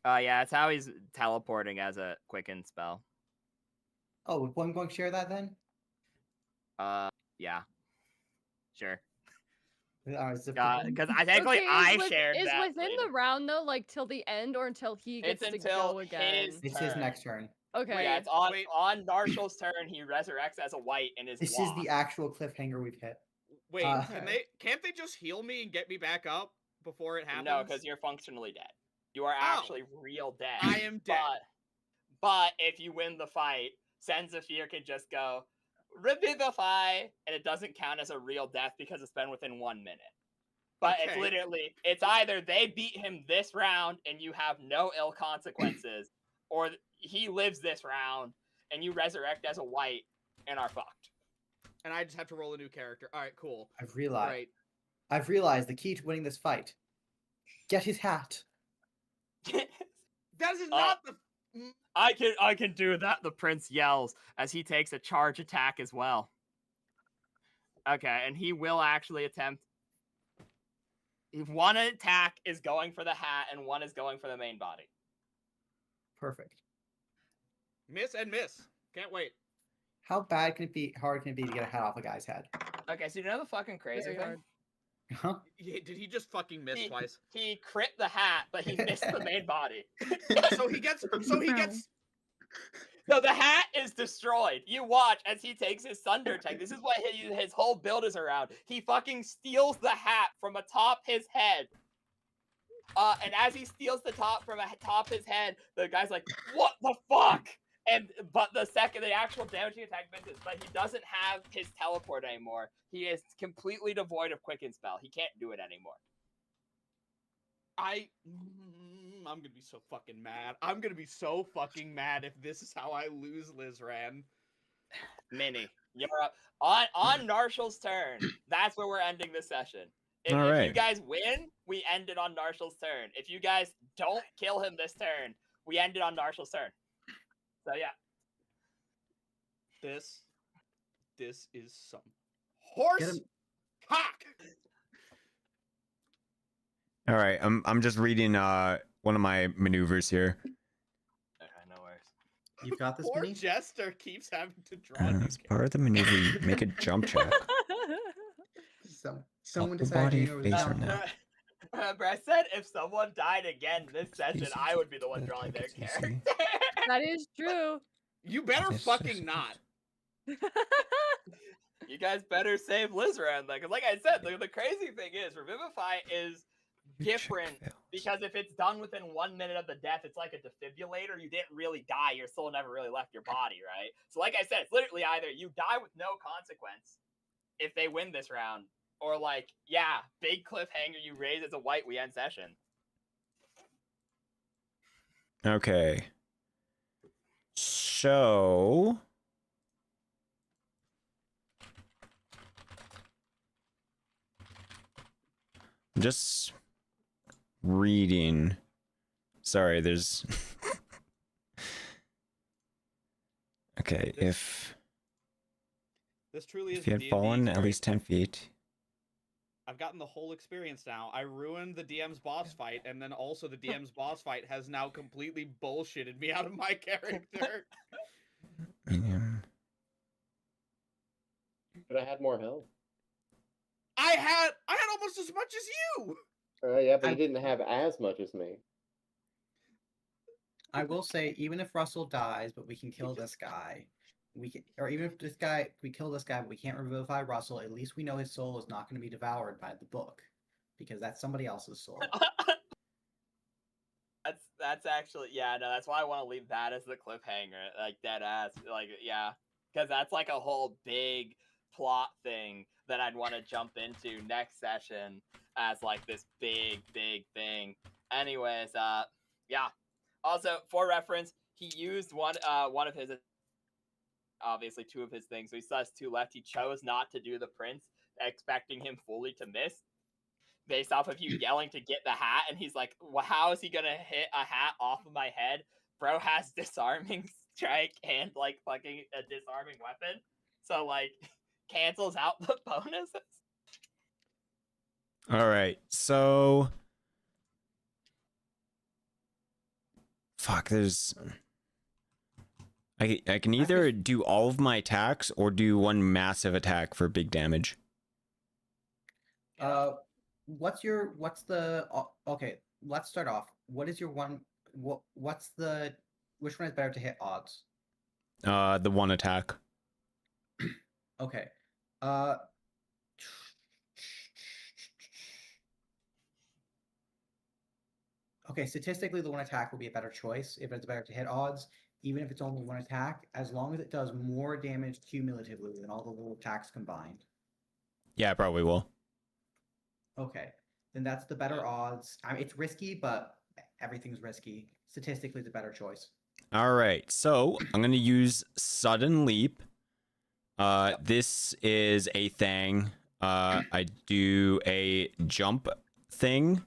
Yeah, that's how he's teleporting as a quicken spell. Oh, I'm going to share that then. Yeah, sure. Because Because I technically shared is that. within the round though, like till the end or until he gets It's to until go again? it's his next turn. Okay. Yeah, it's on Narshal's turn. He resurrects as a white and is This lost. is the actual cliffhanger we've hit. Wait, Okay. can't they just heal me and get me back up before it happens? No, because you're functionally dead. You are actually real dead. I am dead. But if you win the fight, Sense of Fear can just go revivify, and it doesn't count as a real death because it's been within 1 minute. But it's Okay. literally, it's either they beat him this round and you have no ill consequences, or he lives this round and you resurrect as a white and are fucked. And I just have to roll a new character. All right, cool. I've realized. Right. I've realized the key to winning this fight. Get his hat. That is not the. I can do that, the prince yells as he takes a charge attack as well. Okay, and he will actually attempt. One attack is going for the hat and one is going for the main body. Perfect. Miss and miss. Can't wait. How bad can it be? Hard can it be to get a hat off a guy's head? Okay, so you know the fucking crazy Very thing? hard. Huh? Yeah, did he just fucking miss twice? He crit the hat, but he missed the main body. So he gets. So he gets. So the hat is destroyed. You watch as he takes his thunder attack. This is what his whole build is around. He fucking steals the hat from atop his head. And as he steals the top from atop his head, the guy's like, "What the fuck?" But the actual damaging attack misses. But he doesn't have his teleport anymore. He is completely devoid of quicken spell. He can't do it anymore. I'm gonna be so fucking mad. I'm gonna be so fucking mad if this is how I lose Lizran. Minnie, you're up. On Narshal's turn. That's where we're ending this session. If you guys win, we end it on Narshal's turn. If you guys don't kill him this turn, we end it on Narshal's turn. So yeah. This is some horse cock. All right, I'm just reading one of my maneuvers here. Okay, no worries. You've got this, Poor Minnie? Jester keeps having to draw. As part of the maneuver, you make a jump check. Someone the decided body you know, face was or down. not. Remember, I said if someone died again this session, I would be the one drawing their character. That is true. You better This fucking is- not. You guys better save Lizran, because like I said, the crazy thing is, Revivify is different because if it's done within 1 minute of the death, it's like a defibrillator. You didn't really die. Your soul never really left your body, right? So like I said, it's literally either you die with no consequence if they win this round, or like, yeah, big cliffhanger, you raise as a white, we end session. Okay. So I'm just reading. Sorry, there's okay, if This truly is you had D&D fallen at experience. least 10 feet. I've gotten the whole experience now. I ruined the DM's boss fight, and then also the DM's boss fight has now completely bullshitted me out of my character. Medium. But I had more health. I had almost as much as you. Yeah, but you didn't have as much as me. I will say, even if Russell dies, but we can kill this guy, we can, or even if we kill this guy, but we can't revivify Russell. At least we know his soul is not going to be devoured by the book, because that's somebody else's soul. That's actually, yeah, no, that's why I want to leave that as the cliffhanger, like dead ass, like, yeah, because that's like a whole big plot thing that I'd want to jump into next session as like this big thing. Anyways, yeah. Also, for reference, he used one of his, obviously 2 of his things, so he still has 2 left. He chose not to do the prince, expecting him fully to miss, based off of you yelling to get the hat, and he's like, well, how is he gonna hit a hat off of my head? Bro has disarming strike and like fucking a disarming weapon, so like cancels out the bonuses. All right, so fuck. There's. I can either do all of my attacks or do one massive attack for big damage. What's the okay, let's start off. What is your one what's the which one is better to hit odds? The one attack. Okay. Okay, statistically the one attack will be a better choice if it's better to hit odds, even if it's only one attack, as long as it does more damage cumulatively than all the little attacks combined. Yeah, I probably will. Okay, then that's the better odds. I mean, it's risky, but everything's risky. Statistically, it's a better choice. All right, so I'm gonna use sudden leap. This is a thing. I do a jump thing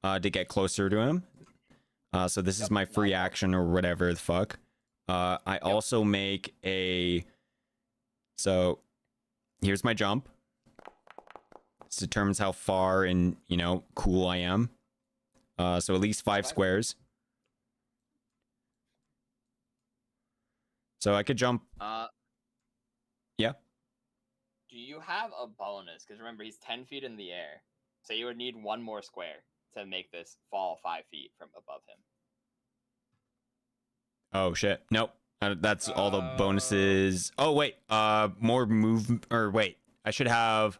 to get closer to him. So this is my free action or whatever the fuck. I also make a. So here's my jump. This determines how far and cool I am. So at least 5 squares. So I could jump. Yeah. Do you have a bonus? Because remember, he's 10 feet in the air. So you would need one more square to make this fall 5 feet from above him. Oh, shit. Nope. That's all the bonuses. Oh, wait. More move. Or wait. I should have.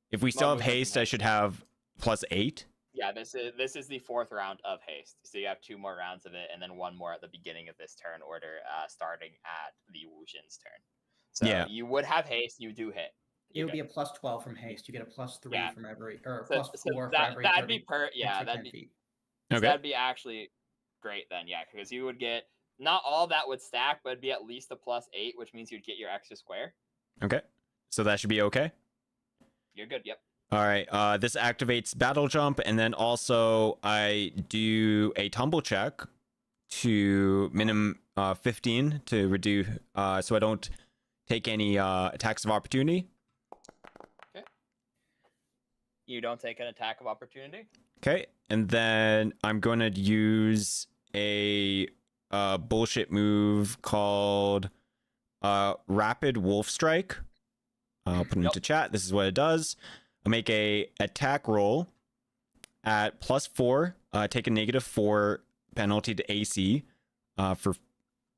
If we still have haste, I should have +8. Yeah, this is the 4th round of haste. So you have 2 more rounds of it, and then 1 more at the beginning of this turn order, starting at the Wushin's turn. So Yeah. you would have haste, you do hit. It would be a +12 from haste. You get a +3 Yeah. from every, or So +4 for that, every. that'd every be extra 10 that'd be, feet. so Okay. that'd be actually great then, yeah, because you would get not all that would stack, but it'd be at least a +8, which means you'd get your extra square. Okay. So that should be okay. You're good. Yep. All right. This activates battle jump, and then also I do a tumble check to minimum 15 to reduce, so I don't take any attacks of opportunity. Okay. You don't take an attack of opportunity. Okay, and then I'm going to use a bullshit move called Rapid Wolf Strike. I'll put it into chat. This is what it does. I'll make a attack roll at +4. Take a -4 penalty to AC for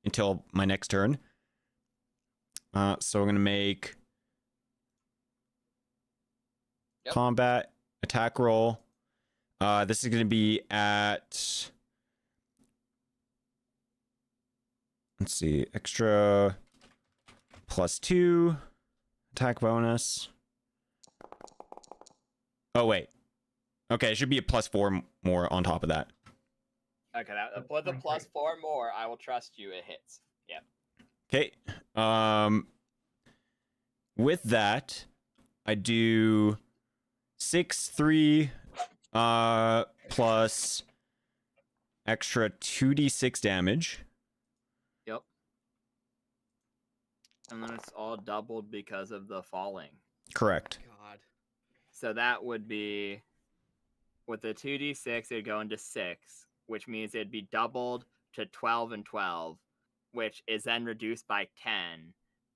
until my next turn. So I'm gonna make combat attack roll. This is gonna be at, let's see, extra +2 attack bonus. Oh wait, okay, it should be a +4 more on top of that. Okay, with the +4 more, I will trust you. It hits. Yep. Okay. With that, I do 6, 3, plus extra 2d6 damage. Yep. And then it's all doubled because of the falling. Correct. God. So that would be, with the 2d6, it'd go into 6, which means it'd be doubled to 12 and 12, which is then reduced by 10.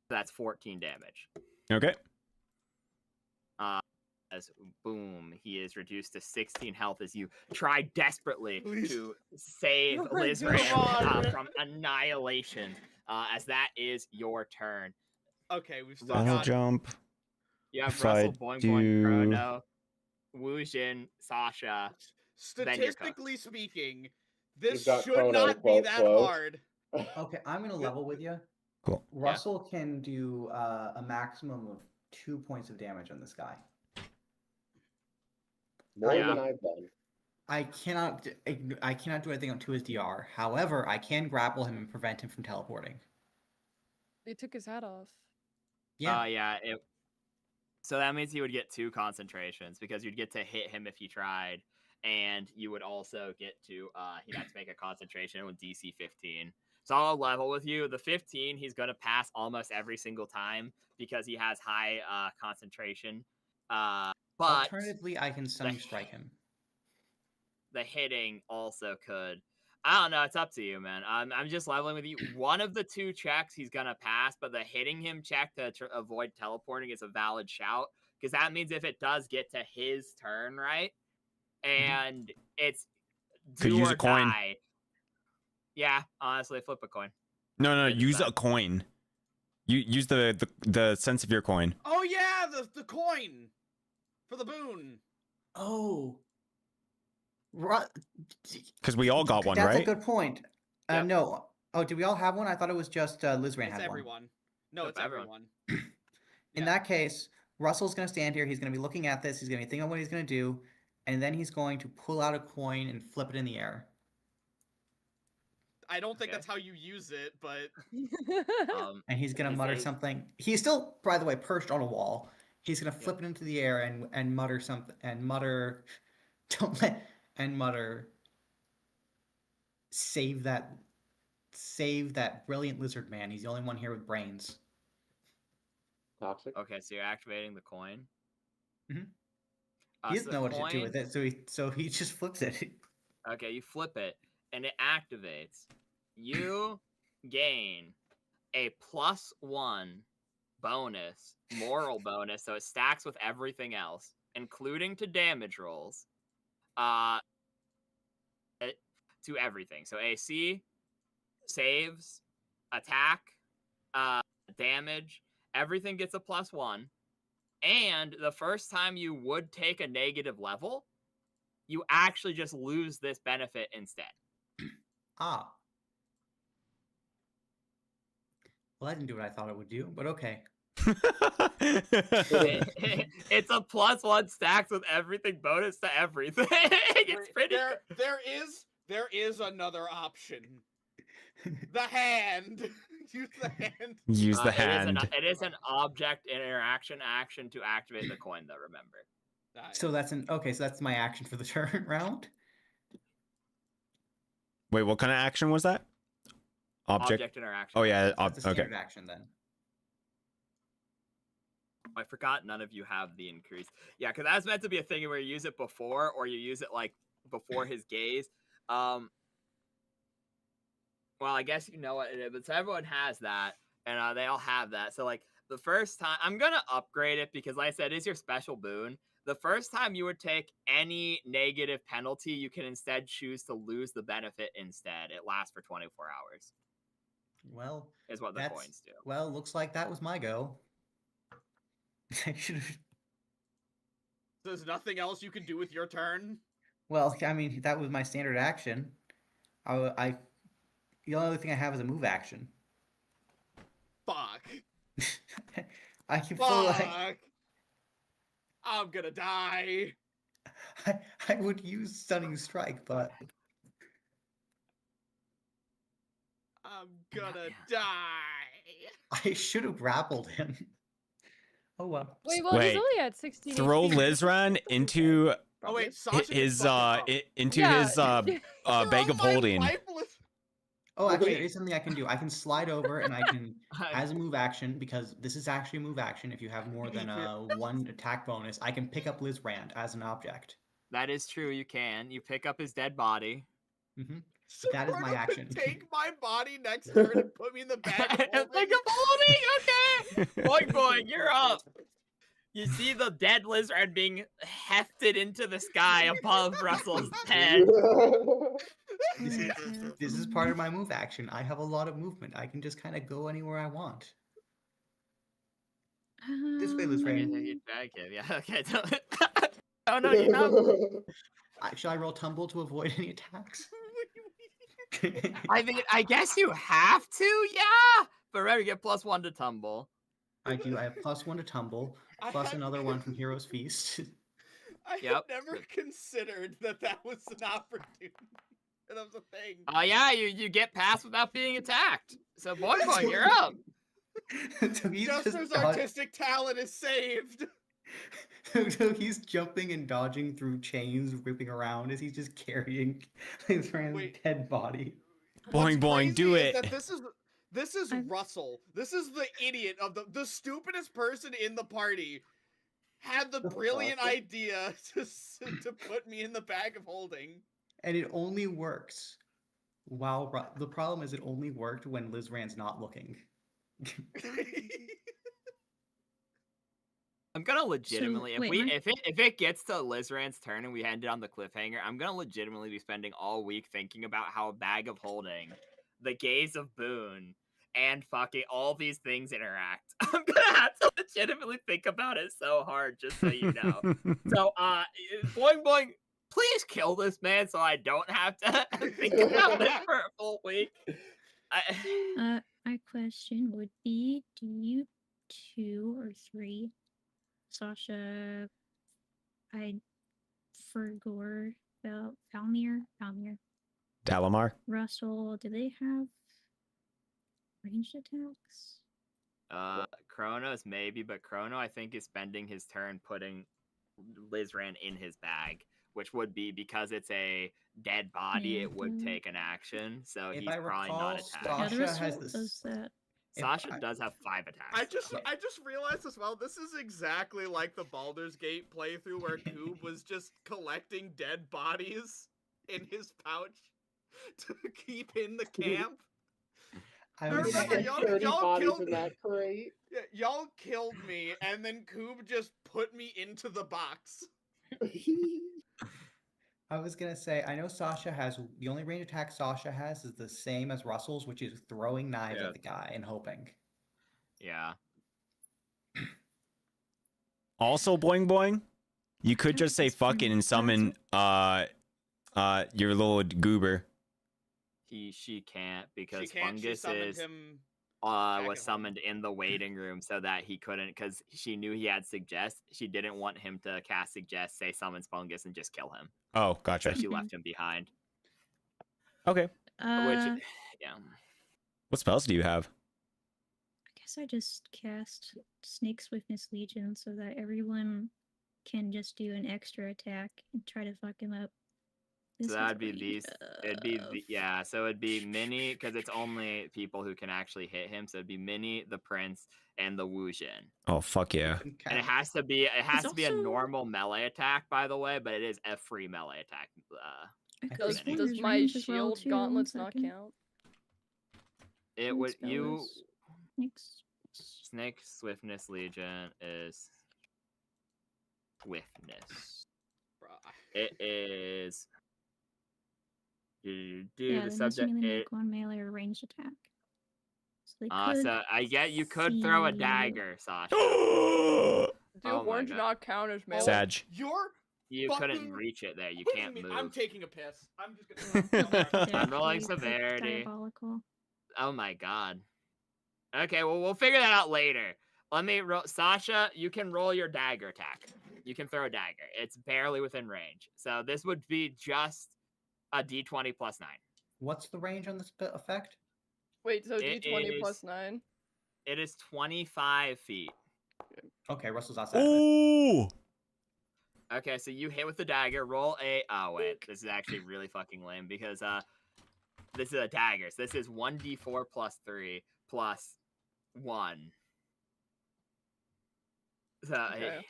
So that's 14 damage. Okay. As boom, he is reduced to 16 health as you try desperately to save Lizran from annihilation. As that is your turn. Okay, we've still Battle got jump. You have If Russell, I Boing do- Boing, Chrono, Wujin, Sasha. Then you're cooked. statistically speaking, this You've got should Chrono, not be quote, that quote. hard. Okay, I'm gonna level with you. Cool. Russell can do a maximum of 2 points of damage on this guy. More Yeah. than I've done. I cannot do anything to his DR. However, I can grapple him and prevent him from teleporting. They took his hat off. Yeah. So that means you would get 2 concentrations because you'd get to hit him if you tried, and you would also get to he'd have to make a concentration with DC 15. So I'll level with you. The 15 he's going to pass almost every single time because he has high concentration. But Alternatively, I can stunning strike him. the hitting also could. I don't know. It's up to you, man. I'm just leveling with you. One of the 2 checks he's gonna pass, but the hitting him check to avoid teleporting is a valid shout, because that means if it does get to his turn, right, and it's Could do use or a coin. die. Yeah, honestly, flip a coin. No, Good use decide. a coin. You use the sense of your coin. Oh yeah, the coin for the boon. Oh. Because we all got one, That's right? a good point. Yep. No. Oh, did we all have one? I thought it was just Lizran It's had everyone. No, Yep, it's everyone. everyone. In Yeah. that case, Russell's going to stand here. He's going to be looking at this. He's going to be thinking of what he's going to do. And then he's going to pull out a coin and flip it in the air. I don't think Okay. that's how you use it, but And he's going to He mutter says- something. He's still, by the way, perched on a wall. He's going to flip it into the air and mutter something. And mutter... Don't let... And mutter... Save that brilliant lizard man. He's the only one here with brains. Toxic. Okay, so you're activating the coin. Mhm. so He doesn't the know what to do coin- with it, so he just flips it. Okay, you flip it, and it activates. You gain a +1 bonus, moral bonus, so it stacks with everything else, including to damage rolls. To everything. So AC, saves, attack, damage, everything gets a +1. And the first time you would take a negative level, you actually just lose this benefit instead. Ah. Well, that didn't do what I thought it would do, but okay. It's a +1 stacks with everything bonus to everything. It's pretty there is another option. The hand. Use the hand. Use the hand. It is an object interaction action to activate the coin, though, remember. Nice. So that's my action for the turn round. Wait, what kind of action was that? Object. Interaction. Oh yeah. That's a Okay. standard action then. I forgot none of you have the increase. Yeah, because that's meant to be a thing where you use it before, or you use it like before his gaze. Well, I guess you know what it is, but so everyone has that, and they all have that. So like the first time, I'm gonna upgrade it because, like I said, it is your special boon. The first time you would take any negative penalty, you can instead choose to lose the benefit instead. It lasts for 24 hours. Well, Is what the that's- coins do. Well, looks like that was my go. I should have. There's nothing else you can do with your turn. Well, I mean, that was my standard action. The only other thing I have is a move action. Fuck. I can pull. Fuck. I'm gonna die. I would use stunning strike, but I'm gonna Yeah. die. I should have grappled him. Oh well. Wait, well, Wait, he's only at 16. Throw HP. Lizran into Oh wait, Sasha can his fuck it up. into Yeah. his bag of Throw my holding. lifeless- Oh, actually, Wait. there is something I can do. I can slide over, and I can, as a move action, because this is actually a move action. If you have more than one attack bonus, I can pick up Lizrand as an object. That is true. You can. You pick up his dead body. Hmm So That is my Bruno action. could take my body next turn and put me in the bag of holding. Think of holding. Okay. Boing boing. You're up. You see the dead lizard being hefted into the sky above Russell's head. This is part of my move action. I have a lot of movement. I can just kind of go anywhere I want. This way, Lizraine. Yeah. Okay. Oh no, you're not. Should I roll tumble to avoid any attacks? I mean, I guess you have to. Yeah. But remember, you get +1 to tumble. I do. I have +1 to tumble, I plus had- another one from Hero's Feast. I Yep. had never considered that was an opportunity. That was a thing. Yeah, you get past without being attacked. So boing boing, you're up. So he's Juster's just artistic talent is saved. so he's jumping and dodging through chains, whipping around as he's just carrying his friend's Wait. dead body. Boing, boing, do crazy is it. that this is I've- Russell. This is the idiot of the stupidest person in the party. Had the brilliant idea to put me in the bag of holding. And it only works Wow, the problem is it only worked when Lizran's not looking. I'm gonna legitimately, wait, if it gets to Lizran's turn and we end it on the cliffhanger, I'm gonna legitimately be spending all week thinking about how a bag of holding, the gaze of Boone, and fucking all these things interact. I'm gonna have to legitimately think about it so hard, just so you know. So, boing boing, please kill this man so I don't have to think about it for a full week. My question would be: do you 2 or 3, Sasha, I Fergor, Falmir, Dalamar. Russell, do they have ranged attacks? Chronos maybe, but Chrono I think is spending his turn putting Lizran in his bag, which would be because it's a dead body, Yeah, it would take an action, so If he's I probably recall, not attacking. Yeah, the Sasha has Russell this. does that. Sasha does have 5 attacks. I just realized as well, this is exactly like the Baldur's Gate playthrough where Coob was just collecting dead bodies in his pouch to keep in the camp. I I would remember say, y'all 30 bodies killed in that crate. Yeah, y'all killed me, and then Coob just put me into the box. I was gonna say, I know Sasha has the only range attack Sasha has is the same as Russell's, which is throwing knives Yeah. at the guy and hoping. Yeah. Also, boing boing. You could just say fucking and summon your little goober. She can't because She can't. She Fungus summoned is him. back at was home. summoned in the waiting room so that he couldn't, because she knew he had suggest. She didn't want him to cast suggest, say summons Fungus, and just kill him. Oh, So gotcha. she left him behind. Okay. Which, yeah. What spells do you have? I guess I just cast Snake Swiftness Legion so that everyone can just do an extra attack and try to fuck him up. So This that'd be is these. It'd be yeah. So it'd be Minnie, because it's only people who can actually hit him. So it'd be Minnie, the Prince, and the Wujin. Oh, fuck yeah. And it has to be a also- normal melee attack, by the way, but it is a free melee attack. Does Finish. does my shield gauntlets not count? It would you Next. Snake Swiftness Legion is swiftness. It is Yeah, the they must subject. mainly make one melee or ranged attack. So they could So I get you could throw a see- dagger, Sasha. Do Oh my horns God. not count as melee? Sag. You're You fucking couldn't reach it there. You putting can't me- move. I'm taking a piss. I'm just They're gonna. I'm rolling actually, like, severity. diabolical. Oh my God. Okay, well we'll figure that out later. Let me roll. Sasha, you can roll your dagger attack. You can throw a dagger. It's barely within range. So this would be just a d20 plus 9. What's the range on this effect? Wait, so It d20 plus is- 9? It is 25 feet. Okay, Russell's outside of it. Ooh. Okay, so you hit with the dagger. Roll a. Oh wait, this is actually really fucking lame because this is a dagger. So this is 1d4 plus 3 plus 1. So Okay.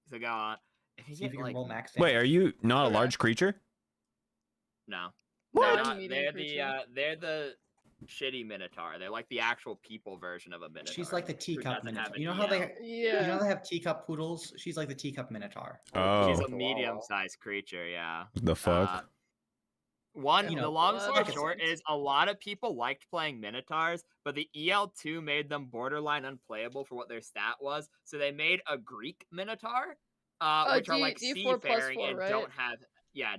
so go on. If you See if get you can like roll max Wait, damage. are you not a Okay. large creature? no, What? they're not. Medium creature. They're the shitty minotaur. They're like the actual people version of a minotaur. She's like the who teacup doesn't minotaur. have an You know how EL. they Yeah. have teacup poodles? She's like the teacup minotaur. Oh. She's a Chihuahua. medium-sized creature. Yeah. The fuck? One, You the know, long that story makes short sense. is a lot of people liked playing Minotaurs, but the EL2 made them borderline unplayable for what their stat was. So they made a Greek Minotaur, which are like D4 plus seafaring 4, and right? don't have,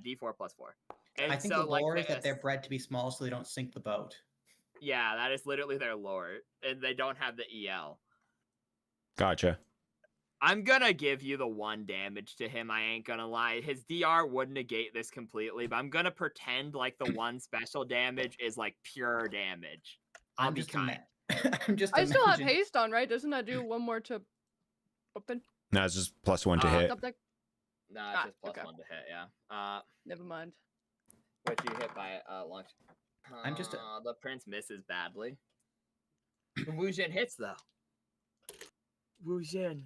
D4 plus 4. And I think so the lore is like that they're bred to be small so they don't sink the boat. yeah, that is literally their lore, and they don't have the EL. Gotcha. I'm gonna give you the 1 damage to him. I ain't gonna lie. His DR would negate this completely, but I'm gonna pretend like the 1 special damage is like pure damage. I'll I'm be just kind. I'm just I still have imagining- haste on, right? Doesn't that do one more to open? No, it's just +1 to hit. Up there? Nah, it's just plus okay. 1 to hit, yeah. Never mind. Which you hit by launch. I'm just the prince misses badly. Wujin hits though. Wujin.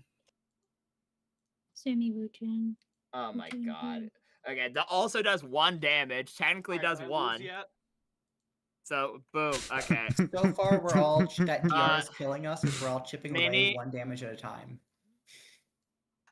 Sammy Wujin. Oh my Wujin, God. Wujin. Okay, that also does 1 damage. Technically Alright, does did I lose 1. yet? So boom. Okay. So far, we're all that DR is killing us. Is we're all chipping away Minnie- 1 damage at a time.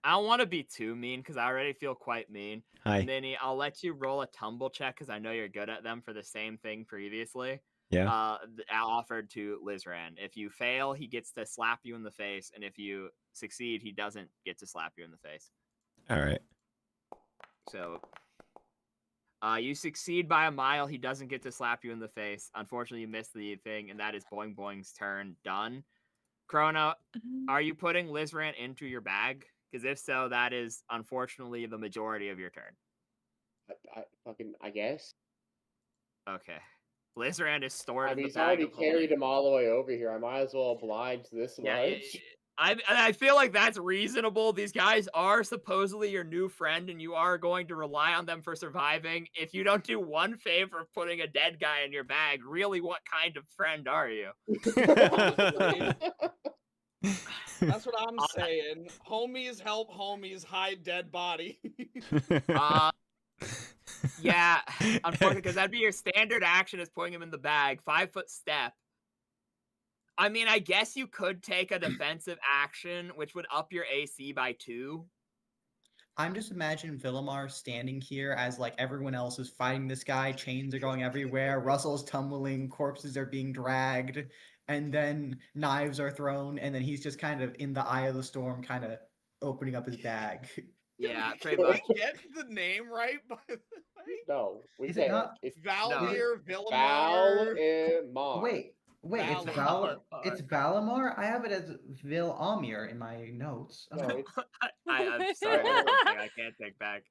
I don't want to be too mean because I already feel quite mean. Hi. Minnie, I'll let you roll a tumble check because I know you're good at them for the same thing previously. Yeah. Offered to Lizran. If you fail, he gets to slap you in the face, and if you succeed, he doesn't get to slap you in the face. All right. So, you succeed by a mile. He doesn't get to slap you in the face. Unfortunately, you missed the thing, and that is Boing Boing's turn. Done. Chrono, are you putting Lizran into your bag? Because if so, that is unfortunately the majority of your turn. I guess. Okay. Lizran is stored I in mean, the he's bag already of holding. carried him all the way over here. I might as well oblige this Yeah, much. I feel like that's reasonable. These guys are supposedly your new friend, and you are going to rely on them for surviving. If you don't do one favor of putting a dead guy in your bag, really, what kind of friend are you? That's what I'm saying. Homies help homies hide dead body. Yeah, unfortunately, because that'd be your standard action is putting him in the bag. 5-foot step. I mean, I guess you could take a defensive action, which would up your AC by 2. I'm just imagining Villamar standing here as like everyone else is fighting this guy. Chains are going everywhere. Russell's tumbling. Corpses are being dragged, and then knives are thrown, and then he's just kind of in the eye of the storm, kind of opening up his bag. Yeah, pretty Did much. we get the name right, by the way? No, we Is it can't. not? It's Valmir, Villamar. Valimar. Wait, it's Valimar. It's Valimar. I have it as Vil-Amir in my notes. No, it's I'm sorry, that's something I can't take back.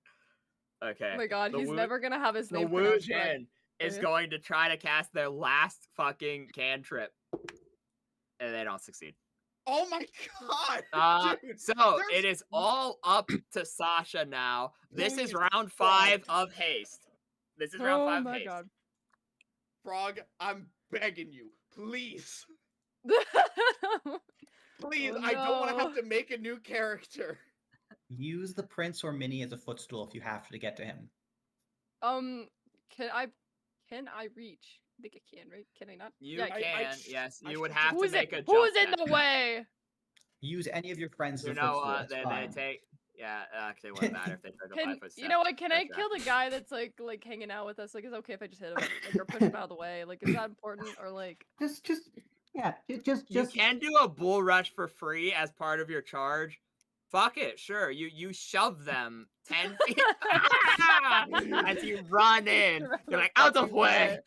Okay. Oh my god, The he's Wu- never gonna have his The name Wu pronounced right. Jin is Okay. going to try to cast their last fucking cantrip, and they don't succeed. Oh my god! Dude, So there's- it is all up to Sasha now. This is Please, round Frog. 5 of haste. This is round 5 Oh of my haste. god. Frog, I'm begging you, please. Please, Oh, I don't want to no. have to make a new character. Use the prince or Minnie as a footstool if you have to get to him. Can I reach? I think I can, right? Can I not? You Yeah, I can, sh- yes. I You would should- have to Who's make it? a jump Who's in check. the way? Use any of your friends as You a know, footstool. It's they fine. take. Yeah, actually, it wouldn't matter if they took a 5-foot step. You know what? Can I That's kill the guy that's like hanging out with us? Like, is it okay if I just hit him, like, or push him out of the way? Like, is that important or like? Just You can do a bull rush for free as part of your charge. Fuck it, sure. You shove them 10 feet as you run in. You're like, out of the way.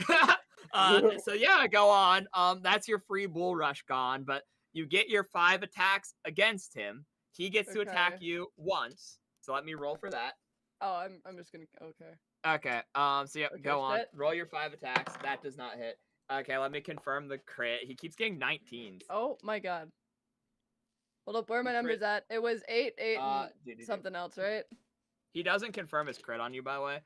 So yeah, go on. That's your free bull rush gone, but you get your 5 attacks against him. He gets to attack Okay. you once. So let me roll for that. Oh, I'm just gonna. Okay. Okay. So yep, Okay, go on. shit. Roll your 5 attacks. That does not hit. Okay, let me confirm the crit. He keeps getting 19s. Oh my god. Hold up, where are my Crit. numbers at? It was 8, and Dude. something else, right? He doesn't confirm his crit on you, by the way.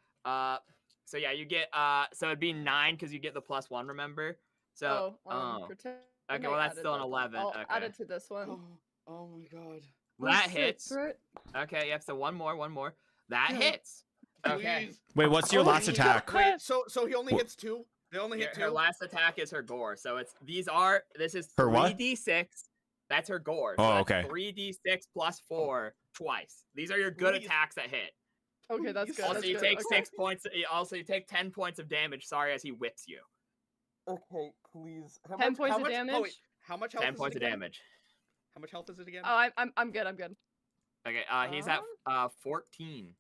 So yeah, you get so it'd be 9 because you get the +1. Remember? So pretend okay, I well that's added still an that. 11. I'll Okay, add it to this one. Oh my god. that 6, hits. right? Okay, yep. So one more. That Yeah. hits. Okay. Please. Wait, what's your Oh, last yeah. attack? Wait, so he only hits 2? They only hit Her 2? last attack is her gore. So this is Her what? 3d6. That's her gore. Oh, so that's okay. 3d6 plus 4 twice. These are your good Please. attacks that hit. Okay, that's good. Also, That's you good. take Okay. 6 points. Also, you take 10 points of damage. Sorry, as he whips you. Okay, please. 10 points of Oh, damage. wait, how much health 10 is points it of again? damage. How much health is it again? Oh, I'm good. I'm good. Okay. He's at 14.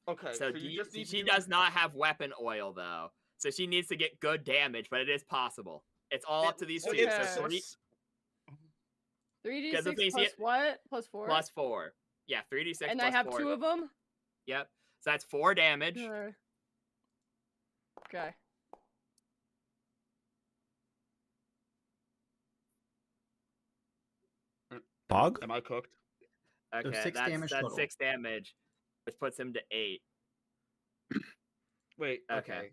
Okay, So you just need to she do- does not have weapon oil though, so she needs to get good damage, but it is possible. It's all up to these two. Okay. So 'Cause the 3d6 thing is, plus what? Plus 4? plus 4. Yeah, 3d6 and plus I have 4. 2 of them? Yep. So that's 4 damage. Okay. Bog? Am I cooked? Okay, 6 damage that's total. 6 damage, which puts him to 8. Wait, Okay. okay.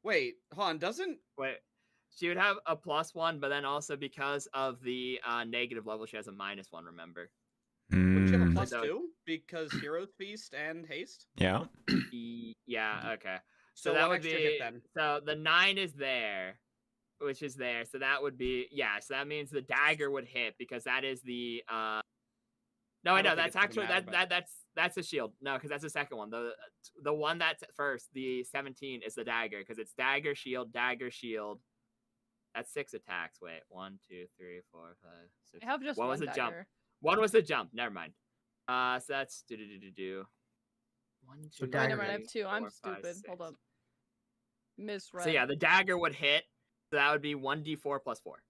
Wait, hold on, doesn't... Wait, she would have a +1, but then also because of the negative level, she has a -1. Remember? Wouldn't you have a Mm, plus So- 2? Because Hero's Feast and Haste? yeah. Yeah. Okay. So that what would extra be hit then? so the 9 is there. which is there. So that would be so that means the dagger would hit because that is the No, I don't know think that's it's gonna actually matter, that's a shield. No, because that's the second one. The one that's first, the 17, is the dagger because it's dagger shield, dagger shield. That's 6 attacks. Wait, 1, 2, 3, 4, 5, 6. I have just one one was a jump. dagger. One was the jump. Never mind. So that's One, So two, Oh, wait, dagger never mind. I hit. have 2. I'm 4, 5, stupid. 6. Hold up. Misread. So yeah, the dagger would hit. So that would be 1d4 plus 4.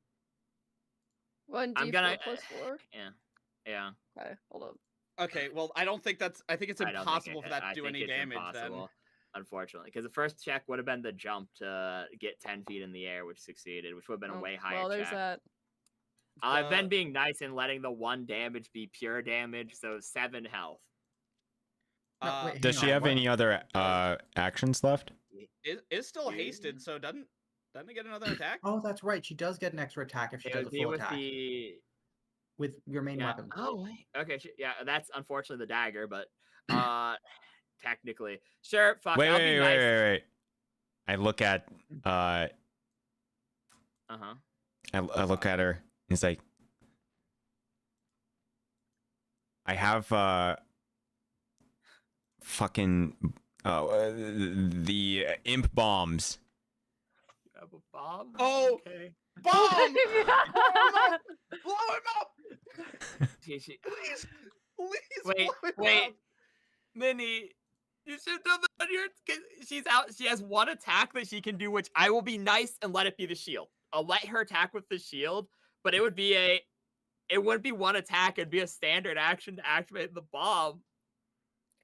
1d4 I'm gonna plus 4. Yeah. Okay, hold up. Okay, well, I don't think that's. I think it's I don't think impossible for that to do any it's damage impossible, unfortunately, because the first check would have been the jump to get 10 feet in the air, which succeeded, which would have been a way higher Well, there's check. that. I've been being nice and letting the 1 damage be pure damage, so 7 health. No, wait, Does hang she on, have what? any other actions left? Is still hasted, so doesn't it get another attack? Oh, that's right. She does get an extra attack if she It does would a be full with attack with your main weapon. Oh wait. Okay. Yeah, that's unfortunately the dagger, but technically, sure. Fuck. I'll be nice. Wait. I look at Uh huh. I look at her. It's like I have fucking the imp bombs. You have a bomb. Oh! Okay. Bomb! Blow him up! Please, please. Wait, blow him wait. up. Minnie, you should know that she's out. She has 1 attack that she can do, which I will be nice and let it be the shield. I'll let her attack with the shield, but it would be it wouldn't be 1 attack. It'd be a standard action to activate the bomb,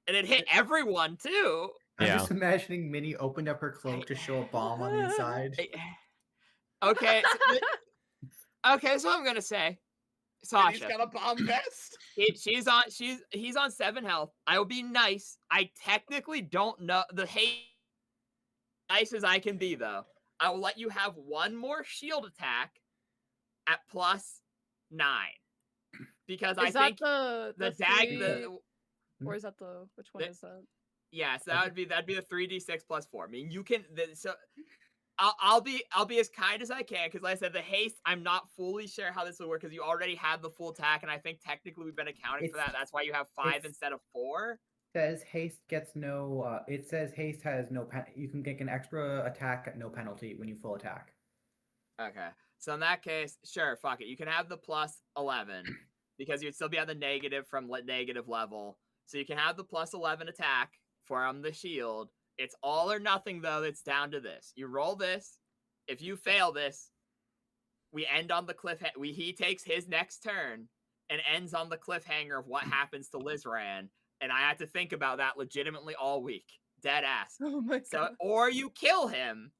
and it hit everyone too. I'm Yeah. just imagining Minnie opened up her cloak to show a bomb on the inside. Okay. Okay, so I'm gonna say, And he's Sasha. got a bomb vest. He's on 7 health. I will be nice. I technically don't know the hate nice as I can be though. I will let you have 1 more shield attack at plus 9. Because I Is that think the dagger 3... Or is that the... Which one is that? yeah, so that'd be the 3d6 plus 4. I mean, you can so I'll be as kind as I can because, like I said, the haste. I'm not fully sure how this will work because you already had the full attack, and I think technically we've been accounting for that. That's why you have 5 instead of 4. Says haste gets no. It says haste has no. You can get an extra attack at no penalty when you full attack. Okay, so in that case, sure, fuck it. You can have the plus 11 because you'd still be on the negative from negative level. So you can have the plus 11 attack from the shield. It's all or nothing, though. It's down to this. You roll this. If you fail this, we end on the cliffhanger. He takes his next turn and ends on the cliffhanger of what happens to Lizran. And I had to think about that legitimately all week. Dead ass. Oh my god. So, or you kill him,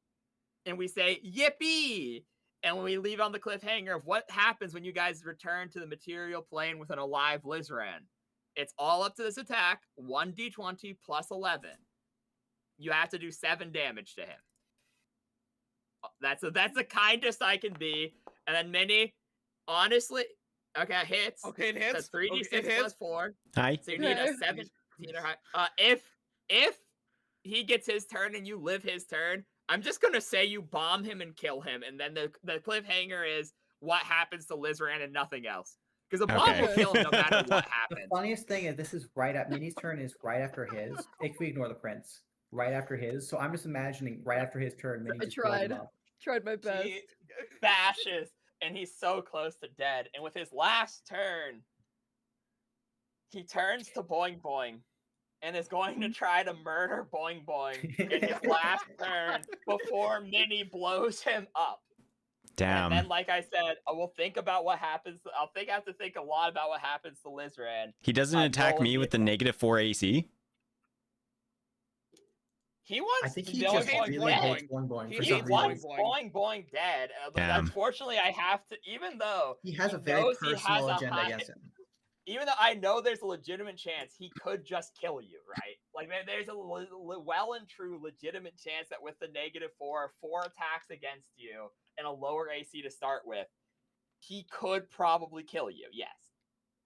and we say, yippee! And we leave on the cliffhanger of what happens when you guys return to the material plane with an alive Lizran. It's all up to this attack, 1d20 plus 11. You have to do 7 damage to him. That's the kindest I can be. And then Minnie, honestly, okay, it hits. Okay, it hits. That's 3d6 Okay, it hits. plus 4. Hi. So you need a Okay. 17 or high. If he gets his turn and you live his turn, I'm just gonna say you bomb him and kill him, and then the cliffhanger is what happens to Lizran and nothing else. Because the bomb Okay. will kill him no matter what The happens. funniest thing is this is right at Minnie's turn is right after his. If we ignore the prince, right after his. So I'm just imagining right after his turn, Minnie I just blows him tried. up. Tried my best. He bashes, and he's so close to dead. And with his last turn, he turns to Boing Boing and is going to try to murder Boing Boing in his last turn before Minnie blows him up. Damn. And then, like I said, I will think about what happens. I have to think a lot about what happens to Lizran. He doesn't attack rolling me the with the -4 AC. He wants I think he Boing just Boing really dead. hates Boing Boing for He He some hates wants reason. Boing Boing dead. But Damn. unfortunately, I have to, even though He has a he very knows he has personal a agenda high- against him. even though I know there's a legitimate chance he could just kill you, right? Like there's a well and true legitimate chance that with the -4, 4 attacks against you and a lower AC to start with, he could probably kill you. Yes,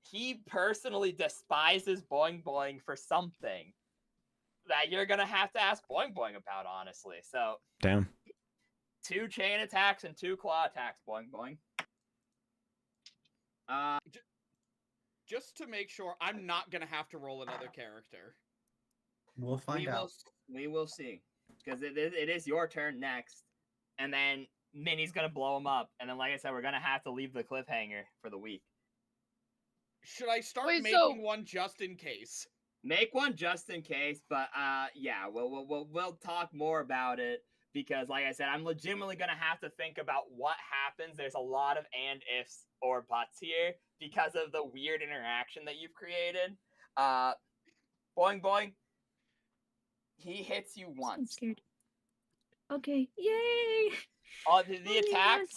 he personally despises Boing Boing for something that you're gonna have to ask Boing Boing about, honestly. So Damn. 2 chain attacks and 2 claw attacks. Boing boing. Just to make sure, I'm not gonna have to roll another character. We'll find out. We will see, because it is your turn next, and then Minnie's gonna blow him up, and then like I said, we're gonna have to leave the cliffhanger for the week. Should I start Wait, making one just in case? Make one just in case, but yeah, we'll talk more about it, because like I said, I'm legitimately gonna have to think about what happens. There's a lot of and ifs or buts here because of the weird interaction that you've created. Boing boing. He hits you I'm once. scared. Okay, yay! The attack,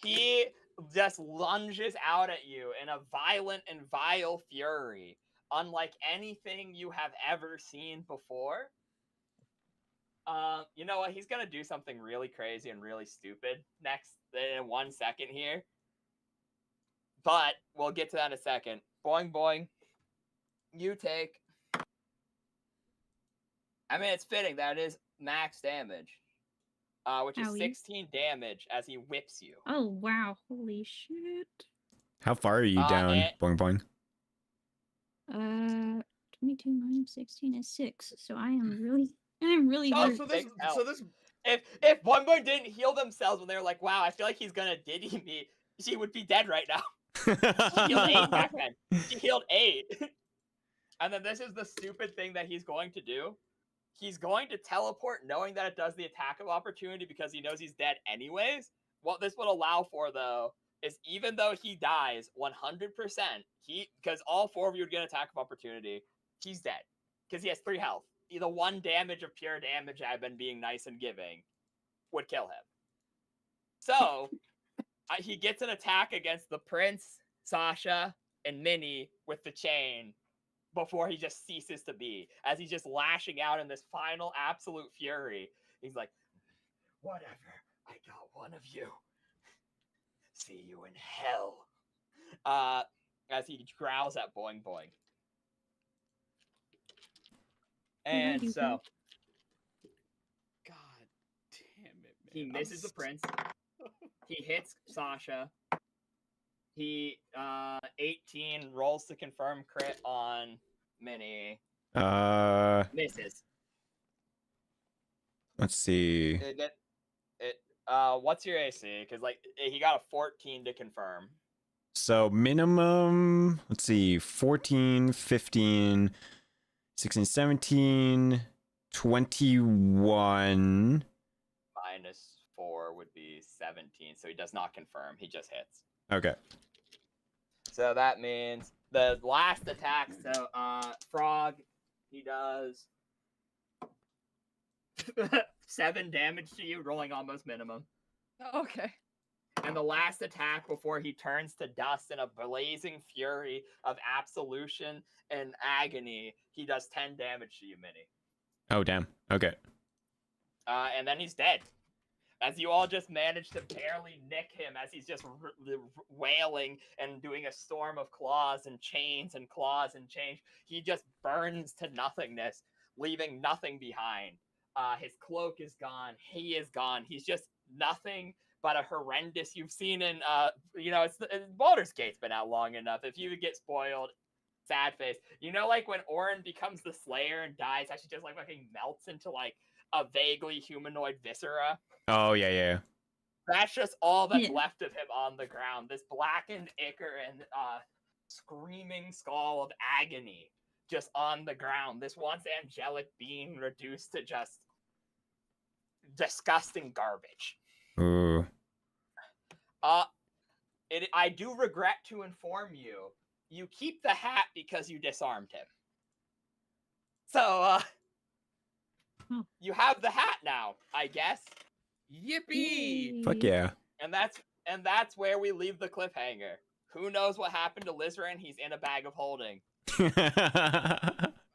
he just lunges out at you in a violent and vile fury, unlike anything you have ever seen before. You know what? He's gonna do something really crazy and really stupid next in 1 second here. But we'll get to that in a second. Boing boing. You take. I mean, it's fitting that it is max damage, which is Owie. 16 damage as he whips you. Oh wow! Holy shit! How far are you down? Boing boing. 22 minus 16 is 6. So I'm really Oh, hurt. So this, if Boing Boing didn't heal themselves when they were like, "Wow, I feel like he's gonna diddy me," she would be dead right now. She healed 8 back then. She healed 8. And then this is the stupid thing that he's going to do. He's going to teleport knowing that it does the attack of opportunity because he knows he's dead anyways. What this would allow for, though, is even though he dies 100%, because all 4 of you would get an attack of opportunity, he's dead. Because he has 3 health. The 1 damage of pure damage I've been being nice and giving would kill him. So, he gets an attack against the Prince, Sasha, and Minnie with the chain before he just ceases to be. As he's just lashing out in this final absolute fury. He's like, "Whatever, I got one of you. See you in hell." As he growls at Boing Boing. And so, God damn it, man. he misses the Prince. He hits Sasha. He 18 rolls to confirm crit on Minnie. Misses. Let's see. What's your AC? Because like he got a 14 to confirm. So minimum, let's see, 14, 15, 16, 17, 21. Minus 4 would be 17. So he does not confirm. He just hits. Okay. So that means the last attack. So Frog, he does 7 damage to you, rolling almost minimum. Okay. And the last attack before he turns to dust in a blazing fury of absolution and agony, he does 10 damage to you, Minnie. Oh, damn. Okay. And then he's dead. As you all just manage to barely nick him as he's just wailing and doing a storm of claws and chains and claws and chains, he just burns to nothingness, leaving nothing behind. His cloak is gone. He is gone. He's just nothing but a horrendous. You've seen in, Baldur's Gate's been out long enough. If you would get spoiled, sad face. You know, like when Orin becomes the Slayer and dies, actually just like fucking melts into like a vaguely humanoid viscera. Oh, yeah. That's just all that's left of him on the ground. This blackened ichor and screaming skull of agony just on the ground. This once angelic being reduced to just disgusting garbage. Ooh. I do regret to inform you, you keep the hat because you disarmed him. So, you have the hat now, I guess. Yippee! Fuck yeah. And that's where we leave the cliffhanger. Who knows what happened to Lizaran? He's in a bag of holding.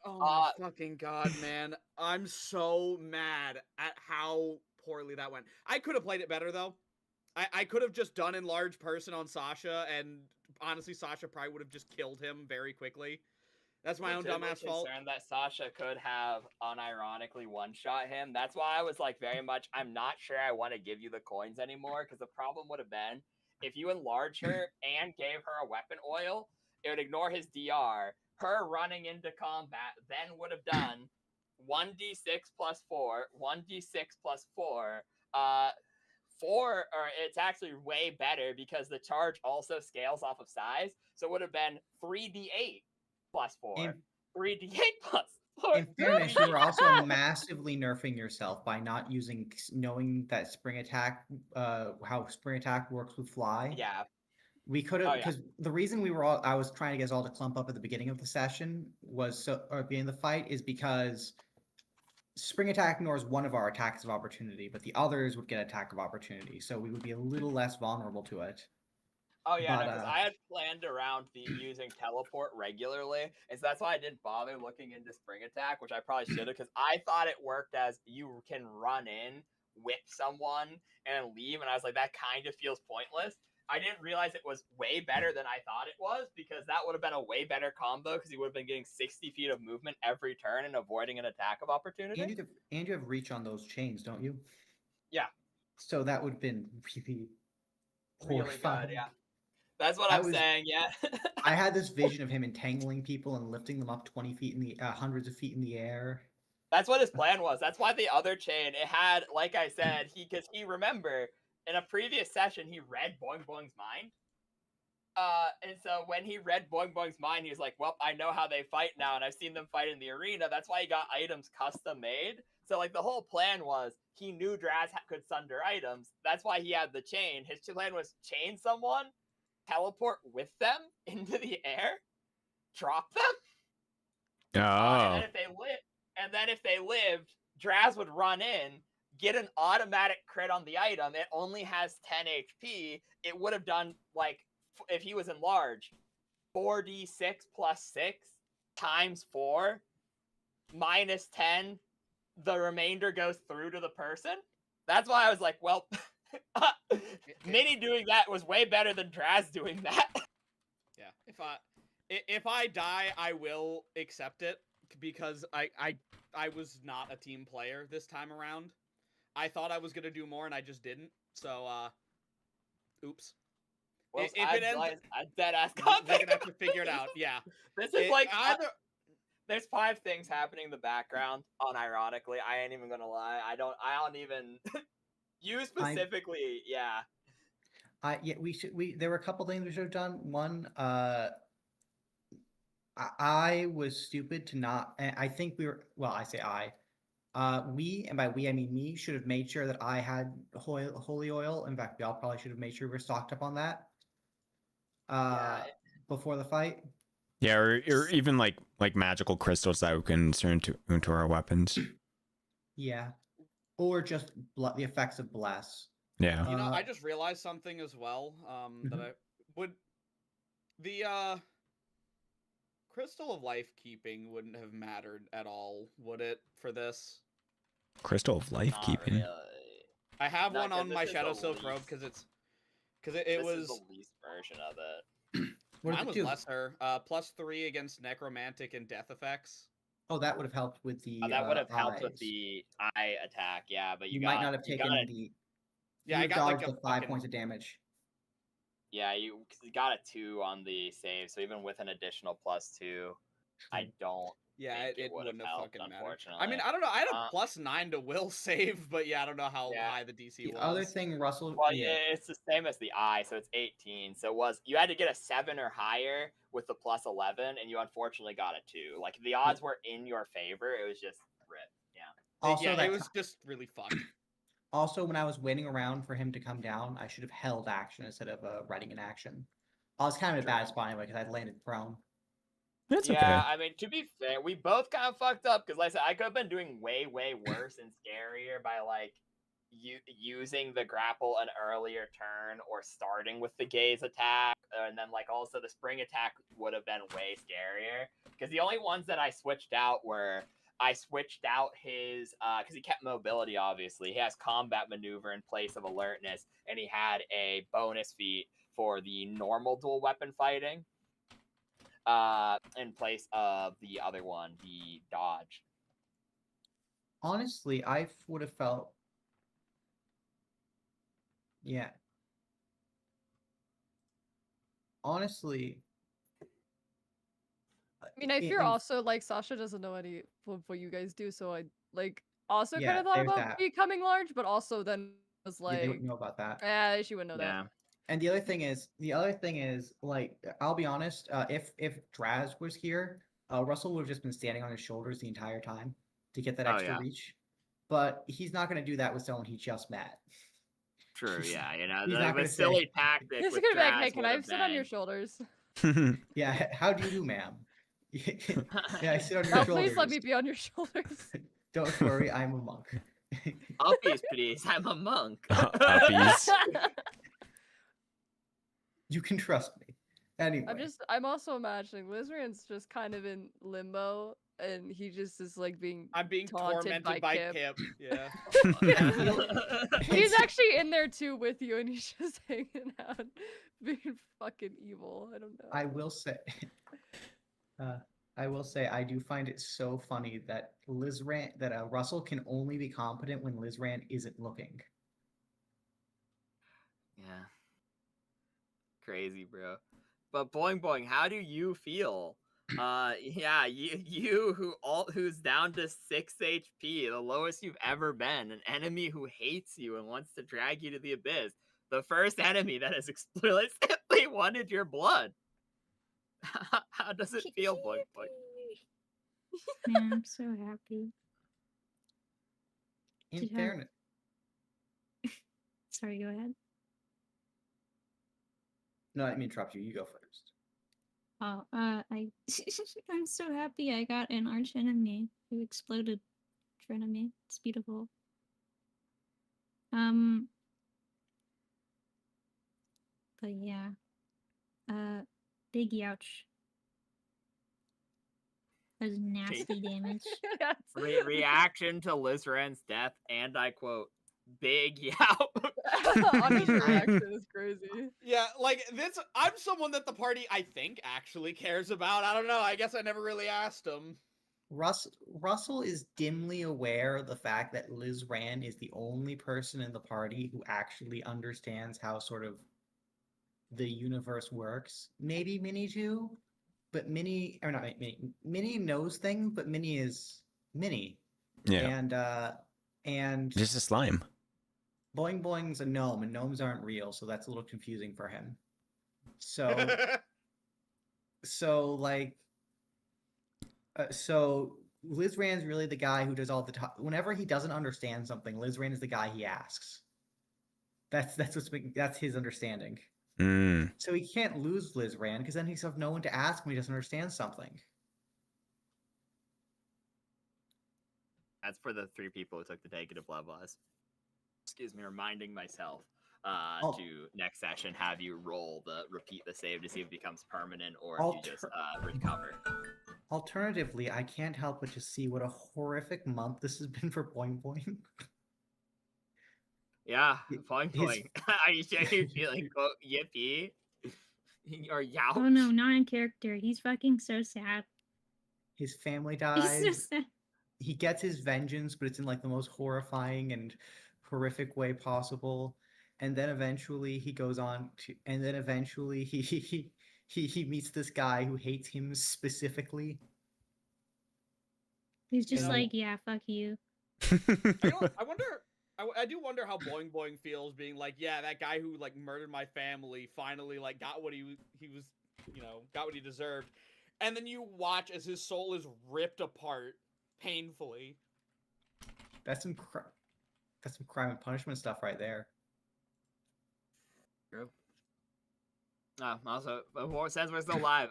Oh my fucking god, man. I'm so mad at how poorly that went. I could have played it better, though. I could have just done enlarged person on Sasha, and honestly, Sasha probably would have just killed him very quickly. That's my own legitimately dumbass fault. concerned that Sasha could have unironically one-shot him. That's why I was like very much, I'm not sure I want to give you the coins anymore, because the problem would have been if you enlarge her and gave her a weapon oil, it would ignore his DR. Her running into combat then would have done 1d6 plus 4, 1d6 plus 4, 4, or it's actually way better because the charge also scales off of size. So it would have been 3d8 plus 4, In, 3d8 plus 4. in fairness, you were also massively nerfing yourself by not knowing that spring attack, how spring attack works with fly. Yeah. We could Oh, have, yeah. because the reason I was trying to get us all to clump up at the beginning of the session or being the fight is because spring attack ignores one of our attacks of opportunity, but the others would get attack of opportunity, so we would be a little less vulnerable to it. Oh yeah, But, because I had planned around using teleport regularly, and so that's why I didn't bother looking into spring attack, which I probably should have, because I thought it worked as you can run in, whip someone, and leave, and I was like, that kind of feels pointless. I didn't realize it was way better than I thought it was, because that would have been a way better combo, because he would have been getting 60 feet of movement every turn and avoiding an attack of opportunity. and you have reach on those chains, don't you? Yeah. So that would have been really horrifying. Good, yeah. That's what I'm saying, yeah. I had this vision of him entangling people and lifting them up 20 feet in the hundreds of feet in the air. That's what his plan was. That's why the other chain, it had, like I said, because he remember in a previous session he read Boing Boing's mind. And so when he read Boing Boing's mind, he was like, well, I know how they fight now, and I've seen them fight in the arena. That's why he got items custom made. So like the whole plan was he knew Draz could sunder items. That's why he had the chain. His plan was chain someone, teleport with them into the air, drop them. Oh. And then if they lived, Draz would run in, get an automatic crit on the item. It only has 10 HP. It would have done, like, if he was enlarged, 4d6 plus 6 times 4 minus 10. The remainder goes through to the person. That's why I was like, well, Mini doing that was way better than Draz doing that. Yeah, if I die, I will accept it, because I was not a team player this time around. I thought I was gonna do more and I just didn't. So oops. Well, If it ends, I dead ass they're gonna have to figure it out. Yeah, this is like either. There's 5 things happening in the background. Unironically, I ain't even gonna lie. I don't even. You specifically, yeah. There were a couple things we should have done. One, I was stupid to not. I think we were. Well, I say I. We, and by we I mean me, should have made sure that I had holy oil. In fact, we all probably should have made sure we were stocked up on that. Before the fight. Yeah, or even like magical crystals that we can insert into our weapons. Yeah, or just the effects of bless. Yeah. You know, I just realized something as well. That I would the Crystal of Life Keeping wouldn't have mattered at all, would it, for this? Crystal of Life Keeping. Really. I have one on my Shadow Silk robe because it was the least version of it. Mine was lesser. +3 against necromantic and death effects. Oh, that would have helped with the. That would have helped with the eye attack, yeah. But you might not have taken the. Yeah, I got like the 5 points of damage. Yeah, you got a 2 on the save, so even with an additional +2, I don't. Yeah, it wouldn't have helped, fucking mattered. unfortunately. I mean, I don't know. I had a +9 to will save, but yeah, I don't know how high the DC was. The other thing, Russell. Well, yeah, it's the same as the eye, so it's 18. So you had to get a 7 or higher with the +11, and you unfortunately got a 2. Like the odds were in your favor. It was just rip. Yeah. Also, it was just really fucked. Also, when I was waiting around for him to come down, I should have held action instead of writing an action. I was kind of in a bad spot anyway because I'd landed prone. That's yeah, okay. I mean, to be fair, we both kind of fucked up because, like I said, I could have been doing way, way worse and scarier by like using the grapple an earlier turn or starting with the gaze attack, and then like also the spring attack would have been way scarier. Because the only ones that I switched out were I switched out his because he kept mobility. Obviously, he has combat maneuver in place of alertness, and he had a bonus feat for the normal dual weapon fighting. in place of the other one, the dodge. Honestly, I would have felt. Yeah. Honestly. I mean, I fear also like Sasha doesn't know any of what you guys do, so I like also kind Yeah, of thought there's about that. becoming large, but also then was Yeah, they like, wouldn't know about that. yeah, she wouldn't know Yeah. that. And the other thing is, like, I'll be honest. If Draz was here, Russell would have just been standing on his shoulders the entire time to get that Oh, extra yeah. reach. But he's not going to do that with someone he just met. True, yeah, you know, He's the, not the gonna silly say- tactic He's with gonna be like, Draz hey, can would I have sit on your been- shoulders? Yeah, how do you do, ma'am? Yeah, I sit on your Oh, shoulders. please let me be on your shoulders. Don't worry, I'm a monk. Uppies, please. I'm a monk. Uppies. You can trust me. Anyway, I'm also imagining Lizran's just kind of in limbo, and he just is like being I'm being taunted tormented by Kip. Yeah. He's actually in there too with you, and he's just hanging out, being fucking evil. I don't know. I will say, I do find it so funny that Russell can only be competent when Lizran isn't looking. Yeah. Crazy, bro. But Boing Boing, how do you feel? Yeah, you who's down to 6 HP, the lowest you've ever been, an enemy who hates you and wants to drag you to the abyss. The first enemy that has explicitly wanted your blood. How does it feel, Boing Boing? Man, I'm so happy. In Did have- fairness, Sorry, go ahead. no, I didn't mean to interrupt you. You go first. Oh, I'm so happy I got an arch enemy who exploded in front of me. It's beautiful. But yeah. Big ouch. That was nasty damage. Reaction to Lizran's death, and I quote, big yow. Honest reaction is crazy. Yeah, like this. I'm someone that the party I think actually cares about. I don't know. I guess I never really asked him. Russell is dimly aware of the fact that Liz Rand is the only person in the party who actually understands how sort of the universe works. Maybe Minnie too, but Minnie, or not Minnie, Minnie knows things, but Minnie is Minnie. Yeah. And Just a slime. Boing Boing's a gnome, and gnomes aren't real, so that's a little confusing for him. So Liz Rand's really the guy who does all the time. Whenever he doesn't understand something, Liz Rand is the guy he asks. That's his understanding. Mm. So he can't lose Liz Rand because then he's have no one to ask when he doesn't understand something. That's for the 3 people who took the negative love loss. Excuse me, reminding myself to next session have you repeat the save to see if it becomes permanent or if you just recover. Alternatively, I can't help but just see what a horrific month this has been for Boing Boing. Yeah, Boing Boing. Are you feeling quote yippee? Or yow? Oh no, not in character. He's fucking so sad. His family He's dies. so sad. He gets his vengeance, but it's in like the most horrifying and horrific way possible. And then eventually he goes on to, and then eventually he meets this guy who hates him specifically. He's just like, yeah, fuck you. I do wonder how Boing Boing feels being like, yeah, that guy who like murdered my family finally like got what he was, got what he deserved. And then you watch as his soul is ripped apart painfully. That's some crime and punishment stuff right there. True. Also, since we're still live,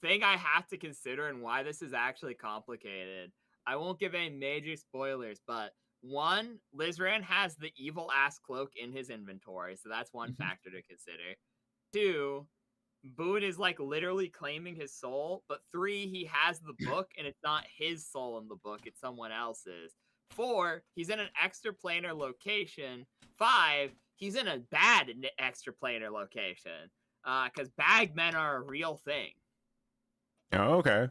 thing I have to consider and why this is actually complicated. I won't give any major spoilers, but 1, Lizran has the evil ass cloak in his inventory, so that's one factor to consider. 2, Boone is like literally claiming his soul, but 3, he has the book and it's not his soul in the book, it's someone else's. 4, he's in an extraplanar location. 5, he's in a bad extraplanar location. Because bagmen are a real thing. Oh, okay.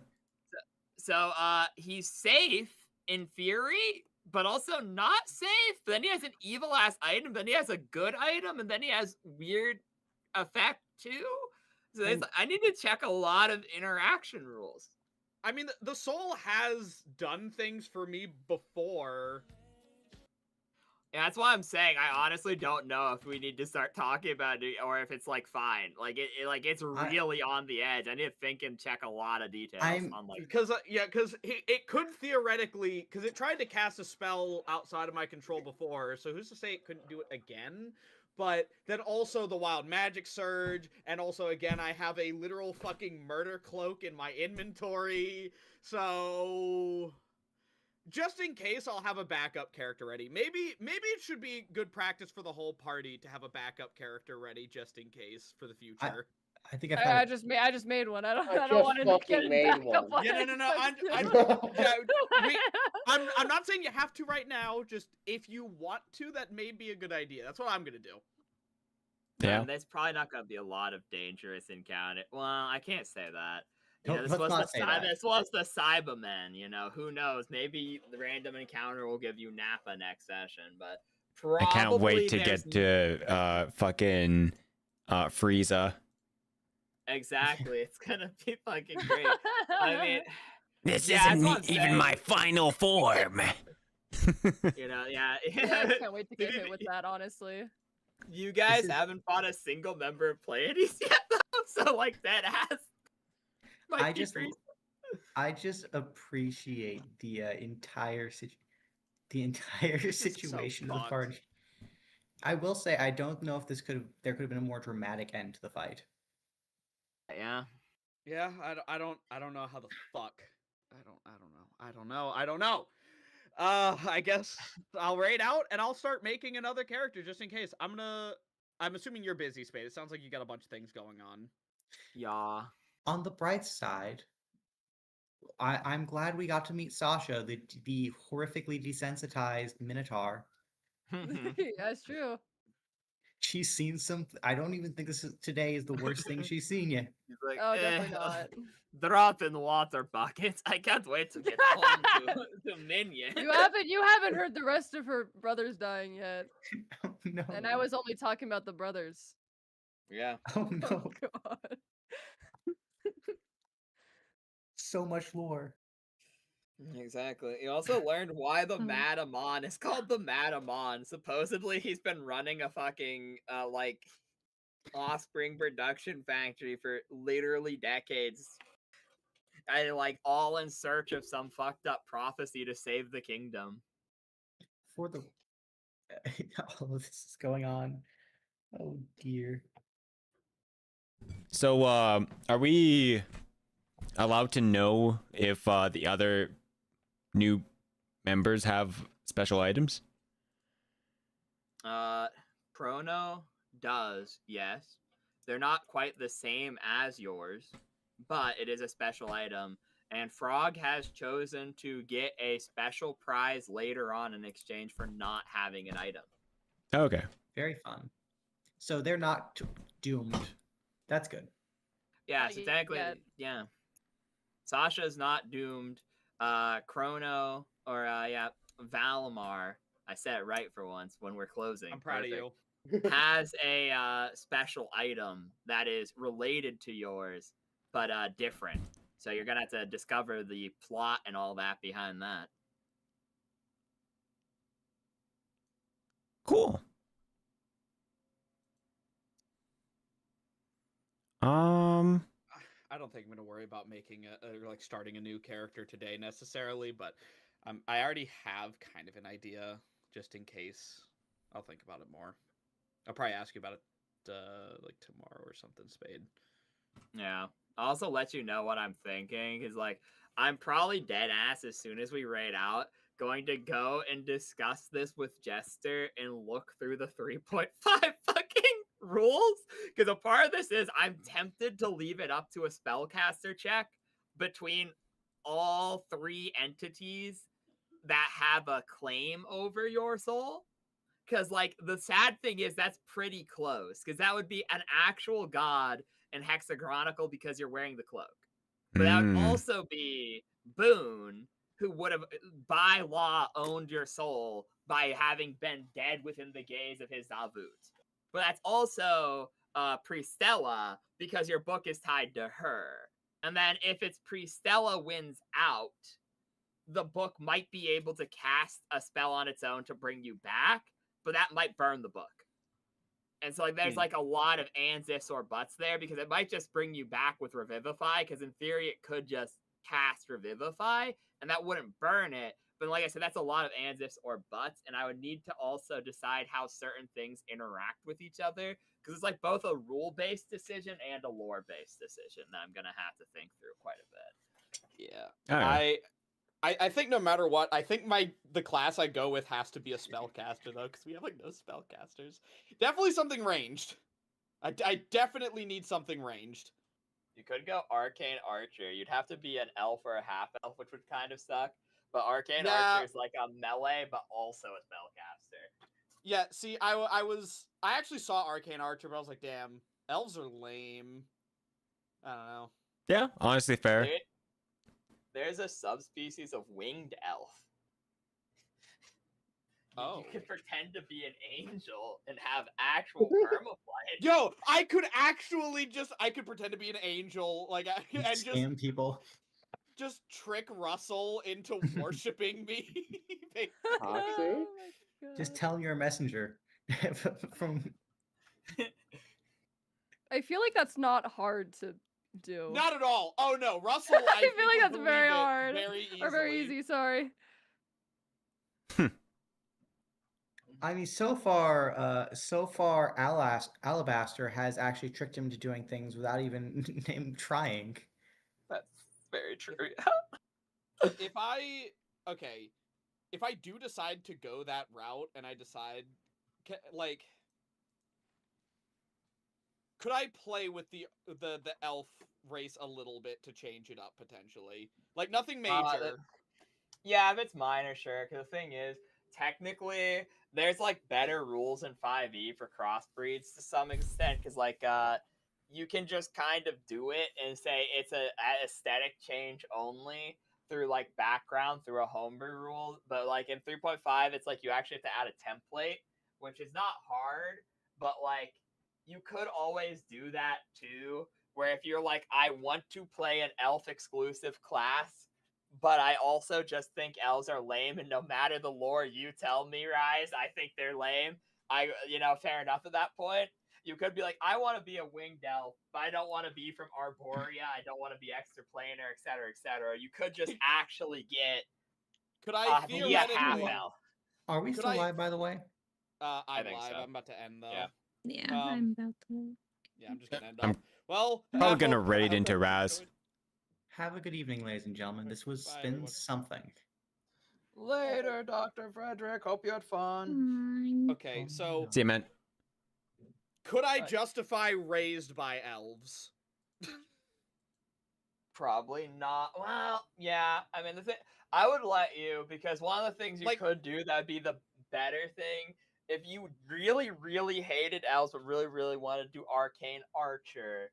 So he's safe in theory, but also not safe. But then he has an evil ass item, then he has a good item, and then he has weird effect too. So I need to check a lot of interaction rules. I mean, the soul has done things for me before. Yeah, that's why I'm saying I honestly don't know if we need to start talking about it or if it's like fine. Like it's really on the edge. I need to think and check a lot of details on like because it could theoretically, because it tried to cast a spell outside of my control before, so who's to say it couldn't do it again? But then also the wild magic surge, and also again I have a literal fucking murder cloak in my inventory, so just in case, I'll have a backup character ready. Maybe it should be good practice for the whole party to have a backup character ready just in case for the future. I think I've I had just made one. I don't I want to just get fucking made backup one. on Yeah, it. no. I'm not saying you have to right now. Just if you want to, that may be a good idea. That's what I'm gonna do. Yeah. there's probably not gonna be a lot of dangerous encounter. Well, I can't say that. No, This let's was not say that. This was the Cybermen, you know, who knows? Maybe the random encounter will give you Nappa next session, but I can't wait to there's get to fucking Frieza. Exactly. It's gonna be fucking great. I mean, This Yeah, that's what I'm isn't even saying. my final form. you know, yeah. Yeah, I can't wait to get hit with that, honestly. You guys is- haven't fought a single member of Pleiades yet, though, so like that has. I just appreciate the entire situation of the fucked. party. I will say I don't know if there could have been a more dramatic end to the fight. Yeah. Yeah, I don't know how the fuck. I don't know. I guess I'll raid out and I'll start making another character just in case. I'm assuming you're busy, Spade. It sounds like you got a bunch of things going on. Yeah. On the bright side, I'm glad we got to meet Sasha, the horrifically desensitized Minotaur. Yeah, it's true. She's seen some. I don't even think today is the worst thing she's seen yet. He's like, Oh, definitely not. Drop in water buckets. I can't wait to get home to Minion. You haven't heard the rest of her brothers dying yet. Oh no! And I was only talking about the brothers. Yeah. Oh no! Oh god. So much lore. Exactly. You also learned why the Oh. Madamon is called the Madamon. Supposedly he's been running a fucking like offspring production factory for literally decades. And like all in search of some fucked up prophecy to save the kingdom. For the all of this is going on. Oh dear. So, are we allowed to know if the other new members have special items? Chrono does, yes. They're not quite the same as yours, but it is a special item. And Frog has chosen to get a special prize later on in exchange for not having an item. Okay. Very fun. So they're not doomed. That's good. Yeah, so technically, yet. yeah. Sasha's not doomed. Chrono, or Valimar, I said it right for once when we're closing. I'm proud Perfect. of you. Has a special item that is related to yours, but different. So you're gonna have to discover the plot and all that behind that. Cool. I don't think I'm gonna worry about making or like starting a new character today necessarily, but I already have kind of an idea just in case. I'll think about it more. I'll probably ask you about it like tomorrow or something, Spade. Yeah. I'll also let you know what I'm thinking, because like I'm probably dead ass as soon as we raid out going to go and discuss this with Jester and look through the 3.5 fucking rules, because a part of this is I'm tempted to leave it up to a spellcaster check between all three entities that have a claim over your soul. Because like the sad thing is that's pretty close, because that would be an actual god and hexagonal because you're wearing the cloak. But that would also be Boone, who would have, by law, owned your soul by having been dead within the gaze of his Zavut. But that's also Priestella, because your book is tied to her. And then if it's Priestella wins out, the book might be able to cast a spell on its own to bring you back, but that might burn the book. And so like there's like a lot of ands, ifs, or buts there, because it might just bring you back with Revivify, because in theory it could just cast Revivify, and that wouldn't burn it. But like I said, that's a lot of ands, ifs, or buts, and I would need to also decide how certain things interact with each other, because it's like both a rule-based decision and a lore-based decision that I'm going to have to think through quite a bit. Yeah. All right. I think no matter what, I think the class I go with has to be a spellcaster though, because we have like no spellcasters. Definitely something ranged. I definitely need something ranged. You could go Arcane Archer. You'd have to be an elf or a half elf, which would kind of suck. But Arcane Archer is like a melee, but also a spellcaster. Yeah, see, I actually saw Arcane Archer, but I was like, damn, elves are lame. I don't know. Yeah, honestly fair. There's a subspecies of winged elf. Oh. You could pretend to be an angel and have actual permaflight. Yo, I could pretend to be an angel, like, and Scam people. just trick Russell into worshiping me. Oxy? Just tell him you're a messenger. From I feel like that's not hard to do. Not at all. Oh no, Russell. I feel like that's would very believe it hard. very easily. Or very easy, sorry. I mean, so far, Alabaster has actually tricked him to doing things without even him trying. That's very true. If I do decide to go that route, and I decide, like, could I play with the elf race a little bit to change it up potentially? Like nothing major. Yeah, if it's minor, sure. Because the thing is, technically, there's like better rules in 5e for crossbreeds to some extent. Because like, you can just kind of do it and say it's a aesthetic change only through like background through a homebrew rule. But like in 3.5, it's like you actually have to add a template, which is not hard, but like you could always do that too. Where if you're like, I want to play an elf exclusive class, but I also just think elves are lame, and no matter the lore you tell me, Rise, I think they're lame. Fair enough at that point. You could be like, I want to be a winged elf, but I don't want to be from Arborea. I don't want to be extraplanar, etc., etc. You could just actually get. Could I theoretically? Half elf. Are we still live, by the way? I'm think live. so. I'm about to end though. Yeah, I'm about to. Yeah, I'm just gonna end I'm up. Well, probably gonna raid into Raz. Have a good evening, ladies and gentlemen. This was Bye, been everyone. something. Later, Dr. Frederick. Hope you had fun. Fine. Okay, so See you, man. could I justify raised by elves? Probably not. Well, yeah. I mean, the thing I would let you, because one of the things you could do that'd be the better thing. If you really, really hated elves but really, really wanted to do Arcane Archer,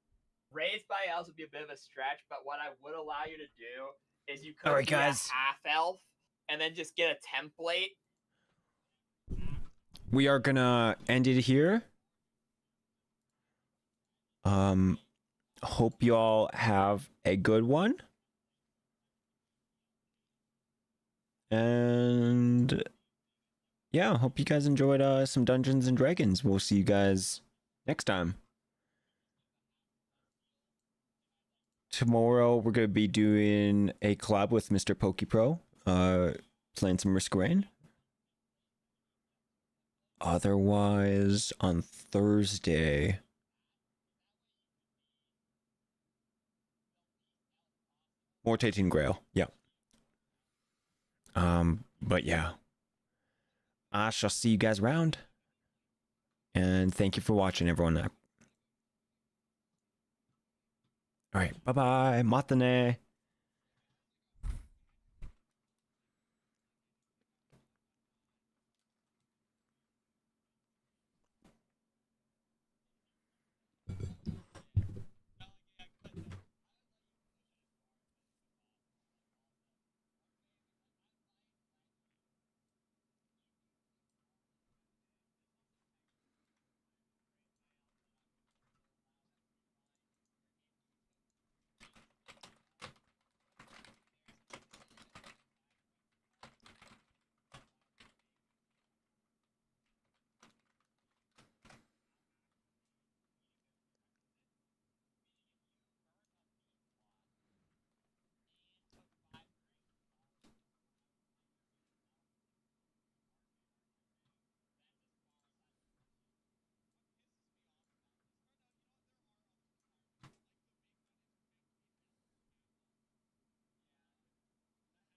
raised by elves would be a bit of a stretch. But what I would allow you to do is you could Alright, be guys. a half elf and then just get a template. We are gonna end it here. Hope y'all have a good one. And yeah, hope you guys enjoyed some Dungeons and Dragons. We'll see you guys next time. Tomorrow we're gonna be doing a collab with Mr. PokePro, playing some Risk Rain. Otherwise, on Thursday, more Tating Grail. Yeah. But yeah, I shall see you guys around. And thank you for watching, everyone. All right, bye bye, matane.